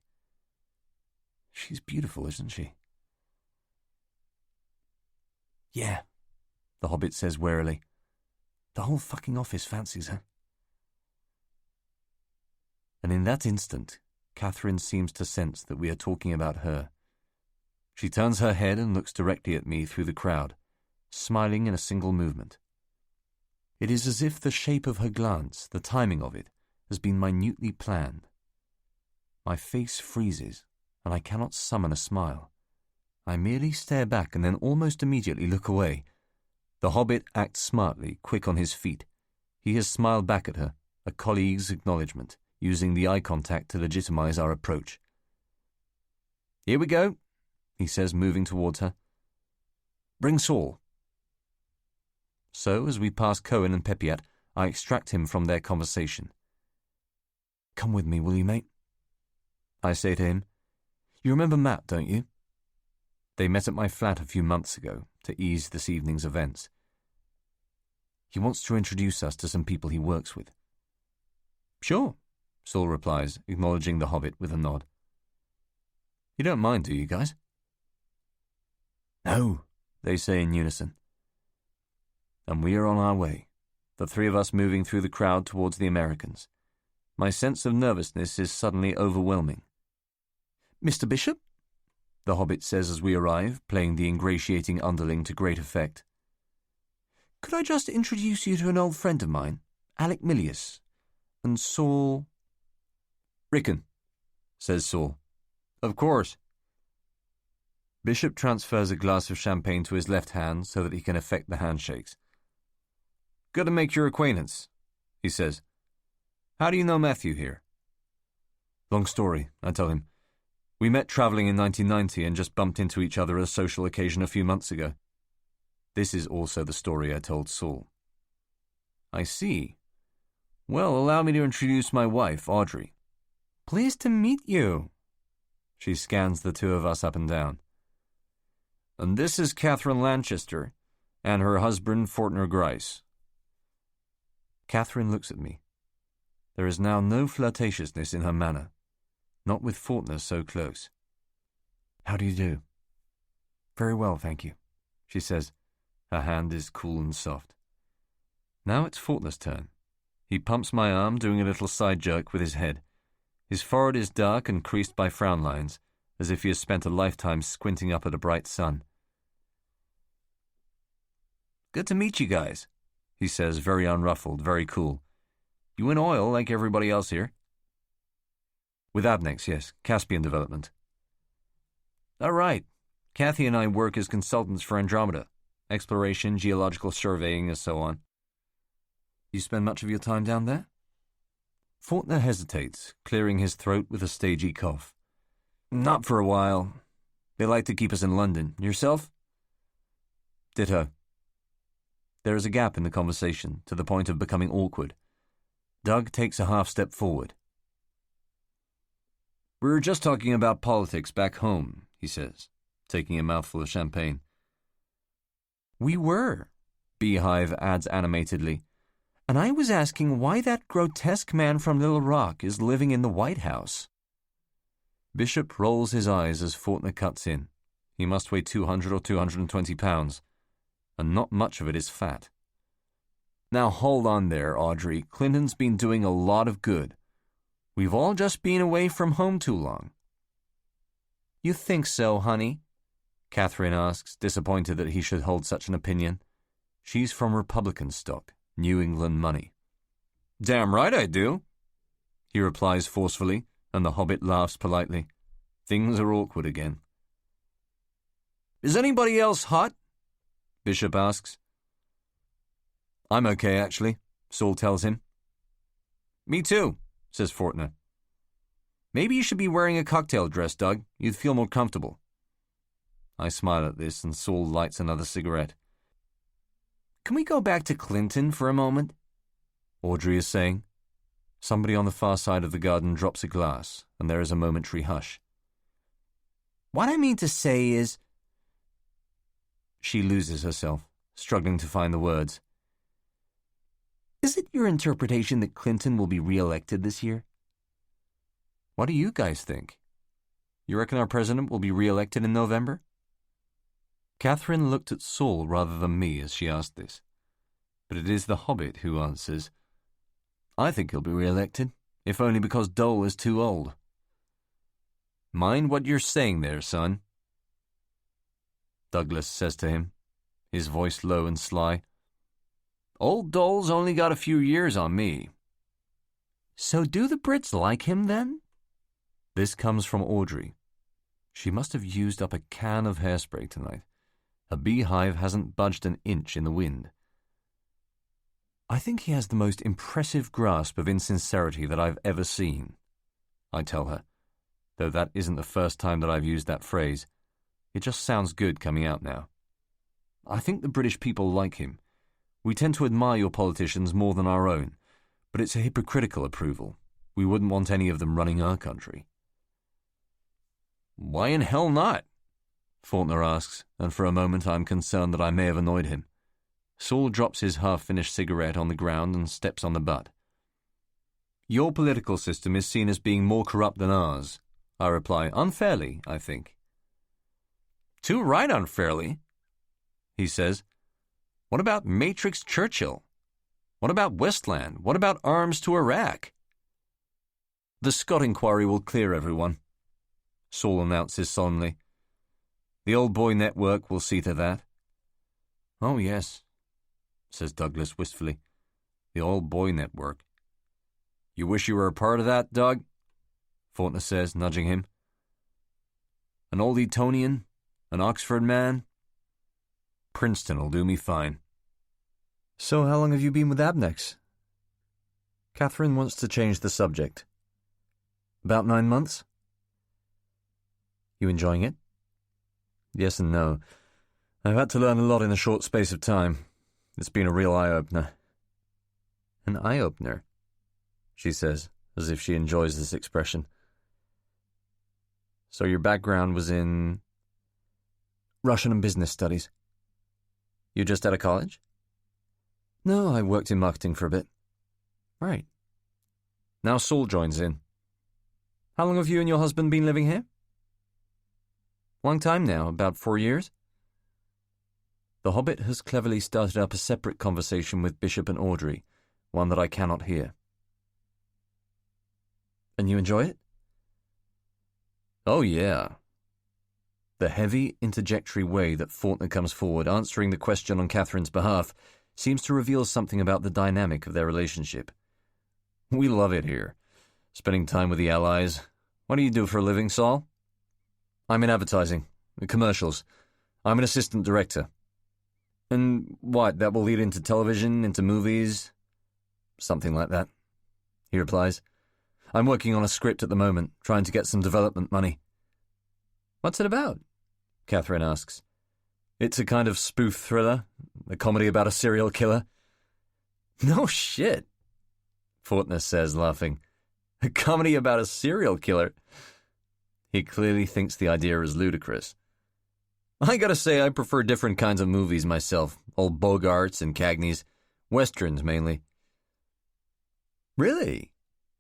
She's beautiful, isn't she? Yeah, the Hobbit says warily. The whole fucking office fancies her. And in that instant, Catherine seems to sense that we are talking about her. She turns her head and looks directly at me through the crowd, smiling in a single movement. It is as if the shape of her glance, the timing of it, has been minutely planned. My face freezes, and I cannot summon a smile. I merely stare back and then almost immediately look away. The hobbit acts smartly, quick on his feet. He has smiled back at her, a colleague's acknowledgement, using the eye contact to legitimize our approach. "Here we go," he says, moving towards her. "Bring Saul." So, as we pass Cohen and Pepiat, I extract him from their conversation. "Come with me, will you, mate?" I say to him. "You remember Matt, don't you? They met at my flat a few months ago to ease this evening's events. He wants to introduce us to some people he works with." "Sure," Saul replies, acknowledging the hobbit with a nod. "You don't mind, do you guys?" "No," they say in unison. And we are on our way, the three of us moving through the crowd towards the Americans. My sense of nervousness is suddenly overwhelming. "Mr. Bishop?" the hobbit says as we arrive, playing the ingratiating underling to great effect. "Could I just introduce you to an old friend of mine, Alec Milius, and Saul—" "Rickon," says Saul. "Of course." Bishop transfers a glass of champagne to his left hand so that he can effect the handshakes. "Good to make your acquaintance," he says. "How do you know Matthew here?" "Long story," I tell him. "We met travelling in 1990 and just bumped into each other at a social occasion a few months ago." This is also the story I told Saul. "I see. Well, allow me to introduce my wife, Audrey." "Pleased to meet you." She scans the two of us up and down. "And this is Catherine Lanchester and her husband, Fortner Grice." Catherine looks at me. There is now no flirtatiousness in her manner, not with Fortner so close. "How do you do?" "Very well, thank you," she says. Her hand is cool and soft. Now it's Fortner's turn. He pumps my arm, doing a little side jerk with his head. His forehead is dark and creased by frown lines, as if he has spent a lifetime squinting up at a bright sun. "Good to meet you guys," he says, very unruffled, very cool. "You in oil like everybody else here?" "With Abnex, yes. Caspian Development." "All right. Kathy and I work as consultants for Andromeda. Exploration, geological surveying, and so on." "You spend much of your time down there?" Fortner hesitates, clearing his throat with a stagey cough. "Not for a while. They like to keep us in London. Yourself?" "Ditto." There is a gap in the conversation, to the point of becoming awkward. Doug takes a half-step forward. "We were just talking about politics back home," he says, taking a mouthful of champagne. "We were," Beehive adds animatedly. "And I was asking why that grotesque man from Little Rock is living in the White House." Bishop rolls his eyes as Fortner cuts in. He must weigh 200 or 220 pounds, and not much of it is fat. "Now hold on there, Audrey. Clinton's been doing a lot of good. We've all just been away from home too long." "You think so, honey?" Catherine asks, disappointed that he should hold such an opinion. She's from Republican stock, New England money. "Damn right I do," he replies forcefully, and the hobbit laughs politely. Things are awkward again. "Is anybody else hot?" Bishop asks. "I'm okay, actually," Saul tells him. "Me too," says Fortner. "Maybe you should be wearing a cocktail dress, Doug. You'd feel more comfortable." I smile at this, and Saul lights another cigarette. "Can we go back to Clinton for a moment?" Audrey is saying. Somebody on the far side of the garden drops a glass, and there is a momentary hush. "What I mean to say is—" She loses herself, struggling to find the words. "Is it your interpretation that Clinton will be re-elected this year?" "What do you guys think? You reckon our president will be re-elected in November?" Catherine looked at Saul rather than me as she asked this. but it is the Hobbit who answers. I think he'll be re-elected, if only because Dole is too old. Mind what you're saying there, son, Douglas says to him, his voice low and sly. Old Dole's only got a few years on me. So do the Brits like him, then? This comes from Audrey. She must have used up a can of hairspray tonight. Her beehive hasn't budged an inch in the wind. I think he has the most impressive grasp of insincerity that I've ever seen, I tell her, though that isn't the first time that I've used that phrase. It just sounds good coming out now. I think the British people like him. We tend to admire your politicians more than our own, but it's a hypocritical approval. We wouldn't want any of them running our country. Why in hell not? Faulkner asks, and for a moment I'm concerned that I may have annoyed him. Saul drops his half-finished cigarette on the ground and steps on the butt. Your political system is seen as being more corrupt than ours, I reply, unfairly, I think. Too right unfairly, he says. What about Matrix Churchill? What about Westland? What about arms to Iraq? The Scott inquiry will clear everyone, Saul announces solemnly. The Old Boy Network will see to that. Oh, yes, says Douglas wistfully. The Old Boy Network. You wish you were a part of that, Doug? Faulkner says, nudging him. An old Etonian? An Oxford man? Princeton'll do me fine. So how long have you been with Abnex? Catherine wants to change the subject. About 9 months? You enjoying it? Yes and no. I've had to learn a lot in a short space of time. It's been a real eye-opener. An eye-opener, she says, as if she enjoys this expression. So your background was in Russian and business studies. You just out of college? No, I worked in marketing for a bit. Right. Now Saul joins in. How long have you and your husband been living here? Long time now, about 4 years. The Hobbit has cleverly started up a separate conversation with Bishop and Audrey, one that I cannot hear. And you enjoy it? Oh, yeah. The heavy, interjectory way that Faulkner comes forward, answering the question on Catherine's behalf, seems to reveal something about the dynamic of their relationship. We love it here, spending time with the Allies. What do you do for a living, Saul? I'm in advertising, commercials. I'm an assistant director. And what, that will lead into television, into movies? Something like that, he replies. I'm working on a script at the moment, trying to get some development money. What's it about? Catherine asks. It's a kind of spoof thriller, a comedy about a serial killer. No shit, Faulkner says, laughing. A comedy about a serial killer? He clearly thinks the idea is ludicrous. I gotta say I prefer different kinds of movies myself, old Bogarts and Cagneys, westerns mainly. Really?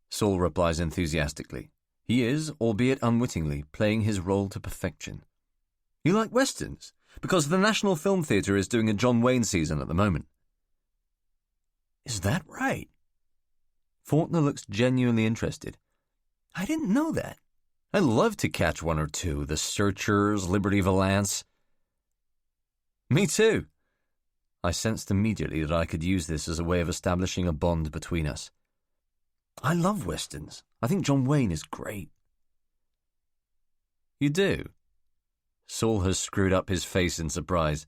Saul replies enthusiastically. He is, albeit unwittingly, playing his role to perfection. You like westerns? Because the National Film Theatre is doing a John Wayne season at the moment. Is that right? Faulkner looks genuinely interested. I didn't know that. I'd love to catch one or two, The Searchers, Liberty Valance. Me too. I sensed immediately that I could use this as a way of establishing a bond between us. I love westerns. I think John Wayne is great. You do? Saul has screwed up his face in surprise.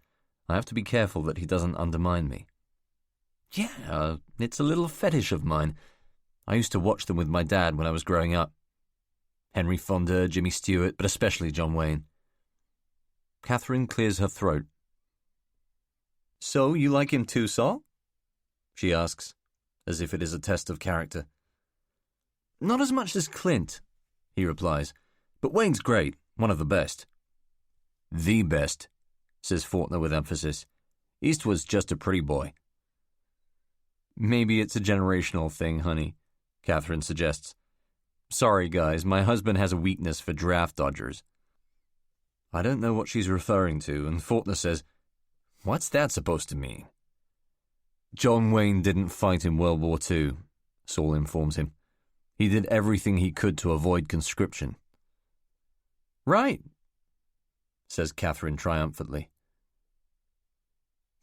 I have to be careful that he doesn't undermine me. Yeah, it's a little fetish of mine. I used to watch them with my dad when I was growing up. Henry Fonda, Jimmy Stewart, but especially John Wayne. Catherine clears her throat. So you like him too, Saul? She asks, as if it is a test of character. Not as much as Clint, he replies, but Wayne's great, one of the best. The best, says Faulkner with emphasis. Eastwood's just a pretty boy. Maybe it's a generational thing, honey, Catherine suggests. Sorry, guys, my husband has a weakness for draft dodgers. I don't know what she's referring to, and Faulkner says, What's that supposed to mean? John Wayne didn't fight in World War II, Saul informs him. He did everything he could to avoid conscription. Right, says Catherine triumphantly.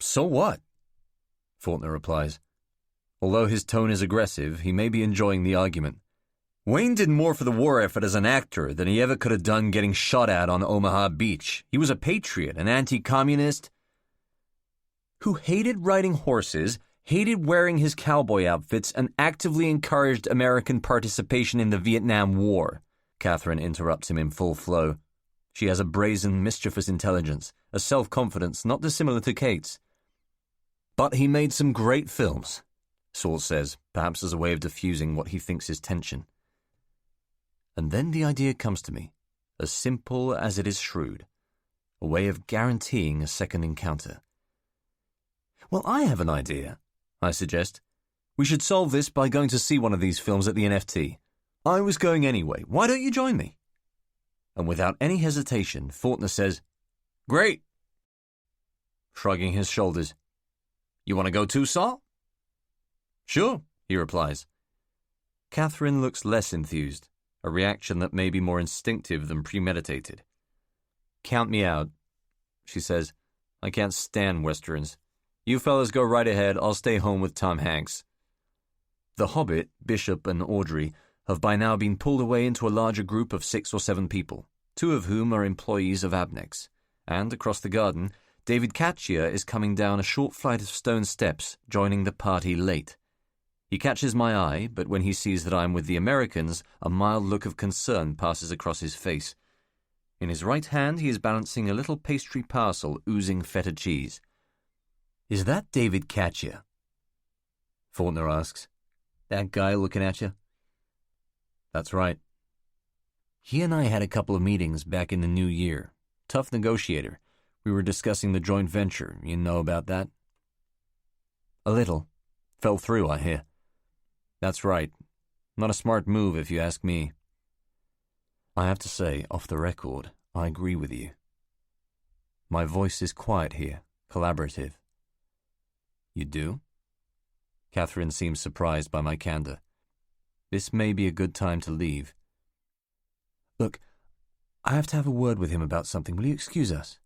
So what? Faulkner replies. Although his tone is aggressive, he may be enjoying the argument. Wayne did more for the war effort as an actor than he ever could have done getting shot at on Omaha Beach. He was a patriot, an anti-communist who hated riding horses, hated wearing his cowboy outfits, and actively encouraged American participation in the Vietnam War. Catherine interrupts him in full flow. She has a brazen, mischievous intelligence, a self-confidence not dissimilar to Kate's. But he made some great films, Saul says, perhaps as a way of diffusing what he thinks is tension. And then the idea comes to me, as simple as it is shrewd, a way of guaranteeing a second encounter. Well, I have an idea, I suggest. We should solve this by going to see one of these films at the NFT. I was going anyway. Why don't you join me? And without any hesitation, Faulkner says, Great. Shrugging his shoulders. You want to go too, Saul? Sure, he replies. Catherine looks less enthused, a reaction that may be more instinctive than premeditated. Count me out, she says. I can't stand westerns. You fellas go right ahead, I'll stay home with Tom Hanks. The Hobbit, Bishop, and Audrey have by now been pulled away into a larger group of 6 or 7 people, 2 of whom are employees of Abnex, and across the garden, David Catchier is coming down a short flight of stone steps, joining the party late. He catches my eye, but when he sees that I am with the Americans, a mild look of concern passes across his face. In his right hand, he is balancing a little pastry parcel oozing feta cheese. Is that David Catchier? Faulkner asks. That guy looking at you? That's right. He and I had a couple of meetings back in the new year. Tough negotiator. We were discussing the joint venture. You know about that? A little. Fell through, I hear. That's right. Not a smart move, if you ask me. I have to say, off the record, I agree with you. My voice is quiet here, collaborative. You do? Catherine seems surprised by my candor. This may be a good time to leave. Look, I have to have a word with him about something. Will you excuse us?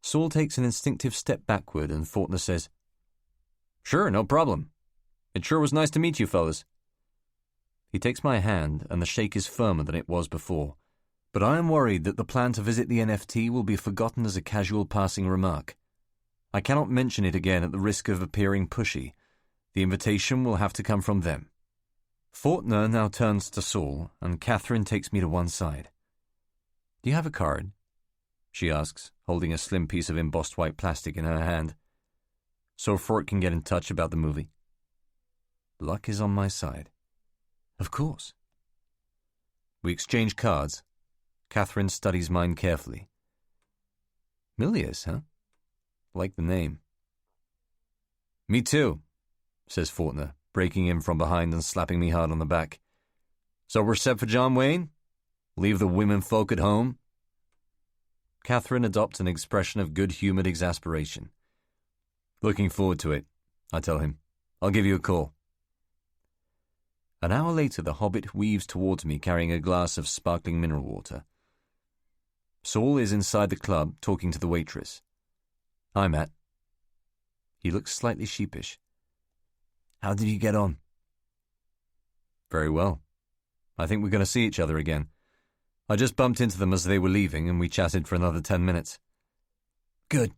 Saul takes an instinctive step backward and Faulkner says, Sure, no problem. It sure was nice to meet you fellas. He takes my hand and the shake is firmer than it was before, but I am worried that the plan to visit the NFT will be forgotten as a casual passing remark. I cannot mention it again at the risk of appearing pushy. The invitation will have to come from them. Faulkner now turns to Saul, and Catherine takes me to one side. Do you have a card? She asks, holding a slim piece of embossed white plastic in her hand. So Fort can get in touch about the movie. Luck is on my side. Of course. We exchange cards. Catherine studies mine carefully. Milius, huh? Like the name. Me too, says Faulkner, breaking in from behind and slapping me hard on the back. So we're set for John Wayne? Leave the women folk at home? Catherine adopts an expression of good-humoured exasperation. Looking forward to it, I tell him. I'll give you a call. An hour later, the Hobbit weaves towards me carrying a glass of sparkling mineral water. Saul is inside the club talking to the waitress. Hi, Matt. He looks slightly sheepish. How did you get on? Very well. I think we're going to see each other again. I just bumped into them as they were leaving and we chatted for another 10 minutes. Good,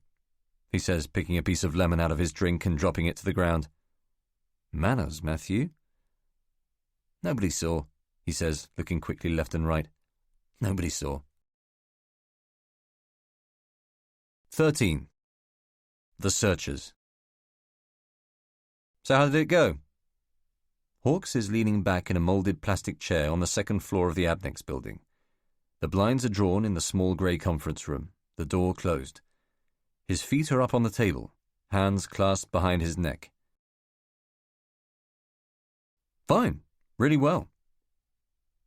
he says, picking a piece of lemon out of his drink and dropping it to the ground. Manners, Matthew. Nobody saw, he says, looking quickly left and right. Nobody saw. 13. The Searchers. So how did it go? Hawkes is leaning back in a moulded plastic chair on the second floor of the Abnex building. The blinds are drawn in the small grey conference room, the door closed. His feet are up on the table, hands clasped behind his neck. Fine, really well.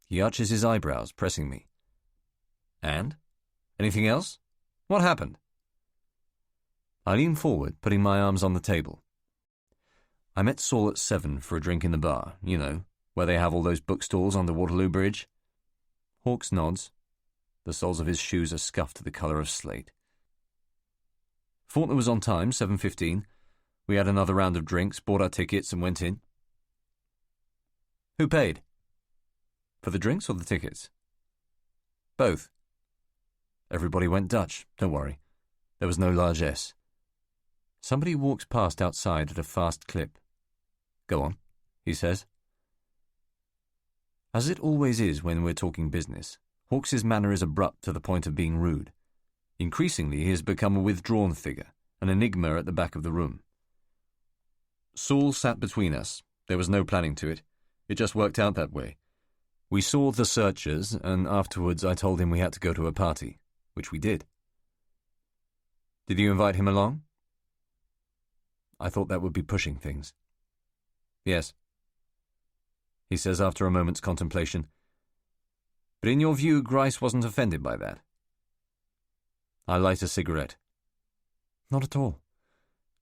He arches his eyebrows, pressing me. And? Anything else? What happened? I lean forward, putting my arms on the table. I met Saul at 7 for a drink in the bar, you know, where they have all those bookstores on the Waterloo Bridge. Hawkes nods. The soles of his shoes are scuffed to the colour of slate. Faulkner was on time, 7:15. We had another round of drinks, bought our tickets and went in. Who paid? For the drinks or the tickets? Both. Everybody went Dutch, don't worry. There was no largesse. Somebody walks past outside at a fast clip. Go on, he says. As it always is when we're talking business, Hawkes's manner is abrupt to the point of being rude. Increasingly, he has become a withdrawn figure, an enigma at the back of the room. Saul sat between us. There was no planning to it. It just worked out that way. We saw the searchers, and afterwards I told him we had to go to a party, which we did. Did you invite him along? I thought that would be pushing things. Yes, he says after a moment's contemplation. But in your view, Grice wasn't offended by that? I light a cigarette. Not at all.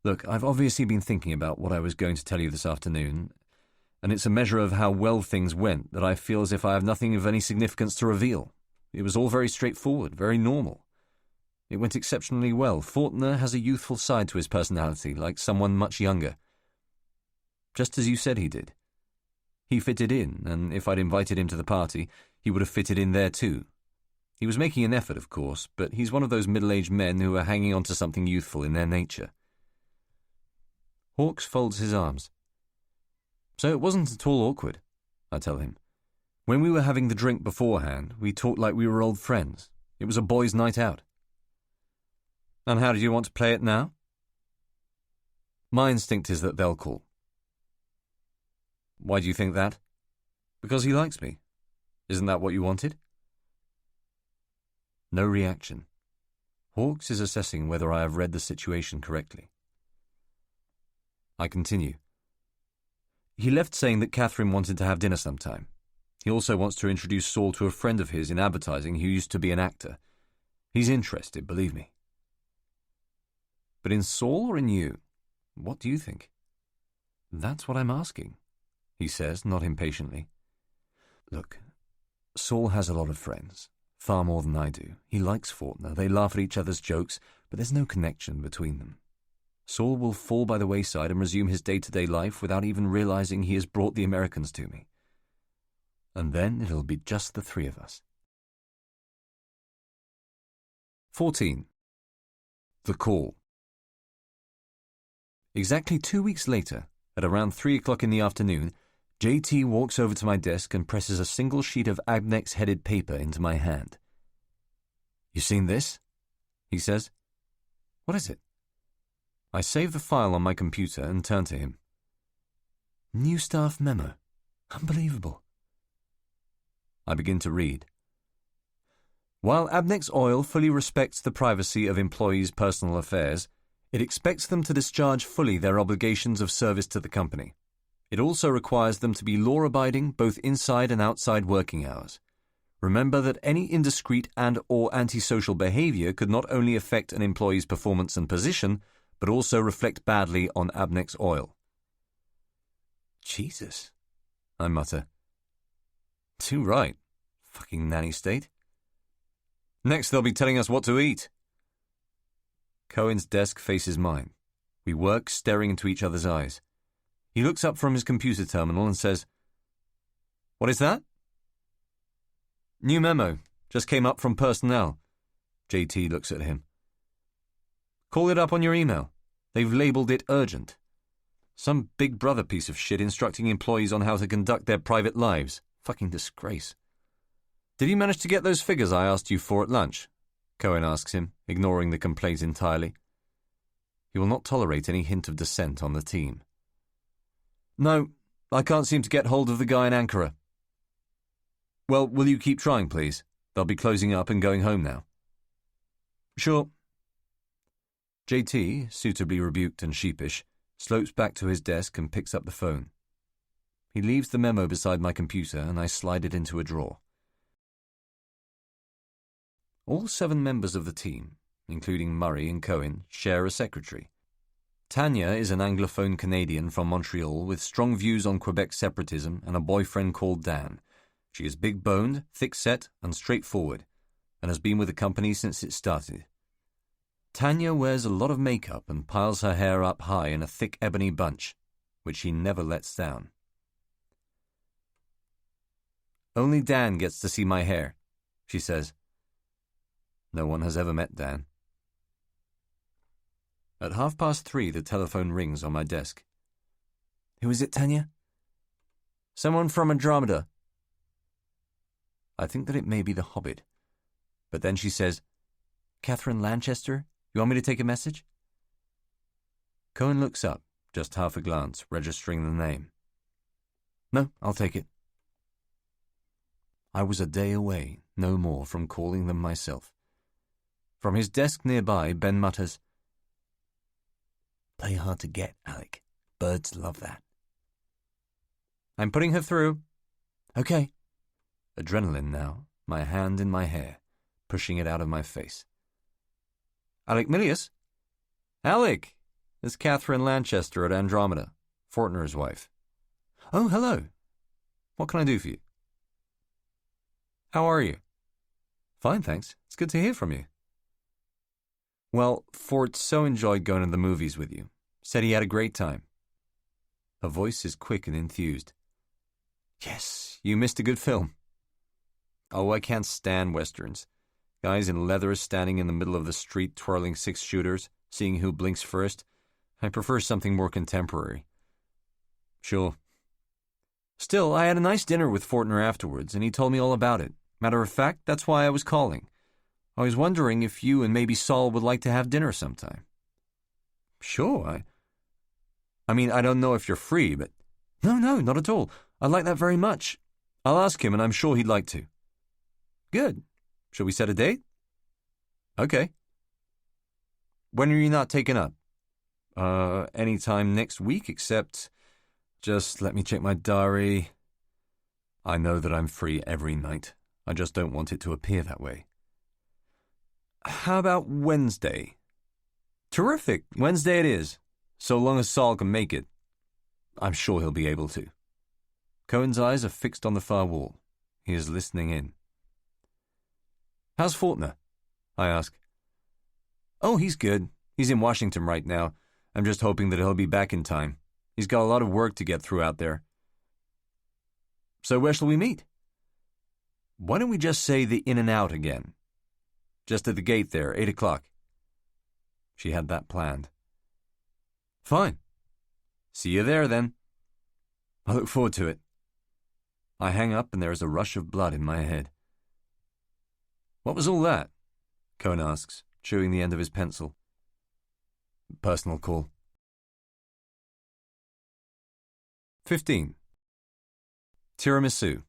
Look, I've obviously been thinking about what I was going to tell you this afternoon, and it's a measure of how well things went that I feel as if I have nothing of any significance to reveal. It was all very straightforward, very normal. It went exceptionally well. Faulkner has a youthful side to his personality, like someone much younger. Just as you said he did. He fitted in, and if I'd invited him to the party, he would have fitted in there too. He was making an effort, of course, but he's one of those middle-aged men who are hanging on to something youthful in their nature. Hawkes folds his arms. So it wasn't at all awkward, I tell him. When we were having the drink beforehand, we talked like we were old friends. It was a boys' night out. And how do you want to play it now? My instinct is that they'll call. Why do you think that? Because he likes me. Isn't that what you wanted? No reaction. Hawkes is assessing whether I have read the situation correctly. I continue. He left saying that Catherine wanted to have dinner sometime. He also wants to introduce Saul to a friend of his in advertising who used to be an actor. He's interested, believe me. But in Saul or in you? What do you think? That's what I'm asking, he says, not impatiently. Look, Saul has a lot of friends, far more than I do. He likes Faulkner, they laugh at each other's jokes, but there's no connection between them. Saul will fall by the wayside and resume his day-to-day life without even realizing he has brought the Americans to me. And then it'll be just the three of us. 14. The Call. Exactly 2 weeks later, at around 3 o'clock in the afternoon, J.T. walks over to my desk and presses a single sheet of Abnex-headed paper into my hand. You seen this? He says. What is it? I save the file on my computer and turn to him. New staff memo. Unbelievable. I begin to read. While Abnex Oil fully respects the privacy of employees' personal affairs, it expects them to discharge fully their obligations of service to the company. It also requires them to be law-abiding both inside and outside working hours. Remember that any indiscreet and/or antisocial behavior could not only affect an employee's performance and position, but also reflect badly on Abnex Oil. Jesus, I mutter. Too right. Fucking nanny state. Next they'll be telling us what to eat. Cohen's desk faces mine. We work staring into each other's eyes. He looks up from his computer terminal and says, What is that? New memo. Just came up from personnel. JT looks at him. Call it up on your email. They've labelled it urgent. Some big brother piece of shit instructing employees on how to conduct their private lives. Fucking disgrace. Did you manage to get those figures I asked you for at lunch? Cohen asks him, ignoring the complaint entirely. He will not tolerate any hint of dissent on the team. No, I can't seem to get hold of the guy in Ankara. Well, will you keep trying, please? They'll be closing up and going home now. Sure. JT, suitably rebuked and sheepish, slopes back to his desk and picks up the phone. He leaves the memo beside my computer and I slide it into a drawer. All 7 members of the team, including Murray and Cohen, share a secretary. Tanya is an Anglophone Canadian from Montreal with strong views on Quebec separatism and a boyfriend called Dan. She is big-boned, thick-set, and straightforward, and has been with the company since it started. Tanya wears a lot of makeup and piles her hair up high in a thick ebony bunch, which she never lets down. "Only Dan gets to see my hair," she says. No one has ever met Dan. At 3:30, the telephone rings on my desk. "Who is it, Tanya?" "Someone from Andromeda." I think that it may be the Hobbit. But then she says, "Catherine Lanchester, you want me to take a message?" Cohen looks up, just half a glance, registering the name. "No, I'll take it." I was a day away, no more, from calling them myself. From his desk nearby, Ben mutters, "Play hard to get, Alec. Birds love that." "I'm putting her through." "Okay." Adrenaline now, my hand in my hair, pushing it out of my face. "Alec Milius?" "Alec, it's Catherine Lanchester at Andromeda, Fortner's wife." "Oh, hello. What can I do for you?" "How are you?" "Fine, thanks. It's good to hear from you." "Well, Fort so enjoyed going to the movies with you. Said he had a great time." Her voice is quick and enthused. "Yes, you missed a good film." "Oh, I can't stand westerns. Guys in leather standing in the middle of the street twirling 6-shooters, seeing who blinks first. I prefer something more contemporary." "Sure." "Still, I had a nice dinner with Fortner afterwards, and he told me all about it. Matter of fact, that's why I was calling. I was wondering if you and maybe Saul would like to have dinner sometime." "Sure, I mean, I don't know if you're free, but—" No, not at all. I'd like that very much. I'll ask him, and I'm sure he'd like to." "Good. Shall we set a date?" "Okay." "When are you not taken up?" Any time next week, except— Just let me check my diary. I know that I'm free every night. I just don't want it to appear that way. "How about Wednesday?" "Terrific. Wednesday it is, so long as Saul can make it." "I'm sure he'll be able to." Cohen's eyes are fixed on the far wall. He is listening in. "How's Fortner?" I ask. "Oh, he's good. He's in Washington right now. I'm just hoping that he'll be back in time. He's got a lot of work to get through out there." "So where shall we meet?" "Why don't we just say the In-N-Out again? Just at the gate there, 8 o'clock. She had that planned. "Fine. See you there, then." "I look forward to it." I hang up and there is a rush of blood in my head. "What was all that?" Cohen asks, chewing the end of his pencil. "Personal call." 15. Tiramisu.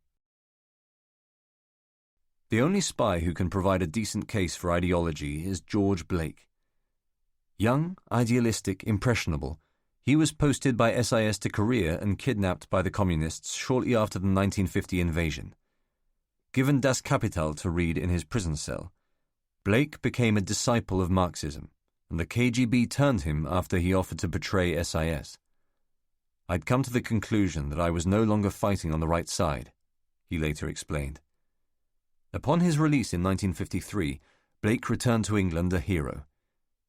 The only spy who can provide a decent case for ideology is George Blake. Young, idealistic, impressionable, he was posted by SIS to Korea and kidnapped by the Communists shortly after the 1950 invasion. Given Das Kapital to read in his prison cell, Blake became a disciple of Marxism, and the KGB turned him after he offered to betray SIS. "I'd come to the conclusion that I was no longer fighting on the right side," he later explained. Upon his release in 1953, Blake returned to England a hero.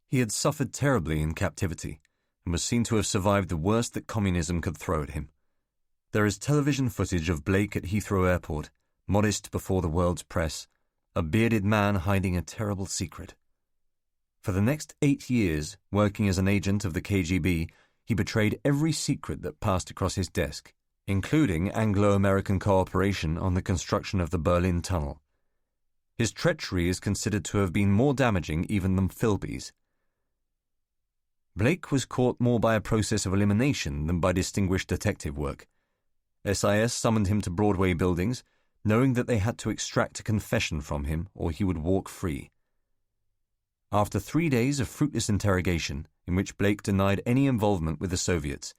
He had suffered terribly in captivity and was seen to have survived the worst that communism could throw at him. There is television footage of Blake at Heathrow Airport, modest before the world's press, a bearded man hiding a terrible secret. For the next 8 years, working as an agent of the KGB, he betrayed every secret that passed across his desk, including Anglo-American cooperation on the construction of the Berlin Tunnel. His treachery is considered to have been more damaging even than Philby's. Blake was caught more by a process of elimination than by distinguished detective work. SIS summoned him to Broadway buildings, knowing that they had to extract a confession from him or he would walk free. After 3 days of fruitless interrogation, in which Blake denied any involvement with the Soviets,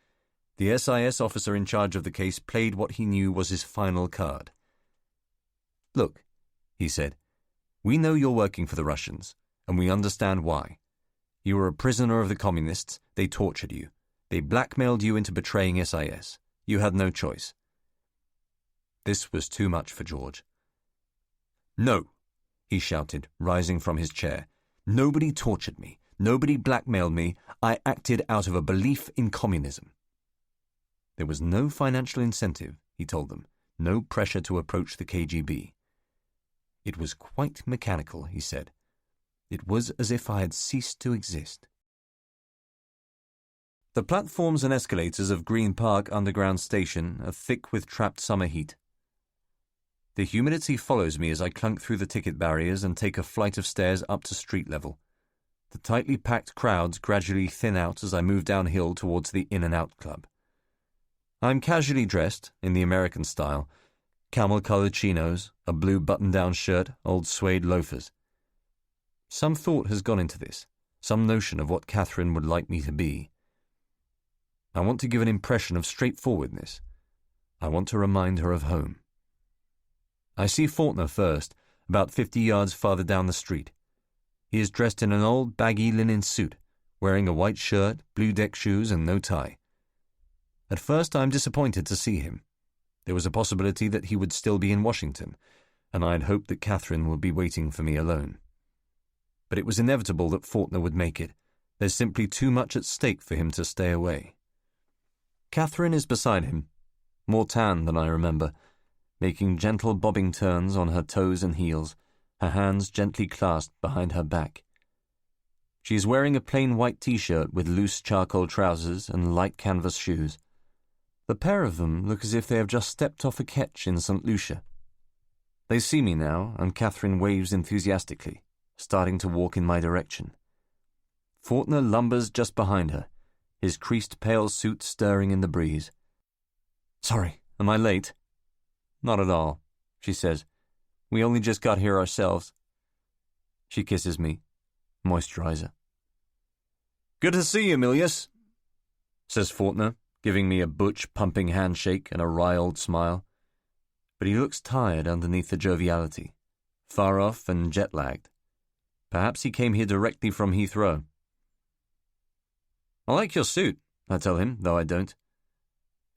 the SIS officer in charge of the case played what he knew was his final card. "Look," he said, "we know you're working for the Russians, and we understand why. You were a prisoner of the communists. They tortured you. They blackmailed you into betraying SIS. You had no choice. This was too much for George. No, he shouted, rising from his chair. Nobody tortured me. Nobody blackmailed me. I acted out of a belief in communism. There was no financial incentive, he told them, no pressure to approach the KGB. It was quite mechanical, he said. It was as if I had ceased to exist. The platforms and escalators of Green Park Underground Station are thick with trapped summer heat. The humidity follows me as I clunk through the ticket barriers and take a flight of stairs up to street level. The tightly packed crowds gradually thin out as I move downhill towards the In-N-Out Club. I'm casually dressed, in the American style, camel-colored chinos, a blue button-down shirt, old suede loafers. Some thought has gone into this, some notion of what Catherine would like me to be. I want to give an impression of straightforwardness. I want to remind her of home. I see Faulkner first, about 50 yards farther down the street. He is dressed in an old baggy linen suit, wearing a white shirt, blue deck shoes, and no tie. At first I am disappointed to see him. There was a possibility that he would still be in Washington, and I had hoped that Catherine would be waiting for me alone. But it was inevitable that Faulkner would make it. There's simply too much at stake for him to stay away. Catherine is beside him, more tan than I remember, making gentle bobbing turns on her toes and heels, her hands gently clasped behind her back. She is wearing a plain white t-shirt with loose charcoal trousers and light canvas shoes. The pair of them look as if they have just stepped off a ketch in St. Lucia. They see me now, and Catherine waves enthusiastically, starting to walk in my direction. Faulkner lumbers just behind her, his creased pale suit stirring in the breeze. "Sorry, am I late?" "Not at all," she says. "We only just got here ourselves." She kisses me. Moisturizer. "Good to see you, Milius," says Faulkner, giving me a butch, pumping handshake and a wry old smile. But he looks tired underneath the joviality, far off and jet-lagged. Perhaps he came here directly from Heathrow. "I like your suit," I tell him, though I don't.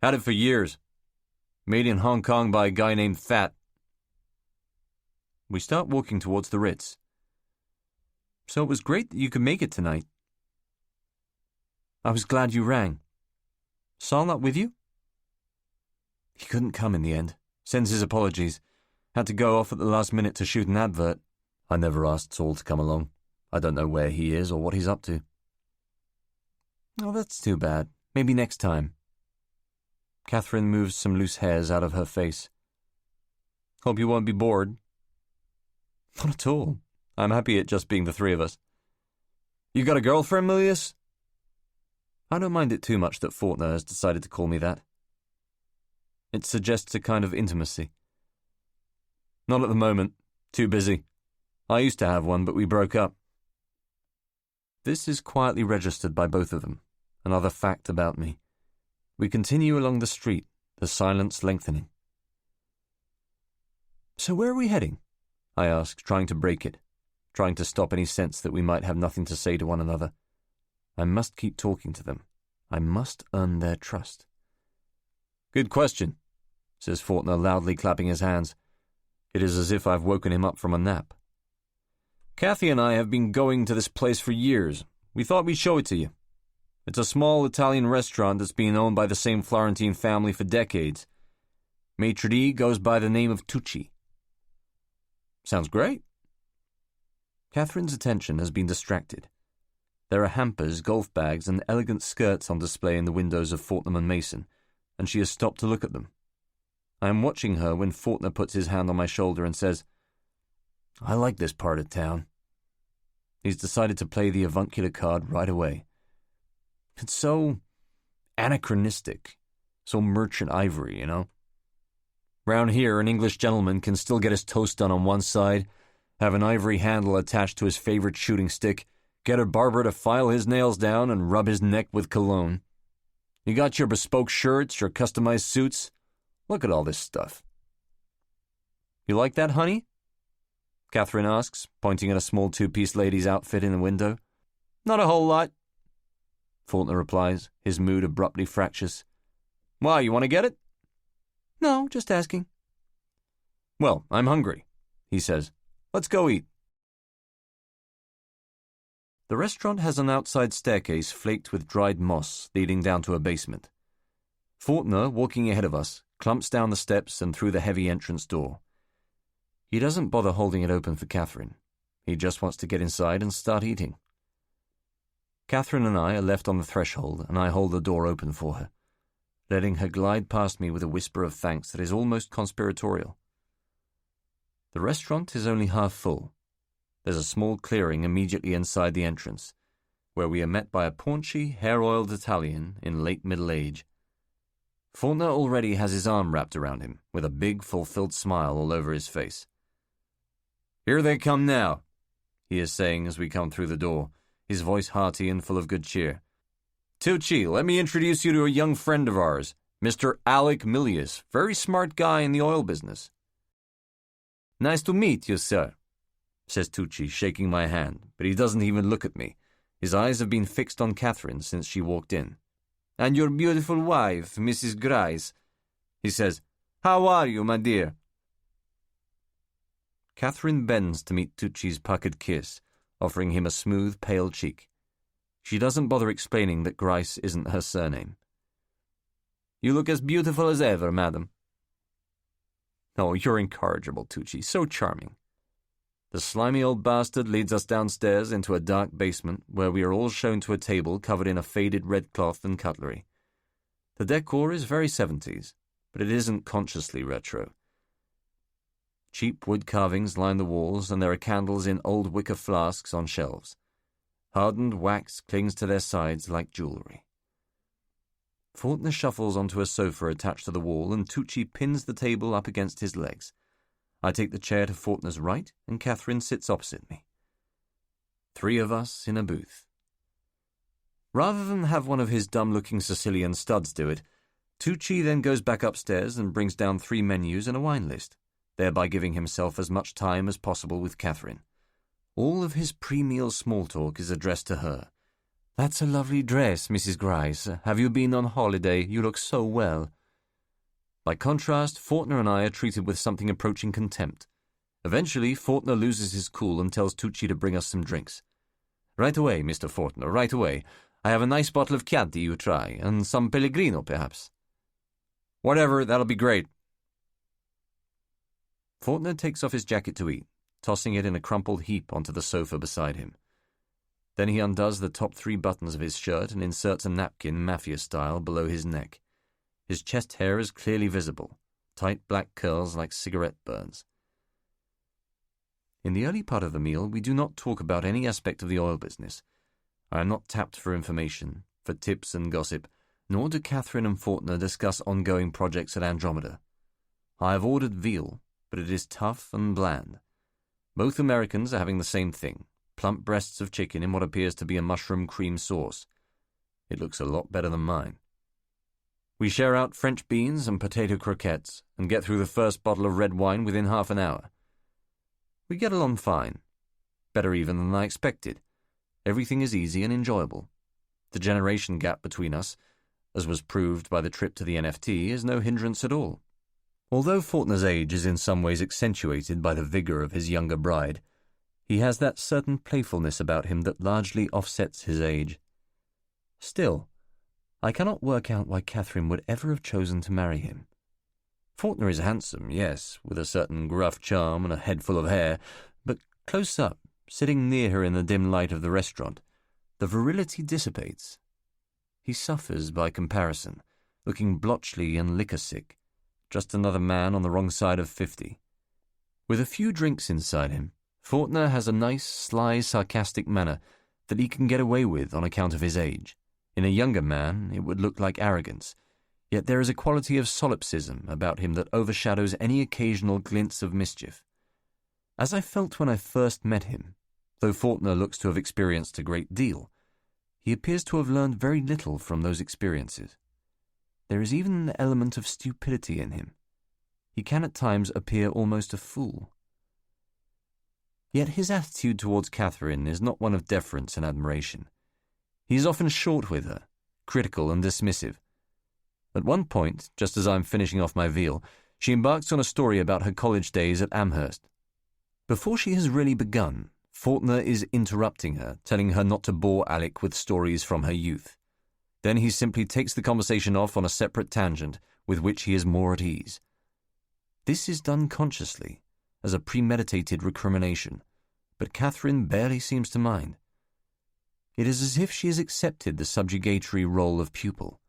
"Had it for years. Made in Hong Kong by a guy named Fat." We start walking towards the Ritz. "So it was great that you could make it tonight." "I was glad you rang. Saul not with you?" "He couldn't come in the end. Sends his apologies. Had to go off at the last minute to shoot an advert." "I never asked Saul to come along. I don't know where he is or what he's up to." "Oh, that's too bad. Maybe next time." Catherine moves some loose hairs out of her face. "Hope you won't be bored." "Not at all. I'm happy at just being the three of us." "You got a girlfriend, Milius?" I don't mind it too much that Faulkner has decided to call me that. It suggests a kind of intimacy. "Not at the moment. Too busy. I used to have one, but we broke up." This is quietly registered by both of them, another fact about me. We continue along the street, the silence lengthening. "So where are we heading?" I ask, trying to break it, trying to stop any sense that we might have nothing to say to one another. I must keep talking to them. I must earn their trust. "Good question," says Faulkner, loudly clapping his hands. It is as if I've woken him up from a nap. "Kathy and I have been going to this place for years. We thought we'd show it to you. It's a small Italian restaurant that's been owned by the same Florentine family for decades. Maitre d' goes by the name of Tucci." "Sounds great." Catherine's attention has been distracted. There are hampers, golf bags, and elegant skirts on display in the windows of Fortnum and Mason, and she has stopped to look at them. I am watching her when Faulkner puts his hand on my shoulder and says, "I like this part of town." He's decided to play the avuncular card right away. It's so anachronistic, so merchant ivory, you know? Round here, an English gentleman can still get his toast done on one side, have an ivory handle attached to his favorite shooting stick, get a barber to file his nails down and rub his neck with cologne. You got your bespoke shirts, your customized suits. Look at all this stuff. "You like that, honey?" Catherine asks, pointing at a small two-piece lady's outfit in the window. Not a whole lot, Faulkner replies, his mood abruptly fractious. Why, you want to get it? No, just asking. Well, I'm hungry, he says. Let's go eat. The restaurant has an outside staircase flaked with dried moss leading down to a basement. Faulkner, walking ahead of us, clumps down the steps and through the heavy entrance door. He doesn't bother holding it open for Catherine. He just wants to get inside and start eating. Catherine and I are left on the threshold, and I hold the door open for her, letting her glide past me with a whisper of thanks that is almost conspiratorial. The restaurant is only half full. There's a small clearing immediately inside the entrance, where we are met by a paunchy, hair-oiled Italian in late middle age. Faulkner already has his arm wrapped around him, with a big, fulfilled smile all over his face. Here they come now, he is saying as we come through the door, his voice hearty and full of good cheer. Tucci, let me introduce you to a young friend of ours, Mr. Alec Milius, very smart guy in the oil business. Nice to meet you, sir, says Tucci, shaking my hand, but he doesn't even look at me. His eyes have been fixed on Catherine since she walked in. And your beautiful wife, Mrs. Grice, he says. How are you, my dear? Catherine bends to meet Tucci's puckered kiss, offering him a smooth, pale cheek. She doesn't bother explaining that Grice isn't her surname. You look as beautiful as ever, madam. Oh, you're incorrigible, Tucci, so charming. The slimy old bastard leads us downstairs into a dark basement where we are all shown to a table covered in a faded red cloth and cutlery. The decor is very 70s, but it isn't consciously retro. Cheap wood carvings line the walls, and there are candles in old wicker flasks on shelves. Hardened wax clings to their sides like jewellery. Faulkner shuffles onto a sofa attached to the wall, and Tucci pins the table up against his legs. I take the chair to Faulkner's right, and Catherine sits opposite me. 3 of us in a booth. Rather than have one of his dumb-looking Sicilian studs do it, Tucci then goes back upstairs and brings down 3 menus and a wine list, thereby giving himself as much time as possible with Catherine. All of his pre-meal small talk is addressed to her. That's a lovely dress, Mrs. Grice. Have you been on holiday? You look so well. By contrast, Faulkner and I are treated with something approaching contempt. Eventually, Faulkner loses his cool and tells Tucci to bring us some drinks. Right away, Mr. Faulkner, right away. I have a nice bottle of Chianti you try, and some Pellegrino, perhaps. Whatever, that'll be great. Faulkner takes off his jacket to eat, tossing it in a crumpled heap onto the sofa beside him. Then he undoes the top 3 buttons of his shirt and inserts a napkin, mafia-style, below his neck. His chest hair is clearly visible, tight black curls like cigarette burns. In the early part of the meal, we do not talk about any aspect of the oil business. I am not tapped for information, for tips and gossip, nor do Catherine and Faulkner discuss ongoing projects at Andromeda. I have ordered veal, but it is tough and bland. Both Americans are having the same thing, plump breasts of chicken in what appears to be a mushroom cream sauce. It looks a lot better than mine. We share out French beans and potato croquettes and get through the first bottle of red wine within half an hour. We get along fine, better even than I expected. Everything is easy and enjoyable. The generation gap between us, as was proved by the trip to the NFT, is no hindrance at all. Although Faulkner's age is in some ways accentuated by the vigour of his younger bride, he has that certain playfulness about him that largely offsets his age. Still, I cannot work out why Catherine would ever have chosen to marry him. Faulkner is handsome, yes, with a certain gruff charm and a head full of hair, but close up, sitting near her in the dim light of the restaurant, the virility dissipates. He suffers by comparison, looking blotchy and liquor-sick, just another man on the wrong side of 50. With a few drinks inside him, Faulkner has a nice, sly, sarcastic manner that he can get away with on account of his age. In a younger man, it would look like arrogance, yet there is a quality of solipsism about him that overshadows any occasional glints of mischief. As I felt when I first met him, though Faulkner looks to have experienced a great deal, he appears to have learned very little from those experiences. There is even an element of stupidity in him. He can at times appear almost a fool. Yet his attitude towards Catherine is not one of deference and admiration. He is often short with her, critical and dismissive. At one point, just as I'm finishing off my veal, she embarks on a story about her college days at Amherst. Before she has really begun, Faulkner is interrupting her, telling her not to bore Alec with stories from her youth. Then he simply takes the conversation off on a separate tangent, with which he is more at ease. This is done consciously, as a premeditated recrimination, but Catherine barely seems to mind. It is as if she has accepted the subjugatory role of pupil,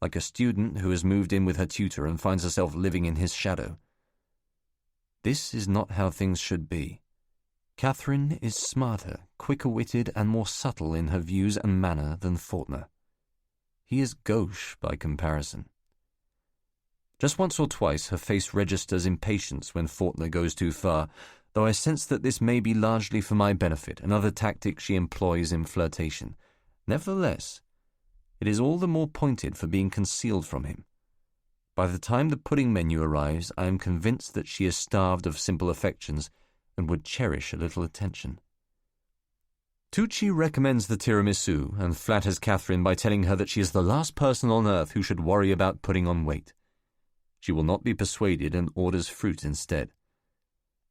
like a student who has moved in with her tutor and finds herself living in his shadow. This is not how things should be. Catherine is smarter, quicker-witted, and more subtle in her views and manner than Faulkner. He is gauche by comparison. Just once or twice her face registers impatience when Faulkner goes too far, though I sense that this may be largely for my benefit, another tactic she employs in flirtation. Nevertheless, it is all the more pointed for being concealed from him. By the time the pudding menu arrives, I am convinced that she is starved of simple affections and would cherish a little attention. Tucci recommends the tiramisu and flatters Catherine by telling her that she is the last person on earth who should worry about putting on weight. She will not be persuaded and orders fruit instead.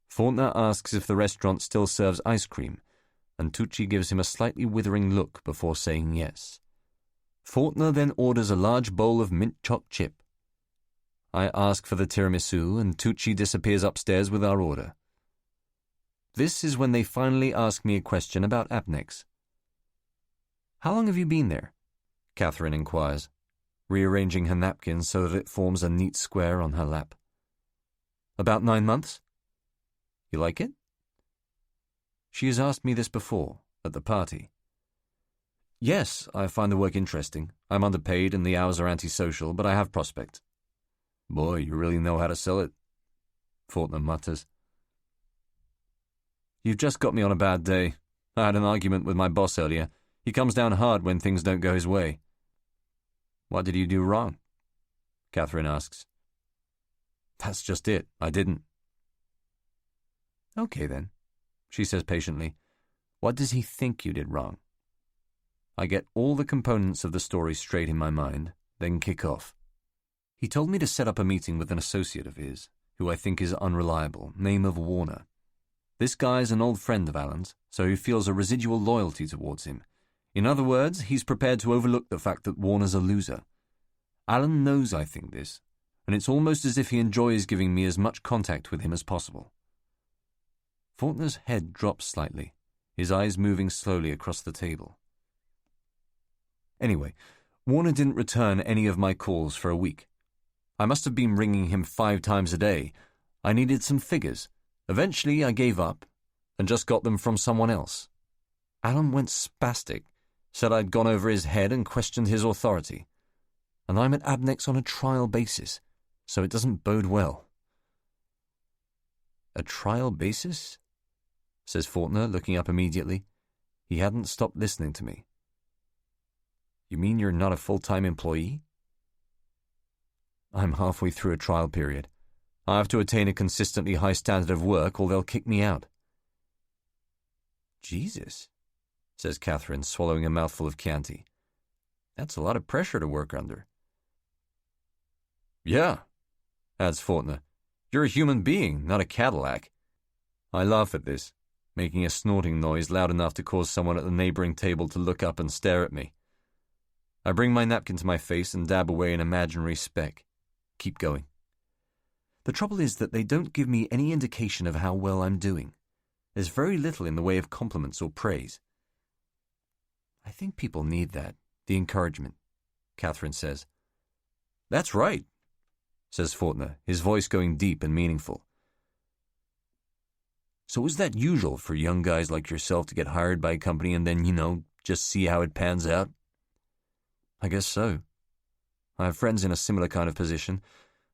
Faulkner asks if the restaurant still serves ice cream, and Tucci gives him a slightly withering look before saying yes. Faulkner then orders a large bowl of mint choc chip. I ask for the tiramisu, and Tucci disappears upstairs with our order. This is when they finally ask me a question about Apnex. "How long have you been there?" Catherine inquires, rearranging her napkin so that it forms a neat square on her lap. "About 9 months. You like it?" She has asked me this before, at the party. "Yes, I find the work interesting. I'm underpaid and the hours are antisocial, but I have prospect." "Boy, you really know how to sell it," Faulkner mutters. "You've just got me on a bad day. I had an argument with my boss earlier. He comes down hard when things don't go his way." "What did you do wrong?" Catherine asks. "That's just it. I didn't." "Okay, then," she says patiently. "What does he think you did wrong?" I get all the components of the story straight in my mind, then kick off. He told me to set up a meeting with an associate of his, who I think is unreliable, name of Warner. This guy is an old friend of Alan's, so he feels a residual loyalty towards him. In other words, he's prepared to overlook the fact that Warner's a loser. Alan knows I think this, and it's almost as if he enjoys giving me as much contact with him as possible. Faulkner's head drops slightly, his eyes moving slowly across the table. Anyway, Warner didn't return any of my calls for a week. I must have been ringing him 5 times a day. I needed some figures. Eventually, I gave up and just got them from someone else. Alan went spastic, said I'd gone over his head and questioned his authority. And I'm at Abnex on a trial basis, so it doesn't bode well. "A trial basis?" says Faulkner, looking up immediately. He hadn't stopped listening to me. "You mean you're not a full-time employee?" "I'm halfway through a trial period. I have to attain a consistently high standard of work or they'll kick me out." "Jesus," says Catherine, swallowing a mouthful of Chianti. "That's a lot of pressure to work under." "Yeah," adds Faulkner. "You're a human being, not a Cadillac." I laugh at this, making a snorting noise loud enough to cause someone at the neighboring table to look up and stare at me. I bring my napkin to my face and dab away an imaginary speck. Keep going. The trouble is that they don't give me any indication of how well I'm doing. There's very little in the way of compliments or praise. "I think people need that, the encouragement," Catherine says. "That's right," says Faulkner, his voice going deep and meaningful. "So is that usual for young guys like yourself to get hired by a company and then, just see how it pans out?" "I guess so. I have friends in a similar kind of position,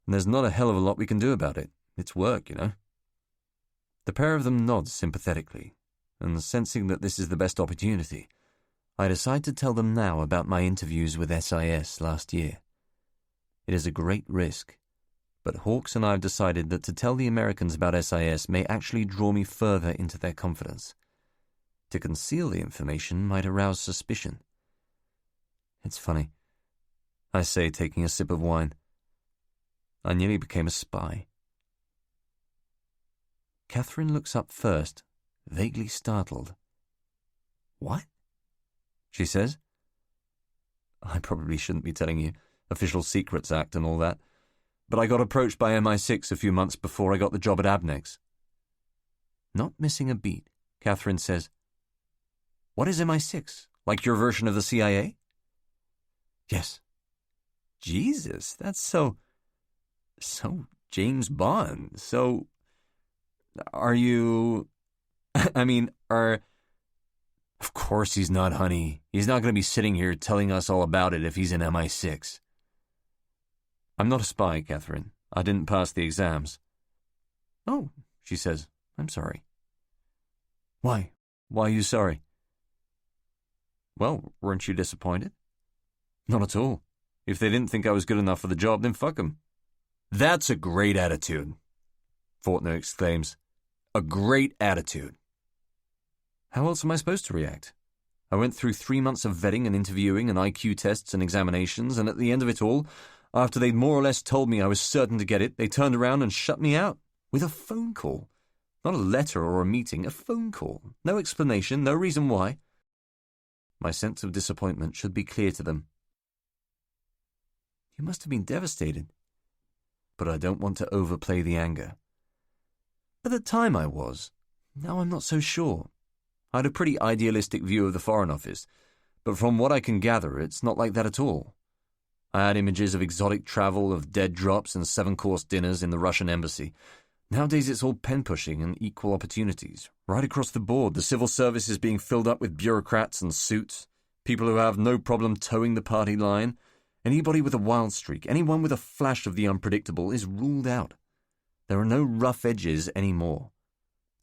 and there's not a hell of a lot we can do about it. It's work, The pair of them nod sympathetically, and sensing that this is the best opportunity, I decide to tell them now about my interviews with SIS last year. It is a great risk, but Hawkes and I have decided that to tell the Americans about SIS may actually draw me further into their confidence. To conceal the information might arouse suspicion. It's funny, I say, taking a sip of wine. I nearly became a spy. Catherine looks up first, vaguely startled. What? She says. I probably shouldn't be telling you. Official Secrets Act and all that. But I got approached by MI6 a few months before I got the job at Abnex. Not missing a beat, Catherine says, What is MI6? Like your version of the CIA? Yes. Jesus, that's so James Bond. So, are you... Of course he's not, honey. He's not going to be sitting here telling us all about it if he's in MI6. I'm not a spy, Catherine. I didn't pass the exams. Oh, she says, I'm sorry. Why? Why are you sorry? Well, weren't you disappointed? Not at all. If they didn't think I was good enough for the job, then fuck 'em. That's a great attitude, Faulkner exclaims. A great attitude. How else am I supposed to react? I went through 3 months of vetting and interviewing and IQ tests and examinations, and at the end of it all, after they'd more or less told me I was certain to get it, they turned around and shut me out. With a phone call. Not a letter or a meeting, a phone call. No explanation, no reason why. My sense of disappointment should be clear to them. You must have been devastated. But I don't want to overplay the anger. At the time I was. Now I'm not so sure. I had a pretty idealistic view of the Foreign Office, but from what I can gather, it's not like that at all. I had images of exotic travel, of dead drops and 7-course dinners in the Russian embassy. Nowadays it's all pen-pushing and equal opportunities. Right across the board, the civil service is being filled up with bureaucrats and suits, people who have no problem towing the party line. Anybody with a wild streak, anyone with a flash of the unpredictable is ruled out. There are no rough edges anymore.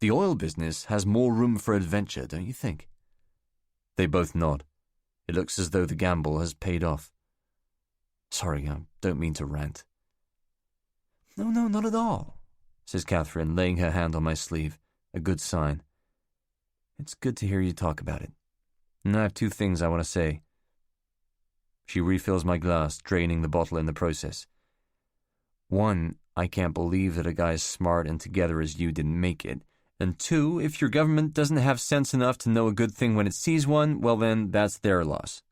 The oil business has more room for adventure, don't you think? They both nod. It looks as though the gamble has paid off. Sorry, I don't mean to rant. No, not at all, says Catherine, laying her hand on my sleeve, a good sign. It's good to hear you talk about it. And I have 2 things I want to say. She refills my glass, draining the bottle in the process. 1, I can't believe that a guy as smart and together as you didn't make it. And 2, if your government doesn't have sense enough to know a good thing when it sees one, well then, that's their loss.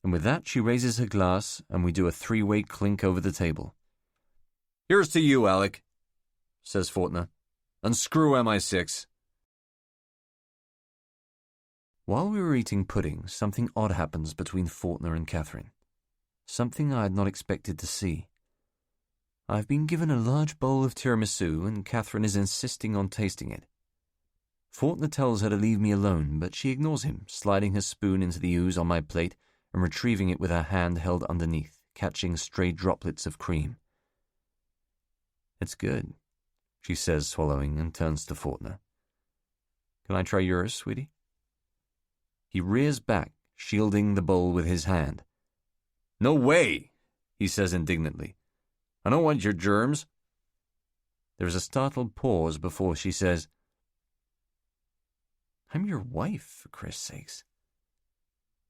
And with that, she raises her glass, and we do a 3-way clink over the table. Here's to you, Alec, says Faulkner. And screw MI6. While we were eating pudding, something odd happens between Faulkner and Catherine. Something I had not expected to see. I've been given a large bowl of tiramisu, and Catherine is insisting on tasting it. Faulkner tells her to leave me alone, but she ignores him, sliding her spoon into the ooze on my plate and retrieving it with her hand held underneath, catching stray droplets of cream. It's good, she says, swallowing, and turns to Faulkner. Can I try yours, sweetie? He rears back, shielding the bowl with his hand. No way, he says indignantly. I don't want your germs. There is a startled pause before she says, I'm your wife, for Christ's sakes.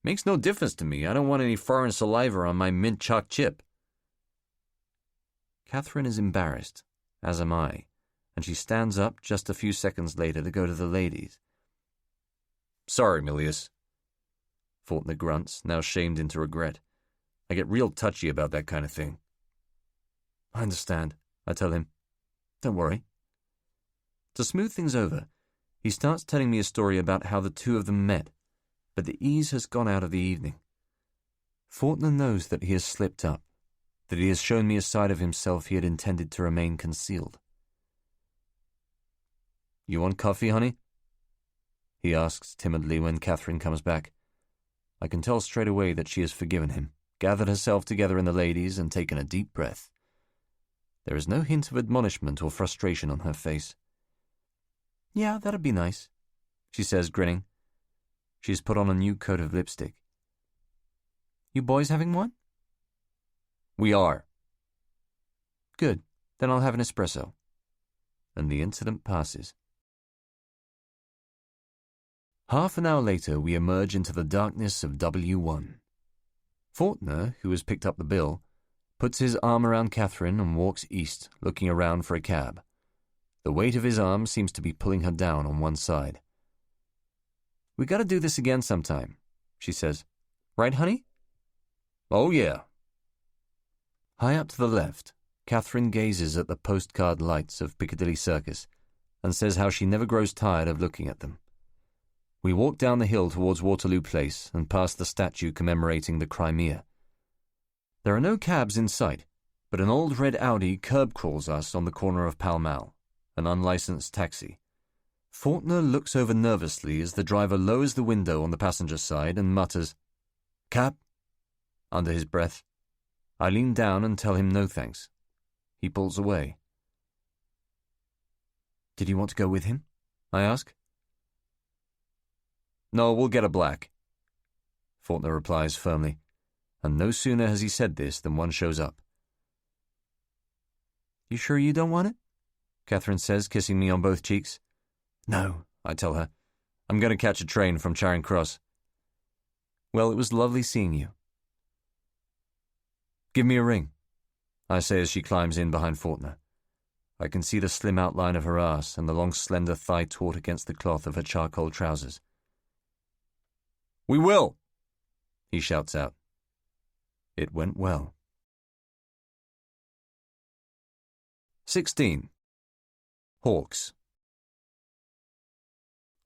Makes no difference to me. I don't want any foreign saliva on my mint choc chip. Catherine is embarrassed, as am I, and she stands up just a few seconds later to go to the ladies. Sorry, Milius. Faulkner grunts, now shamed into regret. I get real touchy about that kind of thing. I understand, I tell him. Don't worry. To smooth things over, he starts telling me a story about how the 2 of them met, but the ease has gone out of the evening. Faulkner knows that he has slipped up, that he has shown me a side of himself he had intended to remain concealed. You want coffee, honey? He asks timidly when Catherine comes back. I can tell straight away that she has forgiven him, gathered herself together in the ladies, and taken a deep breath. There is no hint of admonishment or frustration on her face. Yeah, that'd be nice, she says, grinning. She's put on a new coat of lipstick. You boys having one? We are. Good, then I'll have an espresso. And the incident passes. Half an hour later, we emerge into the darkness of W1. Faulkner, who has picked up the bill, puts his arm around Catherine and walks east, looking around for a cab. The weight of his arm seems to be pulling her down on one side. "We gotta do this again sometime," she says. "Right, honey?" "Oh, yeah." High up to the left, Catherine gazes at the postcard lights of Piccadilly Circus and says how she never grows tired of looking at them. We walk down the hill towards Waterloo Place and past the statue commemorating the Crimea. There are no cabs in sight, but an old red Audi curb crawls us on the corner of Pall Mall, an unlicensed taxi. Faulkner looks over nervously as the driver lowers the window on the passenger side and mutters, "Cab," under his breath. I lean down and tell him no thanks. He pulls away. "Did you want to go with him?" I ask. "No, we'll get a black," Faulkner replies firmly, and no sooner has he said this than one shows up. "You sure you don't want it?" Catherine says, kissing me on both cheeks. "No," I tell her. "I'm going to catch a train from Charing Cross." "Well, it was lovely seeing you." "Give me a ring," I say as she climbs in behind Faulkner. I can see the slim outline of her ass and the long slender thigh taut against the cloth of her charcoal trousers. "We will," he shouts out. It went well. 16. Hawkes.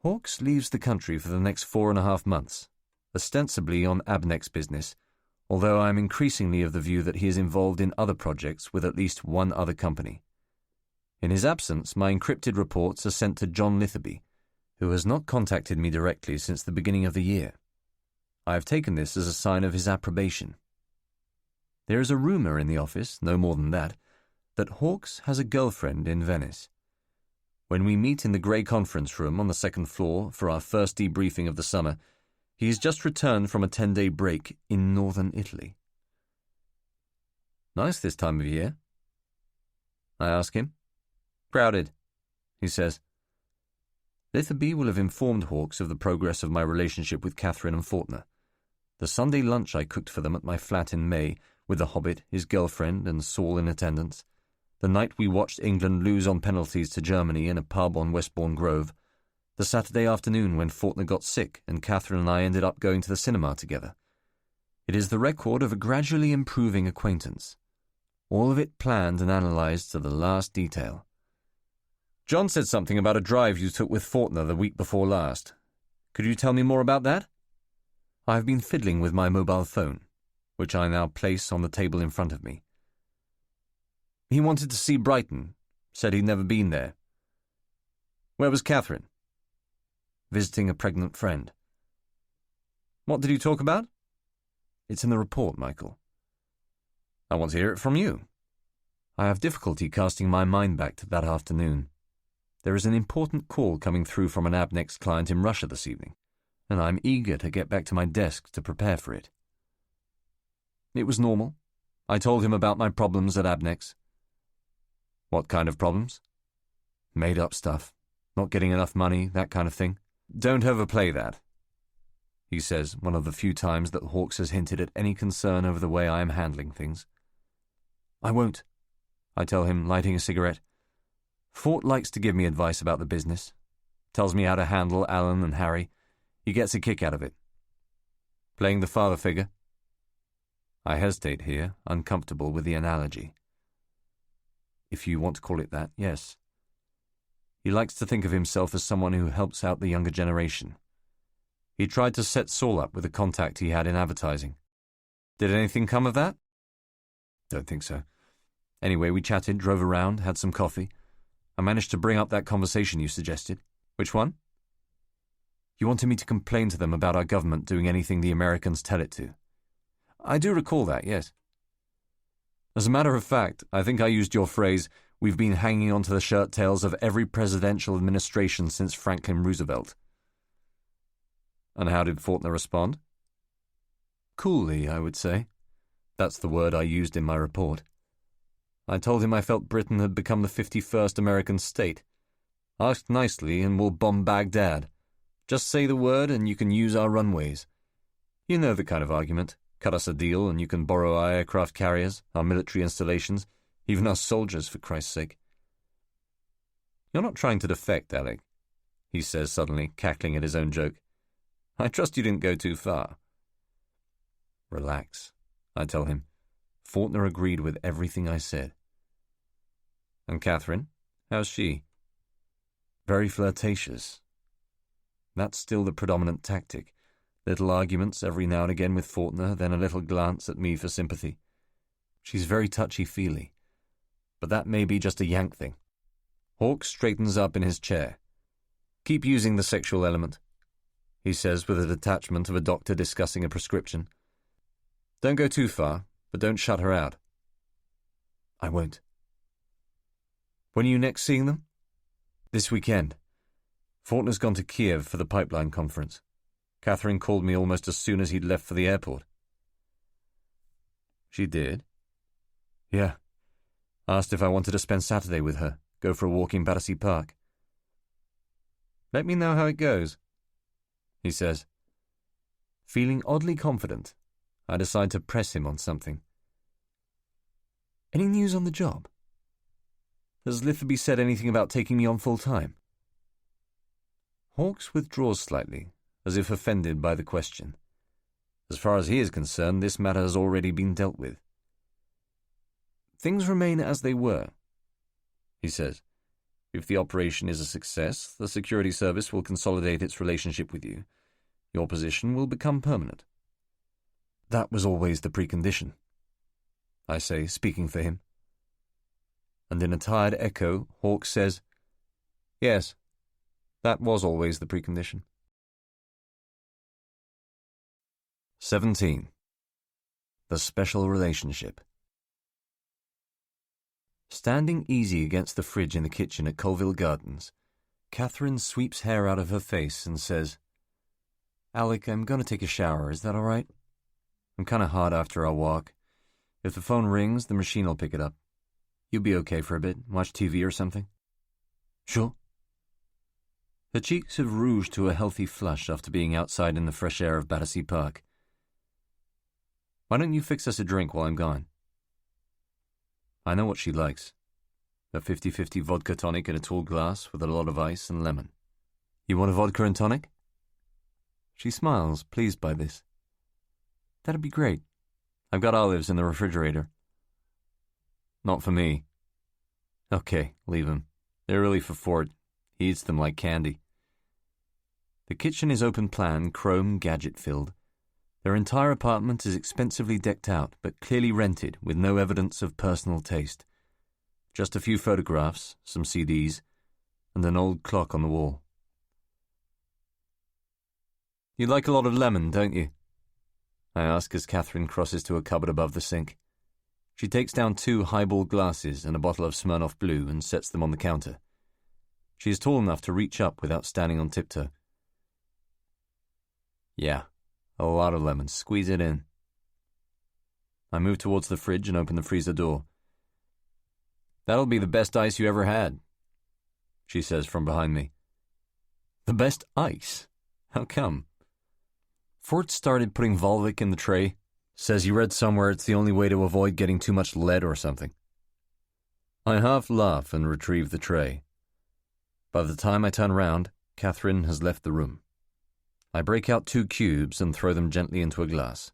Hawkes leaves the country for the next 4.5 months, ostensibly on Abneck's business, although I am increasingly of the view that he is involved in other projects with at least one other company. In his absence, my encrypted reports are sent to John Litherby, who has not contacted me directly since the beginning of the year. I have taken this as a sign of his approbation. There is a rumour in the office, no more than that Hawkes has a girlfriend in Venice. When we meet in the grey conference room on the second floor for our first debriefing of the summer, he has just returned from a 10-day break in northern Italy. "Nice this time of year?" I ask him. "Crowded," he says. Litherby will have informed Hawkes of the progress of my relationship with Catherine and Faulkner. The Sunday lunch I cooked for them at my flat in May, with the Hobbit, his girlfriend, and Saul in attendance. The night we watched England lose on penalties to Germany in a pub on Westbourne Grove. The Saturday afternoon when Faulkner got sick and Catherine and I ended up going to the cinema together. It is the record of a gradually improving acquaintance. All of it planned and analysed to the last detail. "John said something about a drive you took with Faulkner the week before last. Could you tell me more about that?" I have been fiddling with my mobile phone, which I now place on the table in front of me. "He wanted to see Brighton, said he'd never been there. Where was Catherine?" "Visiting a pregnant friend." "What did you talk about?" "It's in the report, Michael." "I want to hear it from you." I have difficulty casting my mind back to that afternoon. There is an important call coming through from an Abneck's client in Russia this evening, and I am eager to get back to my desk to prepare for it. It was normal. I told him about my problems at Abneck's. "What kind of problems?" "Made up stuff. Not getting enough money, that kind of thing." "Don't overplay that," he says, one of the few times that Hawkes has hinted at any concern over the way I am handling things. "I won't," I tell him, lighting a cigarette. "Fort likes to give me advice about the business. Tells me how to handle Alan and Harry. He gets a kick out of it." "Playing the father figure?" I hesitate here, uncomfortable with the analogy. If you want to call it that, yes. He likes to think of himself as someone who helps out the younger generation. He tried to set Saul up with a contact he had in advertising. "Did anything come of that?" "Don't think so. Anyway, we chatted, drove around, had some coffee. I managed to bring up that conversation you suggested." "Which one?" "You wanted me to complain to them about our government doing anything the Americans tell it to." "I do recall that, yes." "As a matter of fact, I think I used your phrase, 'We've been hanging on to the shirt tails of every presidential administration since Franklin Roosevelt.'" "And how did Faulkner respond?" "Coolly, I would say. That's the word I used in my report. I told him I felt Britain had become the 51st American state. Asked nicely and we'll bomb Baghdad. Just say the word and you can use our runways. You know the kind of argument. Cut us a deal and you can borrow our aircraft carriers, our military installations, even our soldiers, for Christ's sake. You're not trying to defect, Alec, he says suddenly, cackling at his own joke. I trust you didn't go too far. Relax, I tell him. Faulkner agreed with everything I said. And Catherine, how's she? Very flirtatious. That's still the predominant tactic. Little arguments every now and again with Faulkner, then a little glance at me for sympathy. She's very touchy-feely, but that may be just a Yank thing. Hawkes straightens up in his chair. Keep using the sexual element, he says with a detachment of a doctor discussing a prescription. Don't go too far, but don't shut her out. I won't. When are you next seeing them? This weekend. Faulkner's gone to Kiev for the pipeline conference. Catherine called me almost as soon as he'd left for the airport. She did? Yeah. Asked if I wanted to spend Saturday with her, go for a walk in Battersea Park. Let me know how it goes, he says. Feeling oddly confident, I decide to press him on something. Any news on the job? Has Litherby said anything about taking me on full-time? Hawkes withdraws slightly, as if offended by the question. As far as he is concerned, this matter has already been dealt with. Things remain as they were, he says. If the operation is a success, the security service will consolidate its relationship with you. Your position will become permanent. That was always the precondition, I say, speaking for him. And in a tired echo, Hawkes says, Yes, that was always the precondition. 17. The Special Relationship. Standing easy against the fridge in the kitchen at Colville Gardens, Catherine sweeps hair out of her face and says, Alec, I'm going to take a shower. Is that all right? I'm kind of hot after our walk. If the phone rings, the machine will pick it up. You'll be okay for a bit, watch TV or something? Sure. Her cheeks have rouged to a healthy flush after being outside in the fresh air of Battersea Park. Why don't you fix us a drink while I'm gone? I know what she likes. A 50-50 vodka tonic in a tall glass with a lot of ice and lemon. You want a vodka and tonic? She smiles, pleased by this. That'd be great. I've got olives in the refrigerator. Not for me. Okay, leave them. They're really for Fort. He eats them like candy. The kitchen is open-plan, chrome gadget-filled. Their entire apartment is expensively decked out, but clearly rented, with no evidence of personal taste. Just a few photographs, some CDs, and an old clock on the wall. You like a lot of lemon, don't you? I ask as Catherine crosses to a cupboard above the sink. She takes down 2 highball glasses and a bottle of Smirnoff Blue and sets them on the counter. She is tall enough to reach up without standing on tiptoe. Yeah, a lot of lemon. Squeeze it in. I move towards the fridge and open the freezer door. That'll be the best ice you ever had, she says from behind me. The best ice? How come? Fort started putting Volvic in the tray. Says he read somewhere it's the only way to avoid getting too much lead or something. I half laugh and retrieve the tray. By the time I turn round, Catherine has left the room. I break out 2 cubes and throw them gently into a glass.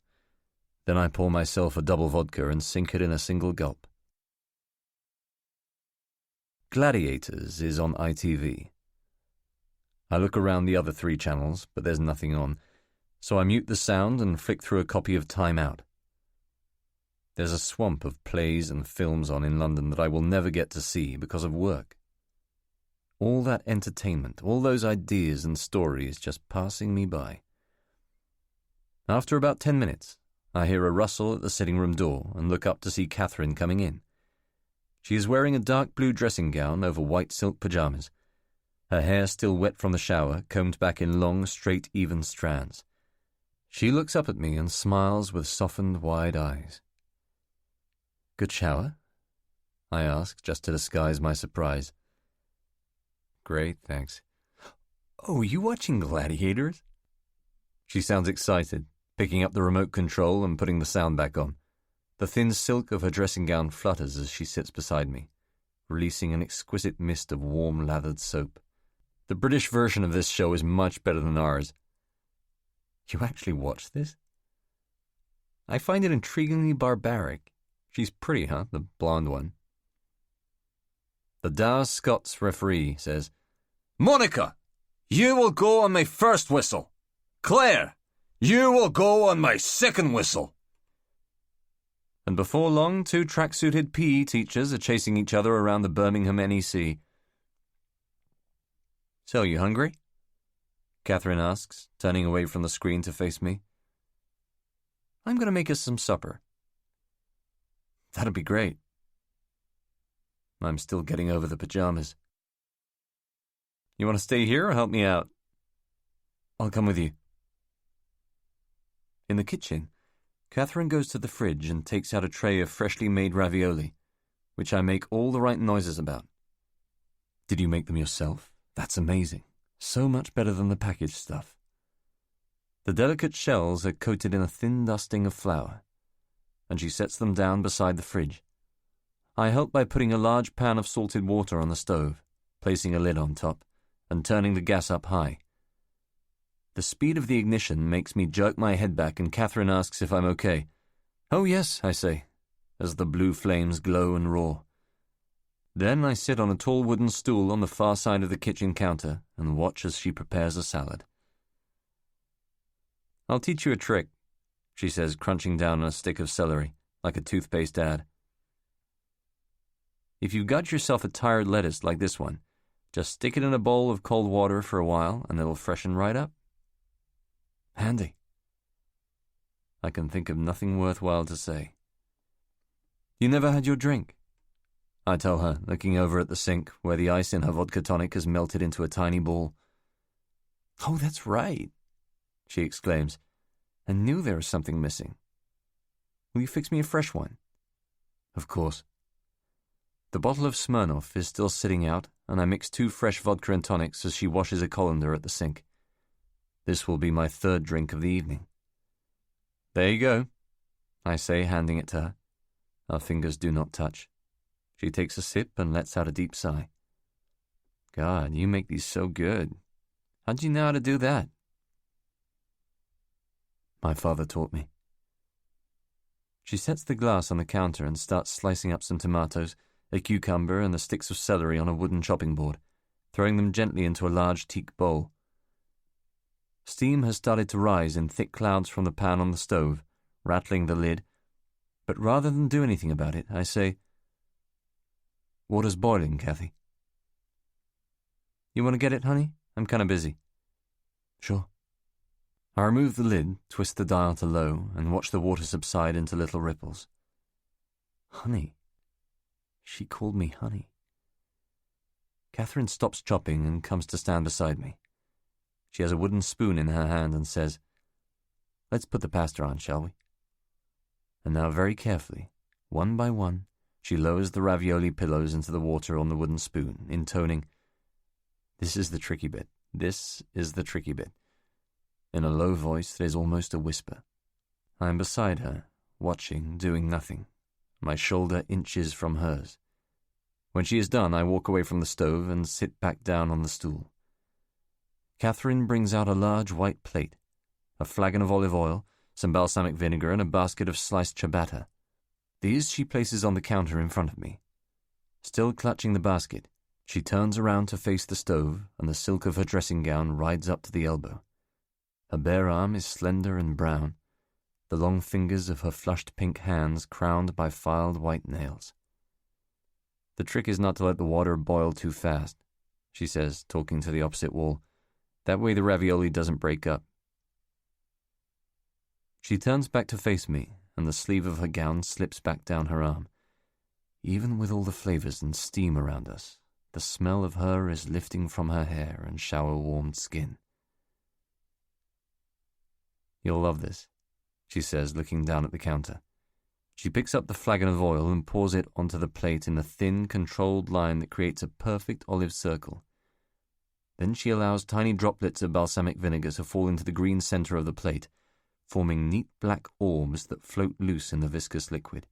Then I pour myself a double vodka and sink it in a single gulp. Gladiators is on ITV. I look around the other 3 channels, but there's nothing on, so I mute the sound and flick through a copy of Time Out. There's a swamp of plays and films on in London that I will never get to see because of work. All that entertainment, all those ideas and stories just passing me by. After about 10 minutes, I hear a rustle at the sitting room door and look up to see Catherine coming in. She is wearing a dark blue dressing gown over white silk pajamas, her hair still wet from the shower, combed back in long, straight, even strands. She looks up at me and smiles with softened, wide eyes. Good shower? I ask, just to disguise my surprise. Great, thanks. Oh, you watching Gladiators? She sounds excited, picking up the remote control and putting the sound back on. The thin silk of her dressing gown flutters as she sits beside me, releasing an exquisite mist of warm lathered soap. The British version of this show is much better than ours. You actually watch this? I find it intriguingly barbaric. She's pretty, huh, the blonde one? The Dars Scots referee says, "Monica, you will go on my first whistle. Claire, you will go on my second whistle." And before long, two tracksuited PE teachers are chasing each other around the Birmingham NEC. So, you hungry? Catherine asks, turning away from the screen to face me. I'm going to make us some supper. That'd be great. I'm still getting over the pajamas. You want to stay here or help me out? I'll come with you. In the kitchen, Catherine goes to the fridge and takes out a tray of freshly made ravioli, which I make all the right noises about. Did you make them yourself? That's amazing. So much better than the packaged stuff. The delicate shells are coated in a thin dusting of flour, and she sets them down beside the fridge. I help by putting a large pan of salted water on the stove, placing a lid on top, and turning the gas up high. The speed of the ignition makes me jerk my head back, and Catherine asks if I'm okay. Oh yes, I say, as the blue flames glow and roar. Then I sit on a tall wooden stool on the far side of the kitchen counter and watch as she prepares a salad. I'll teach you a trick, she says, crunching down on a stick of celery, like a toothpaste ad. If you've got yourself a tired lettuce like this one, just stick it in a bowl of cold water for a while and it'll freshen right up. Handy. I can think of nothing worthwhile to say. You never had your drink? I tell her, looking over at the sink where the ice in her vodka tonic has melted into a tiny ball. Oh, that's right, she exclaims. I knew there was something missing. Will you fix me a fresh one? Of course. The bottle of Smirnoff is still sitting out, and I mix 2 fresh vodka and tonics as she washes a colander at the sink. This will be my 3rd drink of the evening. There you go, I say, handing it to her. Our fingers do not touch. She takes a sip and lets out a deep sigh. God, you make these so good. How'd you know how to do that? My father taught me. She sets the glass on the counter and starts slicing up some tomatoes, a cucumber, and the sticks of celery on a wooden chopping board, throwing them gently into a large teak bowl. Steam has started to rise in thick clouds from the pan on the stove, rattling the lid, but rather than do anything about it, I say, Water's boiling, Kathy. You want to get it, honey? I'm kind of busy. Sure. I remove the lid, twist the dial to low, and watch the water subside into little ripples. Honey. She called me honey. Catherine stops chopping and comes to stand beside me. She has a wooden spoon in her hand and says, Let's put the pasta on, shall we? And now very carefully, one by one, she lowers the ravioli pillows into the water on the wooden spoon, intoning, This is the tricky bit. This is the tricky bit. In a low voice that is almost a whisper. I am beside her, watching, doing nothing. My shoulder inches from hers. When she is done, I walk away from the stove and sit back down on the stool. Catherine brings out a large white plate, a flagon of olive oil, some balsamic vinegar, and a basket of sliced ciabatta. These she places on the counter in front of me. Still clutching the basket, she turns around to face the stove, and the silk of her dressing gown rides up to the elbow. Her bare arm is slender and brown, the long fingers of her flushed pink hands crowned by filed white nails. The trick is not to let the water boil too fast, she says, talking to the opposite wall. That way the ravioli doesn't break up. She turns back to face me, and the sleeve of her gown slips back down her arm. Even with all the flavors and steam around us, the smell of her is lifting from her hair and shower-warmed skin. You'll love this, she says, looking down at the counter. She picks up the flagon of oil and pours it onto the plate in a thin, controlled line that creates a perfect olive circle. Then she allows tiny droplets of balsamic vinegar to fall into the green center of the plate, forming neat black orbs that float loose in the viscous liquid.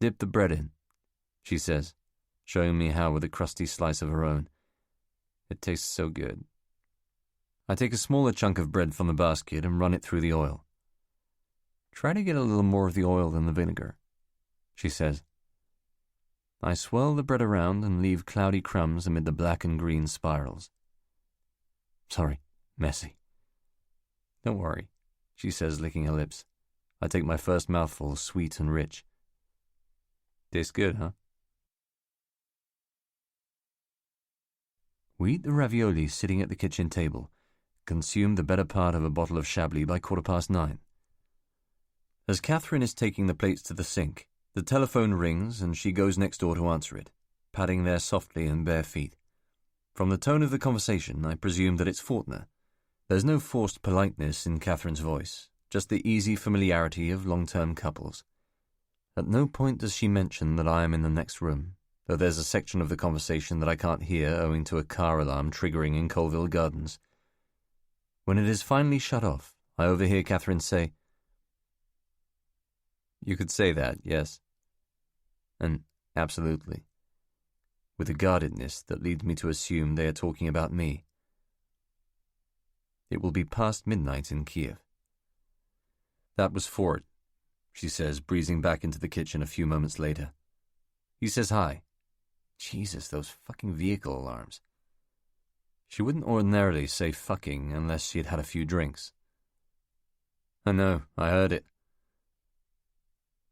"Dip the bread in," she says, showing me how with a crusty slice of her own. It tastes so good. I take a smaller chunk of bread from the basket and run it through the oil. "Try to get a little more of the oil than the vinegar," she says. I swirl the bread around and leave cloudy crumbs amid the black and green spirals. "Sorry, messy." "Don't worry," she says, licking her lips. I take my first mouthful, sweet and rich. "Tastes good, huh?" We eat the ravioli sitting at the kitchen table, consume the better part of a bottle of Chablis by 9:15. As Catherine is taking the plates to the sink, the telephone rings and she goes next door to answer it, padding there softly in bare feet. From the tone of the conversation, I presume that it's Faulkner. There's no forced politeness in Catherine's voice, just the easy familiarity of long-term couples. At no point does she mention that I am in the next room, though there's a section of the conversation that I can't hear owing to a car alarm triggering in Colville Gardens. When it is finally shut off, I overhear Catherine say, "You could say that, yes." And absolutely, with a guardedness that leads me to assume they are talking about me. It will be past midnight in Kiev. "That was Ford," she says, breezing back into the kitchen a few moments later. "He says hi." Jesus, those fucking vehicle alarms. She wouldn't ordinarily say fucking unless she had had a few drinks. "I know, I heard it."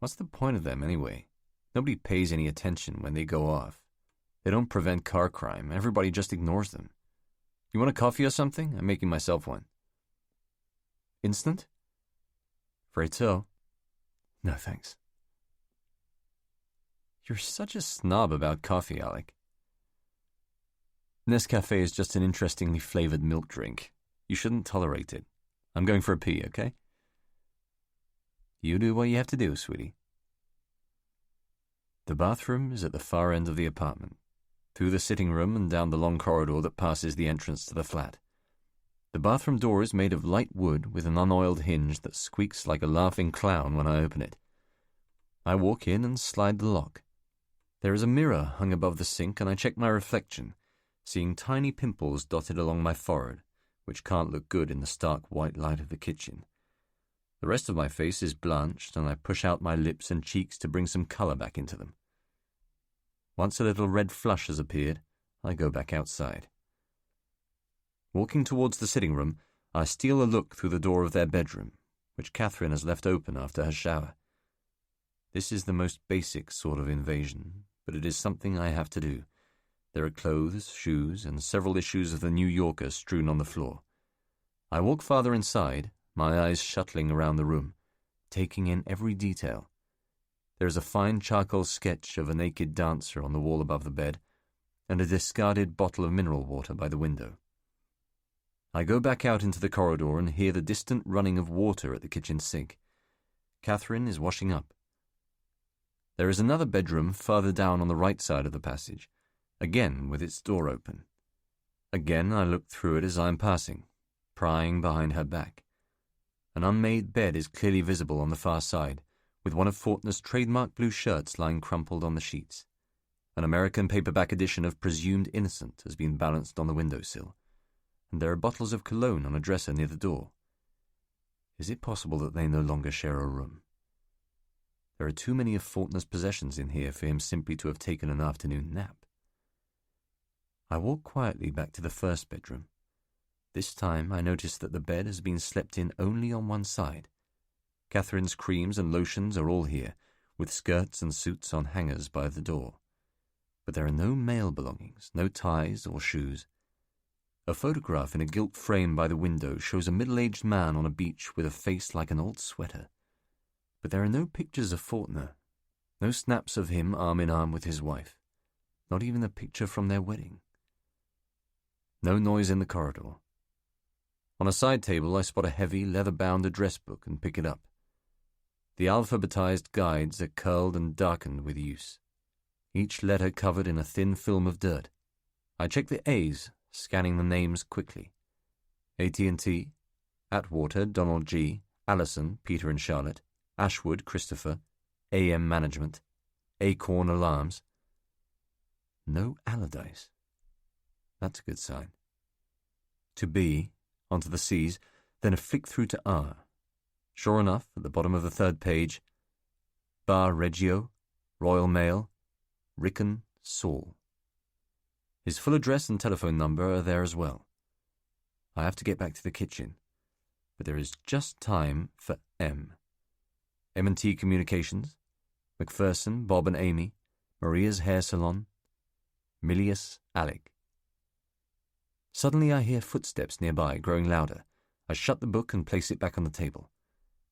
What's the point of them, anyway? Nobody pays any attention when they go off. They don't prevent car crime. Everybody just ignores them. "You want a coffee or something? I'm making myself one." "Instant?" "Afraid so." "No, thanks." You're such a snob about coffee, Alec. Nescafe is just an interestingly flavored milk drink. You shouldn't tolerate it. I'm going for a pee, okay? You do what you have to do, sweetie. The bathroom is at the far end of the apartment, through the sitting room and down the long corridor that passes the entrance to the flat. The bathroom door is made of light wood with an unoiled hinge that squeaks like a laughing clown when I open it. I walk in and slide the lock. There is a mirror hung above the sink, and I check my reflection, seeing tiny pimples dotted along my forehead, which can't look good in the stark white light of the kitchen. The rest of my face is blanched, and I push out my lips and cheeks to bring some color back into them. Once a little red flush has appeared, I go back outside. Walking towards the sitting room, I steal a look through the door of their bedroom, which Catherine has left open after her shower. This is the most basic sort of invasion, but it is something I have to do. There are clothes, shoes, and several issues of the New Yorker strewn on the floor. I walk farther inside, my eyes shuttling around the room, taking in every detail. There is a fine charcoal sketch of a naked dancer on the wall above the bed, and a discarded bottle of mineral water by the window. I go back out into the corridor and hear the distant running of water at the kitchen sink. Catherine is washing up. There is another bedroom farther down on the right side of the passage, again with its door open. Again I look through it as I am passing, prying behind her back. An unmade bed is clearly visible on the far side, with one of Faulkner's trademark blue shirts lying crumpled on the sheets. An American paperback edition of Presumed Innocent has been balanced on the windowsill, and there are bottles of cologne on a dresser near the door. Is it possible that they no longer share a room? There are too many of Faulkner's possessions in here for him simply to have taken an afternoon nap. I walk quietly back to the first bedroom. This time I notice that the bed has been slept in only on one side. Catherine's creams and lotions are all here, with skirts and suits on hangers by the door. But there are no male belongings, no ties or shoes. A photograph in a gilt frame by the window shows a middle-aged man on a beach with a face like an old sweater. But there are no pictures of Faulkner, no snaps of him arm in arm with his wife, not even a picture from their wedding. No noise in the corridor. On a side table I spot a heavy, leather-bound address book and pick it up. The alphabetized guides are curled and darkened with use, each letter covered in a thin film of dirt. I check the A's, scanning the names quickly. AT&T, Atwater, Donald G., Allison, Peter and Charlotte, Ashwood, Christopher, AM Management, Acorn Alarms. No Allardyce. That's a good sign. To B, onto the C's, then a flick through to R. Sure enough, at the bottom of the third page, Bar Reggio, Royal Mail, Rickon, Saul. His full address and telephone number are there as well. I have to get back to the kitchen, but there is just time for M. M&T Communications, Macpherson, Bob and Amy, Maria's Hair Salon, Milius, Alec. Suddenly I hear footsteps nearby, growing louder. I shut the book and place it back on the table.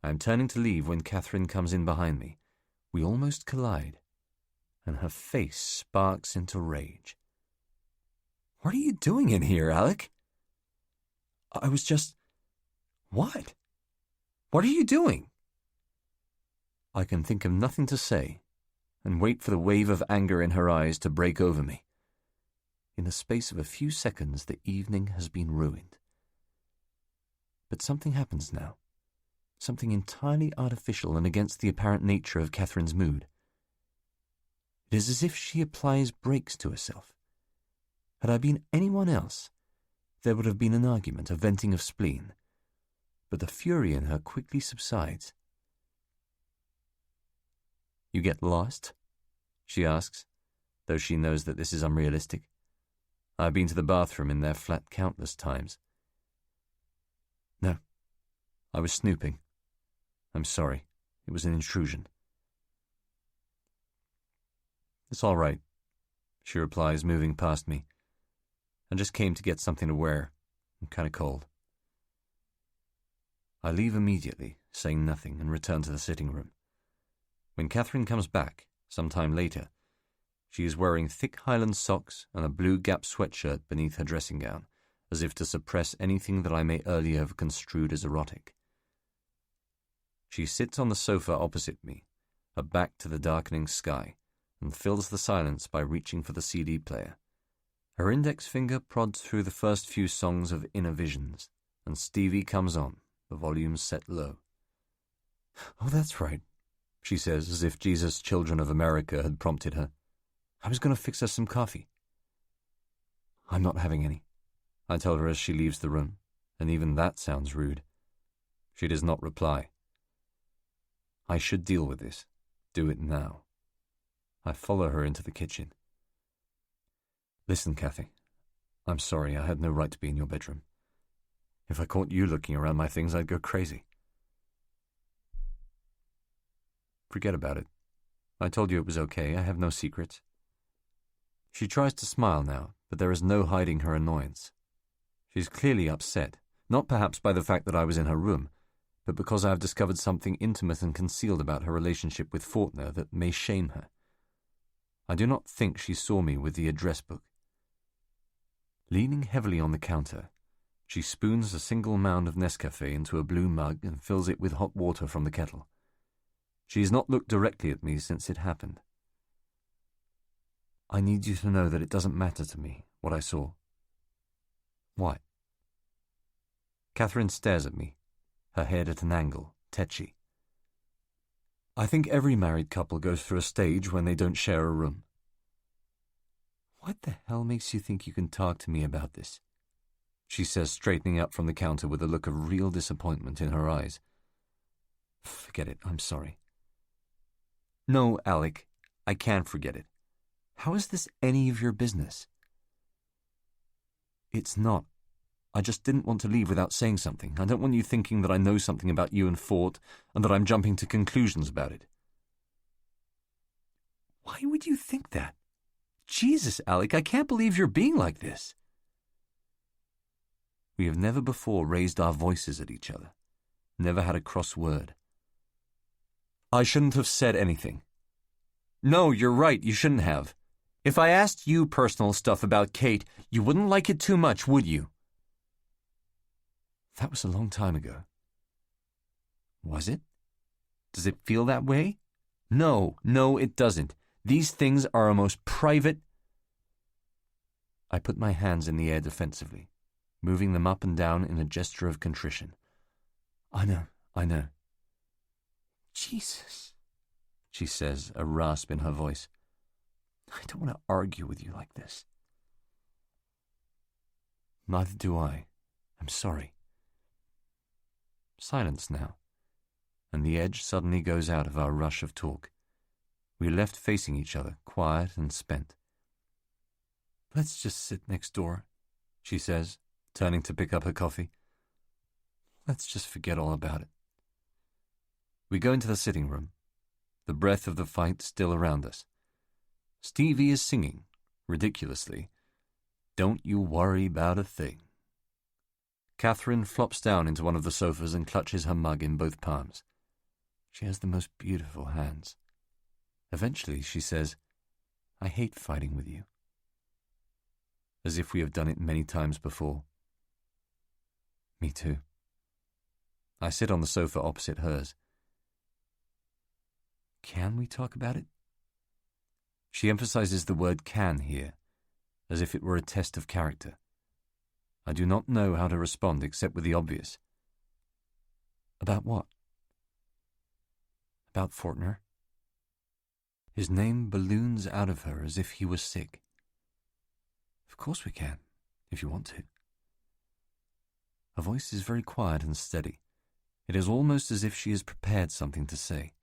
I am turning to leave when Catherine comes in behind me. We almost collide, and her face sparks into rage. "What are you doing in here, Alec?" "I was just—" "What? What are you doing?" I can think of nothing to say, and wait for the wave of anger in her eyes to break over me. In the space of a few seconds, the evening has been ruined. But something happens now, something entirely artificial and against the apparent nature of Catherine's mood. It is as if she applies brakes to herself. Had I been anyone else, there would have been an argument, a venting of spleen, but the fury in her quickly subsides. "You get lost?" she asks, though she knows that this is unrealistic. I've been to the bathroom in their flat countless times. "No, I was snooping. I'm sorry. It was an intrusion." "It's all right," she replies, moving past me. "I just came to get something to wear. I'm kind of cold." I leave immediately, saying nothing, and return to the sitting room. When Catherine comes back, some time later, she is wearing thick Highland socks and a blue Gap sweatshirt beneath her dressing gown, as if to suppress anything that I may earlier have construed as erotic. She sits on the sofa opposite me, her back to the darkening sky, and fills the silence by reaching for the CD player. Her index finger prods through the first few songs of Inner Visions, and Stevie comes on, the volume set low. "Oh, that's right," she says, as if Jesus' Children of America had prompted her. "I was going to fix us some coffee." "I'm not having any," I tell her as she leaves the room, and even that sounds rude. She does not reply. I should deal with this. Do it now. I follow her into the kitchen. "Listen, Kathy, I'm sorry I had no right to be in your bedroom. If I caught you looking around my things, I'd go crazy." "Forget about it. I told you it was okay. I have no secrets." She tries to smile now, but there is no hiding her annoyance. She's clearly upset, not perhaps by the fact that I was in her room, but because I have discovered something intimate and concealed about her relationship with Faulkner that may shame her. I do not think she saw me with the address book. Leaning heavily on the counter, she spoons a single mound of Nescafé into a blue mug and fills it with hot water from the kettle. She has not looked directly at me since it happened. "I need you to know that it doesn't matter to me, what I saw." "What?" Catherine stares at me, her head at an angle, tetchy. "I think every married couple goes through a stage when they don't share a room." "What the hell makes you think you can talk to me about this?" she says, straightening up from the counter with a look of real disappointment in her eyes. "Forget it, I'm sorry." "No, Alec, I can't forget it. How is this any of your business?" "It's not. I just didn't want to leave without saying something. I don't want you thinking that I know something about you and Fort, and that I'm jumping to conclusions about it." "Why would you think that? Jesus, Alec, I can't believe you're being like this." We have never before raised our voices at each other, never had a cross word. "I shouldn't have said anything." "No, you're right, you shouldn't have. If I asked you personal stuff about Kate, you wouldn't like it too much, would you?" That was a long time ago. Was it? Does it feel that way? No, it doesn't. These things are our most private... I put my hands in the air defensively, moving them up and down in a gesture of contrition. I know. Jesus, she says, a rasp in her voice. I don't want to argue with you like this. Neither do I. I'm sorry. Silence now, and the edge suddenly goes out of our rush of talk. We are left facing each other, quiet and spent. Let's just sit next door, she says, turning to pick up her coffee. Let's just forget all about it. We go into the sitting room, the breath of the fight still around us. Stevie is singing, ridiculously, "Don't You Worry About a Thing." Catherine flops down into one of the sofas and clutches her mug in both palms. She has the most beautiful hands. Eventually, she says, I hate fighting with you. As if we have done it many times before. Me too. I sit on the sofa opposite hers. Can we talk about it? She emphasizes the word can here, as if it were a test of character. I do not know how to respond except with the obvious. About what? About Fortner? His name balloons out of her as if he was sick. Of course we can, if you want to. Her voice is very quiet and steady. It is almost as if she has prepared something to say.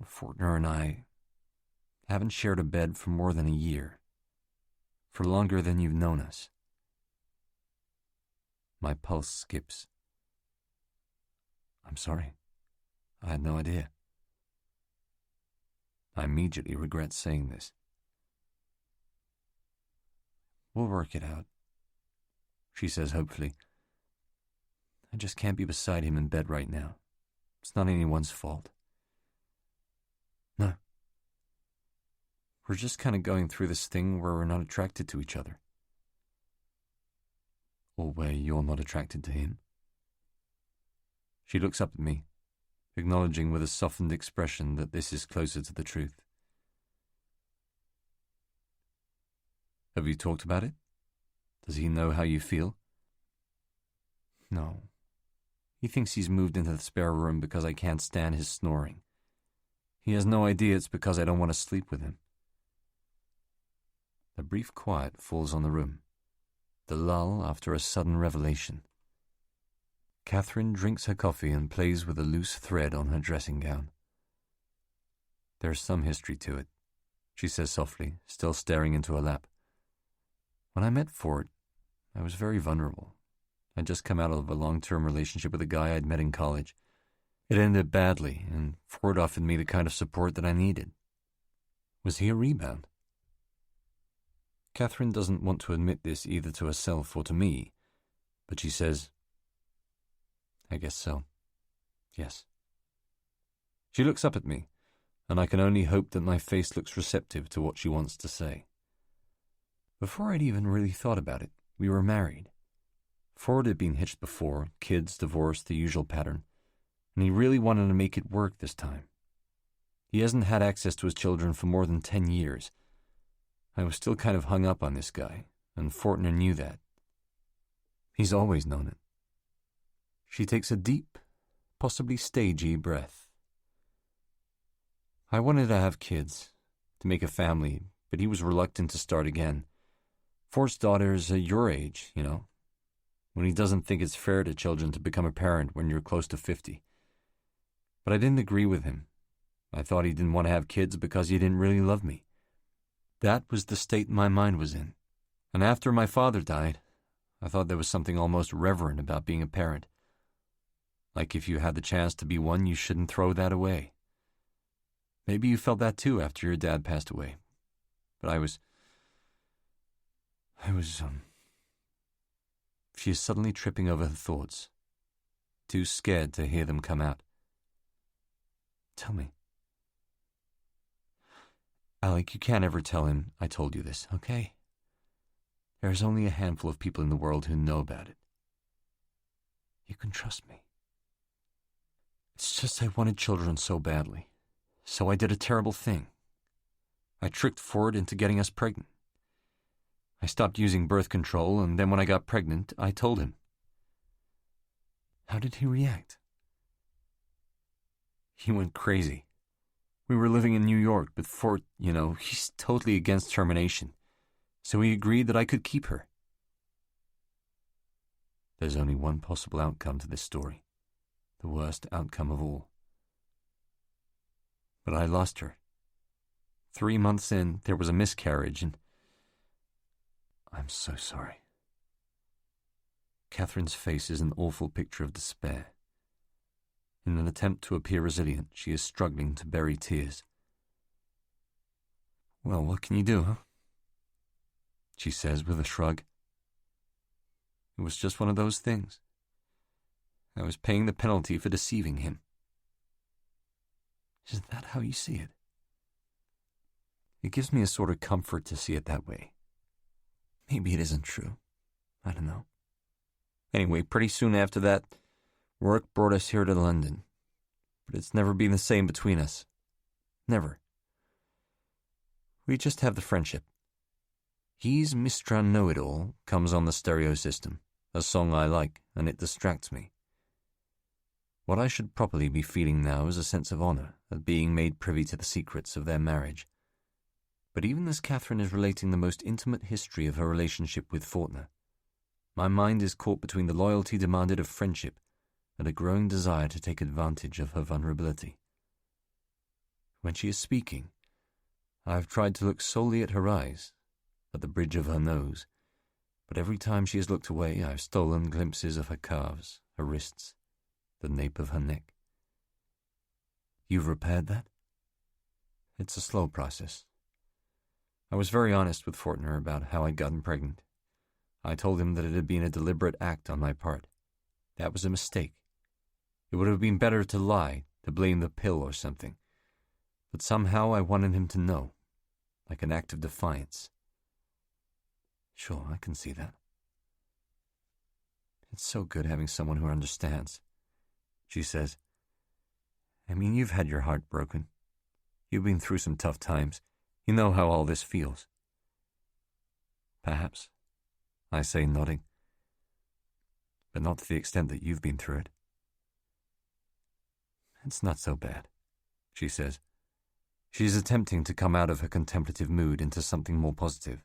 Fortner and I, haven't shared a bed for more than a year. For longer than you've known us. My pulse skips. I'm sorry. I had no idea. I immediately regret saying this. We'll work it out, she says hopefully. I just can't be beside him in bed right now. It's not anyone's fault. No. We're just kind of going through this thing where we're not attracted to each other. Or where you're not attracted to him. She looks up at me, acknowledging with a softened expression that this is closer to the truth. Have you talked about it? Does he know how you feel? No. He thinks he's moved into the spare room because I can't stand his snoring. He has no idea it's because I don't want to sleep with him. A brief quiet falls on the room, the lull after a sudden revelation. Catherine drinks her coffee and plays with a loose thread on her dressing gown. There's some history to it, she says softly, still staring into her lap. When I met Ford, I was very vulnerable. I'd just come out of a long-term relationship with a guy I'd met in college. It ended badly, and Ford offered me the kind of support that I needed. Was he a rebound? Catherine doesn't want to admit this either to herself or to me, but she says, I guess so. Yes. She looks up at me, and I can only hope that my face looks receptive to what she wants to say. Before I'd even really thought about it, we were married. Ford had been hitched before, kids, divorce, the usual pattern, and he really wanted to make it work this time. He hasn't had access to his children for more than 10 years. I was still kind of hung up on this guy, and Fortner knew that. He's always known it. She takes a deep, possibly stagey breath. I wanted to have kids, to make a family, but he was reluctant to start again. Ford's daughter's your age, you know, when he doesn't think it's fair to children to become a parent when you're close to 50. But I didn't agree with him. I thought he didn't want to have kids because he didn't really love me. That was the state my mind was in. And after my father died, I thought there was something almost reverent about being a parent. Like if you had the chance to be one, you shouldn't throw that away. Maybe you felt that too after your dad passed away. But I was... She is suddenly tripping over her thoughts, too scared to hear them come out. Tell me. Alec, you can't ever tell him I told you this, okay? There's only a handful of people in the world who know about it. You can trust me. It's just I wanted children so badly, so I did a terrible thing. I tricked Ford into getting us pregnant. I stopped using birth control, and then when I got pregnant, I told him. How did he react? He went crazy. We were living in New York, but Ford, he's totally against termination, so he agreed that I could keep her. There's only one possible outcome to this story, the worst outcome of all. But I lost her. 3 months in, there was a miscarriage, and I'm so sorry. Catherine's face is an awful picture of despair. In an attempt to appear resilient, she is struggling to bury tears. Well, what can you do, huh? She says with a shrug. It was just one of those things. I was paying the penalty for deceiving him. Is that how you see it? It gives me a sort of comfort to see it that way. Maybe it isn't true. I don't know. Anyway, pretty soon after that, work brought us here to London. But it's never been the same between us. Never. We just have the friendship. He's Mr. Know-It-All comes on the stereo system, a song I like, and it distracts me. What I should properly be feeling now is a sense of honor at being made privy to the secrets of their marriage. But even as Catherine is relating the most intimate history of her relationship with Faulkner, my mind is caught between the loyalty demanded of friendship and a growing desire to take advantage of her vulnerability. When she is speaking, I have tried to look solely at her eyes, at the bridge of her nose, but every time she has looked away, I have stolen glimpses of her calves, her wrists, the nape of her neck. You've repaired that? It's a slow process. I was very honest with Faulkner about how I'd gotten pregnant. I told him that it had been a deliberate act on my part. That was a mistake. It would have been better to lie, to blame the pill or something. But somehow I wanted him to know, like an act of defiance. Sure, I can see that. It's so good having someone who understands, she says. I mean, you've had your heart broken. You've been through some tough times. You know how all this feels. Perhaps, I say, nodding. But not to the extent that you've been through it. It's not so bad, she says. She's attempting to come out of her contemplative mood into something more positive.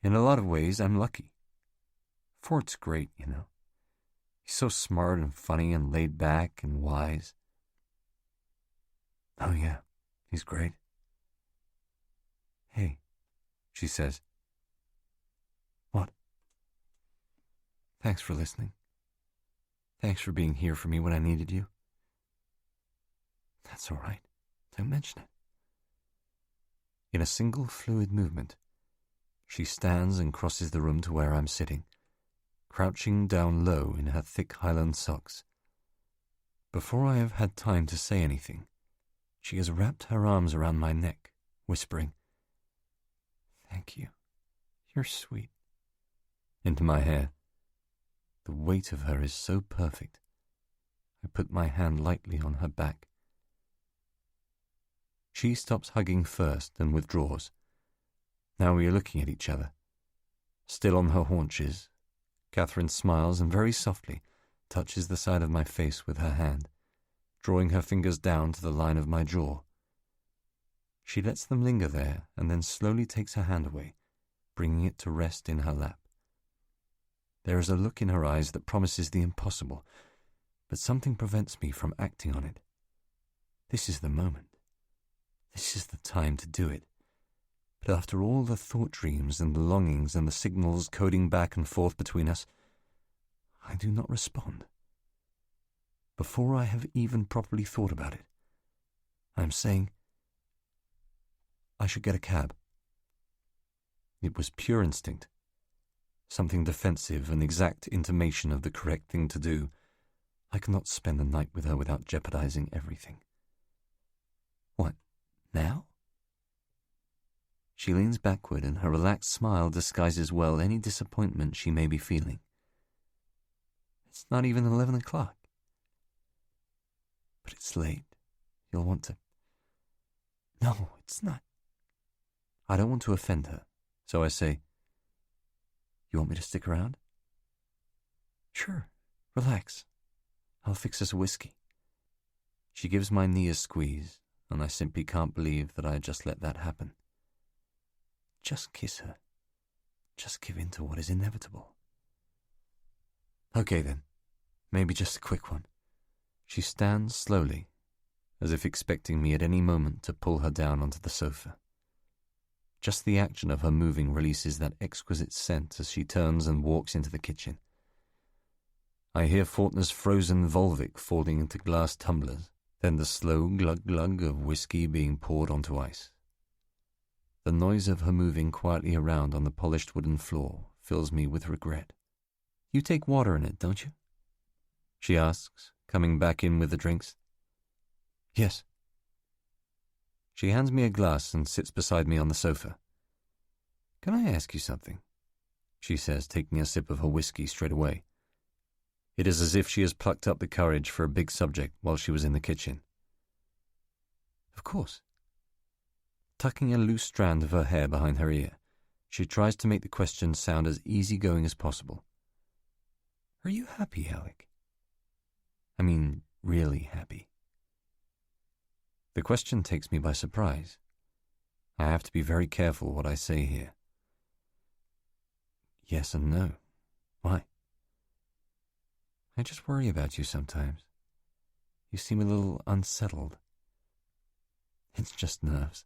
In a lot of ways, I'm lucky. Ford's great, He's so smart and funny and laid back and wise. Oh yeah, he's great. Hey, she says. What? Thanks for listening. Thanks for being here for me when I needed you. That's all right. Don't mention it. In a single fluid movement, she stands and crosses the room to where I'm sitting, crouching down low in her thick Highland socks. Before I have had time to say anything, she has wrapped her arms around my neck, whispering, "Thank you. You're sweet," into my hair. The weight of her is so perfect. I put my hand lightly on her back. She stops hugging first and withdraws. Now we are looking at each other. Still on her haunches, Catherine smiles and very softly touches the side of my face with her hand, drawing her fingers down to the line of my jaw. She lets them linger there and then slowly takes her hand away, bringing it to rest in her lap. There is a look in her eyes that promises the impossible, but something prevents me from acting on it. This is the moment. This is the time to do it. But after all the thought dreams and the longings and the signals coding back and forth between us, I do not respond. Before I have even properly thought about it, I am saying, I should get a cab. It was pure instinct, something defensive, an exact intimation of the correct thing to do. I cannot spend the night with her without jeopardizing everything. What, now? She leans backward and her relaxed smile disguises well any disappointment she may be feeling. It's not even 11 o'clock. But it's late. You'll want to... No, it's not. I don't want to offend her, so I say, You want me to stick around? Sure, relax. I'll fix us a whiskey. She gives my knee a squeeze, and I simply can't believe that I just let that happen. Just kiss her. Just give in to what is inevitable. Okay then, maybe just a quick one. She stands slowly, as if expecting me at any moment to pull her down onto the sofa. Just the action of her moving releases that exquisite scent as she turns and walks into the kitchen. I hear Faulkner's frozen Volvic falling into glass tumblers, then the slow glug-glug of whiskey being poured onto ice. The noise of her moving quietly around on the polished wooden floor fills me with regret. You take water in it, don't you? She asks, coming back in with the drinks. Yes. She hands me a glass and sits beside me on the sofa. Can I ask you something? She says, taking a sip of her whiskey straight away. It is as if she has plucked up the courage for a big subject while she was in the kitchen. Of course. Tucking a loose strand of her hair behind her ear, she tries to make the question sound as easygoing as possible. Are you happy, Alec? I mean, really happy. The question takes me by surprise. I have to be very careful what I say here. Yes and no. Why? I just worry about you sometimes. You seem a little unsettled. It's just nerves.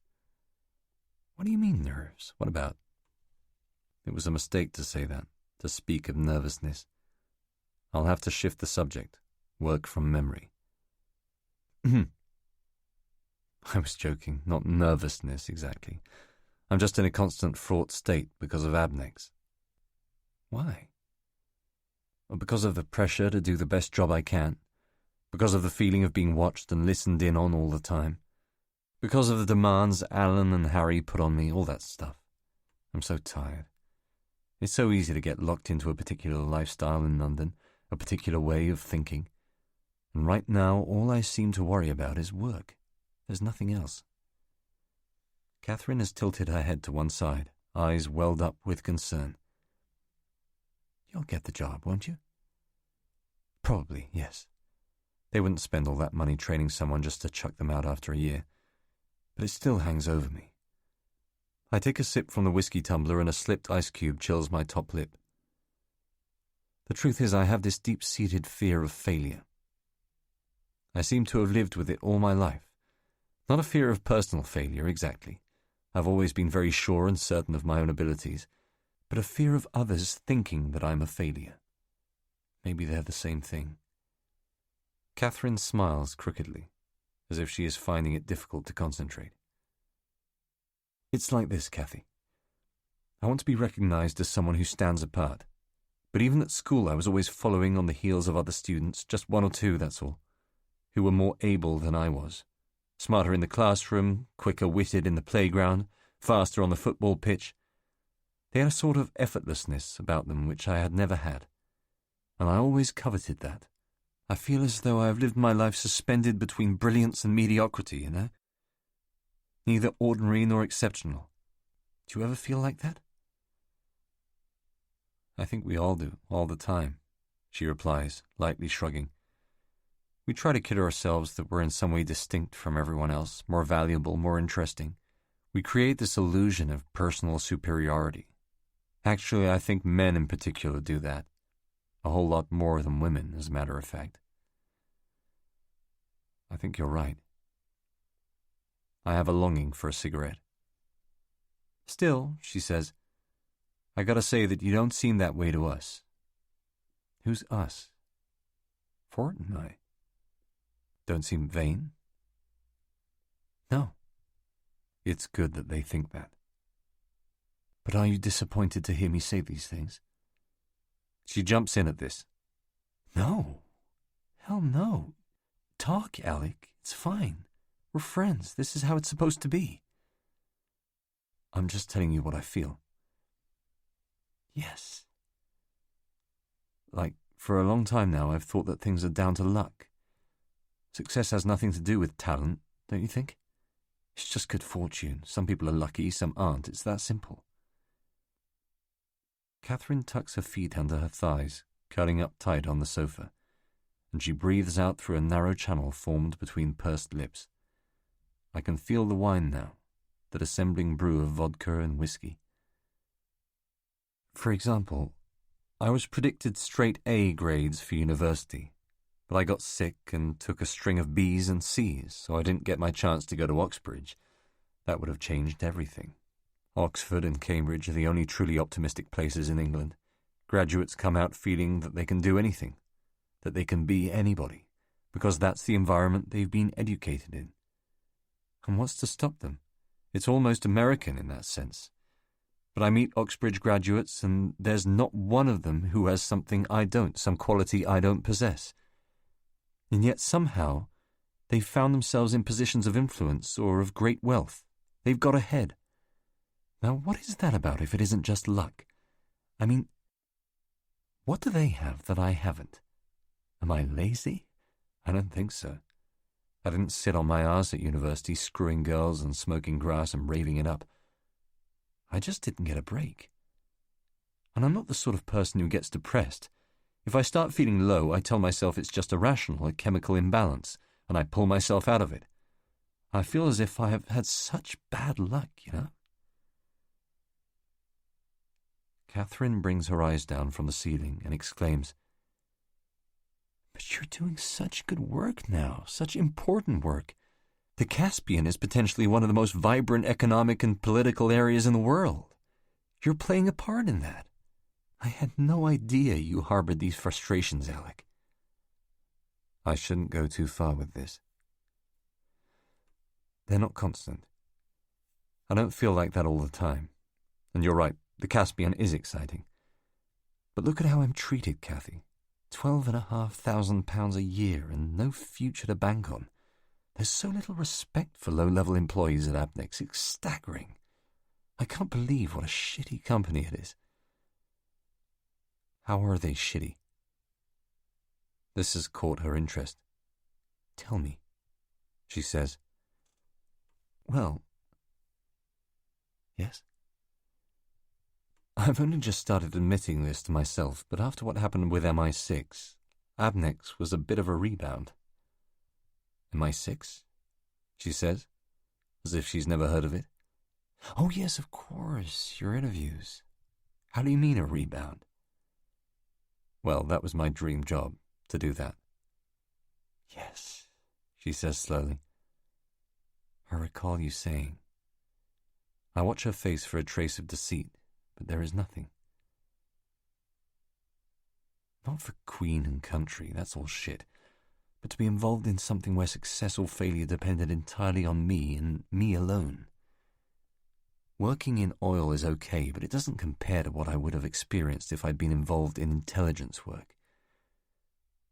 What do you mean, nerves? What about? It was a mistake to say that, to speak of nervousness. I'll have to shift the subject, work from memory. I was joking, not nervousness exactly. I'm just in a constant fraught state because of Abnex. Why? Well, because of the pressure to do the best job I can, because of the feeling of being watched and listened in on all the time, because of the demands Alan and Harry put on me, all that stuff. I'm so tired. It's so easy to get locked into a particular lifestyle in London, a particular way of thinking. And right now, all I seem to worry about is work. There's nothing else. Catherine has tilted her head to one side, eyes welled up with concern. You'll get the job, won't you? Probably, yes. They wouldn't spend all that money training someone just to chuck them out after a year. But it still hangs over me. I take a sip from the whiskey tumbler and a slipped ice cube chills my top lip. The truth is I have this deep-seated fear of failure. I seem to have lived with it all my life. Not a fear of personal failure, exactly. I've always been very sure and certain of my own abilities, but a fear of others thinking that I'm a failure. Maybe they're the same thing. Catherine smiles crookedly, as if she is finding it difficult to concentrate. It's like this, Cathy. I want to be recognized as someone who stands apart. But even at school I was always following on the heels of other students, just one or two, that's all, who were more able than I was. Smarter in the classroom, quicker-witted in the playground, faster on the football pitch. They had a sort of effortlessness about them which I had never had. And I always coveted that. I feel as though I have lived my life suspended between brilliance and mediocrity, you know? Neither ordinary nor exceptional. Do you ever feel like that? I think we all do, all the time, she replies, lightly shrugging. We try to kid ourselves that we're in some way distinct from everyone else, more valuable, more interesting. We create this illusion of personal superiority. Actually, I think men in particular do that. A whole lot more than women, as a matter of fact. I think you're right. I have a longing for a cigarette. Still, she says, I gotta say that you don't seem that way to us. Who's us? Fort and I. Don't seem vain? No. It's good that they think that. But are you disappointed to hear me say these things? She jumps in at this. No. Hell no. Talk, Alec. It's fine. We're friends. This is how it's supposed to be. I'm just telling you what I feel. Yes. Like, for a long time now, I've thought that things are down to luck. Success has nothing to do with talent, don't you think? It's just good fortune. Some people are lucky, some aren't. It's that simple. Catherine tucks her feet under her thighs, curling up tight on the sofa, and she breathes out through a narrow channel formed between pursed lips. I can feel the wine now, that assembling brew of vodka and whiskey. For example, I was predicted straight A grades for university, but I got sick and took a string of B's and C's, so I didn't get my chance to go to Oxbridge. That would have changed everything. Oxford and Cambridge are the only truly optimistic places in England. Graduates come out feeling that they can do anything, that they can be anybody, because that's the environment they've been educated in. And what's to stop them? It's almost American in that sense. But I meet Oxbridge graduates, and there's not one of them who has something I don't, some quality I don't possess. And yet somehow they've found themselves in positions of influence or of great wealth. They've got ahead. Now, what is that about if it isn't just luck? I mean, what do they have that I haven't? Am I lazy? I don't think so. I didn't sit on my arse at university screwing girls and smoking grass and raving it up. I just didn't get a break. And I'm not the sort of person who gets depressed. If I start feeling low, I tell myself it's just irrational, a chemical imbalance, and I pull myself out of it. I feel as if I have had such bad luck, you know? Catherine brings her eyes down from the ceiling and exclaims, "But you're doing such good work now, such important work. The Caspian is potentially one of the most vibrant economic and political areas in the world. You're playing a part in that. I had no idea you harbored these frustrations, Alec." I shouldn't go too far with this. They're not constant. I don't feel like that all the time. And you're right, the Caspian is exciting. But look at how I'm treated, Cathy. £12,500 a year and no future to bank on. There's so little respect for low-level employees at Abnex. It's staggering. I can't believe what a shitty company it is. How are they shitty? This has caught her interest. Tell me, she says. Well, yes? I've only just started admitting this to myself, but after what happened with MI6, Abnex was a bit of a rebound. MI6? She says, as if she's never heard of it. Oh yes, of course, your interviews. How do you mean a rebound? Well, that was my dream job, to do that. Yes, she says slowly. I recall you saying. I watch her face for a trace of deceit, but there is nothing. Not for Queen and country, that's all shit. But to be involved in something where success or failure depended entirely on me and me alone. Working in oil is okay, but it doesn't compare to what I would have experienced if I'd been involved in intelligence work.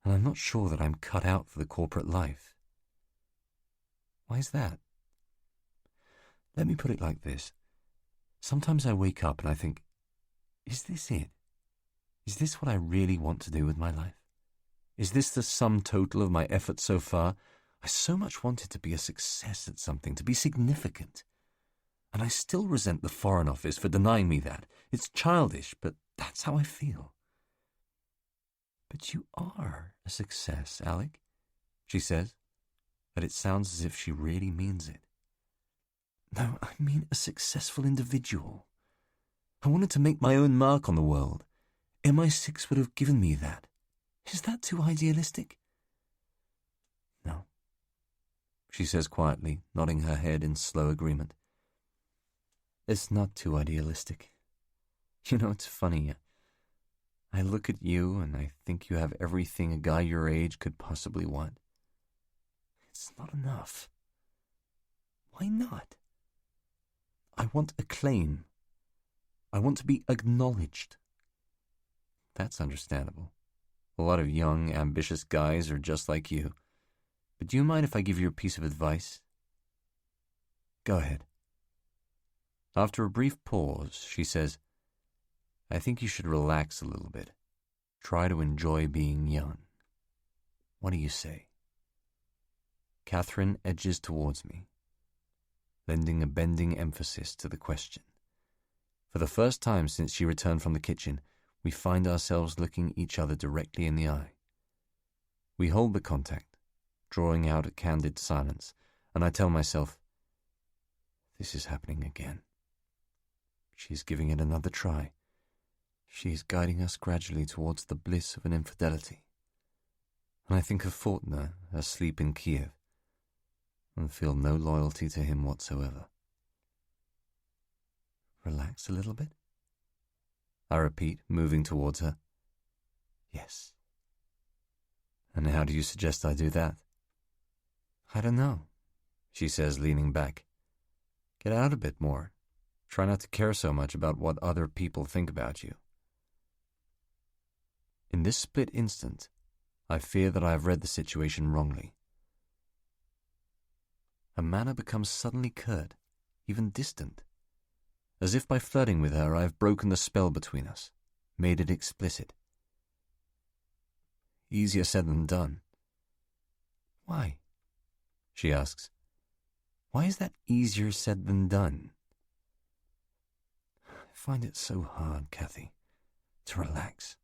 And I'm not sure that I'm cut out for the corporate life. Why is that? Let me put it like this. Sometimes I wake up and I think, is this it? Is this what I really want to do with my life? Is this the sum total of my efforts so far? I so much wanted to be a success at something, to be significant. And I still resent the Foreign Office for denying me that. It's childish, but that's how I feel. But you are a success, Alec, she says, but it sounds as if she really means it. No, I mean a successful individual. I wanted to make my own mark on the world. MI6 would have given me that. Is that too idealistic? No, she says quietly, nodding her head in slow agreement. It's not too idealistic. You know, it's funny. I look at you and I think you have everything a guy your age could possibly want. It's not enough. Why not? I want acclaim. I want to be acknowledged. That's understandable. A lot of young, ambitious guys are just like you. But do you mind if I give you a piece of advice? Go ahead. After a brief pause, she says, I think you should relax a little bit. Try to enjoy being young. What do you say? Catherine edges towards me. lending a bending emphasis to the question. For the first time since she returned from the kitchen, we find ourselves looking each other directly in the eye. We hold the contact, drawing out a candid silence, and I tell myself, this is happening again. She is giving it another try. She is guiding us gradually towards the bliss of an infidelity. And I think of Fortner asleep in Kiev, and feel no loyalty to him whatsoever. Relax a little bit? I repeat, moving towards her. Yes. And how do you suggest I do that? I don't know, she says, leaning back. Get out a bit more. Try not to care so much about what other people think about you. In this split instant, I fear that I have read the situation wrongly. Her manner becomes suddenly curt, even distant, as if by flirting with her I have broken the spell between us, made it explicit. Easier said than done. Why? She asks. Why is that easier said than done? I find it so hard, Kathy, to relax.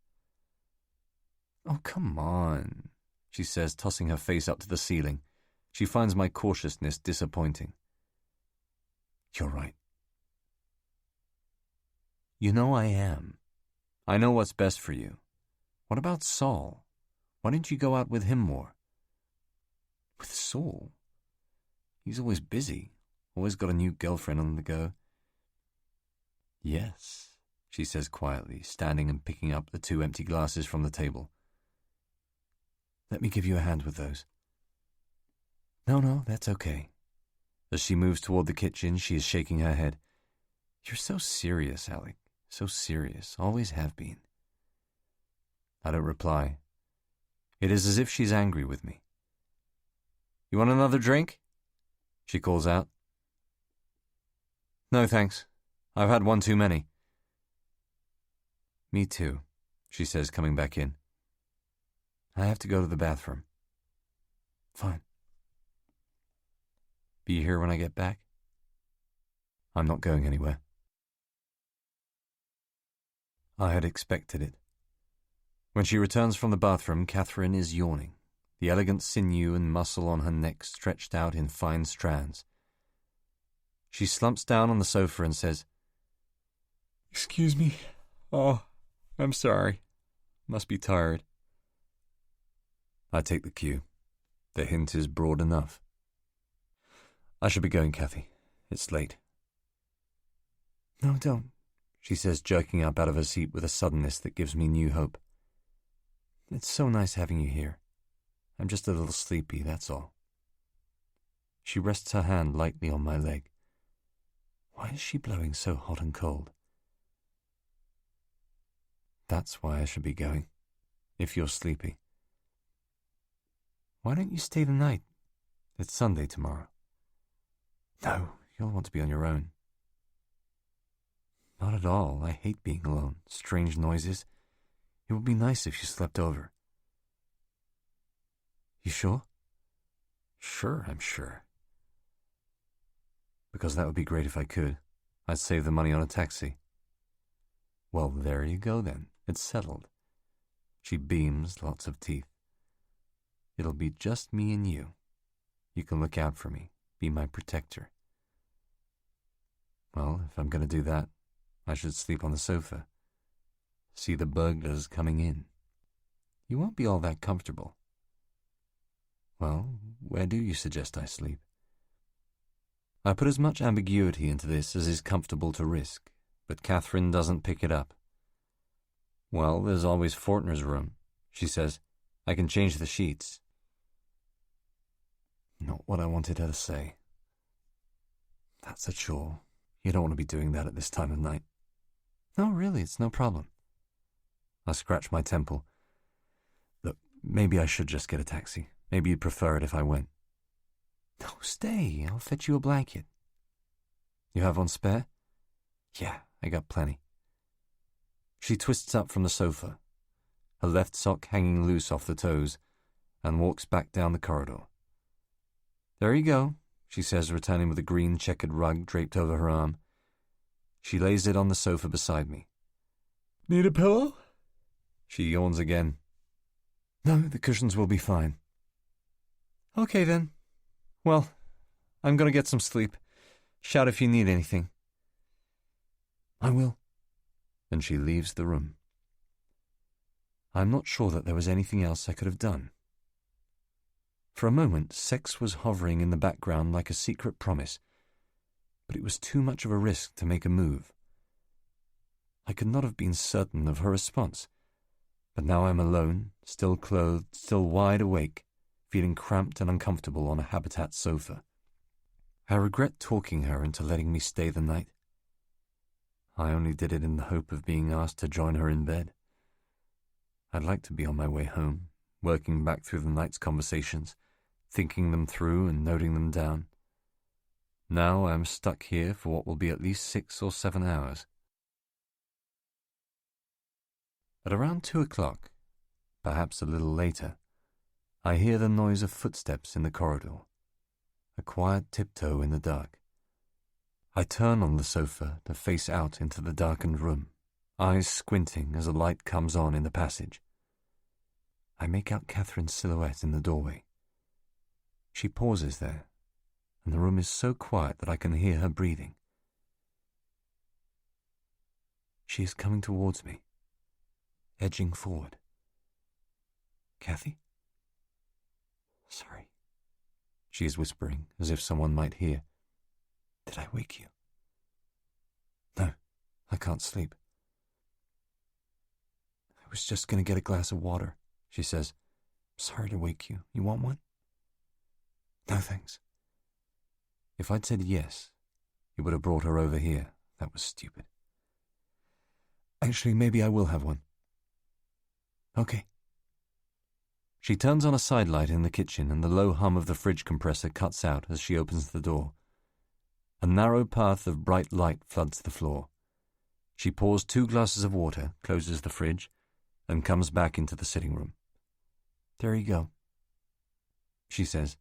Oh, come on, she says, tossing her face up to the ceiling. She finds my cautiousness disappointing. You're right. You know I am. I know what's best for you. What about Saul? Why don't you go out with him more? With Saul? He's always busy. Always got a new girlfriend on the go. Yes, she says quietly, standing and picking up the 2 empty glasses from the table. Let me give you a hand with those. No, that's okay. As she moves toward the kitchen, she is shaking her head. You're so serious, Alec. So serious. Always have been. I don't reply. It is as if she's angry with me. You want another drink? She calls out. No, thanks. I've had one too many. Me too, she says, coming back in. I have to go to the bathroom. Fine. Be here when I get back? I'm not going anywhere. I had expected it. When she returns from the bathroom, Catherine is yawning, the elegant sinew and muscle on her neck stretched out in fine strands. She slumps down on the sofa and says, Excuse me. Oh, I'm sorry. Must be tired. I take the cue. The hint is broad enough. I should be going, Kathy. It's late. No, don't, she says, jerking up out of her seat with a suddenness that gives me new hope. It's so nice having you here. I'm just a little sleepy, that's all. She rests her hand lightly on my leg. Why is she blowing so hot and cold? That's why I should be going, if you're sleepy. Why don't you stay the night? It's Sunday tomorrow. No, you'll want to be on your own. Not at all. I hate being alone. Strange noises. It would be nice if you slept over. You sure? Sure, I'm sure. Because that would be great if I could. I'd save the money on a taxi. Well, there you go then. It's settled. She beams, lots of teeth. It'll be just me and you. You can look out for me, be my protector. Well, if I'm going to do that, I should sleep on the sofa. See the burglars coming in. You won't be all that comfortable. Well, where do you suggest I sleep? I put as much ambiguity into this as is comfortable to risk, but Catherine doesn't pick it up. Well, there's always Fortner's room, she says. I can change the sheets. Not what I wanted her to say. That's a chore. You don't want to be doing that at this time of night. No, really, it's no problem. I scratch my temple. Look, maybe I should just get a taxi. Maybe you'd prefer it if I went. No, stay. I'll fetch you a blanket. You have one spare? Yeah, I got plenty. She twists up from the sofa, her left sock hanging loose off the toes, and walks back down the corridor. There you go, she says, returning with a green checkered rug draped over her arm. She lays it on the sofa beside me. Need a pillow? She yawns again. No, the cushions will be fine. Okay, then. Well, I'm going to get some sleep. Shout if you need anything. I will. And she leaves the room. I'm not sure that there was anything else I could have done. For a moment, sex was hovering in the background like a secret promise, but it was too much of a risk to make a move. I could not have been certain of her response, but now I'm alone, still clothed, still wide awake, feeling cramped and uncomfortable on a habitat sofa. I regret talking her into letting me stay the night. I only did it in the hope of being asked to join her in bed. I'd like to be on my way home, working back through the night's conversations, thinking them through and noting them down. Now I'm stuck here for what will be at least 6 or 7 hours. At around 2 o'clock, perhaps a little later, I hear the noise of footsteps in the corridor, a quiet tiptoe in the dark. I turn on the sofa to face out into the darkened room, eyes squinting as a light comes on in the passage. I make out Catherine's silhouette in the doorway. She pauses there, and the room is so quiet that I can hear her breathing. She is coming towards me, edging forward. Kathy? Sorry, she is whispering, as if someone might hear. Did I wake you? No, I can't sleep. I was just going to get a glass of water, she says. Sorry to wake you. You want one? No, thanks. If I'd said yes, you would have brought her over here. That was stupid. Actually, maybe I will have one. Okay. She turns on a sidelight in the kitchen, and the low hum of the fridge compressor cuts out as she opens the door. A narrow path of bright light floods the floor. She pours 2 glasses of water, closes the fridge, and comes back into the sitting room. There you go, she says.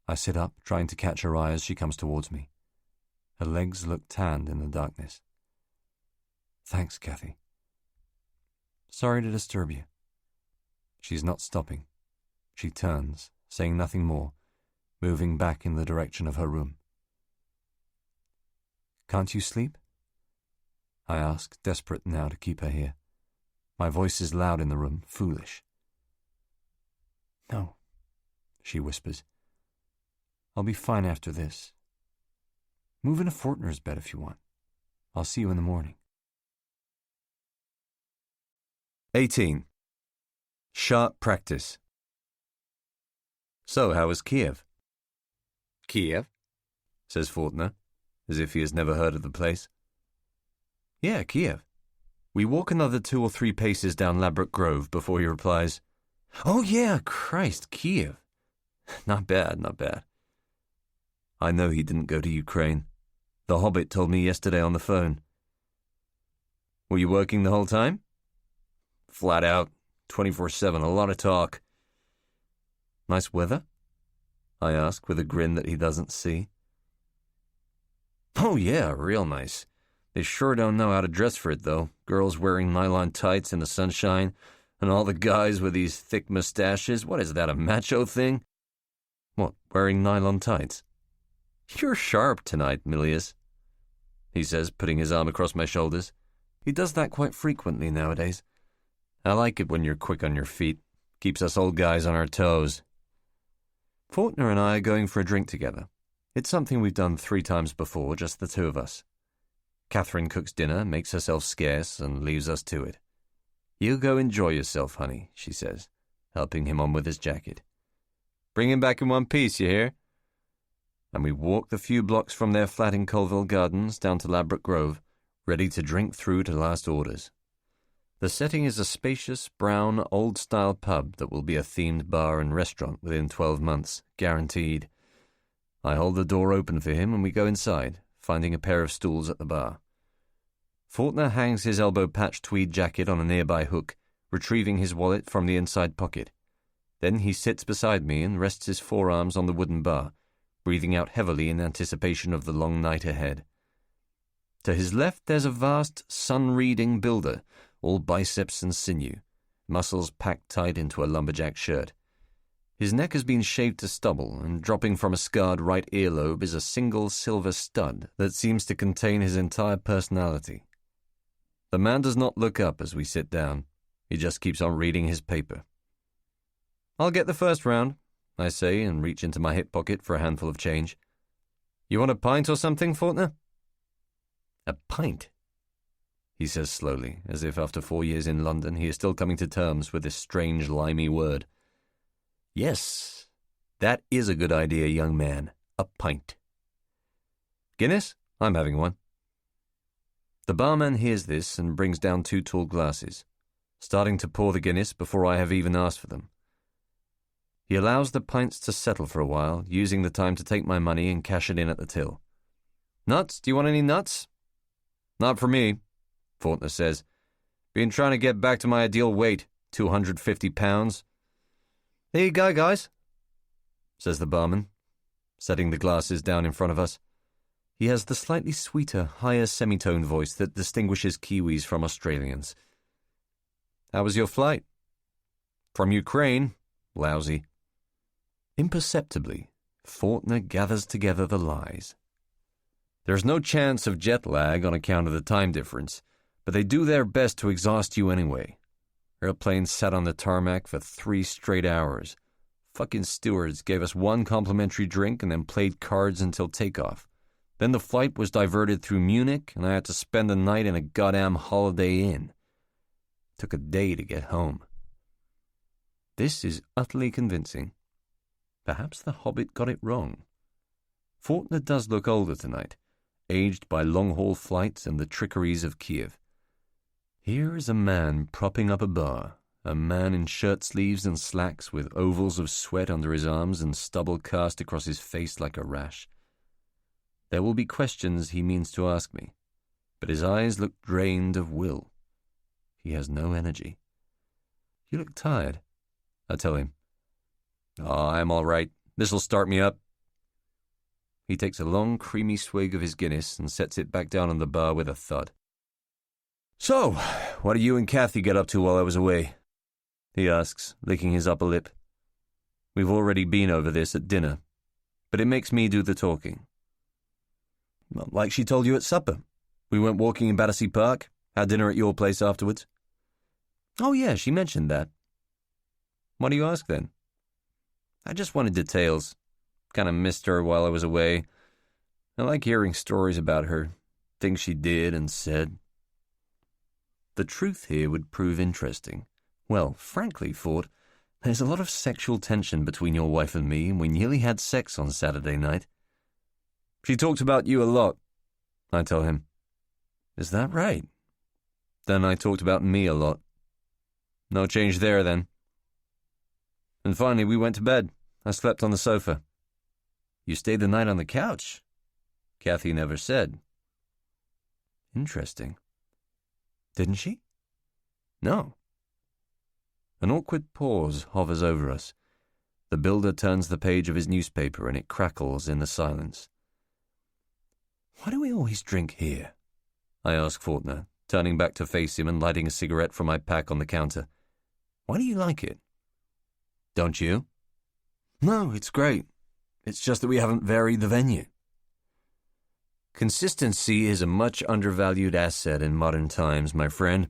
I sit up, trying to catch her eye as she comes towards me. Her legs look tanned in the darkness. Thanks, Kathy. Sorry to disturb you. She's not stopping. She turns, saying nothing more, moving back in the direction of her room. Can't you sleep? I ask, desperate now to keep her here. My voice is loud in the room, foolish. No, she whispers. I'll be fine after this. Move into Fortner's bed if you want. I'll see you in the morning. 18. Sharp practice. So, how was Kiev? Kiev? Says Fortner, as if he has never heard of the place. Yeah, Kiev. We walk another 2 or 3 paces down Ladbroke Grove before he replies, Oh yeah, Christ, Kiev. Not bad, not bad. I know he didn't go to Ukraine. The Hobbit told me yesterday on the phone. Were you working the whole time? Flat out, 24/7, a lot of talk. Nice weather? I ask with a grin that he doesn't see. Oh yeah, real nice. They sure don't know how to dress for it, though. Girls wearing nylon tights in the sunshine, and all the guys with these thick mustaches. What is that, a macho thing? What, wearing nylon tights? You're sharp tonight, Milius, he says, putting his arm across my shoulders. He does that quite frequently nowadays. I like it when you're quick on your feet. Keeps us old guys on our toes. Fortner and I are going for a drink together. It's something we've done 3 times before, just the 2 of us. Catherine cooks dinner, makes herself scarce, and leaves us to it. You go enjoy yourself, honey, she says, helping him on with his jacket. Bring him back in one piece, you hear? And we walk the few blocks from their flat in Colville Gardens down to Ladbroke Grove, ready to drink through to last orders. The setting is a spacious, brown, old-style pub that will be a themed bar and restaurant within 12 months, guaranteed. I hold the door open for him and we go inside, finding a pair of stools at the bar. Fortner hangs his elbow-patch tweed jacket on a nearby hook, retrieving his wallet from the inside pocket. Then he sits beside me and rests his forearms on the wooden bar, breathing out heavily in anticipation of the long night ahead. To his left there's a vast, sun-reading builder, all biceps and sinew, muscles packed tight into a lumberjack shirt. His neck has been shaved to stubble, and dropping from a scarred right earlobe is a single silver stud that seems to contain his entire personality. The man does not look up as we sit down. He just keeps on reading his paper. "I'll get the first round," I say, and reach into my hip pocket for a handful of change. "You want a pint or something, Faulkner?" "A pint?" he says slowly, as if after 4 years in London he is still coming to terms with this strange, limey word. "Yes, that is a good idea, young man. A pint." "Guinness? I'm having one." The barman hears this and brings down 2 tall glasses, starting to pour the Guinness before I have even asked for them. He allows the pints to settle for a while, using the time to take my money and cash it in at the till. "Nuts? Do you want any nuts?" "Not for me," Faulkner says. "Been trying to get back to my ideal weight, 250 pounds. "Here you go, guys," says the barman, setting the glasses down in front of us. He has the slightly sweeter, higher semitone voice that distinguishes Kiwis from Australians. "How was your flight?" "From Ukraine. Lousy." Imperceptibly, Faulkner gathers together the lies. There's no chance of jet lag on account of the time difference, but they do their best to exhaust you anyway. Airplane sat on the tarmac for 3 straight hours. Fucking stewards gave us 1 complimentary drink and then played cards until takeoff. Then the flight was diverted through Munich, and I had to spend the night in a goddamn Holiday Inn. Took a day to get home. This is utterly convincing. Perhaps the Hobbit got it wrong. Faulkner does look older tonight, aged by long-haul flights and the trickeries of Kiev. Here is a man propping up a bar, a man in shirt sleeves and slacks with ovals of sweat under his arms and stubble cast across his face like a rash. There will be questions he means to ask me, but his eyes look drained of will. He has no energy. "You look tired," I tell him. "Oh, I'm all right. This'll start me up." He takes a long, creamy swig of his Guinness and sets it back down on the bar with a thud. "So, what did you and Kathy get up to while I was away?" he asks, licking his upper lip. We've already been over this at dinner, but it makes me do the talking. "Well, like she told you at supper. We went walking in Battersea Park, had dinner at your place afterwards." "Oh yeah, she mentioned that." "What do you ask then?" "I just wanted details. Kind of missed her while I was away. I like hearing stories about her, things she did and said." The truth here would prove interesting. Well, frankly, Ford, there's a lot of sexual tension between your wife and me, and we nearly had sex on Saturday night. "She talked about you a lot," I tell him. "Is that right?" "Then I talked about me a lot." "No change there, then." "And finally we went to bed. I slept on the sofa." "You stayed the night on the couch?" "Kathy never said." "Interesting. Didn't she?" "No." An awkward pause hovers over us. The builder turns the page of his newspaper and it crackles in the silence. "Why do we always drink here?" I ask Faulkner, turning back to face him and lighting a cigarette from my pack on the counter. "Why do you like it?" "Don't you?" "No, it's great. It's just that we haven't varied the venue." Consistency is a much undervalued asset in modern times, my friend.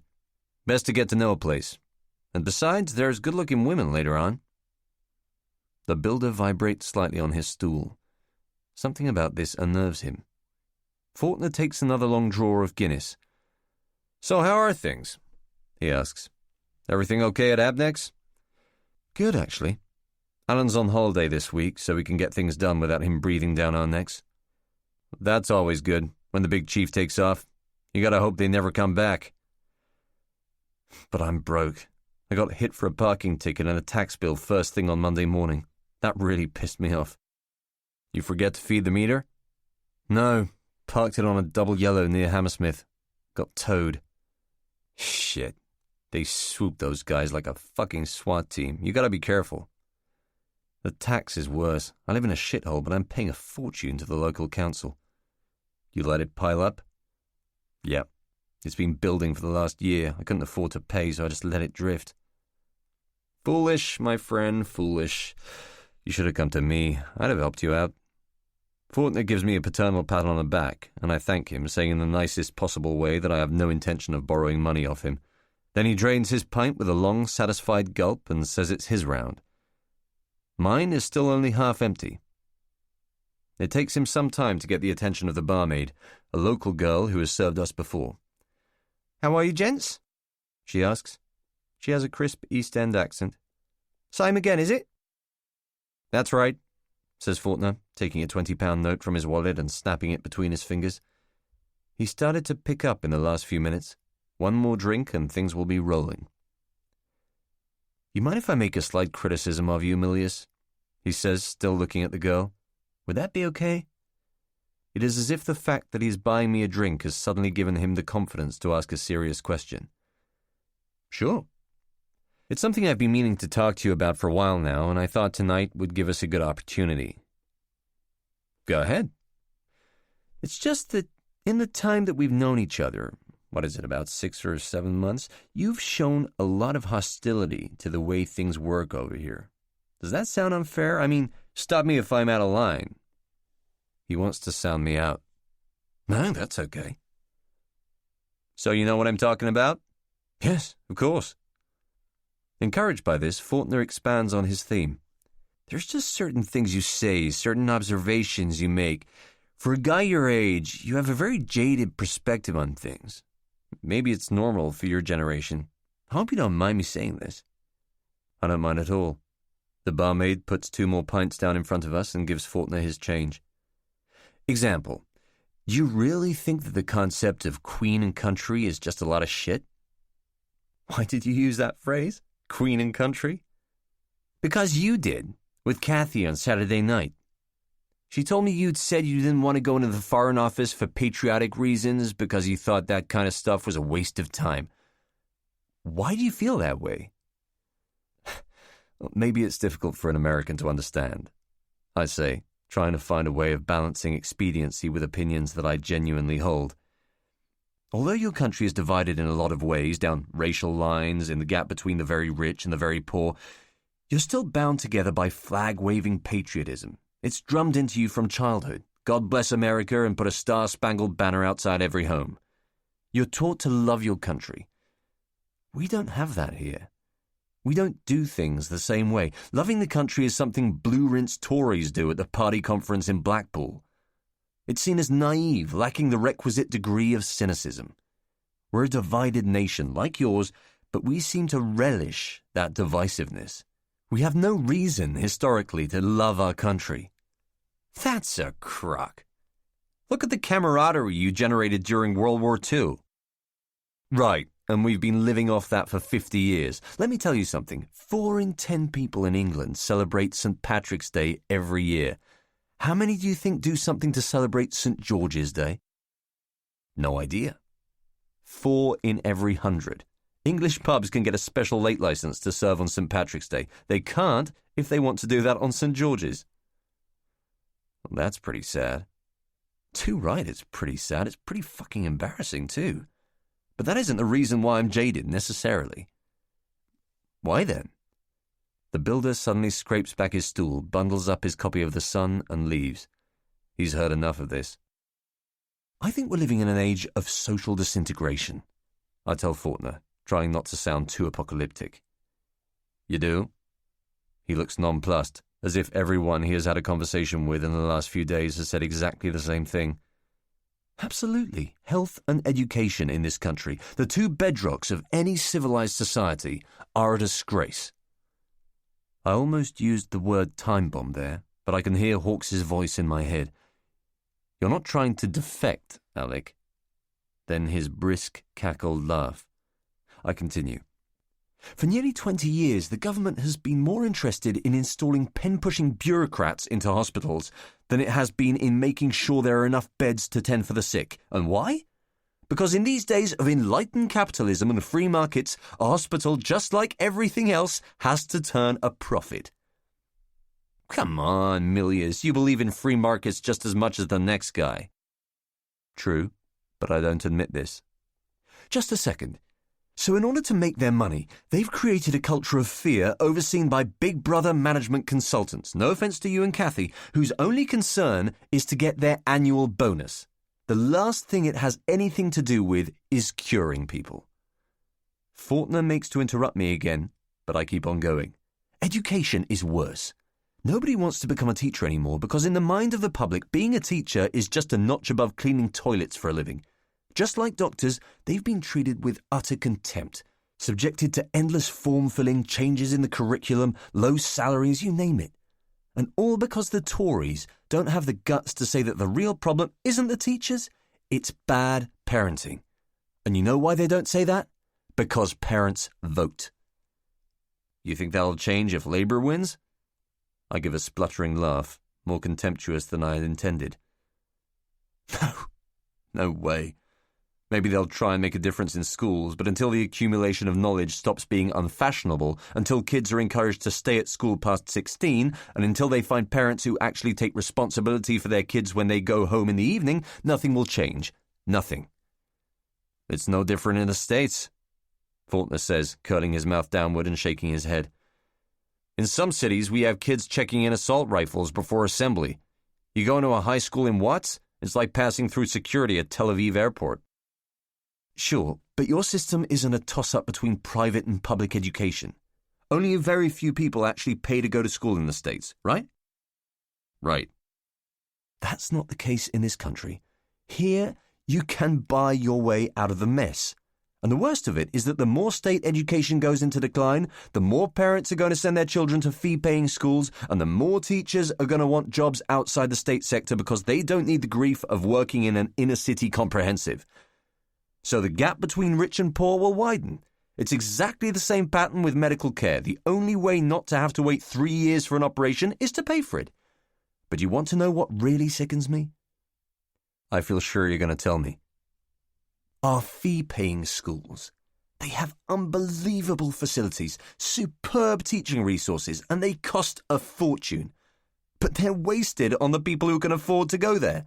Best to get to know a place. And besides, there's good-looking women later on. The builder vibrates slightly on his stool. Something about this unnerves him. Faulkner takes another long draw of Guinness. "So how are things?" he asks. "Everything okay at Abnex?" "Good, actually. Alan's on holiday this week, so we can get things done without him breathing down our necks." "That's always good, when the big chief takes off. You gotta hope they never come back." "But I'm broke. I got hit for a parking ticket and a tax bill first thing on Monday morning. That really pissed me off." "You forget to feed the meter?" "No. Parked it on a double yellow near Hammersmith. Got towed." "Shit. They swoop those guys like a fucking SWAT team. You gotta be careful." The tax is worse. I live in a shithole, but I'm paying a fortune to the local council. You let it pile up? Yep. It's been building for the last year. I couldn't afford to pay, so I just let it drift. Foolish, my friend, foolish. You should have come to me. I'd have helped you out. Faulkner gives me a paternal pat on the back, and I thank him, saying in the nicest possible way that I have no intention of borrowing money off him. Then he drains his pint with a long, satisfied gulp and says it's his round. Mine is still only half empty. It takes him some time to get the attention of the barmaid, a local girl who has served us before. "How are you, gents?" she asks. She has a crisp East End accent. "Same again, is it?" "That's right," says Faulkner, taking a £20 note from his wallet and snapping it between his fingers. He started to pick up in the last few minutes. One more drink and things will be rolling. "You mind if I make a slight criticism of you, Milius?" he says, still looking at the girl. "Would that be okay?" It is as if the fact that he is buying me a drink has suddenly given him the confidence to ask a serious question. "Sure. It's something I've been meaning to talk to you about for a while now, and I thought tonight would give us a good opportunity." "Go ahead." "It's just that in the time that we've known each other, what is it, about 6 or 7 months, you've shown a lot of hostility to the way things work over here. Does that sound unfair? I mean, stop me if I'm out of line." He wants to sound me out. "No, that's okay." "So you know what I'm talking about?" "Yes, of course." Encouraged by this, Faulkner expands on his theme. "There's just certain things you say, certain observations you make. For a guy your age, you have a very jaded perspective on things. Maybe it's normal for your generation. I hope you don't mind me saying this." "I don't mind at all." The barmaid puts 2 more pints down in front of us and gives Faulkner his change. "Example. Do you really think that the concept of queen and country is just a lot of shit?" "Why did you use that phrase? Queen and country?" "Because you did, with Kathy on Saturday night. She told me you'd said you didn't want to go into the Foreign Office for patriotic reasons because you thought that kind of stuff was a waste of time. Why do you feel that way?" "Well, maybe it's difficult for an American to understand," I say, trying to find a way of balancing expediency with opinions that I genuinely hold. "Although your country is divided in a lot of ways, down racial lines, in the gap between the very rich and the very poor, you're still bound together by flag-waving patriotism. It's drummed into you from childhood. God bless America and put a star-spangled banner outside every home. You're taught to love your country. We don't have that here. We don't do things the same way. Loving the country is something blue-rinsed Tories do at the party conference in Blackpool. It's seen as naive, lacking the requisite degree of cynicism. We're a divided nation, like yours, but we seem to relish that divisiveness. We have no reason, historically, to love our country." "That's a crock. Look at the camaraderie you generated during World War II. "Right, and we've been living off that for 50 years. Let me tell you something. 4 in 10 people in England celebrate St. Patrick's Day every year. How many do you think do something to celebrate St. George's Day?" "No idea." 4 in every 100. English pubs can get a special late license to serve on St. Patrick's Day. They can't if they want to do that on St. George's. Well, that's pretty sad. Too right, it's pretty sad. It's pretty fucking embarrassing, too. But that isn't the reason why I'm jaded, necessarily. Why then? The builder suddenly scrapes back his stool, bundles up his copy of The Sun, and leaves. He's heard enough of this. "I think we're living in an age of social disintegration," I tell Faulkner, trying not to sound too apocalyptic. "You do?" He looks nonplussed, as if everyone he has had a conversation with in the last few days has said exactly the same thing. "Absolutely. Health and education in this country, the 2 bedrocks of any civilized society, are a disgrace." I almost used the word time bomb there, but I can hear Hawkes' voice in my head. "You're not trying to defect, Alec." Then his brisk, cackled laugh. I continue. "For nearly 20 years, the government has been more interested in installing pen-pushing bureaucrats into hospitals than it has been in making sure there are enough beds to tend for the sick. And why? Because in these days of enlightened capitalism and free markets, a hospital, just like everything else, has to turn a profit." Come on, Milius, you believe in free markets just as much as the next guy. True, but I don't admit this. Just a second. So in order to make their money, they've created a culture of fear overseen by Big Brother management consultants, no offense to you and Kathy, whose only concern is to get their annual bonus. The last thing it has anything to do with is curing people. Faulkner makes to interrupt me again, but I keep on going. Education is worse. Nobody wants to become a teacher anymore because in the mind of the public, being a teacher is just a notch above cleaning toilets for a living. Just like doctors, they've been treated with utter contempt, subjected to endless form-filling, changes in the curriculum, low salaries, you name it. And all because the Tories don't have the guts to say that the real problem isn't the teachers, it's bad parenting. And you know why they don't say that? Because parents vote. You think that'll change if Labour wins? I give a spluttering laugh, more contemptuous than I had intended. No way. Maybe they'll try and make a difference in schools, but until the accumulation of knowledge stops being unfashionable, until kids are encouraged to stay at school past 16, and until they find parents who actually take responsibility for their kids when they go home in the evening, nothing will change. Nothing. It's no different in the States, Faulkner says, curling his mouth downward and shaking his head. In some cities, we have kids checking in assault rifles before assembly. You go into a high school in Watts, it's like passing through security at Tel Aviv airport. Sure, but your system isn't a toss-up between private and public education. Only a very few people actually pay to go to school in the States, right? Right. That's not the case in this country. Here, you can buy your way out of the mess. And the worst of it is that the more state education goes into decline, the more parents are going to send their children to fee-paying schools, and the more teachers are going to want jobs outside the state sector because they don't need the grief of working in an inner-city comprehensive. So the gap between rich and poor will widen. It's exactly the same pattern with medical care. The only way not to have to wait 3 years for an operation is to pay for it. But you want to know what really sickens me? I feel sure you're going to tell me. Our fee-paying schools. They have unbelievable facilities, superb teaching resources, and they cost a fortune. But they're wasted on the people who can afford to go there.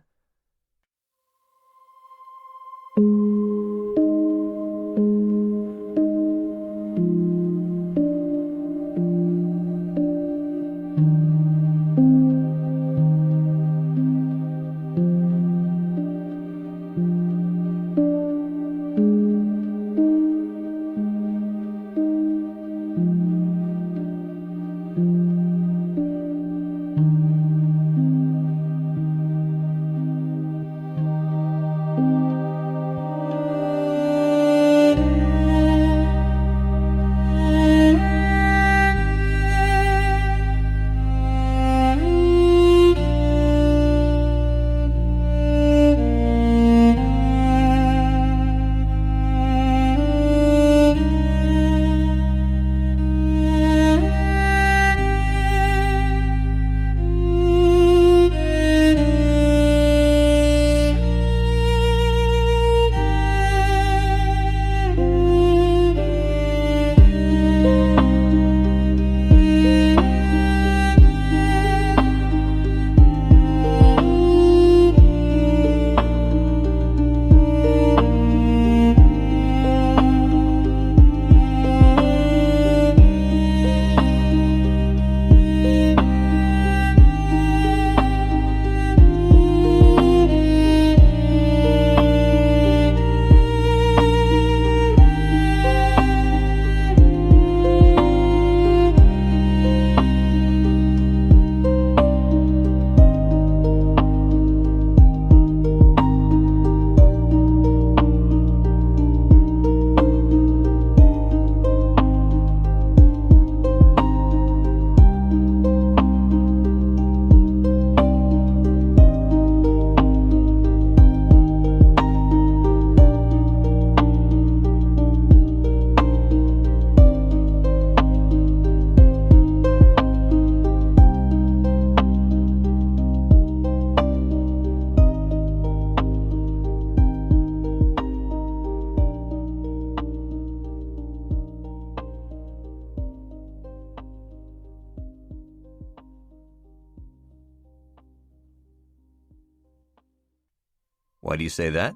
Why do you say that?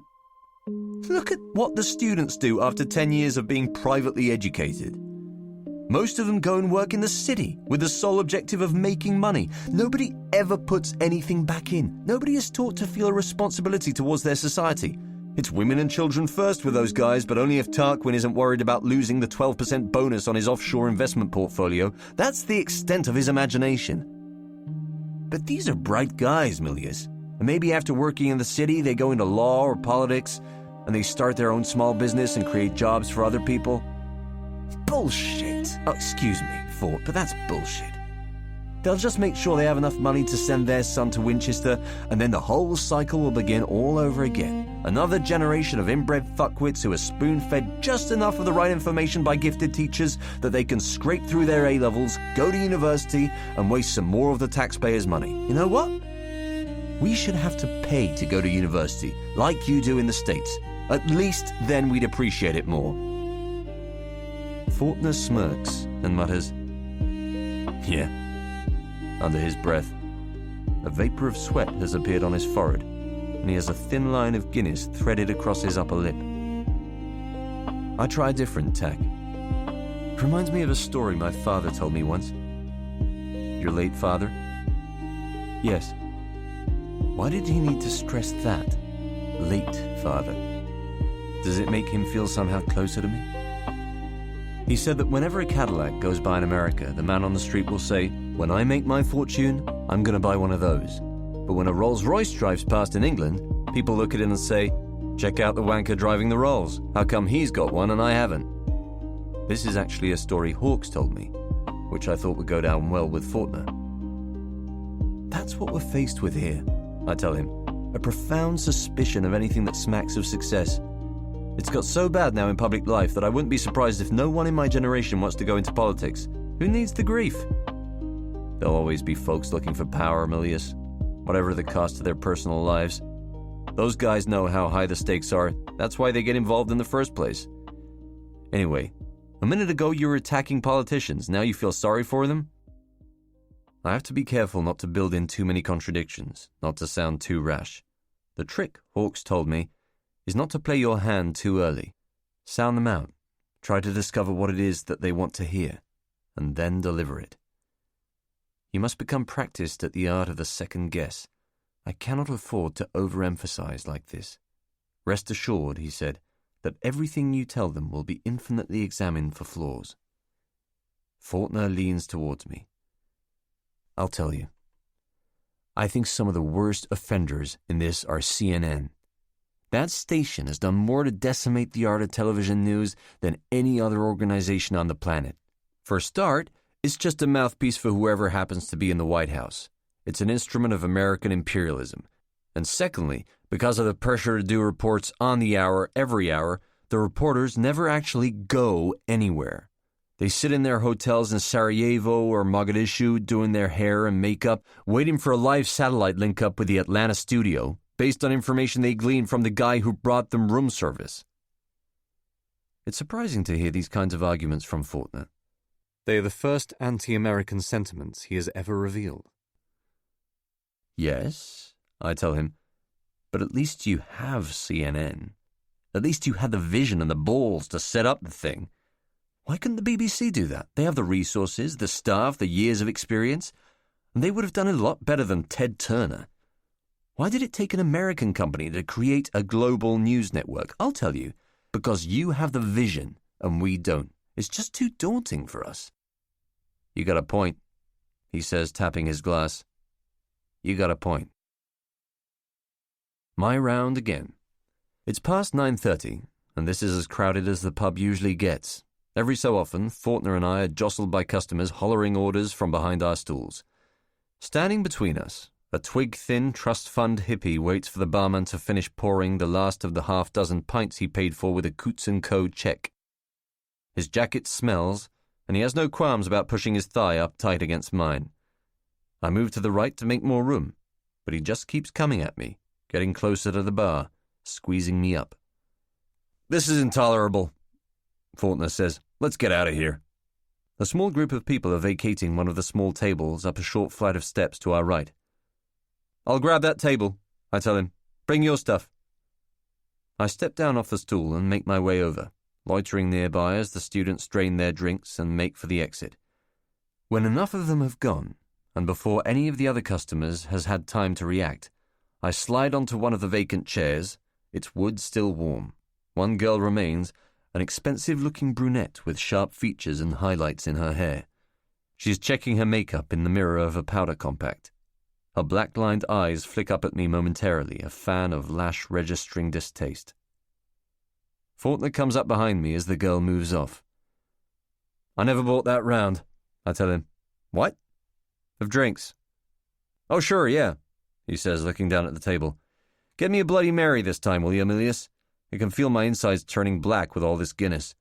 Look at what the students do after 10 years of being privately educated. Most of them go and work in the city with the sole objective of making money. Nobody ever puts anything back in. Nobody is taught to feel a responsibility towards their society. It's women and children first with those guys, but only if Tarquin isn't worried about losing the 12% bonus on his offshore investment portfolio. That's the extent of his imagination. But these are bright guys, Milius. And maybe after working in the city, they go into law or politics, and they start their own small business and create jobs for other people. Bullshit. Oh, excuse me, Fort, but that's bullshit. They'll just make sure they have enough money to send their son to Winchester, and then the whole cycle will begin all over again. Another generation of inbred fuckwits who are spoon-fed just enough of the right information by gifted teachers that they can scrape through their A-levels, go to university, and waste some more of the taxpayers' money. You know what? We should have to pay to go to university, like you do in the States. At least then we'd appreciate it more. Faulkner smirks and mutters, "Yeah," under his breath. A vapor of sweat has appeared on his forehead, and he has a thin line of Guinness threaded across his upper lip. I try a different tack. It reminds me of a story my father told me once. Your late father? Yes. Why did he need to stress that? Late father. Does it make him feel somehow closer to me? He said that whenever a Cadillac goes by in America, the man on the street will say, "When I make my fortune, I'm going to buy one of those." But when a Rolls-Royce drives past in England, people look at him and say, "Check out the wanker driving the Rolls. How come he's got one and I haven't?" This is actually a story Hawkes told me, which I thought would go down well with Faulkner. That's what we're faced with here, I tell him, a profound suspicion of anything that smacks of success. It's got so bad now in public life that I wouldn't be surprised if no one in my generation wants to go into politics. Who needs the grief? There'll always be folks looking for power, Milius, whatever the cost to their personal lives. Those guys know how high the stakes are. That's why they get involved in the first place. Anyway, a minute ago you were attacking politicians. Now you feel sorry for them? I have to be careful not to build in too many contradictions, not to sound too rash. The trick, Hawkes told me, is not to play your hand too early. Sound them out. Try to discover what it is that they want to hear, and then deliver it. You must become practiced at the art of the second guess. I cannot afford to overemphasize like this. Rest assured, he said, that everything you tell them will be infinitely examined for flaws. Faulkner leans towards me. I'll tell you. I think some of the worst offenders in this are CNN. That station has done more to decimate the art of television news than any other organization on the planet. For a start, it's just a mouthpiece for whoever happens to be in the White House. It's an instrument of American imperialism. And secondly, because of the pressure to do reports on the hour, every hour, the reporters never actually go anywhere. They sit in their hotels in Sarajevo or Mogadishu doing their hair and makeup, waiting for a live satellite link-up with the Atlanta studio, based on information they gleaned from the guy who brought them room service. It's surprising to hear these kinds of arguments from Faulkner. They are the first anti-American sentiments he has ever revealed. Yes, I tell him, but at least you have CNN. At least you had the vision and the balls to set up the thing. Why couldn't the BBC do that? They have the resources, the staff, the years of experience, and they would have done it a lot better than Ted Turner. Why did it take an American company to create a global news network? I'll tell you, because you have the vision and we don't. It's just too daunting for us. You got a point, he says, tapping his glass. You got a point. My round again. It's past 9:30, and this is as crowded as the pub usually gets. Every so often, Faulkner and I are jostled by customers hollering orders from behind our stools. Standing between us, a twig-thin trust fund hippie waits for the barman to finish pouring the last of the half-dozen pints he paid for with a Coots & Co. check. His jacket smells, and he has no qualms about pushing his thigh up tight against mine. I move to the right to make more room, but he just keeps coming at me, getting closer to the bar, squeezing me up. This is intolerable, Faulkner says. Let's get out of here. A small group of people are vacating one of the small tables up a short flight of steps to our right. I'll grab that table, I tell him. Bring your stuff. I step down off the stool and make my way over, loitering nearby as the students drain their drinks and make for the exit. When enough of them have gone, and before any of the other customers has had time to react, I slide onto one of the vacant chairs, its wood still warm. One girl remains, an expensive-looking brunette with sharp features and highlights in her hair. She's checking her makeup in the mirror of a powder compact. Her black-lined eyes flick up at me momentarily, a fan of lash-registering distaste. Faulkner comes up behind me as the girl moves off. "I never bought that round," I tell him. "What?" "Of drinks." "Oh, sure, yeah," he says, looking down at the table. "Get me a Bloody Mary this time, will you, Milius? I can feel my insides turning black with all this Guinness."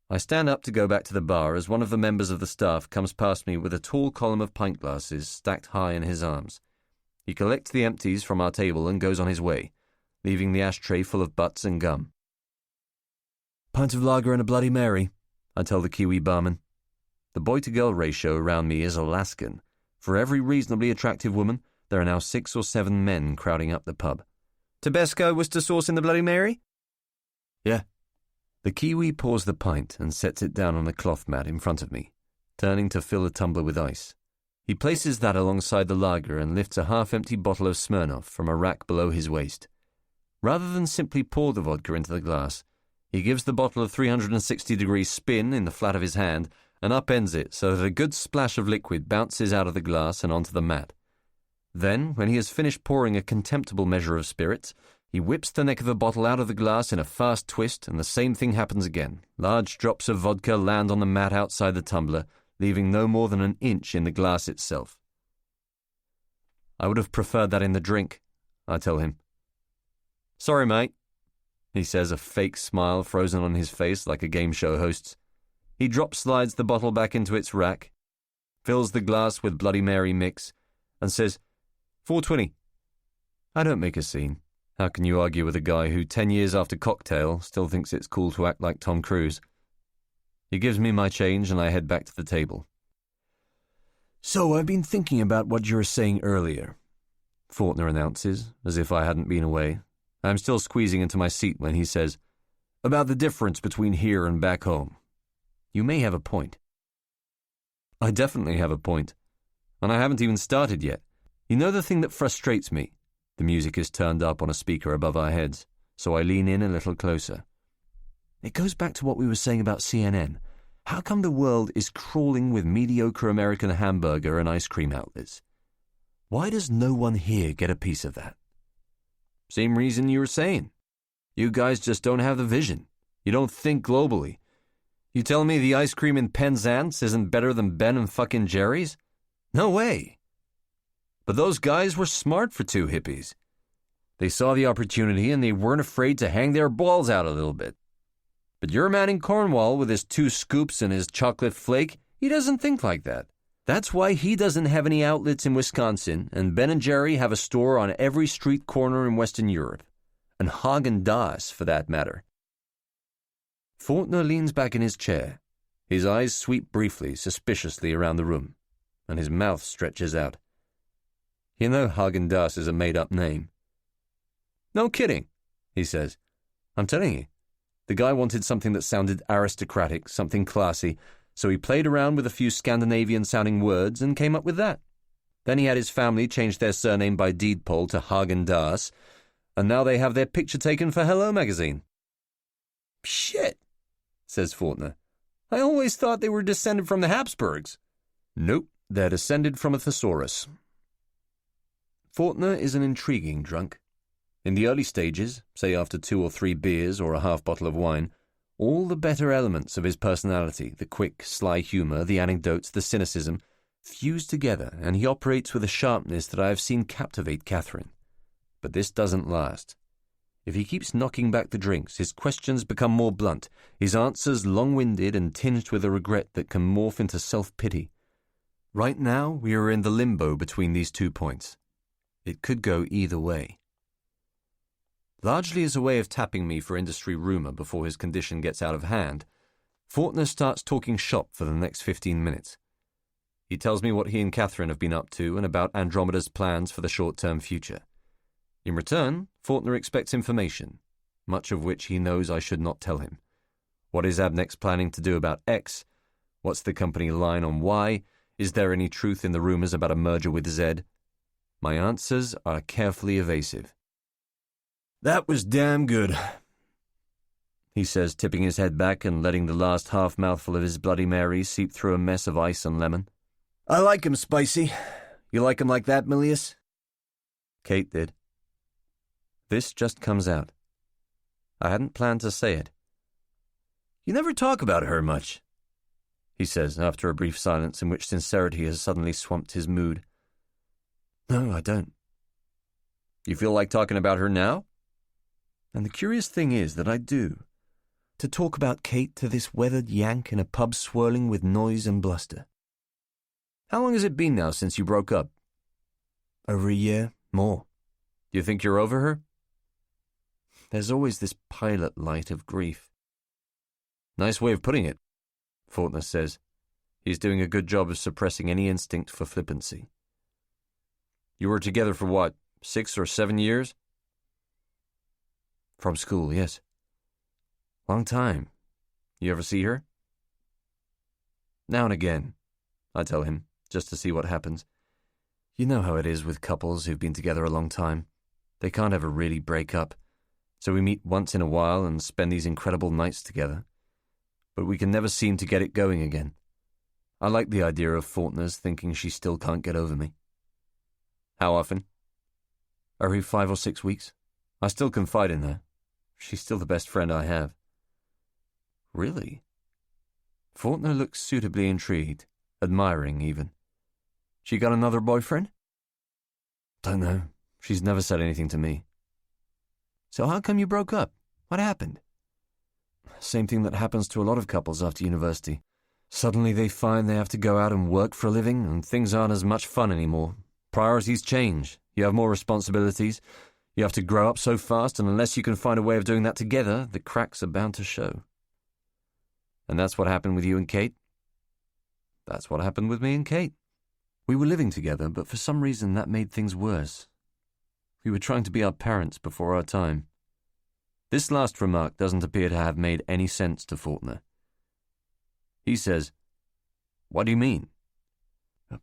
I stand up to go back to the bar as one of the members of the staff comes past me with a tall column of pint glasses stacked high in his arms. He collects the empties from our table and goes on his way, leaving the ashtray full of butts and gum. "Pint of lager and a Bloody Mary," I tell the Kiwi barman. The boy-to-girl ratio around me is Alaskan. For every reasonably attractive woman, there are now 6 or 7 men crowding up the pub. "Tabasco, Worcester sauce in the Bloody Mary?" "Yeah." The Kiwi pours the pint and sets it down on a cloth mat in front of me, turning to fill a tumbler with ice. He places that alongside the lager and lifts a half-empty bottle of Smirnoff from a rack below his waist. Rather than simply pour the vodka into the glass, he gives the bottle a 360-degree spin in the flat of his hand and upends it so that a good splash of liquid bounces out of the glass and onto the mat. Then, when he has finished pouring a contemptible measure of spirits, he whips the neck of the bottle out of the glass in a fast twist, and the same thing happens again. Large drops of vodka land on the mat outside the tumbler, leaving no more than an inch in the glass itself. "I would have preferred that in the drink," I tell him. "Sorry, mate," he says, a fake smile frozen on his face like a game show host's. He drop-slides the bottle back into its rack, fills the glass with Bloody Mary mix, and says, "420. I don't make a scene. How can you argue with a guy who, 10 years after Cocktail, still thinks it's cool to act like Tom Cruise? He gives me my change and I head back to the table. "So I've been thinking about what you were saying earlier," Faulkner announces, as if I hadn't been away. I'm still squeezing into my seat when he says, "About the difference between here and back home. You may have a point." I definitely have a point. And I haven't even started yet. You know the thing that frustrates me? The music is turned up on a speaker above our heads, so I lean in a little closer. It goes back to what we were saying about CNN. How come the world is crawling with mediocre American hamburger and ice cream outlets? Why does no one here get a piece of that? Same reason you were saying. You guys just don't have the vision. You don't think globally. You tell me the ice cream in Penzance isn't better than Ben and fucking Jerry's? No way. But those guys were smart for 2 hippies. They saw the opportunity and they weren't afraid to hang their balls out a little bit. But your man in Cornwall with his 2 scoops and his chocolate flake, he doesn't think like that. That's why he doesn't have any outlets in Wisconsin, and Ben and Jerry have a store on every street corner in Western Europe. And Häagen-Dazs, for that matter. Faulkner leans back in his chair. His eyes sweep briefly, suspiciously around the room, and his mouth stretches out. You know Häagen-Dazs is a made-up name. No kidding, he says. I'm telling you. The guy wanted something that sounded aristocratic, something classy, so he played around with a few Scandinavian-sounding words and came up with that. Then he had his family change their surname by deed poll to Häagen-Dazs, and now they have their picture taken for Hello magazine. Shit, says Faulkner. I always thought they were descended from the Habsburgs. Nope, they're descended from a thesaurus. Faulkner is an intriguing drunk. In the early stages, say after 2 or 3 beers or a half bottle of wine, all the better elements of his personality, the quick, sly humour, the anecdotes, the cynicism, fuse together, and he operates with a sharpness that I have seen captivate Catherine. But this doesn't last. If he keeps knocking back the drinks, his questions become more blunt, his answers long-winded and tinged with a regret that can morph into self-pity. Right now, we are in the limbo between these 2 points. It could go either way. Largely as a way of tapping me for industry rumour before his condition gets out of hand, Faulkner starts talking shop for the next 15 minutes. He tells me what he and Catherine have been up to and about Andromeda's plans for the short-term future. In return, Faulkner expects information, much of which he knows I should not tell him. What is Abnex planning to do about X? What's the company line on Y? Is there any truth in the rumors about a merger with Z? My answers are carefully evasive. "That was damn good," he says, tipping his head back and letting the last half-mouthful of his Bloody Mary seep through a mess of ice and lemon. "I like 'em spicy. You like 'em like that, Milius?" Kate did. This just comes out. I hadn't planned to say it. "You never talk about her much," he says after a brief silence in which sincerity has suddenly swamped his mood. "No, I don't." "You feel like talking about her now?" And the curious thing is that I do. To talk about Kate to this weathered Yank in a pub swirling with noise and bluster. "How long has it been now since you broke up?" "Over a year, more." "Do you think you're over her?" There's always this pilot light of grief. "Nice way of putting it," Faulkner says. He's doing a good job of suppressing any instinct for flippancy. "You were together for what, 6 or 7 years?" "From school, yes." "Long time. You ever see her?" "Now and again," I tell him, just to see what happens. You know how it is with couples who've been together a long time. They can't ever really break up, so we meet once in a while and spend these incredible nights together. But we can never seem to get it going again. I like the idea of Faulkner's thinking she still can't get over me. "How often?" "Every 5 or 6 weeks. I still confide in her. She's still the best friend I have." "Really?" Faulkner looks suitably intrigued, admiring even. "She got another boyfriend?" "Don't know. She's never said anything to me." "So how come you broke up? What happened?" "Same thing that happens to a lot of couples after university. Suddenly they find they have to go out and work for a living, and things aren't as much fun anymore. Priorities change. You have more responsibilities. You have to grow up so fast, and unless you can find a way of doing that together, the cracks are bound to show." "And that's what happened with you and Kate?" "That's what happened with me and Kate. We were living together, but for some reason that made things worse. We were trying to be our parents before our time." This last remark doesn't appear to have made any sense to Faulkner. He says, "What do you mean?"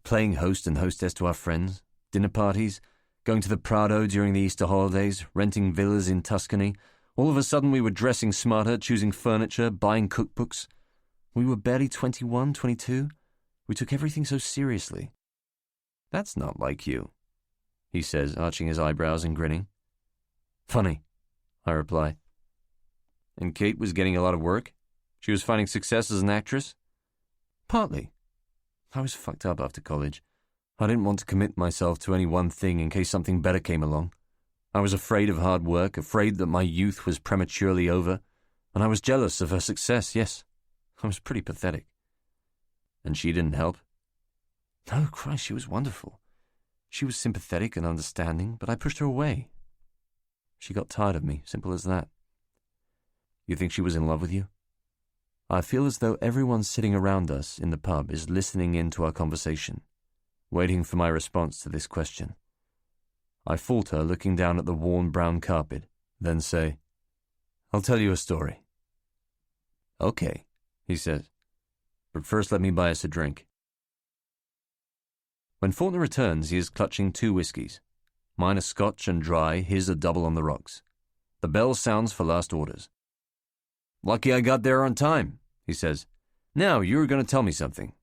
"Playing host and hostess to our friends, dinner parties, going to the Prado during the Easter holidays, renting villas in Tuscany. All of a sudden we were dressing smarter, choosing furniture, buying cookbooks. We were barely 21, 22. We took everything so seriously." "That's not like you," he says, arching his eyebrows and grinning. "Funny," I reply. "And Kate was getting a lot of work? She was finding success as an actress?" "Partly. I was fucked up after college. I didn't want to commit myself to any one thing in case something better came along. I was afraid of hard work, afraid that my youth was prematurely over, and I was jealous of her success, yes. I was pretty pathetic." "And she didn't help?" "No, Christ, she was wonderful. She was sympathetic and understanding, but I pushed her away. She got tired of me, simple as that." "You think she was in love with you?" I feel as though everyone sitting around us in the pub is listening in to our conversation, waiting for my response to this question. I falter, looking down at the worn brown carpet, then say, "I'll tell you a story." "Okay," he says, "but first let me buy us a drink." When Faulkner returns, he is clutching 2 whiskies. Mine a Scotch and dry, his a double on the rocks. The bell sounds for last orders. "Lucky I got there on time," he says. "Now, you were going to tell me something."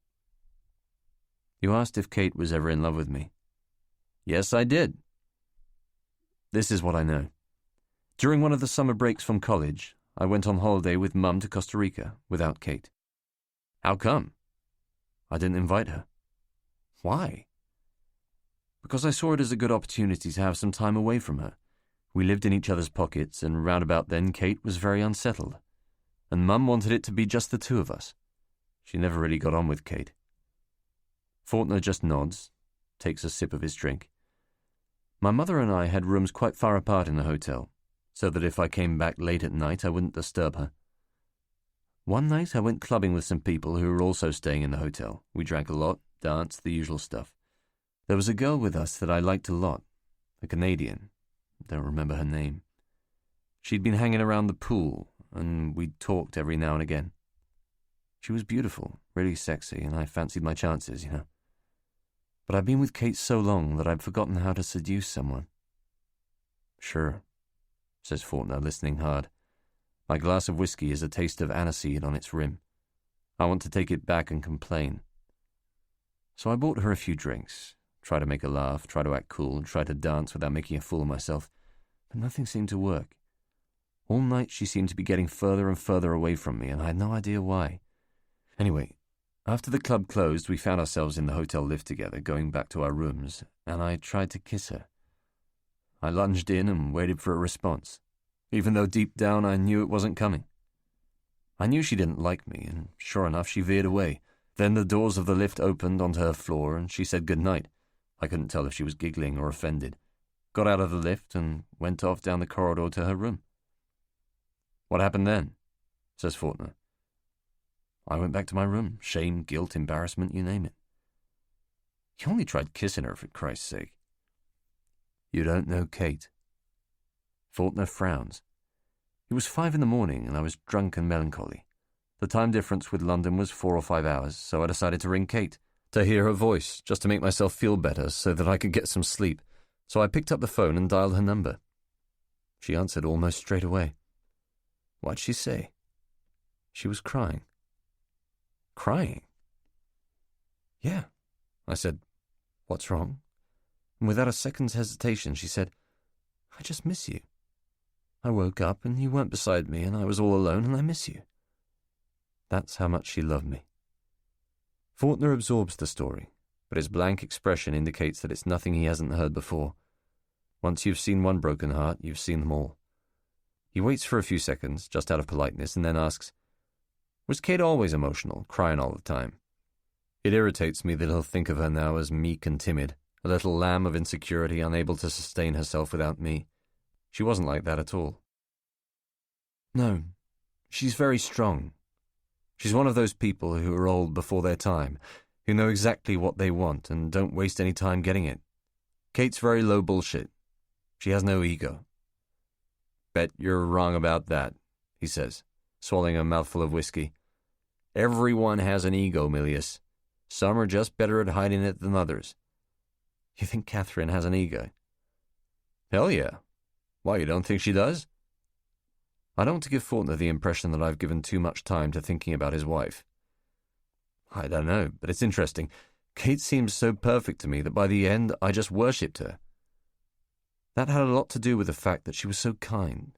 "You asked if Kate was ever in love with me." "Yes, I did." This is what I know. During one of the summer breaks from college, I went on holiday with Mum to Costa Rica without Kate. "How come?" "I didn't invite her." "Why?" "Because I saw it as a good opportunity to have some time away from her. We lived in each other's pockets, and round about then Kate was very unsettled. And Mum wanted it to be just the 2 of us. She never really got on with Kate." Faulkner just nods, takes a sip of his drink. "My mother and I had rooms quite far apart in the hotel, so that if I came back late at night I wouldn't disturb her. One night I went clubbing with some people who were also staying in the hotel. We drank a lot, danced, the usual stuff. There was a girl with us that I liked a lot, a Canadian. don't remember her name. She'd been hanging around the pool, and we'd talked every now and again. She was beautiful, really sexy, and I fancied my chances, you know. But I've been with Kate so long that I've forgotten how to seduce someone. Sure, says Faulkner, listening hard. My glass of whiskey is a taste of aniseed on its rim. I want to take it back and complain. So I bought her a few drinks, try to make her laugh, try to act cool, try to dance without making a fool of myself, but nothing seemed to work. All night she seemed to be getting further and further away from me, and I had no idea why. Anyway, after the club closed, we found ourselves in the hotel lift together, going back to our rooms, and I tried to kiss her. I lunged in and waited for a response, even though deep down I knew it wasn't coming. I knew she didn't like me, and sure enough, she veered away. Then the doors of the lift opened onto her floor, and she said goodnight. I couldn't tell if she was giggling or offended. Got out of the lift and went off down the corridor to her room. What happened then? Says Faulkner. I went back to my room. Shame, guilt, embarrassment, you name it. You only tried kissing her, for Christ's sake. You don't know Kate. Faulkner frowns. It was 5 in the morning, and I was drunk and melancholy. The time difference with London was 4 or 5 hours, so I decided to ring Kate, to hear her voice, just to make myself feel better so that I could get some sleep. So I picked up the phone and dialed her number. She answered almost straight away. What'd she say? She was crying. Crying? Yeah. I said, what's wrong? And without a second's hesitation, she said, I just miss you. I woke up and you weren't beside me and I was all alone and I miss you. That's how much she loved me. Faulkner absorbs the story, but his blank expression indicates that it's nothing he hasn't heard before. Once you've seen one broken heart, you've seen them all. He waits for a few seconds, just out of politeness, and then asks, was Kate always emotional, crying all the time? It irritates me that he'll think of her now as meek and timid, a little lamb of insecurity unable to sustain herself without me. She wasn't like that at all. No, she's very strong. She's one of those people who are old before their time, who know exactly what they want and don't waste any time getting it. Kate's very low bullshit. She has no ego. Bet you're wrong about that, he says, swallowing a mouthful of whiskey. Everyone has an ego, Milius. Some are just better at hiding it than others. You think Catherine has an ego? Hell yeah. Why, you don't think she does? I don't want to give Faulkner the impression that I've given too much time to thinking about his wife. I don't know, but it's interesting. Kate seems so perfect to me that by the end I just worshipped her. That had a lot to do with the fact that she was so kind.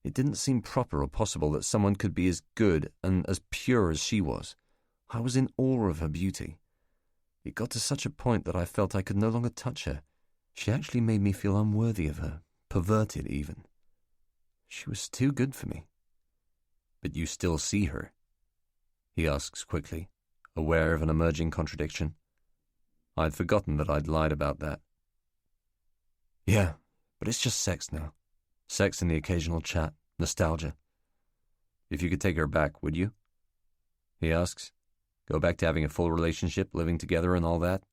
It didn't seem proper or possible that someone could be as good and as pure as she was. I was in awe of her beauty. It got to such a point that I felt I could no longer touch her. She actually made me feel unworthy of her, perverted even. She was too good for me. But you still see her? He asks quickly, aware of an emerging contradiction. I'd forgotten that I'd lied about that. Yeah, but it's just sex now. Sex and the occasional chat, nostalgia. If you could take her back, would you? He asks. Go back to having a full relationship, living together and all that?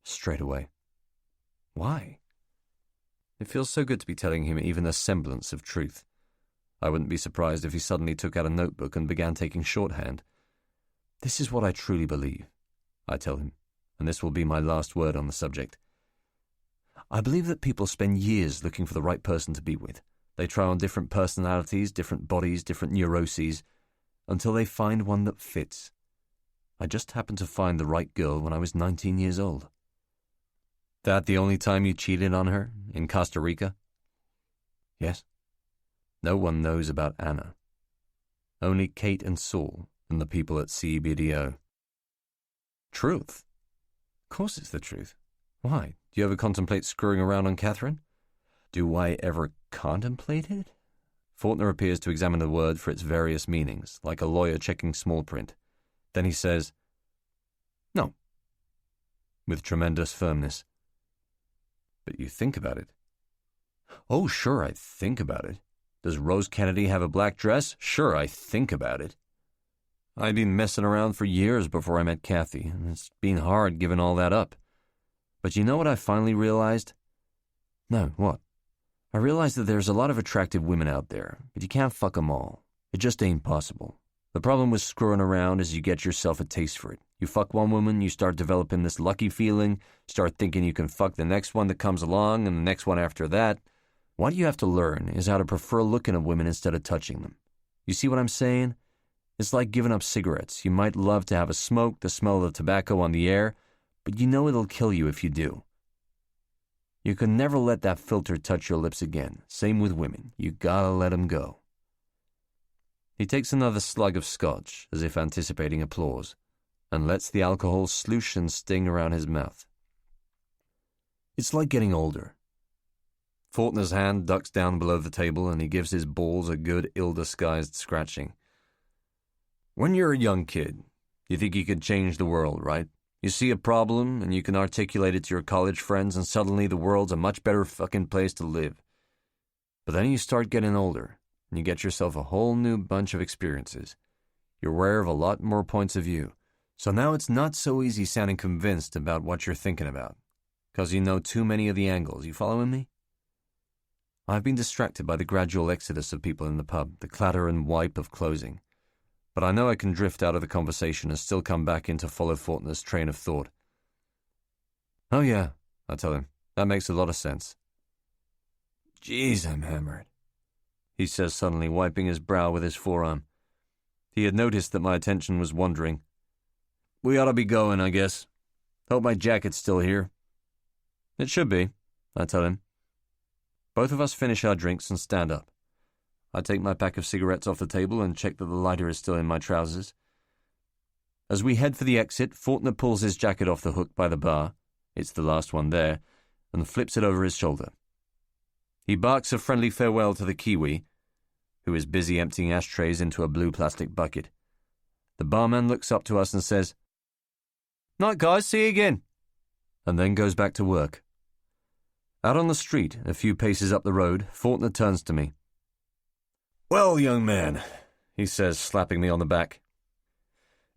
Straight away. Why? It feels so good to be telling him even a semblance of truth. I wouldn't be surprised if he suddenly took out a notebook and began taking shorthand. This is what I truly believe, I tell him, and this will be my last word on the subject. I believe that people spend years looking for the right person to be with. They try on different personalities, different bodies, different neuroses, until they find one that fits. I just happened to find the right girl when I was 19 years old. That the only time you cheated on her, in Costa Rica? Yes. No one knows about Anna. Only Kate and Saul and the people at CBDO. Truth? Of course it's the truth. Why? Do you ever contemplate screwing around on Catherine? Do I ever contemplate it? Faulkner appears to examine the word for its various meanings, like a lawyer checking small print. Then he says, No. With tremendous firmness. But you think about it. Oh, sure, I think about it. Does Rose Kennedy have a black dress? Sure, I think about it. I'd been messing around for years before I met Kathy, and it's been hard giving all that up. But you know what I finally realized? No, what? I realize that there's a lot of attractive women out there, but you can't fuck 'em all. It just ain't possible. The problem with screwing around is you get yourself a taste for it. You fuck one woman, you start developing this lucky feeling, start thinking you can fuck the next one that comes along and the next one after that. What you have to learn is how to prefer looking at women instead of touching them. You see what I'm saying? It's like giving up cigarettes. You might love to have a smoke, the smell of the tobacco on the air, but you know it'll kill you if you do. You can never let that filter touch your lips again. Same with women. You gotta let 'em go. He takes another slug of scotch, as if anticipating applause, and lets the alcohol sloosh and sting around his mouth. It's like getting older. Faulkner's hand ducks down below the table and he gives his balls a good ill-disguised scratching. When you're a young kid, you think you could change the world, right? You see a problem and you can articulate it to your college friends and suddenly the world's a much better fucking place to live. But then you start getting older and you get yourself a whole new bunch of experiences. You're aware of a lot more points of view. So now it's not so easy sounding convinced about what you're thinking about, because you know too many of the angles. You following me? I've been distracted by the gradual exodus of people in the pub, the clatter and wipe of closing. But I know I can drift out of the conversation and still come back in to follow Faulkner's train of thought. Oh yeah, I tell him. That makes a lot of sense. Jeez, I'm hammered, he says suddenly, wiping his brow with his forearm. He had noticed that my attention was wandering. We ought to be going, I guess. Hope my jacket's still here. It should be, I tell him. Both of us finish our drinks and stand up. I take my pack of cigarettes off the table and check that the lighter is still in my trousers. As we head for the exit, Faulkner pulls his jacket off the hook by the bar, it's the last one there, and flips it over his shoulder. He barks a friendly farewell to the Kiwi, who is busy emptying ashtrays into a blue plastic bucket. The barman looks up to us and says, "Night, guys, see you again," and then goes back to work. Out on the street, a few paces up the road, Faulkner turns to me. "Well, young man," he says, slapping me on the back.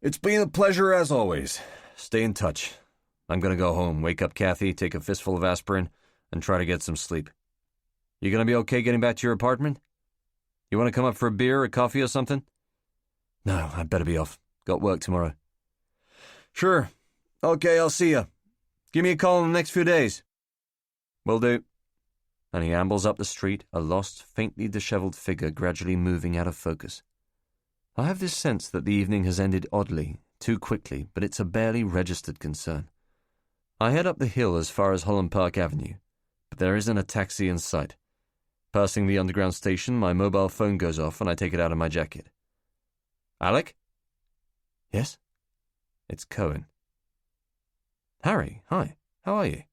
"It's been a pleasure as always. Stay in touch. I'm going to go home, wake up Kathy, take a fistful of aspirin, and try to get some sleep. You going to be okay getting back to your apartment? You want to come up for a beer or coffee or something?" "No, I'd better be off. Got work tomorrow." "Sure. Okay, I'll see you. Give me a call in the next few days." "Will do." And he ambles up the street, a lost, faintly dishevelled figure gradually moving out of focus. I have this sense that the evening has ended oddly, too quickly, but it's a barely registered concern. I head up the hill as far as Holland Park Avenue, but there isn't a taxi in sight. Passing the underground station, my mobile phone goes off and I take it out of my jacket. "Alec?" "Yes?" It's Cohen. "Harry, hi. How are you?"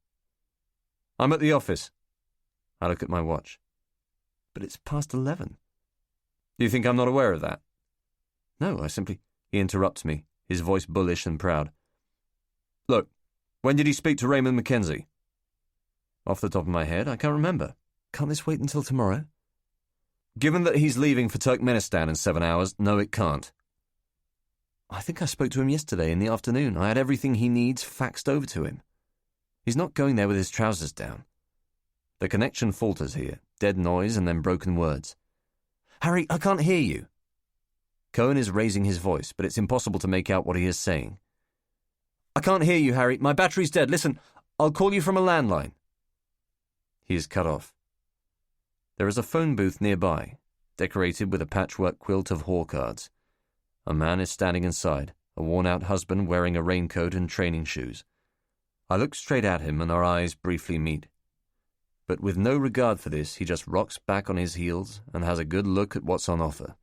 "I'm at the office." I look at my watch. "But it's past 11. "Do you think I'm not aware of that?" "No, I simply—" He interrupts me, his voice bullish and proud. "Look, when did he speak to Raymond Mackenzie?" "Off the top of my head, I can't remember. Can't this wait until tomorrow?" "Given that he's leaving for Turkmenistan in 7 hours, no, it can't." "I think I spoke to him yesterday in the afternoon. I had everything he needs faxed over to him. He's not going there with his trousers down." The connection falters here, dead noise and then broken words. "Harry, I can't hear you." Cohen is raising his voice, but it's impossible to make out what he is saying. "I can't hear you, Harry. My battery's dead. Listen, I'll call you from a landline." He is cut off. There is a phone booth nearby, decorated with a patchwork quilt of hall cards. A man is standing inside, a worn-out husband wearing a raincoat and training shoes. I look straight at him and our eyes briefly meet. But with no regard for this, he just rocks back on his heels and has a good look at what's on offer.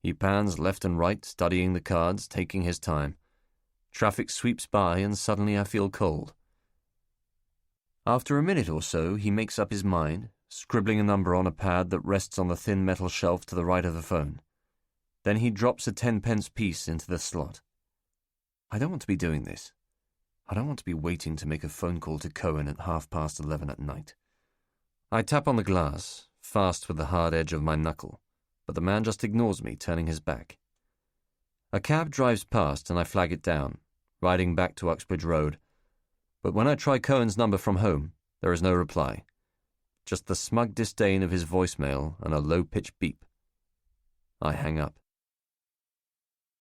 He pans left and right, studying the cards, taking his time. Traffic sweeps by and suddenly I feel cold. After a minute or so, he makes up his mind, scribbling a number on a pad that rests on the thin metal shelf to the right of the phone. Then he drops a 10-pence piece into the slot. I don't want to be doing this. I don't want to be waiting to make a phone call to Cohen at 11:30 at night. I tap on the glass, fast with the hard edge of my knuckle, but the man just ignores me, turning his back. A cab drives past and I flag it down, riding back to Uxbridge Road. But when I try Cohen's number from home, there is no reply. Just the smug disdain of his voicemail and a low-pitched beep. I hang up.